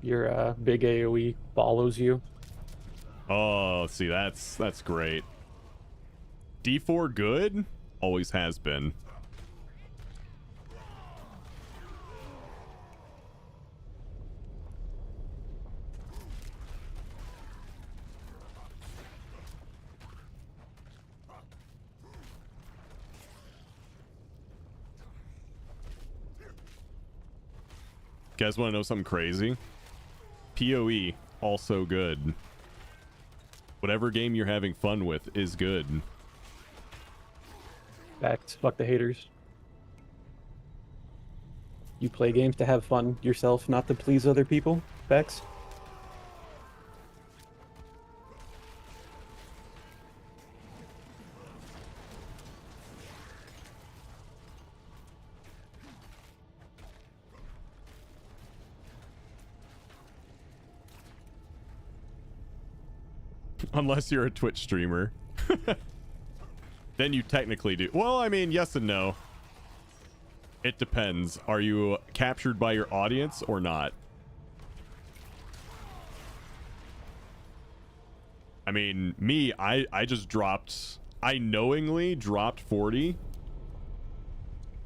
Your big AoE follows you. Oh, see, that's great. D4 good? Always has been. Guys want to know something crazy? PoE, also good. Whatever game you're having fun with is good. Facts. Fuck the haters. You play games to have fun yourself, not to please other people. Facts. Unless you're a Twitch streamer. Then you technically do. Well, I mean, yes and no. It depends. Are you captured by your audience or not? I mean, me, I just dropped... I knowingly dropped 40.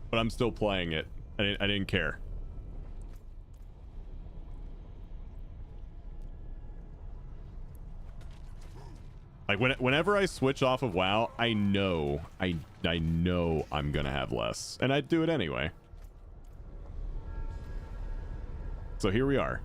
But I'm still playing it. I didn't care. Like whenever I switch off of WoW, I know I'm gonna have less, and I do it anyway. So here we are.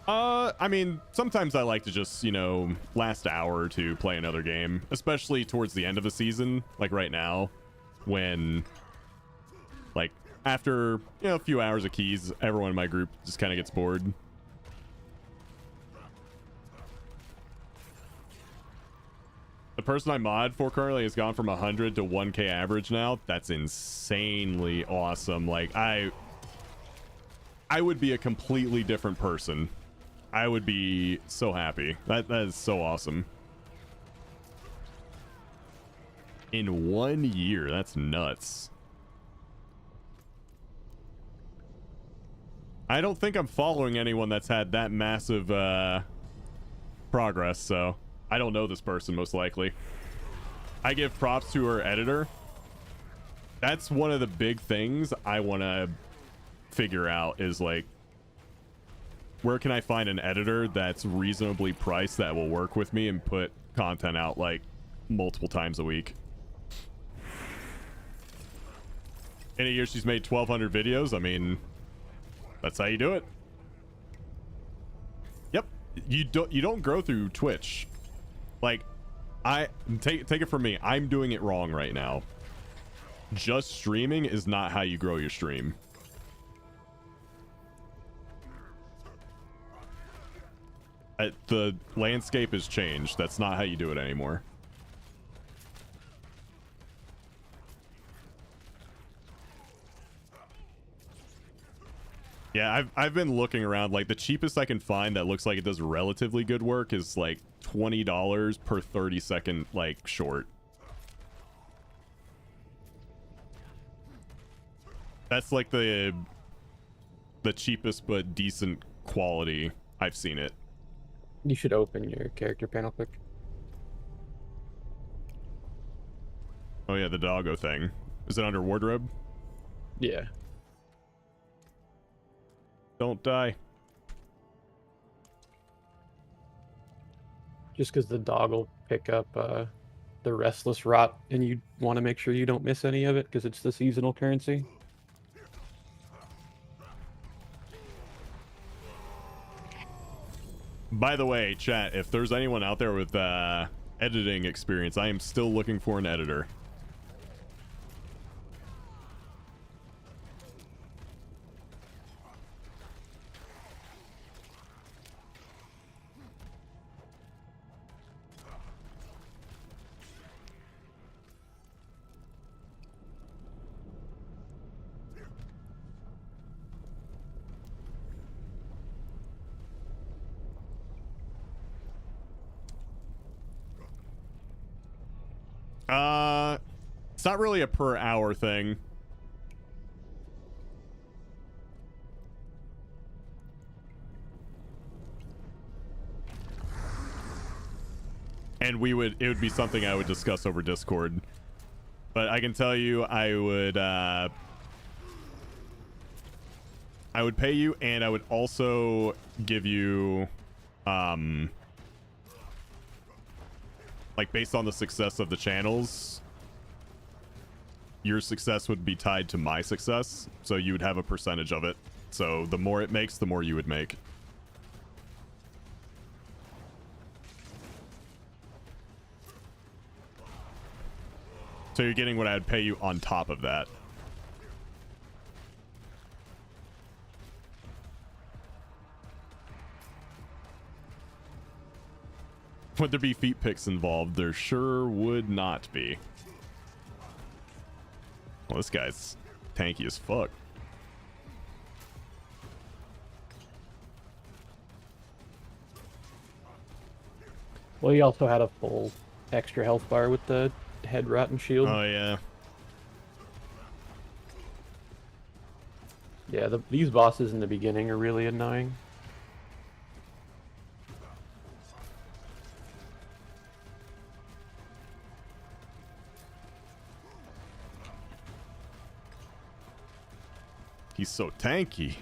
I mean, sometimes I like to just, you know, last hour or two play another game, especially towards the end of the season, like right now, when, like, after, you know, a few hours of keys, everyone in my group just kind of gets bored. The person I mod for currently has gone from 100 to 1k average now. That's insanely awesome. Like, I would be a completely different person. I would be so happy. That is so awesome. In 1 year, that's nuts. I don't think I'm following anyone that's had that massive progress, so I don't know this person most likely. I give props to her editor. That's one of the big things I want to figure out is like, where can I find an editor that's reasonably priced that will work with me and put content out like multiple times a week. In a year she's made 1,200 videos. I mean, that's how you do it. Yep. You don't grow through Twitch. Like, I take it from me, I'm doing it wrong right now. Just streaming is not how you grow your stream. The landscape has changed. That's not how you do it anymore. Yeah, I've been looking around. Like, the cheapest I can find that looks like it does relatively good work is like $20 per 30-second like short. That's like the cheapest but decent quality I've seen it. You should open your character panel quick. Oh yeah, the doggo thing. Is it under wardrobe? Yeah. Don't die. Just because the dog will pick up the restless rot, and you want to make sure you don't miss any of it because it's the seasonal currency. By the way, chat, if there's anyone out there with editing experience, I am still looking for an editor. It's not really a per hour thing. And it would be something I would discuss over Discord. But I can tell you I would pay you, and I would also give you like, based on the success of the channels, your success would be tied to my success, so you would have a percentage of it. So the more it makes, the more you would make. So you're getting what I would pay you on top of that. Would there be feet pics involved? There sure would not be. Well, this guy's tanky as fuck. Well, he also had a full extra health bar with the head rot and shield. Oh, yeah. Yeah, these bosses in the beginning are really annoying. He's so tanky.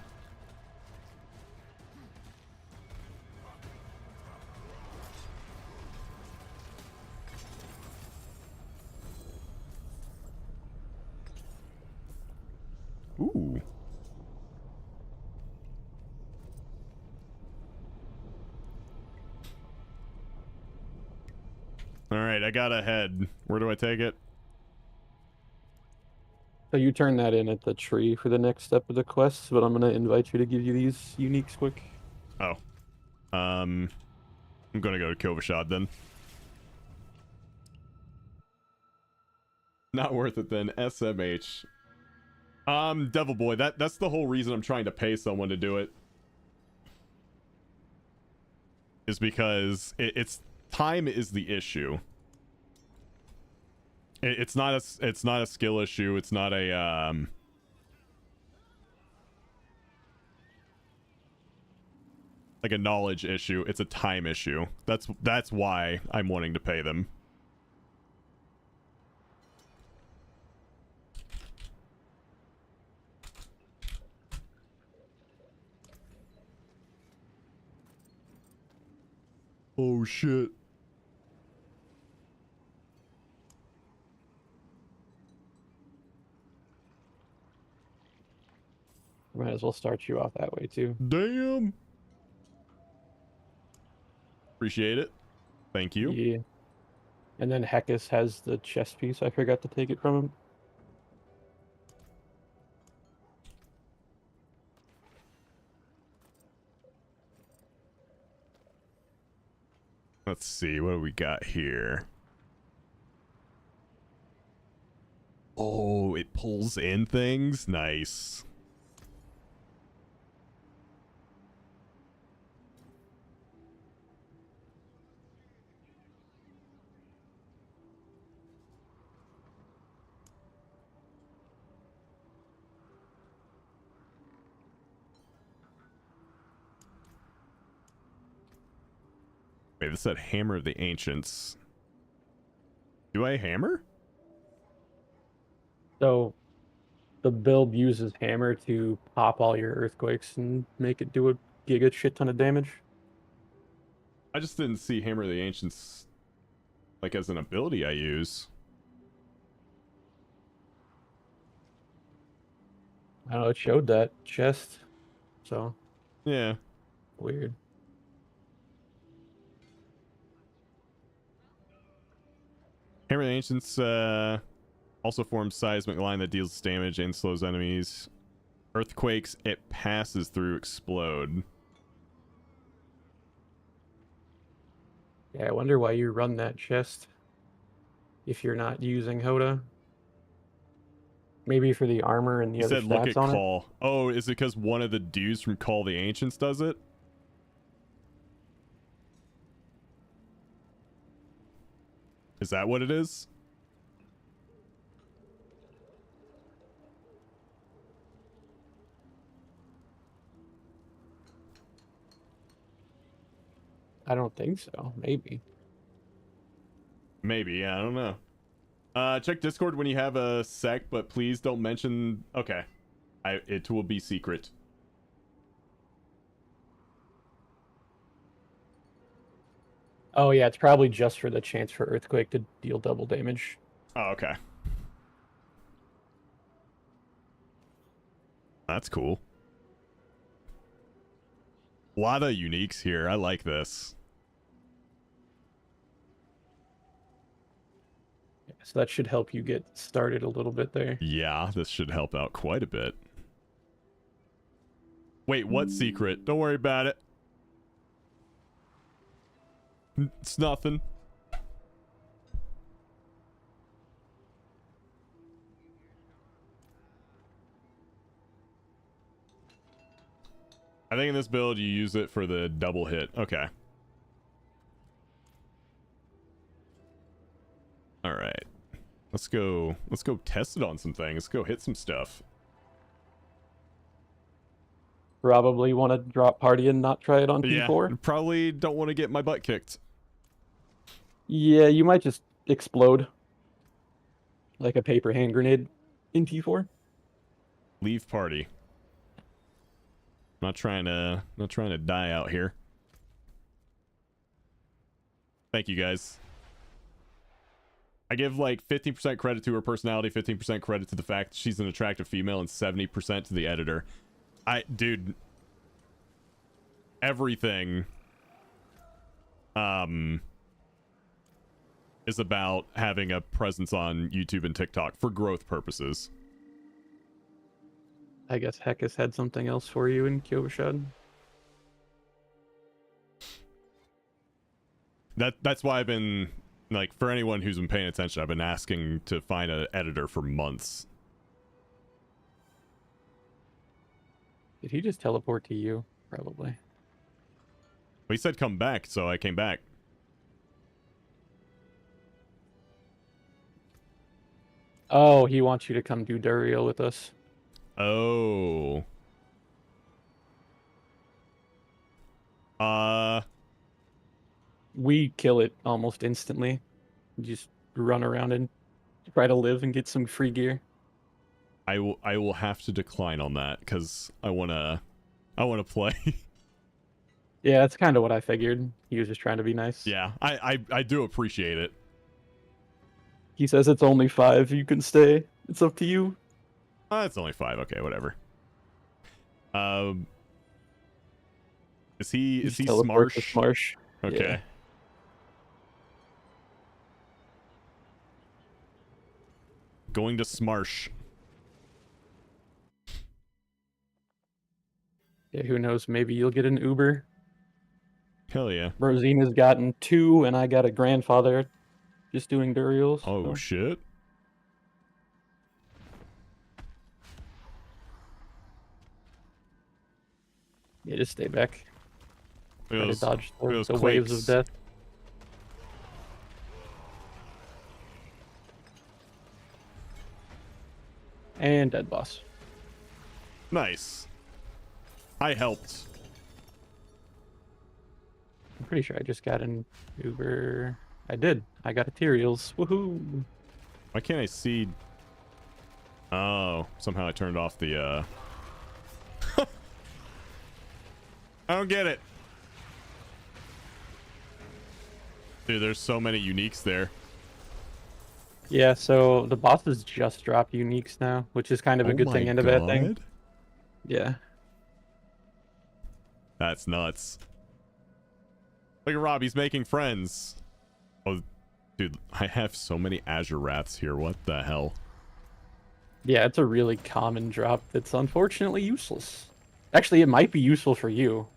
Ooh. All right, I got a head. Where do I take it? So you turn that in at the tree for the next step of the quest, but I'm gonna invite you to give you these uniques quick. Oh. I'm gonna go to Kovashad then. Not worth it then. SMH. Devil Boy, that's the whole reason I'm trying to pay someone to do it. Is because it's time is the issue. It's not a skill issue. It's not a like a knowledge issue. It's a time issue. That's why I'm wanting to pay them. Oh shit. Might as well start you off that way too. Damn. Appreciate it. Thank you. Yeah. And then Heckus has the chest piece. I forgot to take it from him. Let's see, what do we got here? Oh, it pulls in things? Nice. Wait, this said Hammer of the Ancients. Do I hammer? So the build uses hammer to pop all your earthquakes and make it do a giga shit ton of damage. I just didn't see Hammer of the Ancients like as an ability I use. I don't know, it showed that chest. So yeah. Weird. Hammer of the Ancients also forms seismic line that deals damage and slows enemies. Earthquakes it passes through explode. Yeah, I wonder why you run that chest if you're not using Hoda. Maybe for the armor and the You other said look stats at on it. Call. Oh, is it because one of the dudes from Call the Ancients does it? Is that what it is? I don't think so. Maybe. Maybe, yeah, I don't know. Check Discord when you have a sec, but please don't mention... Okay. It will be secret. Oh yeah, it's probably just for the chance for Earthquake to deal double damage. Oh, okay. That's cool. A lot of uniques here. I like this. So that should help you get started a little bit there. Yeah, this should help out quite a bit. Wait, what secret? Don't worry about it. It's nothing. I think in this build you use it for the double hit. Okay. All right. Let's go test it on some things. Let's go hit some stuff. Probably want to drop party and not try it on P4. Yeah, probably don't want to get my butt kicked. Yeah, you might just explode like a paper hand grenade in T4. Leave party. Not trying to die out here. Thank you guys. I give like 15% credit to her personality, 15% credit to the fact that she's an attractive female, and 70% to the editor. Dude, everything is about having a presence on YouTube and TikTok for growth purposes. I guess Heckus had something else for you in Kyovashad. That's why I've been, like, for anyone who's been paying attention, I've been asking to find an editor for months. Did he just teleport to you? Probably. Well, he said come back, so I came back. Oh, he wants you to come do Duriel with us. Oh. We kill it almost instantly. Just run around and try to live and get some free gear. I will have to decline on that because I wanna play. Yeah, that's kind of what I figured. He was just trying to be nice. Yeah, I do appreciate it. He says it's only 5. You can stay. It's up to you. It's only 5. Okay, whatever. Is he teleport to Smarsh? Smarsh. Okay. Yeah. Going to Smarsh. Yeah, who knows? Maybe you'll get an Uber. Hell yeah. Rosina's gotten 2, and I got a grandfather just doing burials. Oh, so. shit. Yeah, just stay back. Try to dodge those the waves of quakes. death. And dead boss. Nice. I helped. I'm pretty sure I just got an Uber. I did. I got Ethereals. Woohoo! Why can't I see? Oh, somehow I turned off the, I don't get it. Dude, there's so many uniques there. Yeah, so the bosses just drop uniques now, which is kind of a good thing and a bad thing. Yeah. That's nuts. Look at Rob, he's making friends. Oh, dude, I have so many Azure Wraths here. What the hell? Yeah, it's a really common drop that's unfortunately useless. Actually, it might be useful for you.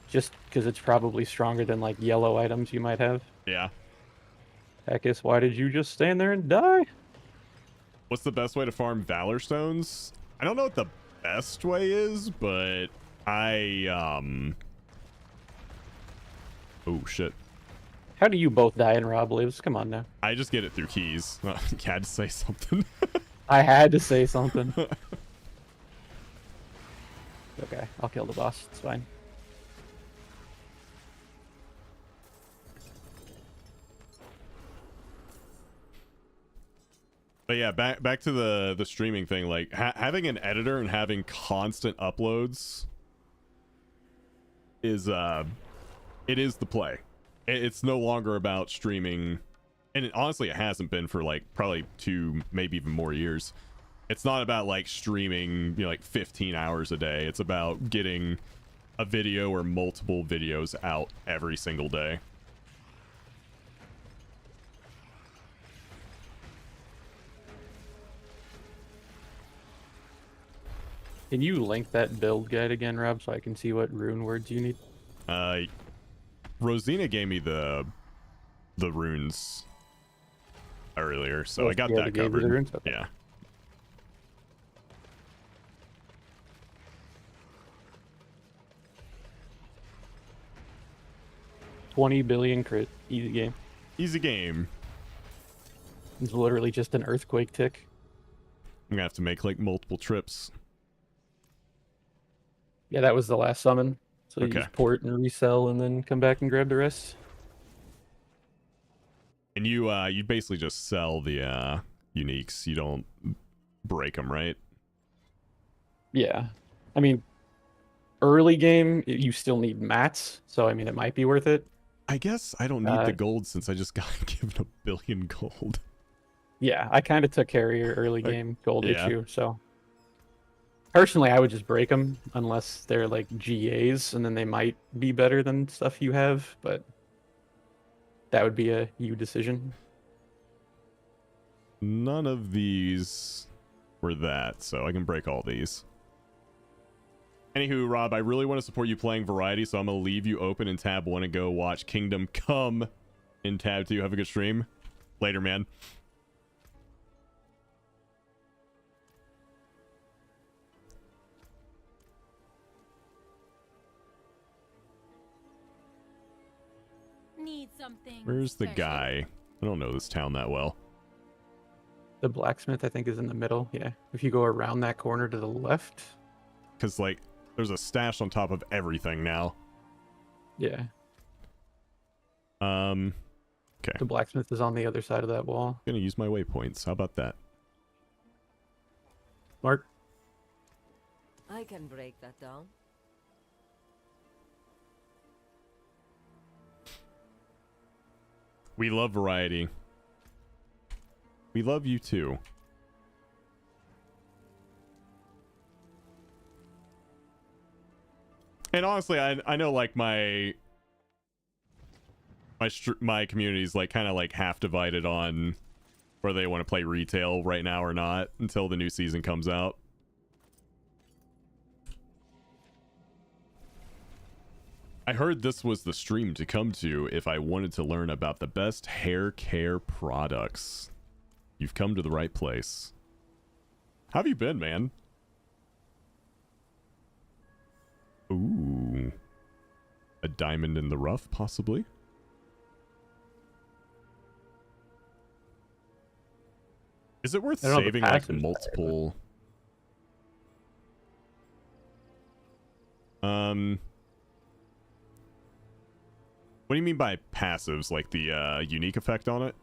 Just because it's probably stronger than, like, yellow items you might have. Yeah. Heckus, why did you just stand there and die? What's the best way to farm Valor Stones? I don't know what the best way is, but oh, shit. How do you both die and Rob lives? Come on now. I just get it through keys. You had to say something. I had to say something. Okay, I'll kill the boss. It's fine. But yeah, back to the streaming thing. Like having an editor and having constant uploads is it is the play. It's no longer about streaming, and honestly, it hasn't been for like probably 2, maybe even more years. It's not about like streaming, you know, like 15 hours a day. It's about getting a video or multiple videos out every single day. Can you link that build guide again, Rob, so I can see what rune words you need? Rosina gave me the runes earlier, so I got yeah, that gave you covered. the runes? Okay. Yeah. $20 billion crit. Easy game. Easy game. It's literally just an earthquake tick. I'm gonna have to make like multiple trips. Yeah, that was the last summon. So you Okay. just port and resell and then come back and grab the rest. And you basically just sell the uniques. You don't break them, right? Yeah. I mean, early game, you still need mats. So, I mean, it might be worth it. I guess I don't need the gold since I just got given 1 billion gold. Yeah, I kind of took care of your early Like, game gold yeah. issue, so personally, I would just break them unless they're like GAs, and then they might be better than stuff you have, but that would be a you decision. None of these were that, so I can break all these. Anywho, Rob, I really want to support you playing variety, so I'm gonna leave you open in tab 1 and go watch Kingdom Come in tab 2. Have a good stream. Later, man. Need something. Where's the guy? I don't know this town that well. The blacksmith, I think, is in the middle. Yeah. If you go around that corner to the left. Because, like, there's a stash on top of everything now. Yeah. Okay. The blacksmith is on the other side of that wall. Gonna use my waypoints. How about that? Mark. I can break that down. We love variety. We love you too. And honestly, I know like my community is like kind of like half divided on whether they want to play retail right now or not until the new season comes out. I heard this was the stream to come to if I wanted to learn about the best hair care products. You've come to the right place. How have you been, man? Ooh. A diamond in the rough, possibly? Is it worth saving like multiple... What do you mean by passives? Like the unique effect on it?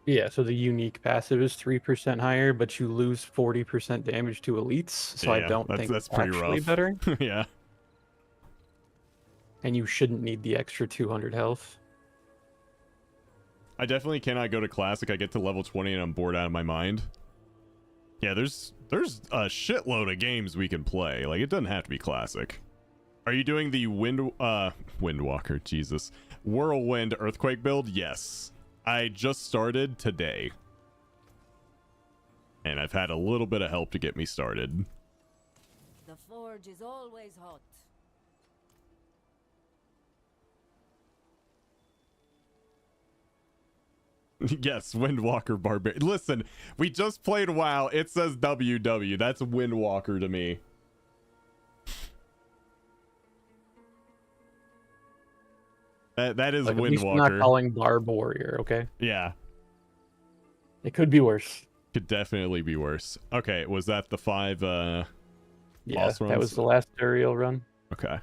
Yeah, so the unique passive is 3% higher, but you lose 40% damage to elites. So I don't think that's it's pretty actually rough. better. Yeah. And you shouldn't need the extra 200 health. I definitely cannot go to classic. I get to level 20 and I'm bored out of my mind. Yeah, there's a shitload of games we can play. Like, it doesn't have to be classic. Are you doing the Windwalker, Jesus. Whirlwind Earthquake build? Yes. I just started today. And I've had a little bit of help to get me started. The forge is always hot. Yes, Windwalker Barbarian. Listen, we just played WoW. It says WW. That's Windwalker to me. That is Like, at least Windwalker. I'm not calling Barb Warrior, okay? Yeah. It could be worse. Could definitely be worse. Okay, was that the 5 Yeah, boss runs? that was the last aerial run. Okay.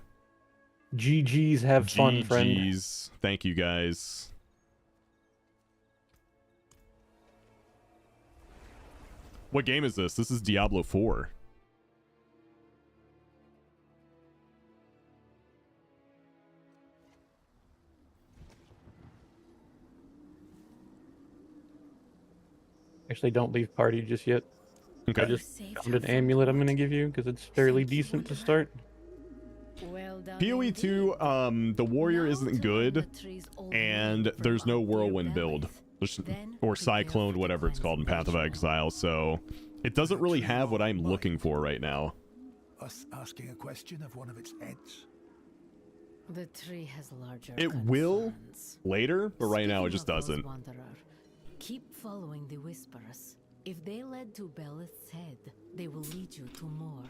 GG's, have fun, friend. GG's. Thank you, guys. What game is this? This is Diablo 4. Actually, don't leave party just yet. Okay. I just found an amulet I'm going to give you because it's fairly decent to start. Well done. PoE 2, the warrior isn't good, and there's no whirlwind build. Or cyclone, whatever it's called in Path of Exile, so it doesn't really have what I'm looking for right now. Us asking a question of one of its heads. The tree has larger It will later, but right now it just doesn't. Wanderer, keep following the whisperers. If they led to Belith's head, they will lead you to more.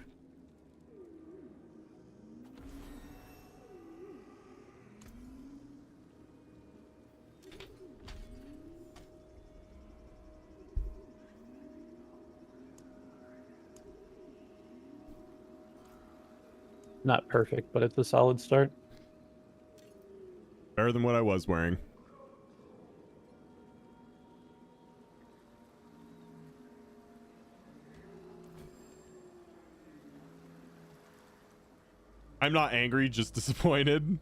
Not perfect, but it's a solid start. Better than what I was wearing. I'm not angry, just disappointed.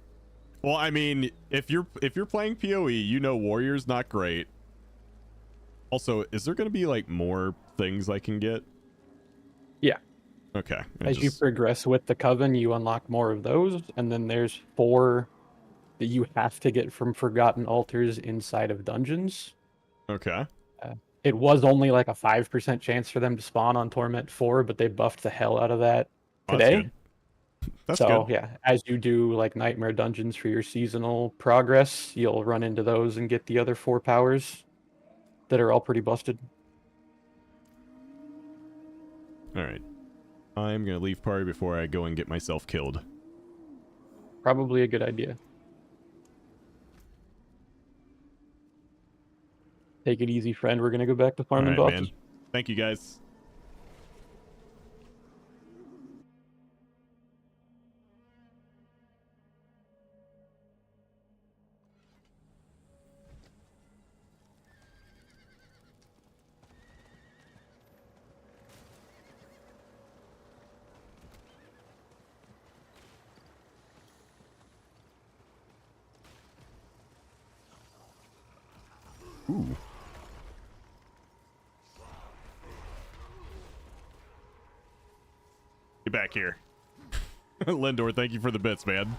Well, I mean, if you're playing PoE, you know Warrior's not great. Also, is there going to be like more things I can get? Yeah. Okay. As you progress with the Coven, you unlock more of those, and then there's 4 that you have to get from Forgotten Altars inside of dungeons. Okay. It was only like a 5% chance for them to spawn on Torment 4, but they buffed the hell out of that today. That's so good. yeah, as you do like Nightmare Dungeons for your seasonal progress, you'll run into those and get the other 4 powers that are all pretty busted. All right. I'm going to leave party before I go and get myself killed. Probably a good idea. Take it easy, friend. We're going to go back to farming All right, bosses. man. Thank you, guys. Ooh. Get back here. Lindor, thank you for the bits, man.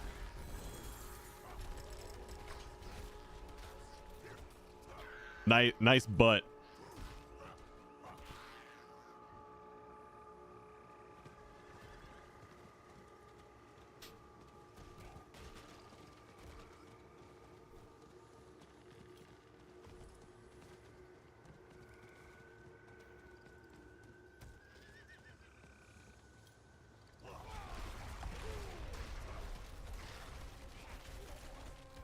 Nice butt.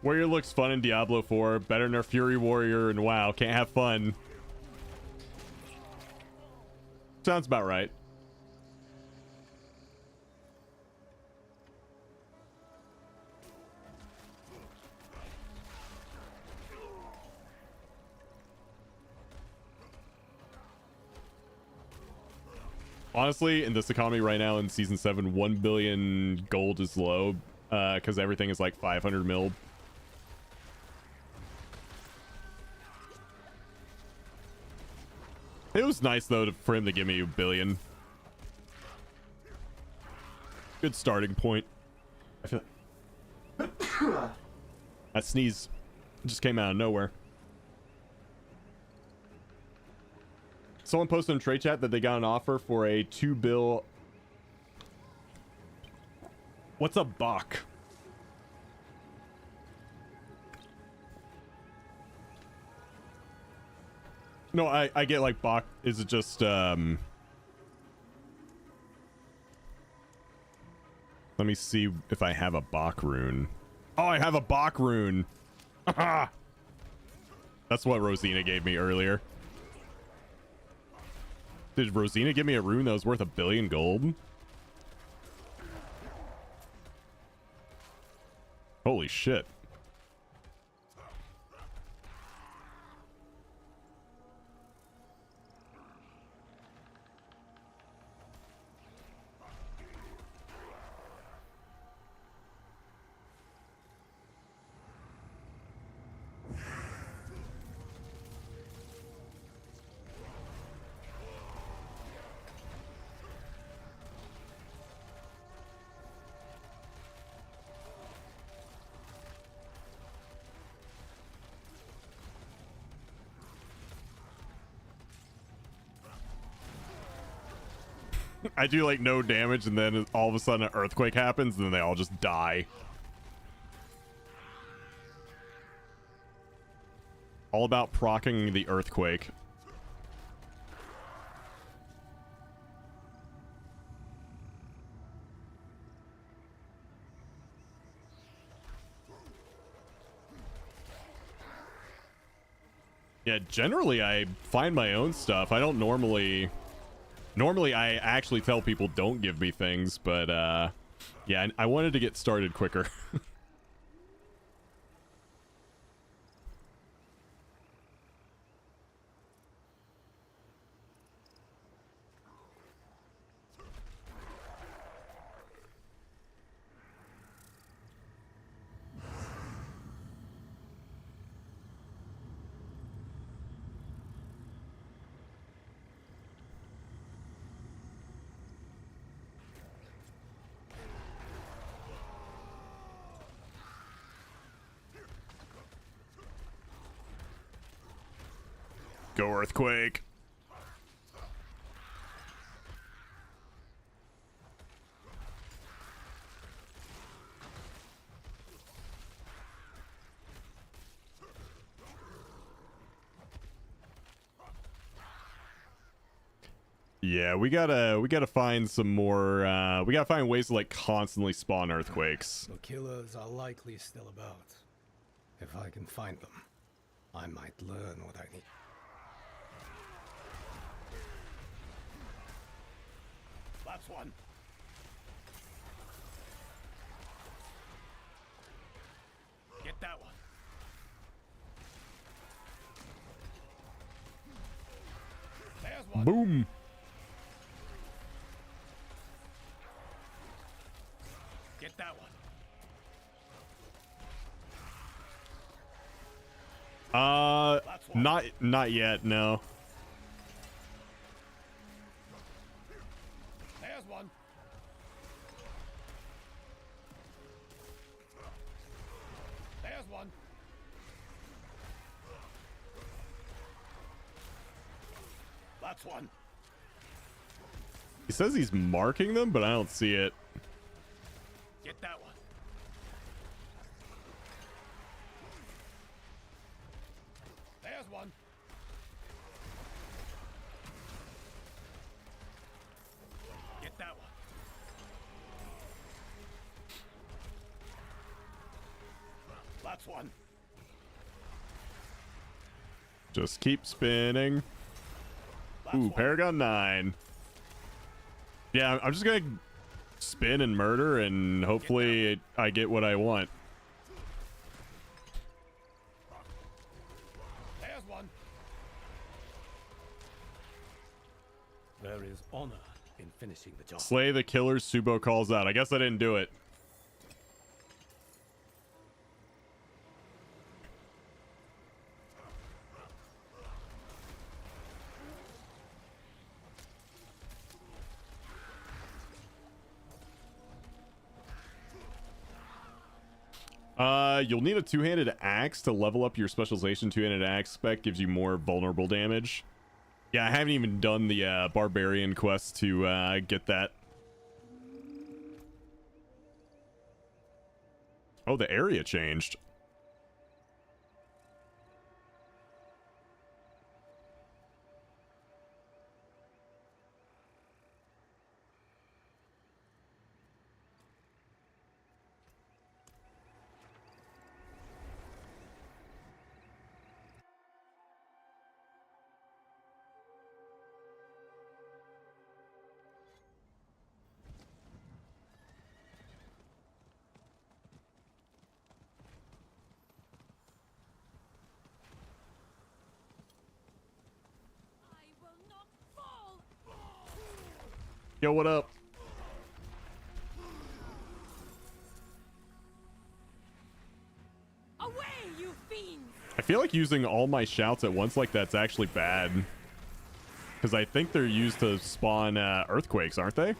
Warrior looks fun in Diablo 4. Better than our Fury Warrior and WoW. Can't have fun. Sounds about right. Honestly, in this economy right now in Season 7, 1 billion gold is low because everything is like 500 mil. It was nice, though, for him to give me a billion. Good starting point. I feel that sneeze just came out of nowhere. Someone posted in trade chat that they got an offer for a 2 bill. What's a Bach? No, I get like Bach. Is it just let me see if I have a Bach rune. Oh, I have a Bach rune. That's what Rosina gave me earlier. Did Rosina give me a rune that was worth 1 billion gold? Holy shit. I do like no damage, and then all of a sudden an earthquake happens, and then they all just die. All about proccing the earthquake. Yeah, generally I find my own stuff. I don't normally I actually tell people don't give me things, but yeah, I wanted to get started quicker. Go earthquake. Yeah, we gotta find some more we gotta find ways to like constantly spawn earthquakes. The killers are likely still about. If I can find them, I might learn what I need. That's one. Get that one. There's one. Boom. Get that one. Not yet, no. There's one. There's one. That's one. He says he's marking them, but I don't see it. Get that one. There's one. Get that one. That's one. Just keep spinning. Ooh, Paragon 9. Yeah, I'm just gonna spin and murder, and hopefully I get what I want. There's one. There is honor in finishing the job. Slay the killers, Subo calls out. I guess I didn't do it. You'll need a two-handed axe to level up your specialization. Two-handed axe spec gives you more vulnerable damage. Yeah, I haven't even done the barbarian quest to get that. Oh, the area changed. Yo, what up? Away, you fiends! I feel like using all my shouts at once like that's actually bad. Because I think they're used to spawn earthquakes, aren't they?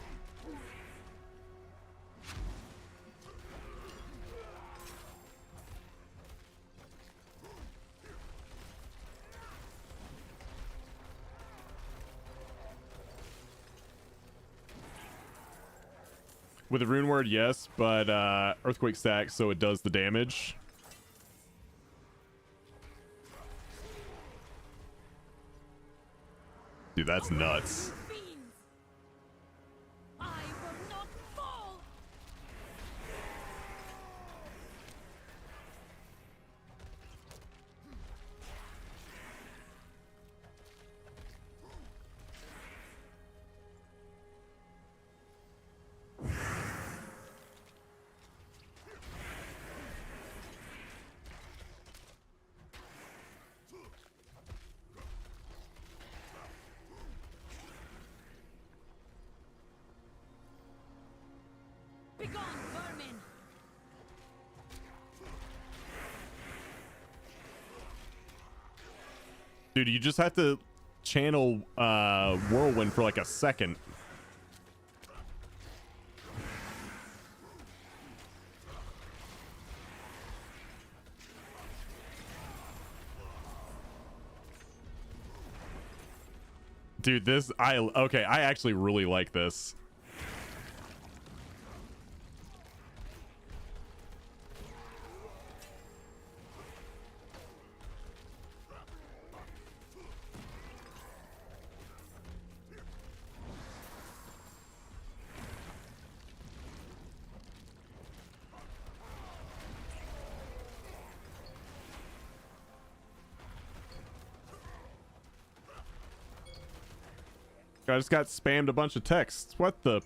With a rune word, yes, but earthquake stacks, so it does the damage. Dude, that's nuts. Begone, vermin! Dude, you just have to channel whirlwind for like a second. Dude, this I actually really like this. I just got spammed a bunch of texts. What the?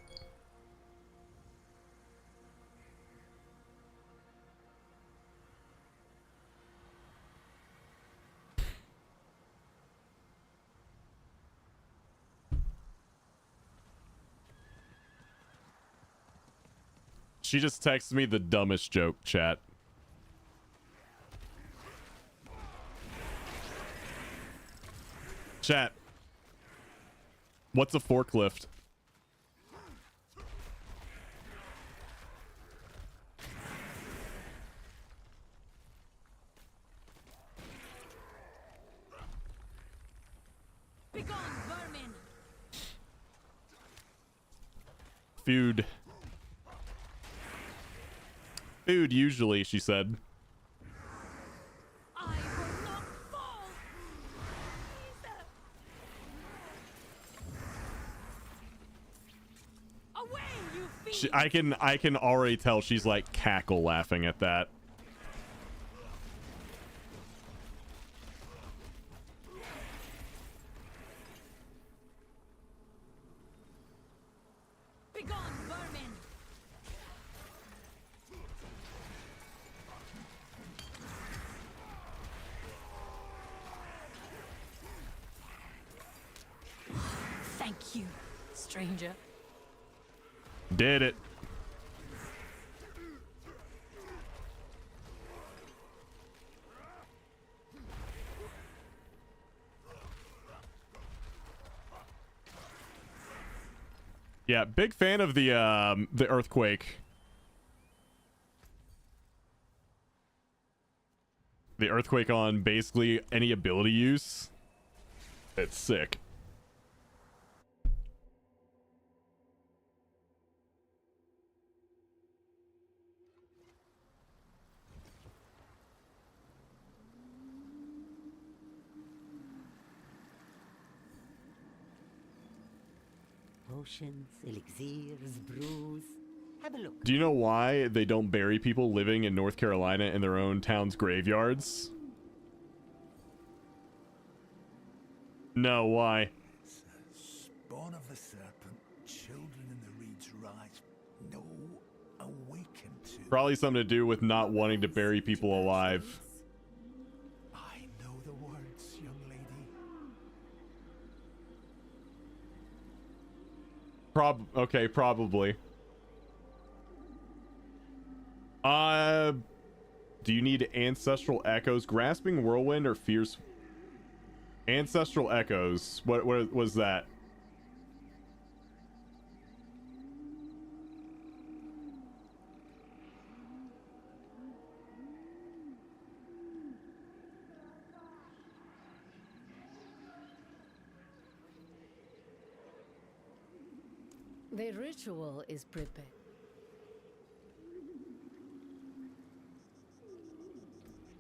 She just texted me the dumbest joke, chat. Chat. What's a forklift? Begone, vermin! Food. Food, usually, she said. I will not fall! Away, you fiend! I can already tell she's like cackle laughing at that. Begone, vermin! Thank you, stranger. Did it. Yeah, big fan of the earthquake. The earthquake on basically any ability use. It's sick. Potions, elixirs, brews. Have a look. Do you know why they don't bury people living in North Carolina in their own town's graveyards? No, why? Spawn of the serpent, children in the reeds rise. No awaken to. Probably something to do with not wanting to bury people alive. I know the words, young lady. Okay, probably. Do you need ancestral echoes, grasping whirlwind, or fierce? Ancestral echoes. What was that? The ritual is prepared.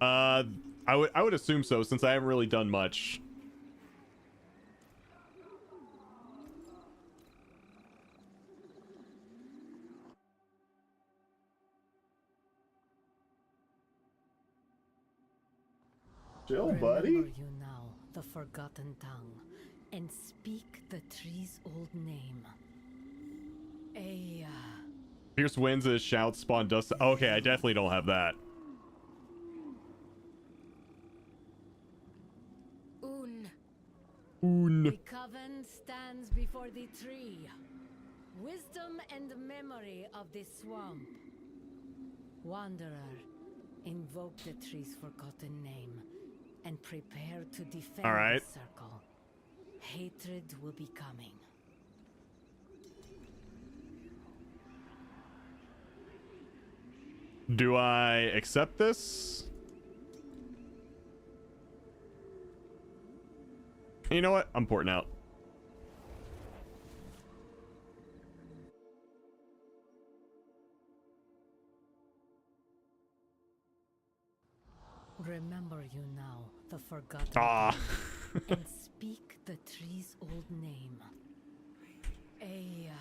I would assume so, since I haven't really done much. Chill, buddy. Remember you now, the forgotten tongue, and speak the tree's old name. Aya. Fierce winds is shout, spawn dust. Okay, I definitely don't have that. The coven stands before the tree. Wisdom and memory of the swamp. Wanderer, invoke the tree's forgotten name and prepare to defend All right. the circle. Hatred will be coming. Do I accept this? You know what? I'm porting out. Remember you now, the forgotten Ah. tongue, and speak the tree's old name. Aya.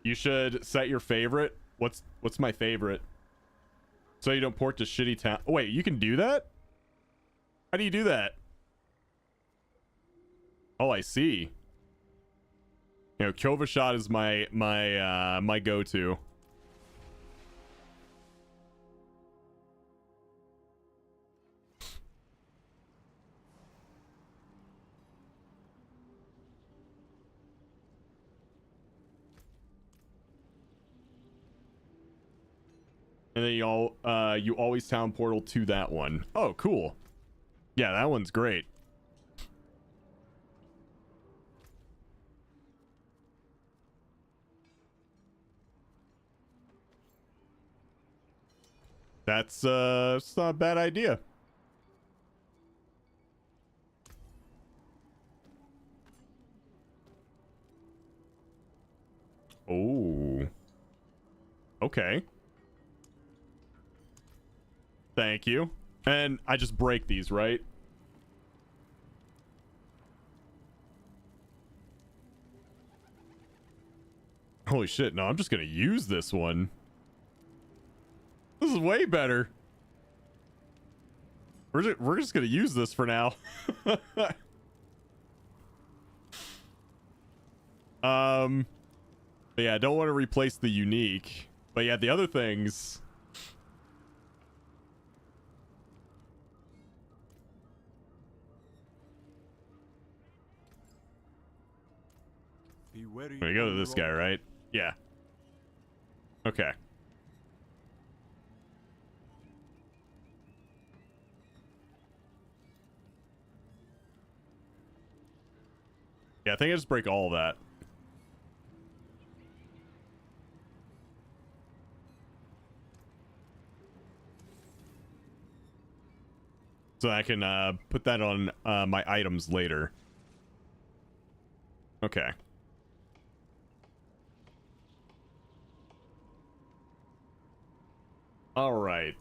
You should set your favorite. What's my favorite? So you don't port to shitty town. Oh, wait, you can do that? How do you do that? Oh, I see. You know, Kova shot is my go-to. And then you always town portal to that one. Oh, cool. Yeah, that one's great. That's it's not a bad idea. Oh. Okay. Thank you. And I just break these, right? Holy shit, no, I'm just gonna use this one. This is way better. We're just gonna use this for now. But yeah, I don't want to replace the unique. But yeah, the other things. We go to this guy, right? Yeah. Okay. Yeah, I think I just break all of that. So I can put that on my items later. Okay. All right.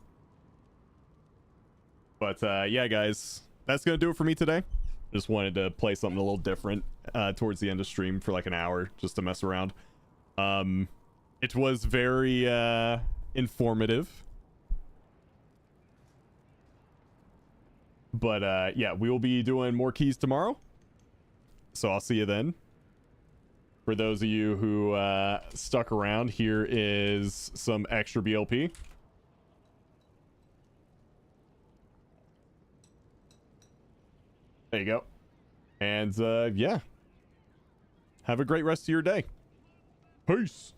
But yeah, guys, that's gonna do it for me today. Just wanted to play something a little different towards the end of stream for like an hour just to mess around. It was very informative. But yeah, we will be doing more keys tomorrow. So I'll see you then. For those of you who stuck around, here is some extra BLP. There you go. And yeah. Have a great rest of your day. Peace.